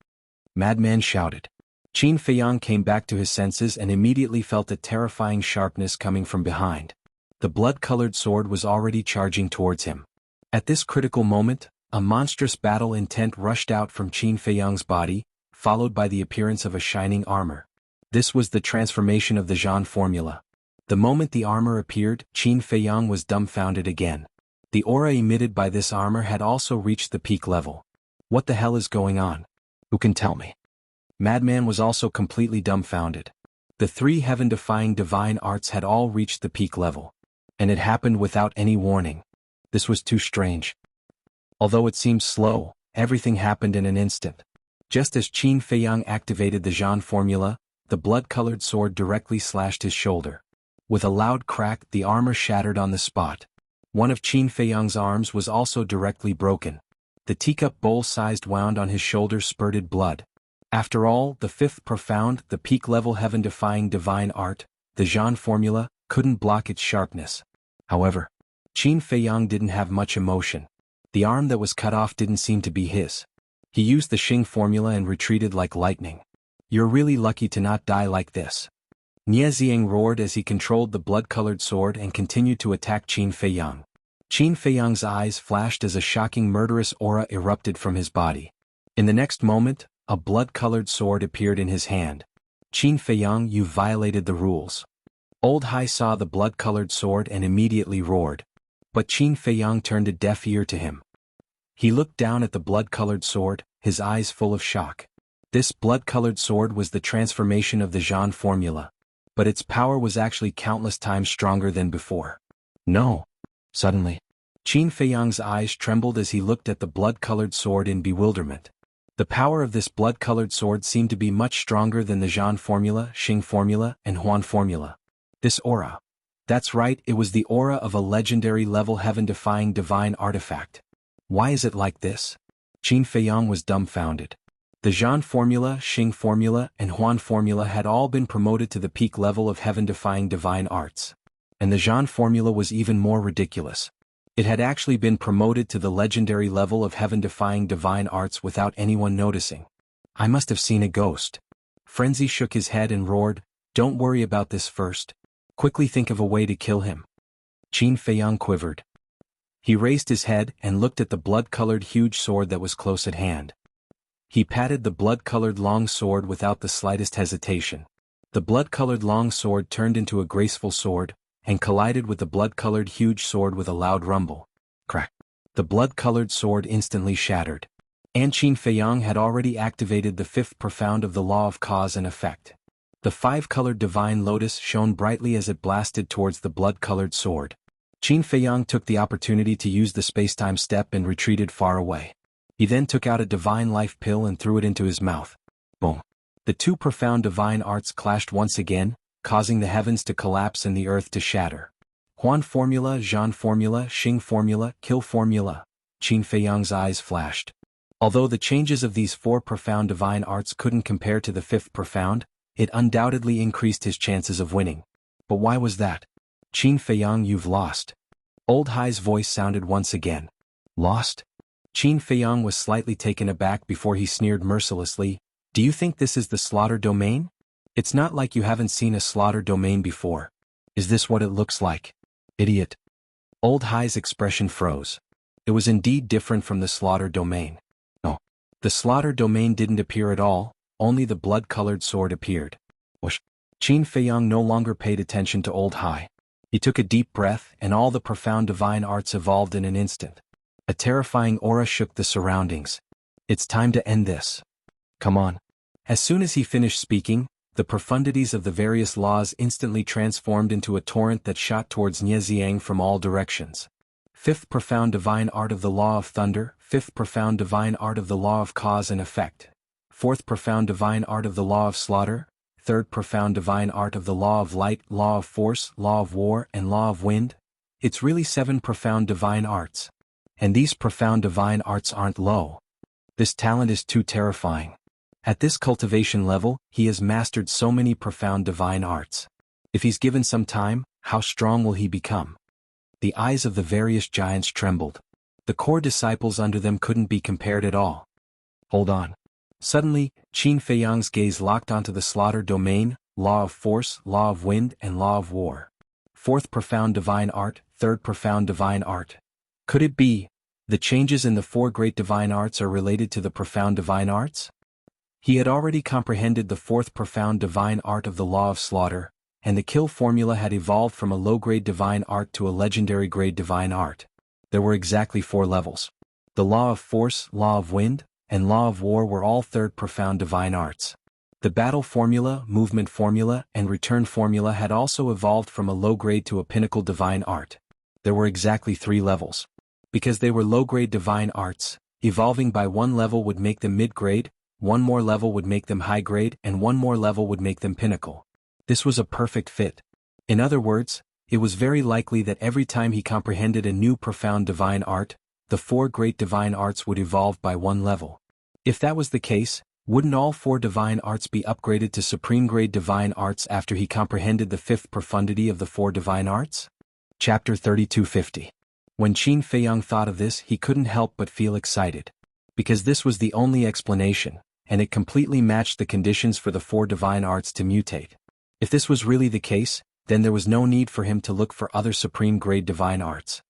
Madman shouted. Qin Feiyang came back to his senses and immediately felt a terrifying sharpness coming from behind. The blood-colored sword was already charging towards him. At this critical moment, a monstrous battle intent rushed out from Qin Feiyang's body, followed by the appearance of a shining armor. This was the transformation of the Zhan formula. The moment the armor appeared, Qin Feiyang was dumbfounded again. The aura emitted by this armor had also reached the peak level. What the hell is going on? Who can tell me? Madman was also completely dumbfounded. The 3 heaven-defying divine arts had all reached the peak level. And it happened without any warning. This was too strange. Although it seemed slow, everything happened in an instant. Just as Qin Feiyang activated the Zhan formula, the blood-colored sword directly slashed his shoulder. With a loud crack, the armor shattered on the spot. One of Qin Feiyang's arms was also directly broken. The teacup bowl-sized wound on his shoulder spurted blood. After all, the 5th profound, the peak-level heaven-defying divine art, the Zhan formula, couldn't block its sharpness. However, Qin Feiyang didn't have much emotion. The arm that was cut off didn't seem to be his. He used the Xing formula and retreated like lightning. You're really lucky to not die like this. Nieziang roared as he controlled the blood-colored sword and continued to attack Qin Feiyang. Qin Feiyang's eyes flashed as a shocking murderous aura erupted from his body. In the next moment, a blood-colored sword appeared in his hand. Qin Feiyang, you violated the rules. Old Hai saw the blood-colored sword and immediately roared. But Qin Feiyang turned a deaf ear to him. He looked down at the blood-colored sword, his eyes full of shock. This blood-colored sword was the transformation of the Zhan formula. But its power was actually countless times stronger than before. No. Suddenly, Qin Feiyang's eyes trembled as he looked at the blood-colored sword in bewilderment. The power of this blood-colored sword seemed to be much stronger than the Zhan formula, Xing formula, and Huan formula. This aura. That's right, it was the aura of a legendary level heaven-defying divine artifact. Why is it like this? Qin Feiyang was dumbfounded. The Zhan formula, Xing formula, and Huan formula had all been promoted to the peak level of heaven-defying divine arts. And the Zhan formula was even more ridiculous. It had actually been promoted to the legendary level of heaven-defying divine arts without anyone noticing. I must have seen a ghost. Frenzy shook his head and roared, don't worry about this first. Quickly think of a way to kill him. Qin Feiyang quivered. He raised his head and looked at the blood-colored huge sword that was close at hand. He patted the blood-colored long sword without the slightest hesitation. The blood-colored long sword turned into a graceful sword, and collided with the blood-colored huge sword with a loud rumble. Crack. The blood-colored sword instantly shattered. And Qin Feiyang had already activated the 5th profound of the law of cause and effect. The 5-colored divine lotus shone brightly as it blasted towards the blood-colored sword. Qin Feiyang took the opportunity to use the spacetime step and retreated far away. He then took out a divine life pill and threw it into his mouth. Boom. The two profound divine arts clashed once again, causing the heavens to collapse and the earth to shatter. Huan formula, Zhan formula, Xing formula, kill formula. Qin Feiyang's eyes flashed. Although the changes of these four profound divine arts couldn't compare to the fifth profound, it undoubtedly increased his chances of winning. But why was that? Qin Feiyang, you've lost. Old Hai's voice sounded once again. Lost? Qin Feiyang was slightly taken aback before he sneered mercilessly. Do you think this is the slaughter domain? It's not like you haven't seen a slaughter domain before. Is this what it looks like? Idiot. Old Hai's expression froze. It was indeed different from the slaughter domain. No. The slaughter domain didn't appear at all, only the blood-colored sword appeared. Whoosh. Qin Feiyang no longer paid attention to Old Hai. He took a deep breath and all the profound divine arts evolved in an instant. A terrifying aura shook the surroundings. It's time to end this. Come on. As soon as he finished speaking, the profundities of the various laws instantly transformed into a torrent that shot towards Nieziang from all directions. Fifth profound divine art of the law of thunder, fifth profound divine art of the law of cause and effect. Fourth profound divine art of the law of slaughter, third profound divine art of the law of light, law of force, law of war, and law of wind. It's really 7 profound divine arts. And these profound divine arts aren't low. This talent is too terrifying. At this cultivation level, he has mastered so many profound divine arts. If he's given some time, how strong will he become? The eyes of the various giants trembled. The core disciples under them couldn't be compared at all. Hold on. Suddenly, Qin Feiyang's gaze locked onto the slaughter domain, law of force, law of wind, and law of war. Fourth profound divine art, third profound divine art. Could it be the changes in the 4 great divine arts are related to the profound divine arts? He had already comprehended the 4th profound divine art of the law of slaughter, and the kill formula had evolved from a low-grade divine art to a legendary grade divine art. There were exactly 4 levels. The law of force, law of wind, and law of war were all 3rd profound divine arts. The battle formula, movement formula, and return formula had also evolved from a low-grade to a pinnacle divine art. There were exactly 3 levels. Because they were low-grade divine arts, evolving by 1 level would make them mid-grade, 1 more level would make them high-grade, and 1 more level would make them pinnacle. This was a perfect fit. In other words, it was very likely that every time he comprehended a new profound divine art, the 4 great divine arts would evolve by 1 level. If that was the case, wouldn't all 4 divine arts be upgraded to supreme grade divine arts after he comprehended the 5th profundity of the 4 divine arts? Chapter 3250. When Qin Feiyang thought of this, he couldn't help but feel excited. Because this was the only explanation, and it completely matched the conditions for the 4 divine arts to mutate. If this was really the case, then there was no need for him to look for other supreme grade divine arts.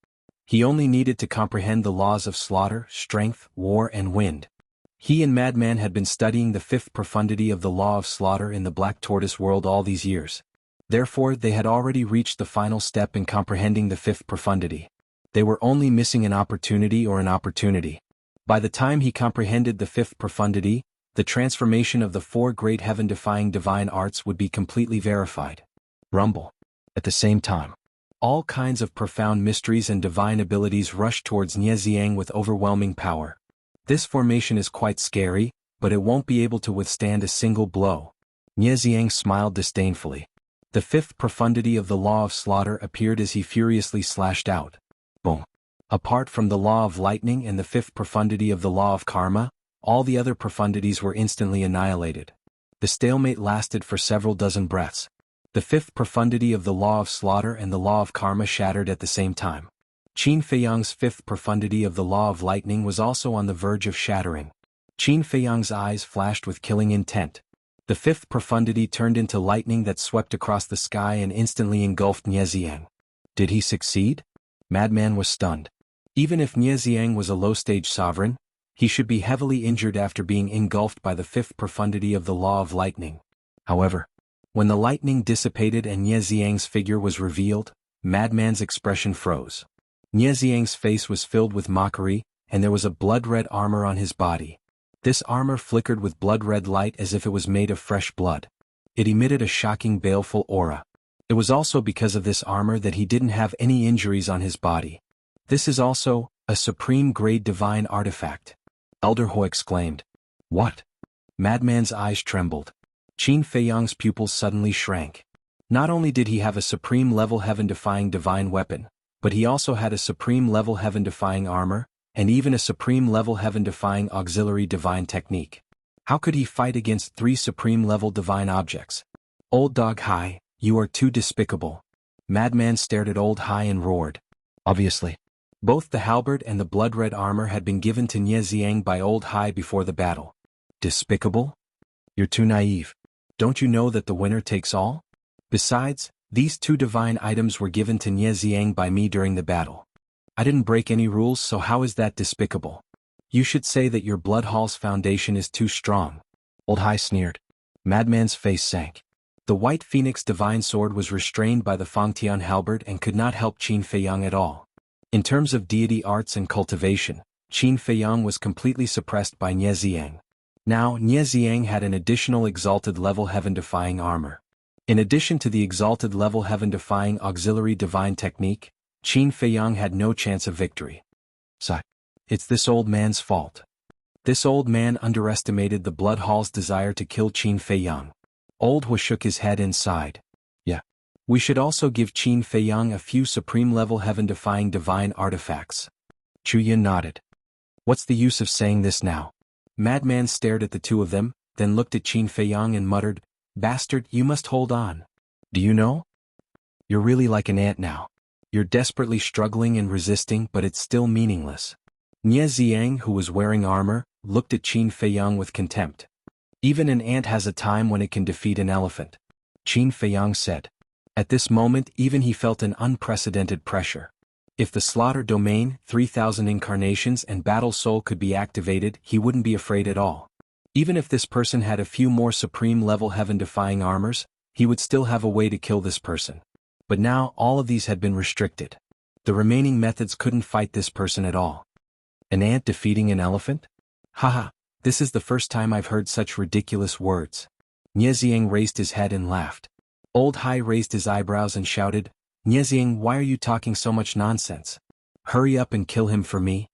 He only needed to comprehend the laws of slaughter, strength, war, and wind. He and Madman had been studying the 5th profundity of the law of slaughter in the Black Tortoise world all these years. Therefore, they had already reached the final step in comprehending the 5th profundity. They were only missing an opportunity or an opportunity. By the time he comprehended the 5th profundity, the transformation of the 4 great heaven-defying divine arts would be completely verified. Rumble. At the same time, all kinds of profound mysteries and divine abilities rushed towards Nieziang with overwhelming power. This formation is quite scary, but it won't be able to withstand a single blow. Nieziang smiled disdainfully. The 5th profundity of the law of slaughter appeared as he furiously slashed out. Boom. Apart from the law of lightning and the 5th profundity of the law of karma, all the other profundities were instantly annihilated. The stalemate lasted for several dozen breaths. The 5th profundity of the law of slaughter and the law of karma shattered at the same time. Qin Feiyang's 5th profundity of the law of lightning was also on the verge of shattering. Qin Feiyang's eyes flashed with killing intent. The 5th profundity turned into lightning that swept across the sky and instantly engulfed Nieziang. Did he succeed? Madman was stunned. Even if Nieziang was a low-stage sovereign, he should be heavily injured after being engulfed by the 5th profundity of the law of lightning. However, when the lightning dissipated and Nieziang's figure was revealed, Madman's expression froze. Nieziang's face was filled with mockery, and there was a blood-red armor on his body. This armor flickered with blood-red light as if it was made of fresh blood. It emitted a shocking baleful aura. It was also because of this armor that he didn't have any injuries on his body. This is also a supreme-grade divine artifact. Elder Hu exclaimed. What? Madman's eyes trembled. Qin Feiyang's pupils suddenly shrank. Not only did he have a supreme-level heaven-defying divine weapon, but he also had a supreme-level heaven-defying armor, and even a supreme-level heaven-defying auxiliary divine technique. How could he fight against 3 supreme-level divine objects? Old Dog Hai, you are too despicable. Madman stared at Old Hai and roared. Obviously. Both the halberd and the blood-red armor had been given to Nie Xiang by Old Hai before the battle. Despicable? You're too naive. Don't you know that the winner takes all? Besides, these 2 divine items were given to Nie Xiang by me during the battle. I didn't break any rules, so how is that despicable? You should say that your blood hall's foundation is too strong. Old Hai sneered. Madman's face sank. The White Phoenix divine sword was restrained by the Fangtian halberd and could not help Qin Feiyang at all. In terms of deity arts and cultivation, Qin Feiyang was completely suppressed by Nie Xiang. Now, Nie Xiang had an additional exalted level heaven-defying armor. In addition to the exalted level heaven-defying auxiliary divine technique, Qin Feiyang had no chance of victory. It's this old man's fault. This old man underestimated the Blood Hall's desire to kill Qin Feiyang. Old Hu shook his head and sighed. Yeah. We should also give Qin Feiyang a few supreme-level heaven-defying divine artifacts. Chu Yun nodded. What's the use of saying this now? Madman stared at the 2 of them, then looked at Qin Feiyang and muttered, Bastard, you must hold on. Do you know? You're really like an ant now. You're desperately struggling and resisting, but it's still meaningless. Nie Xiang, who was wearing armor, looked at Qin Feiyang with contempt. Even an ant has a time when it can defeat an elephant. Qin Feiyang said. At this moment even he felt an unprecedented pressure. If the slaughter domain, 3,000 incarnations and battle soul could be activated, he wouldn't be afraid at all. Even if this person had a few more supreme-level heaven-defying armors, he would still have a way to kill this person. But now all of these had been restricted. The remaining methods couldn't fight this person at all. An ant defeating an elephant? Haha, this is the first time I've heard such ridiculous words. Nie Xiang raised his head and laughed. Old Hai raised his eyebrows and shouted, Nie Xiang, why are you talking so much nonsense? Hurry up and kill him for me.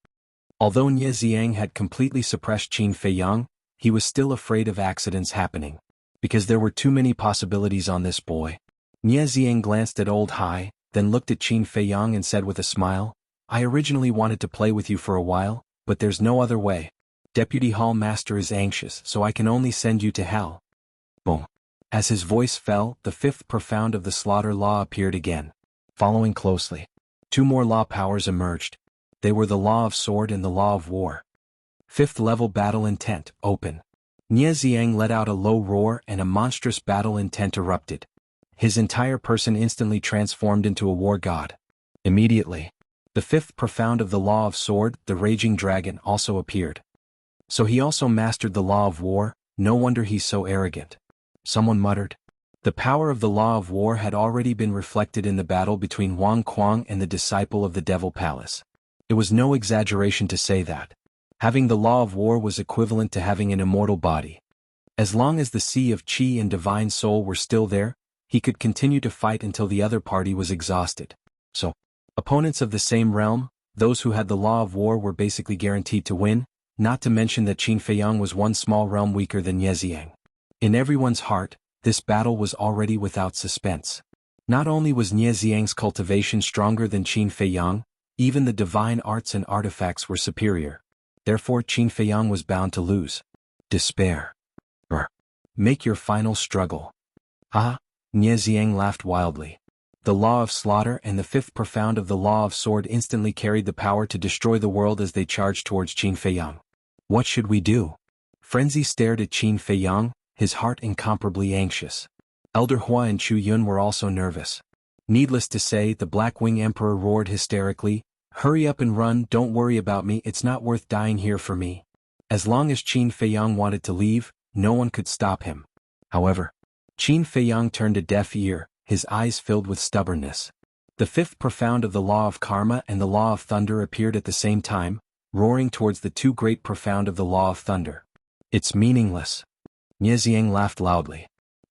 Although Nie Xiang had completely suppressed Qin Feiyang, he was still afraid of accidents happening. Because there were too many possibilities on this boy. Nie Xiang glanced at Old Hai, then looked at Qin Feiyang and said with a smile, I originally wanted to play with you for a while, but there's no other way. Deputy Hall Master is anxious, so I can only send you to hell. Boom. As his voice fell, the 5th profound of the slaughter law appeared again. Following closely, 2 more law powers emerged. They were the law of sword and the law of war. 5th level battle intent, open. Nie Xiang let out a low roar and a monstrous battle intent erupted. His entire person instantly transformed into a war god. Immediately, the 5th profound of the law of sword, the raging dragon, also appeared. So he also mastered the law of war, no wonder he's so arrogant. Someone muttered. The power of the law of war had already been reflected in the battle between Wang Kuang and the disciple of the Devil Palace. It was no exaggeration to say that. Having the law of war was equivalent to having an immortal body. As long as the sea of qi and divine soul were still there, he could continue to fight until the other party was exhausted. So, opponents of the same realm, those who had the law of war were basically guaranteed to win, not to mention that Qin Feiyang was one small realm weaker than Nie Xiang. In everyone's heart, this battle was already without suspense. Not only was Nie Xiang's cultivation stronger than Qin Feiyang, even the divine arts and artifacts were superior. Therefore Qin Feiyang was bound to lose. Despair. Make your final struggle. Ah, Nie Xiang laughed wildly. The law of slaughter and the 5th profound of the law of sword instantly carried the power to destroy the world as they charged towards Qin Feiyang. What should we do? Frenzy stared at Qin Feiyang, his heart incomparably anxious. Elder Hua and Chu Yun were also nervous. Needless to say, the Black Wing Emperor roared hysterically, Hurry up and run, don't worry about me, it's not worth dying here for me. As long as Qin Feiyang wanted to leave, no one could stop him. However, Qin Feiyang turned a deaf ear, his eyes filled with stubbornness. The 5th profound of the law of karma and the law of thunder appeared at the same time, roaring towards the 2 great profound of the law of thunder. It's meaningless. Nie Xiang laughed loudly.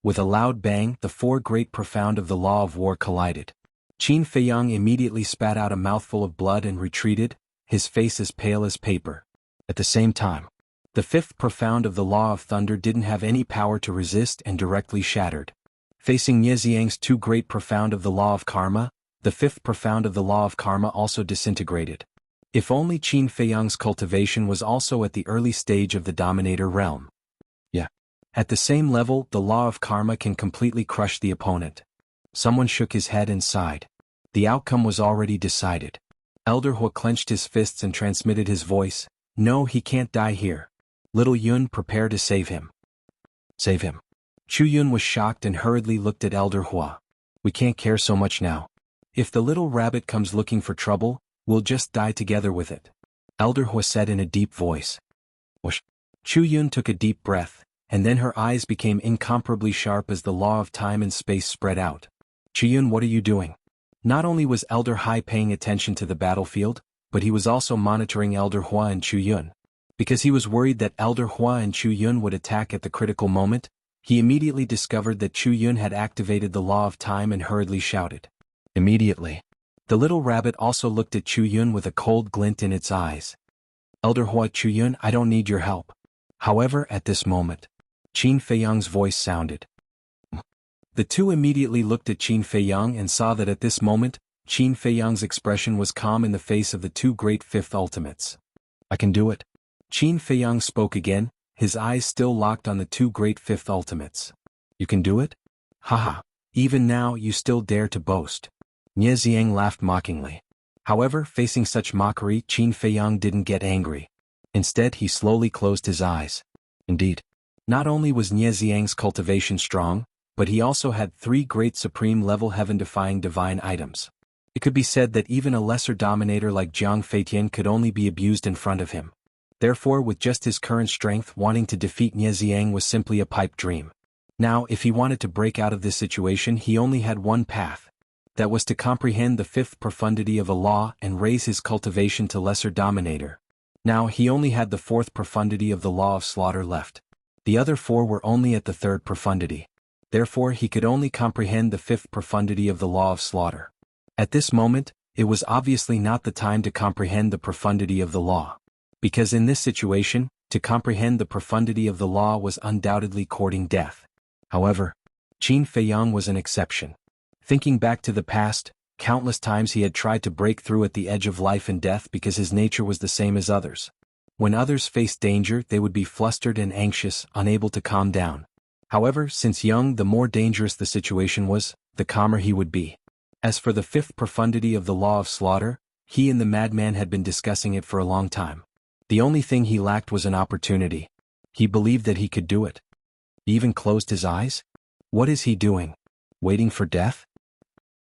With a loud bang, the four great profound of the law of war collided. Qin Feiyang immediately spat out a mouthful of blood and retreated, his face as pale as paper. At the same time, the fifth profound of the law of thunder didn't have any power to resist and directly shattered. Facing Nieziang's two great profound of the law of karma, the fifth profound of the law of karma also disintegrated. If only Qin Feiyang's cultivation was also at the early stage of the dominator realm. Yeah. At the same level, the law of karma can completely crush the opponent. Someone shook his head and sighed. The outcome was already decided. Elder Hua clenched his fists and transmitted his voice. No, he can't die here. Little Yun, prepare to save him. Save him. Chu Yun was shocked and hurriedly looked at Elder Hua. We can't care so much now. If the little rabbit comes looking for trouble, we'll just die together with it. Elder Hua said in a deep voice. Whoosh. Chu Yun took a deep breath, and then her eyes became incomparably sharp as the law of time and space spread out. Chu Yun, what are you doing? Not only was Elder Hai paying attention to the battlefield, but he was also monitoring Elder Hua and Chu Yun. Because he was worried that Elder Hua and Chu Yun would attack at the critical moment, he immediately discovered that Chu Yun had activated the law of time and hurriedly shouted. Immediately, the little rabbit also looked at Chu Yun with a cold glint in its eyes. Elder Hua, Chu Yun, I don't need your help. However, at this moment, Qin Feiyang's voice sounded. The two immediately looked at Qin Feiyang and saw that at this moment, Qin Feiyang's expression was calm in the face of the two great fifth ultimates. I can do it. Qin Feiyang spoke again, his eyes still locked on the two great fifth ultimates. You can do it? Haha, even now you still dare to boast. Nieziang laughed mockingly. However, facing such mockery, Qin Feiyang didn't get angry. Instead, he slowly closed his eyes. Indeed, not only was Nieziang's cultivation strong, but he also had three great supreme-level heaven-defying divine items. It could be said that even a lesser dominator like Jiang Feitian could only be abused in front of him. Therefore, with just his current strength, wanting to defeat Nieziang was simply a pipe dream. Now, if he wanted to break out of this situation, he only had one path. That was to comprehend the fifth profundity of a law and raise his cultivation to lesser dominator. Now he only had the fourth profundity of the law of slaughter left. The other four were only at the third profundity. Therefore he could only comprehend the fifth profundity of the law of slaughter. At this moment, it was obviously not the time to comprehend the profundity of the law. Because in this situation, to comprehend the profundity of the law was undoubtedly courting death. However, Qin Feiyang was an exception. Thinking back to the past, countless times he had tried to break through at the edge of life and death because his nature was the same as others. When others faced danger, they would be flustered and anxious, unable to calm down. However, since young, the more dangerous the situation was, the calmer he would be. As for the fifth profundity of the law of slaughter, he and the madman had been discussing it for a long time. The only thing he lacked was an opportunity. He believed that he could do it. He even closed his eyes? What is he doing? Waiting for death?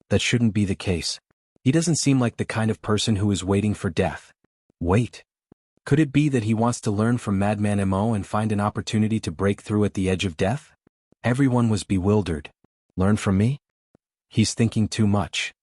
That shouldn't be the case. He doesn't seem like the kind of person who is waiting for death. Wait. Could it be that he wants to learn from Madman Mo and find an opportunity to break through at the edge of death? Everyone was bewildered. Learn from me? He's thinking too much.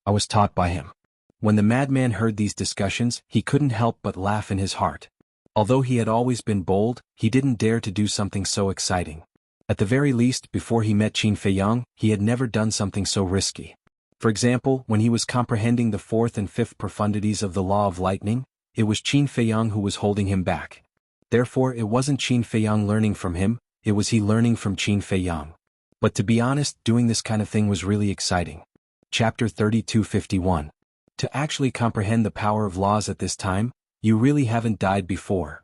I was taught by him. When the madman heard these discussions, he couldn't help but laugh in his heart. Although he had always been bold, he didn't dare to do something so exciting. At the very least, before he met Qin Feiyang, he had never done something so risky. For example, when he was comprehending the fourth and fifth profundities of the law of lightning, it was Qin Feiyang who was holding him back. Therefore, it wasn't Qin Feiyang learning from him, it was he learning from Qin Feiyang. But to be honest, doing this kind of thing was really exciting. Chapter 3251. To actually comprehend the power of laws at this time, you really haven't died before.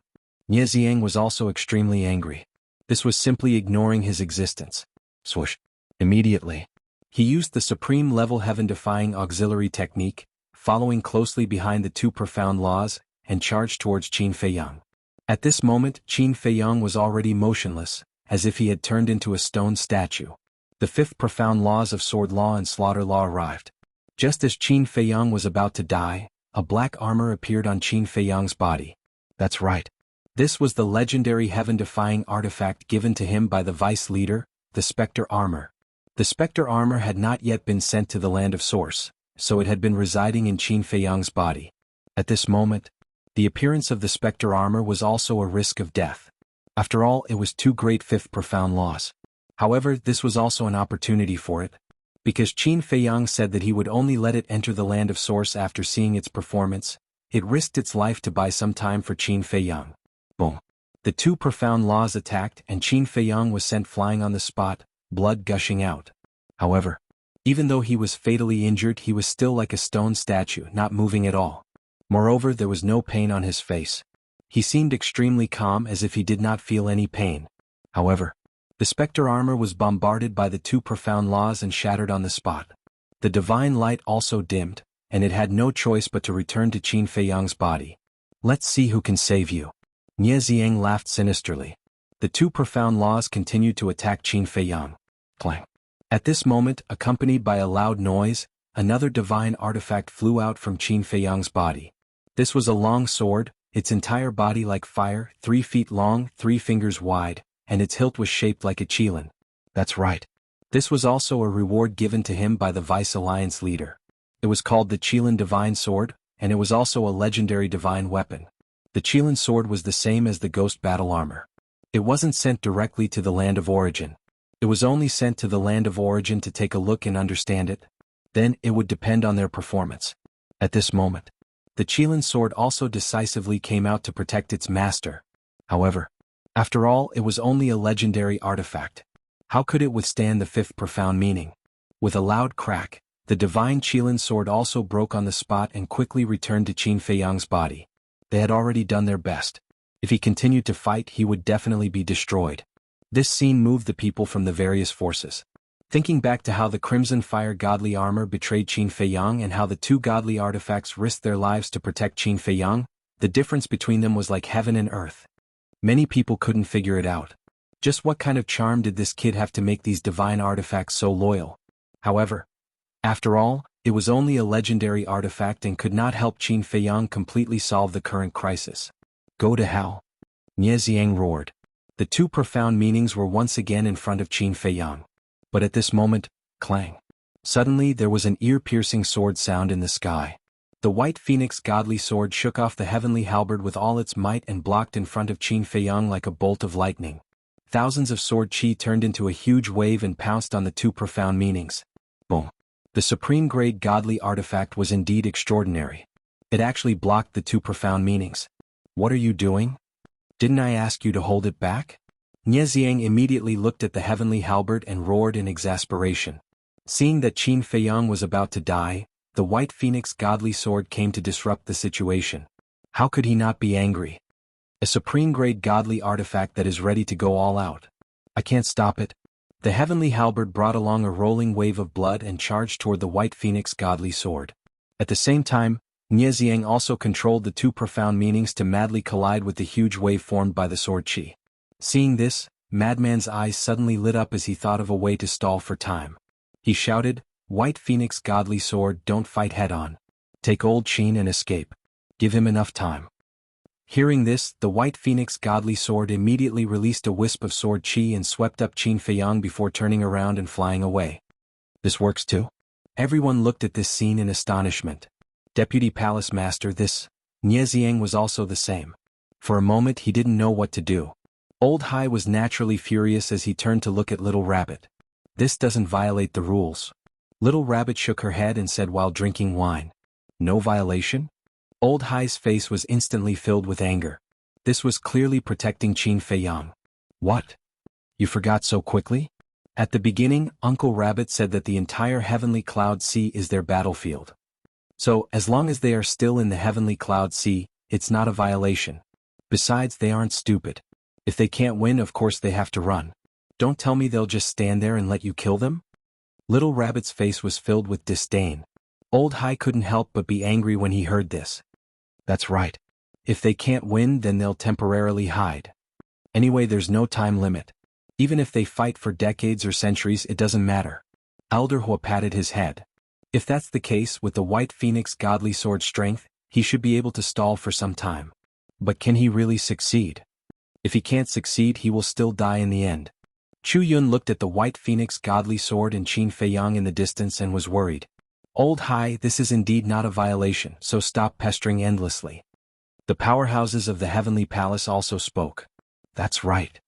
Nieziang was also extremely angry. This was simply ignoring his existence. Swoosh. Immediately, he used the supreme level heaven-defying auxiliary technique, following closely behind the two profound laws, and charged towards Qin Feiyang. At this moment, Qin Feiyang was already motionless, as if he had turned into a stone statue. The fifth profound laws of sword law and slaughter law arrived. Just as Qin Feiyang was about to die, a black armor appeared on Qin Feiyang's body. That's right. This was the legendary heaven-defying artifact given to him by the vice leader, the Spectre Armor. The Spectre Armor had not yet been sent to the Land of Source, so it had been residing in Qin Feiyang's body. At this moment, the appearance of the Spectre Armor was also a risk of death. After all, it was two great fifth profound laws. However, this was also an opportunity for it. Because Qin Feiyang said that he would only let it enter the land of source after seeing its performance, it risked its life to buy some time for Qin Feiyang. Boom. The two profound laws attacked and Qin Feiyang was sent flying on the spot, blood gushing out. However, even though he was fatally injured, he was still like a stone statue, not moving at all. Moreover, there was no pain on his face. He seemed extremely calm, as if he did not feel any pain. However, the specter armor was bombarded by the two profound laws and shattered on the spot. The divine light also dimmed, and it had no choice but to return to Qin Feiyang's body. Let's see who can save you. Nie Xiang laughed sinisterly. The two profound laws continued to attack Qin Feiyang. Clang. At this moment, accompanied by a loud noise, another divine artifact flew out from Qin Feiyang's body. This was a long sword, its entire body like fire, 3 feet long, 3 fingers wide, and its hilt was shaped like a qilin. That's right. This was also a reward given to him by the Vice Alliance leader. It was called the Qilin Divine Sword, and it was also a legendary divine weapon. The Qilin sword was the same as the Ghost Battle Armor. It wasn't sent directly to the land of origin. It was only sent to the land of origin to take a look and understand it. Then, it would depend on their performance. At this moment, the Qilin sword also decisively came out to protect its master. However, after all, it was only a legendary artifact. How could it withstand the fifth profound meaning? With a loud crack, the divine Qilin sword also broke on the spot and quickly returned to Qin Feiyang's body. They had already done their best. If he continued to fight, he would definitely be destroyed. This scene moved the people from the various forces. Thinking back to how the Crimson Fire godly armor betrayed Qin Feiyang and how the two godly artifacts risked their lives to protect Qin Feiyang, the difference between them was like heaven and earth. Many people couldn't figure it out. Just what kind of charm did this kid have to make these divine artifacts so loyal? However, after all, it was only a legendary artifact and could not help Qin Feiyang completely solve the current crisis. Go to hell. Nie Xiang roared. The two profound meanings were once again in front of Qin Feiyang. But at this moment, clang. Suddenly there was an ear-piercing sword sound in the sky. The white phoenix godly sword shook off the heavenly halberd with all its might and blocked in front of Qin Feiyang like a bolt of lightning. Thousands of sword chi turned into a huge wave and pounced on the two profound meanings. Boom. The supreme grade godly artifact was indeed extraordinary. It actually blocked the two profound meanings. What are you doing? Didn't I ask you to hold it back? Nie Xiang immediately looked at the heavenly halberd and roared in exasperation. Seeing that Qin Feiyang was about to die, the white phoenix godly sword came to disrupt the situation. How could he not be angry? A supreme grade godly artifact that is ready to go all out. I can't stop it. The heavenly halberd brought along a rolling wave of blood and charged toward the white phoenix godly sword. At the same time, Nie Xiang also controlled the two profound meanings to madly collide with the huge wave formed by the sword chi. Seeing this, Madman's eyes suddenly lit up as he thought of a way to stall for time. He shouted, "White Phoenix godly sword, don't fight head-on. Take old Qin and escape. Give him enough time." Hearing this, the white phoenix godly sword immediately released a wisp of sword chi and swept up Qin Feiyang before turning around and flying away. This works too? Everyone looked at this scene in astonishment. Deputy Palace Master, this. Nie Xiang was also the same. For a moment he didn't know what to do. Old Hai was naturally furious as he turned to look at Little Rabbit. This doesn't violate the rules. Little Rabbit shook her head and said while drinking wine. No violation? Old Hai's face was instantly filled with anger. This was clearly protecting Qin Feiyang. What? You forgot so quickly? At the beginning, Uncle Rabbit said that the entire heavenly cloud sea is their battlefield. So, as long as they are still in the heavenly cloud sea, it's not a violation. Besides, they aren't stupid. If they can't win, of course they have to run. Don't tell me they'll just stand there and let you kill them? Little Rabbit's face was filled with disdain. Old Hai couldn't help but be angry when he heard this. That's right. If they can't win, then they'll temporarily hide. Anyway, there's no time limit. Even if they fight for decades or centuries, it doesn't matter. Elder Hua patted his head. If that's the case, with the white phoenix godly sword strength, he should be able to stall for some time. But can he really succeed? If he can't succeed, he will still die in the end. Chu Yun looked at the white phoenix godly sword and Qin Feiyang in the distance and was worried. Old Hai, this is indeed not a violation, so stop pestering endlessly. The powerhouses of the Heavenly Palace also spoke. That's right.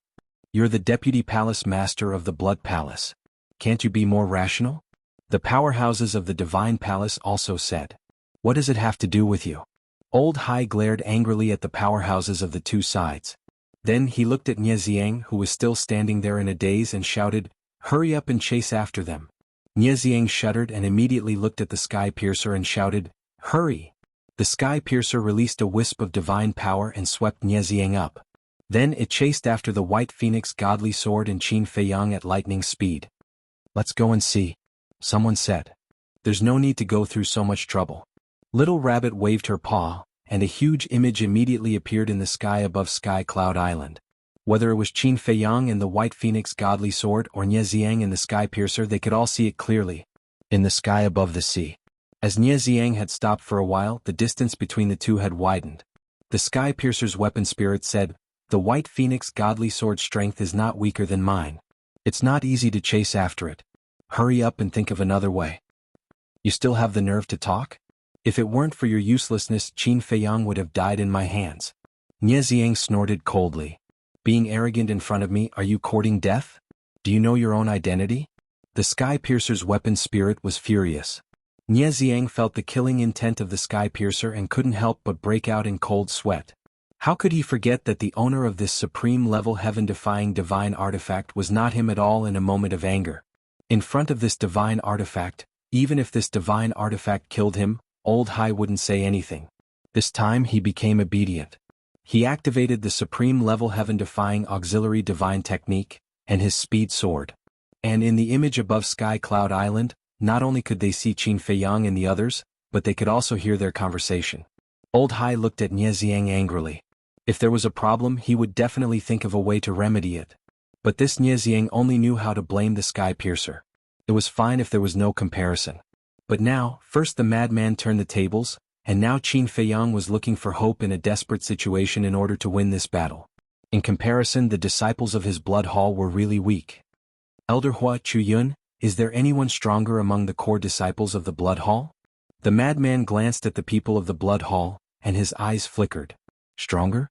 You're the deputy palace master of the Blood Palace. Can't you be more rational? The powerhouses of the Divine Palace also said. What does it have to do with you? Old Hai glared angrily at the powerhouses of the two sides. Then he looked at Nie Xiang, who was still standing there in a daze, and shouted, "Hurry up and chase after them." Nie Xiang shuddered and immediately looked at the Sky Piercer and shouted, "Hurry!" The Sky Piercer released a wisp of divine power and swept Nie Xiang up. Then it chased after the White Phoenix Godly Sword and Qin Feiyang at lightning speed. "Let's go and see," someone said. "There's no need to go through so much trouble." Little Rabbit waved her paw, and a huge image immediately appeared in the sky above Sky Cloud Island. Whether it was Qin Feiyang and the White Phoenix Godly Sword or Nie Xiang and the Sky Piercer, they could all see it clearly. In the sky above the sea. As Nie Xiang had stopped for a while, the distance between the two had widened. The Sky Piercer's weapon spirit said, "The White Phoenix Godly Sword's strength is not weaker than mine. It's not easy to chase after it. Hurry up and think of another way." "You still have the nerve to talk? If it weren't for your uselessness, Qin Feiyang would have died in my hands." Nie Xiang snorted coldly. "Being arrogant in front of me, are you courting death? Do you know your own identity?" The Sky Piercer's weapon spirit was furious. Nie Xiang felt the killing intent of the Sky Piercer and couldn't help but break out in cold sweat. How could he forget that the owner of this supreme-level heaven-defying divine artifact was not him at all in a moment of anger? In front of this divine artifact, even if this divine artifact killed him, Old Hai wouldn't say anything. This time he became obedient. He activated the supreme-level heaven-defying auxiliary divine technique, and his speed soared. And in the image above Sky Cloud Island, not only could they see Qin Feiyang and the others, but they could also hear their conversation. Old Hai looked at Nie Xiang angrily. If there was a problem, he would definitely think of a way to remedy it. But this Nie Xiang only knew how to blame the Sky Piercer. It was fine if there was no comparison. But now, first the madman turned the tables, and now Qin Feiyang was looking for hope in a desperate situation in order to win this battle. In comparison, the disciples of his Blood Hall were really weak. "Elder Hua Chuyun, is there anyone stronger among the core disciples of the Blood Hall?" The madman glanced at the people of the Blood Hall, and his eyes flickered. "Stronger?"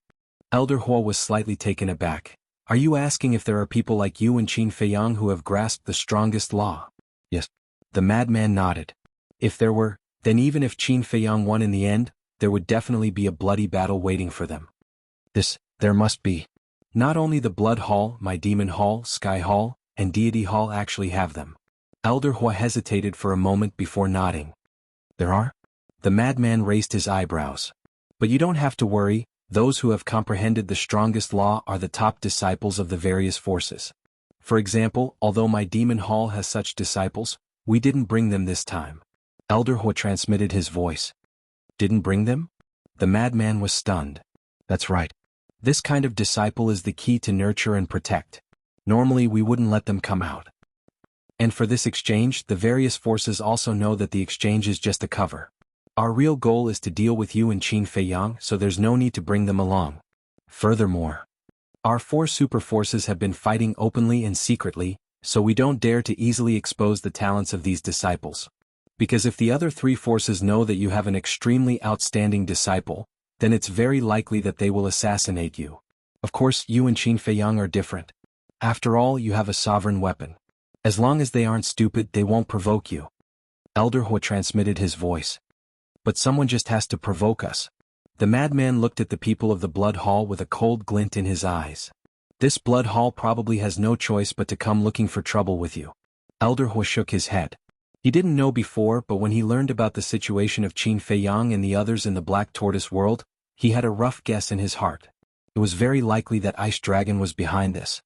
Elder Hua was slightly taken aback. "Are you asking if there are people like you and Qin Feiyang who have grasped the strongest law?" "Yes." The madman nodded. "If there were, then even if Qin Feiyang won in the end, there would definitely be a bloody battle waiting for them." There must be. Not only the Blood Hall, my Demon Hall, Sky Hall, and Deity Hall actually have them." Elder Hua hesitated for a moment before nodding. "There are?" The madman raised his eyebrows. "But you don't have to worry, those who have comprehended the strongest law are the top disciples of the various forces. For example, although my Demon Hall has such disciples, we didn't bring them this time." Elder Hua transmitted his voice. "Didn't bring them?" The madman was stunned. "That's right. This kind of disciple is the key to nurture and protect. Normally we wouldn't let them come out. And for this exchange, the various forces also know that the exchange is just a cover. Our real goal is to deal with you and Qin Feiyang, so there's no need to bring them along. Furthermore, our 4 super forces have been fighting openly and secretly, so we don't dare to easily expose the talents of these disciples. Because if the other 3 forces know that you have an extremely outstanding disciple, then it's very likely that they will assassinate you. Of course, you and Qin Feiyang are different. After all, you have a sovereign weapon. As long as they aren't stupid, they won't provoke you." Elder Hua transmitted his voice. "But someone just has to provoke us." The madman looked at the people of the Blood Hall with a cold glint in his eyes. "This Blood Hall probably has no choice but to come looking for trouble with you." Elder Hua shook his head. He didn't know before, but when he learned about the situation of Qin Feiyang and the others in the Black Tortoise world, he had a rough guess in his heart. It was very likely that Ice Dragon was behind this.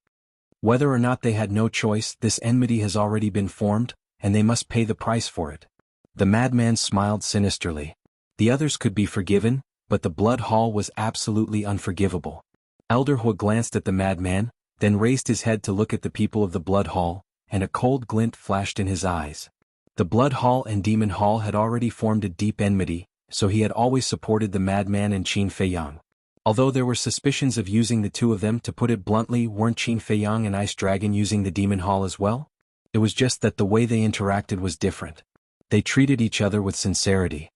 Whether or not they had no choice, this enmity has already been formed, and they must pay the price for it. The madman smiled sinisterly. The others could be forgiven, but the Blood Hall was absolutely unforgivable. Elder Hua glanced at the madman, then raised his head to look at the people of the Blood Hall, and a cold glint flashed in his eyes. The Blood Hall and Demon Hall had already formed a deep enmity, so he had always supported the madman and Qin Feiyang. Although there were suspicions of using the two of them, to put it bluntly, weren't Qin Feiyang and Ice Dragon using the Demon Hall as well? It was just that the way they interacted was different. They treated each other with sincerity.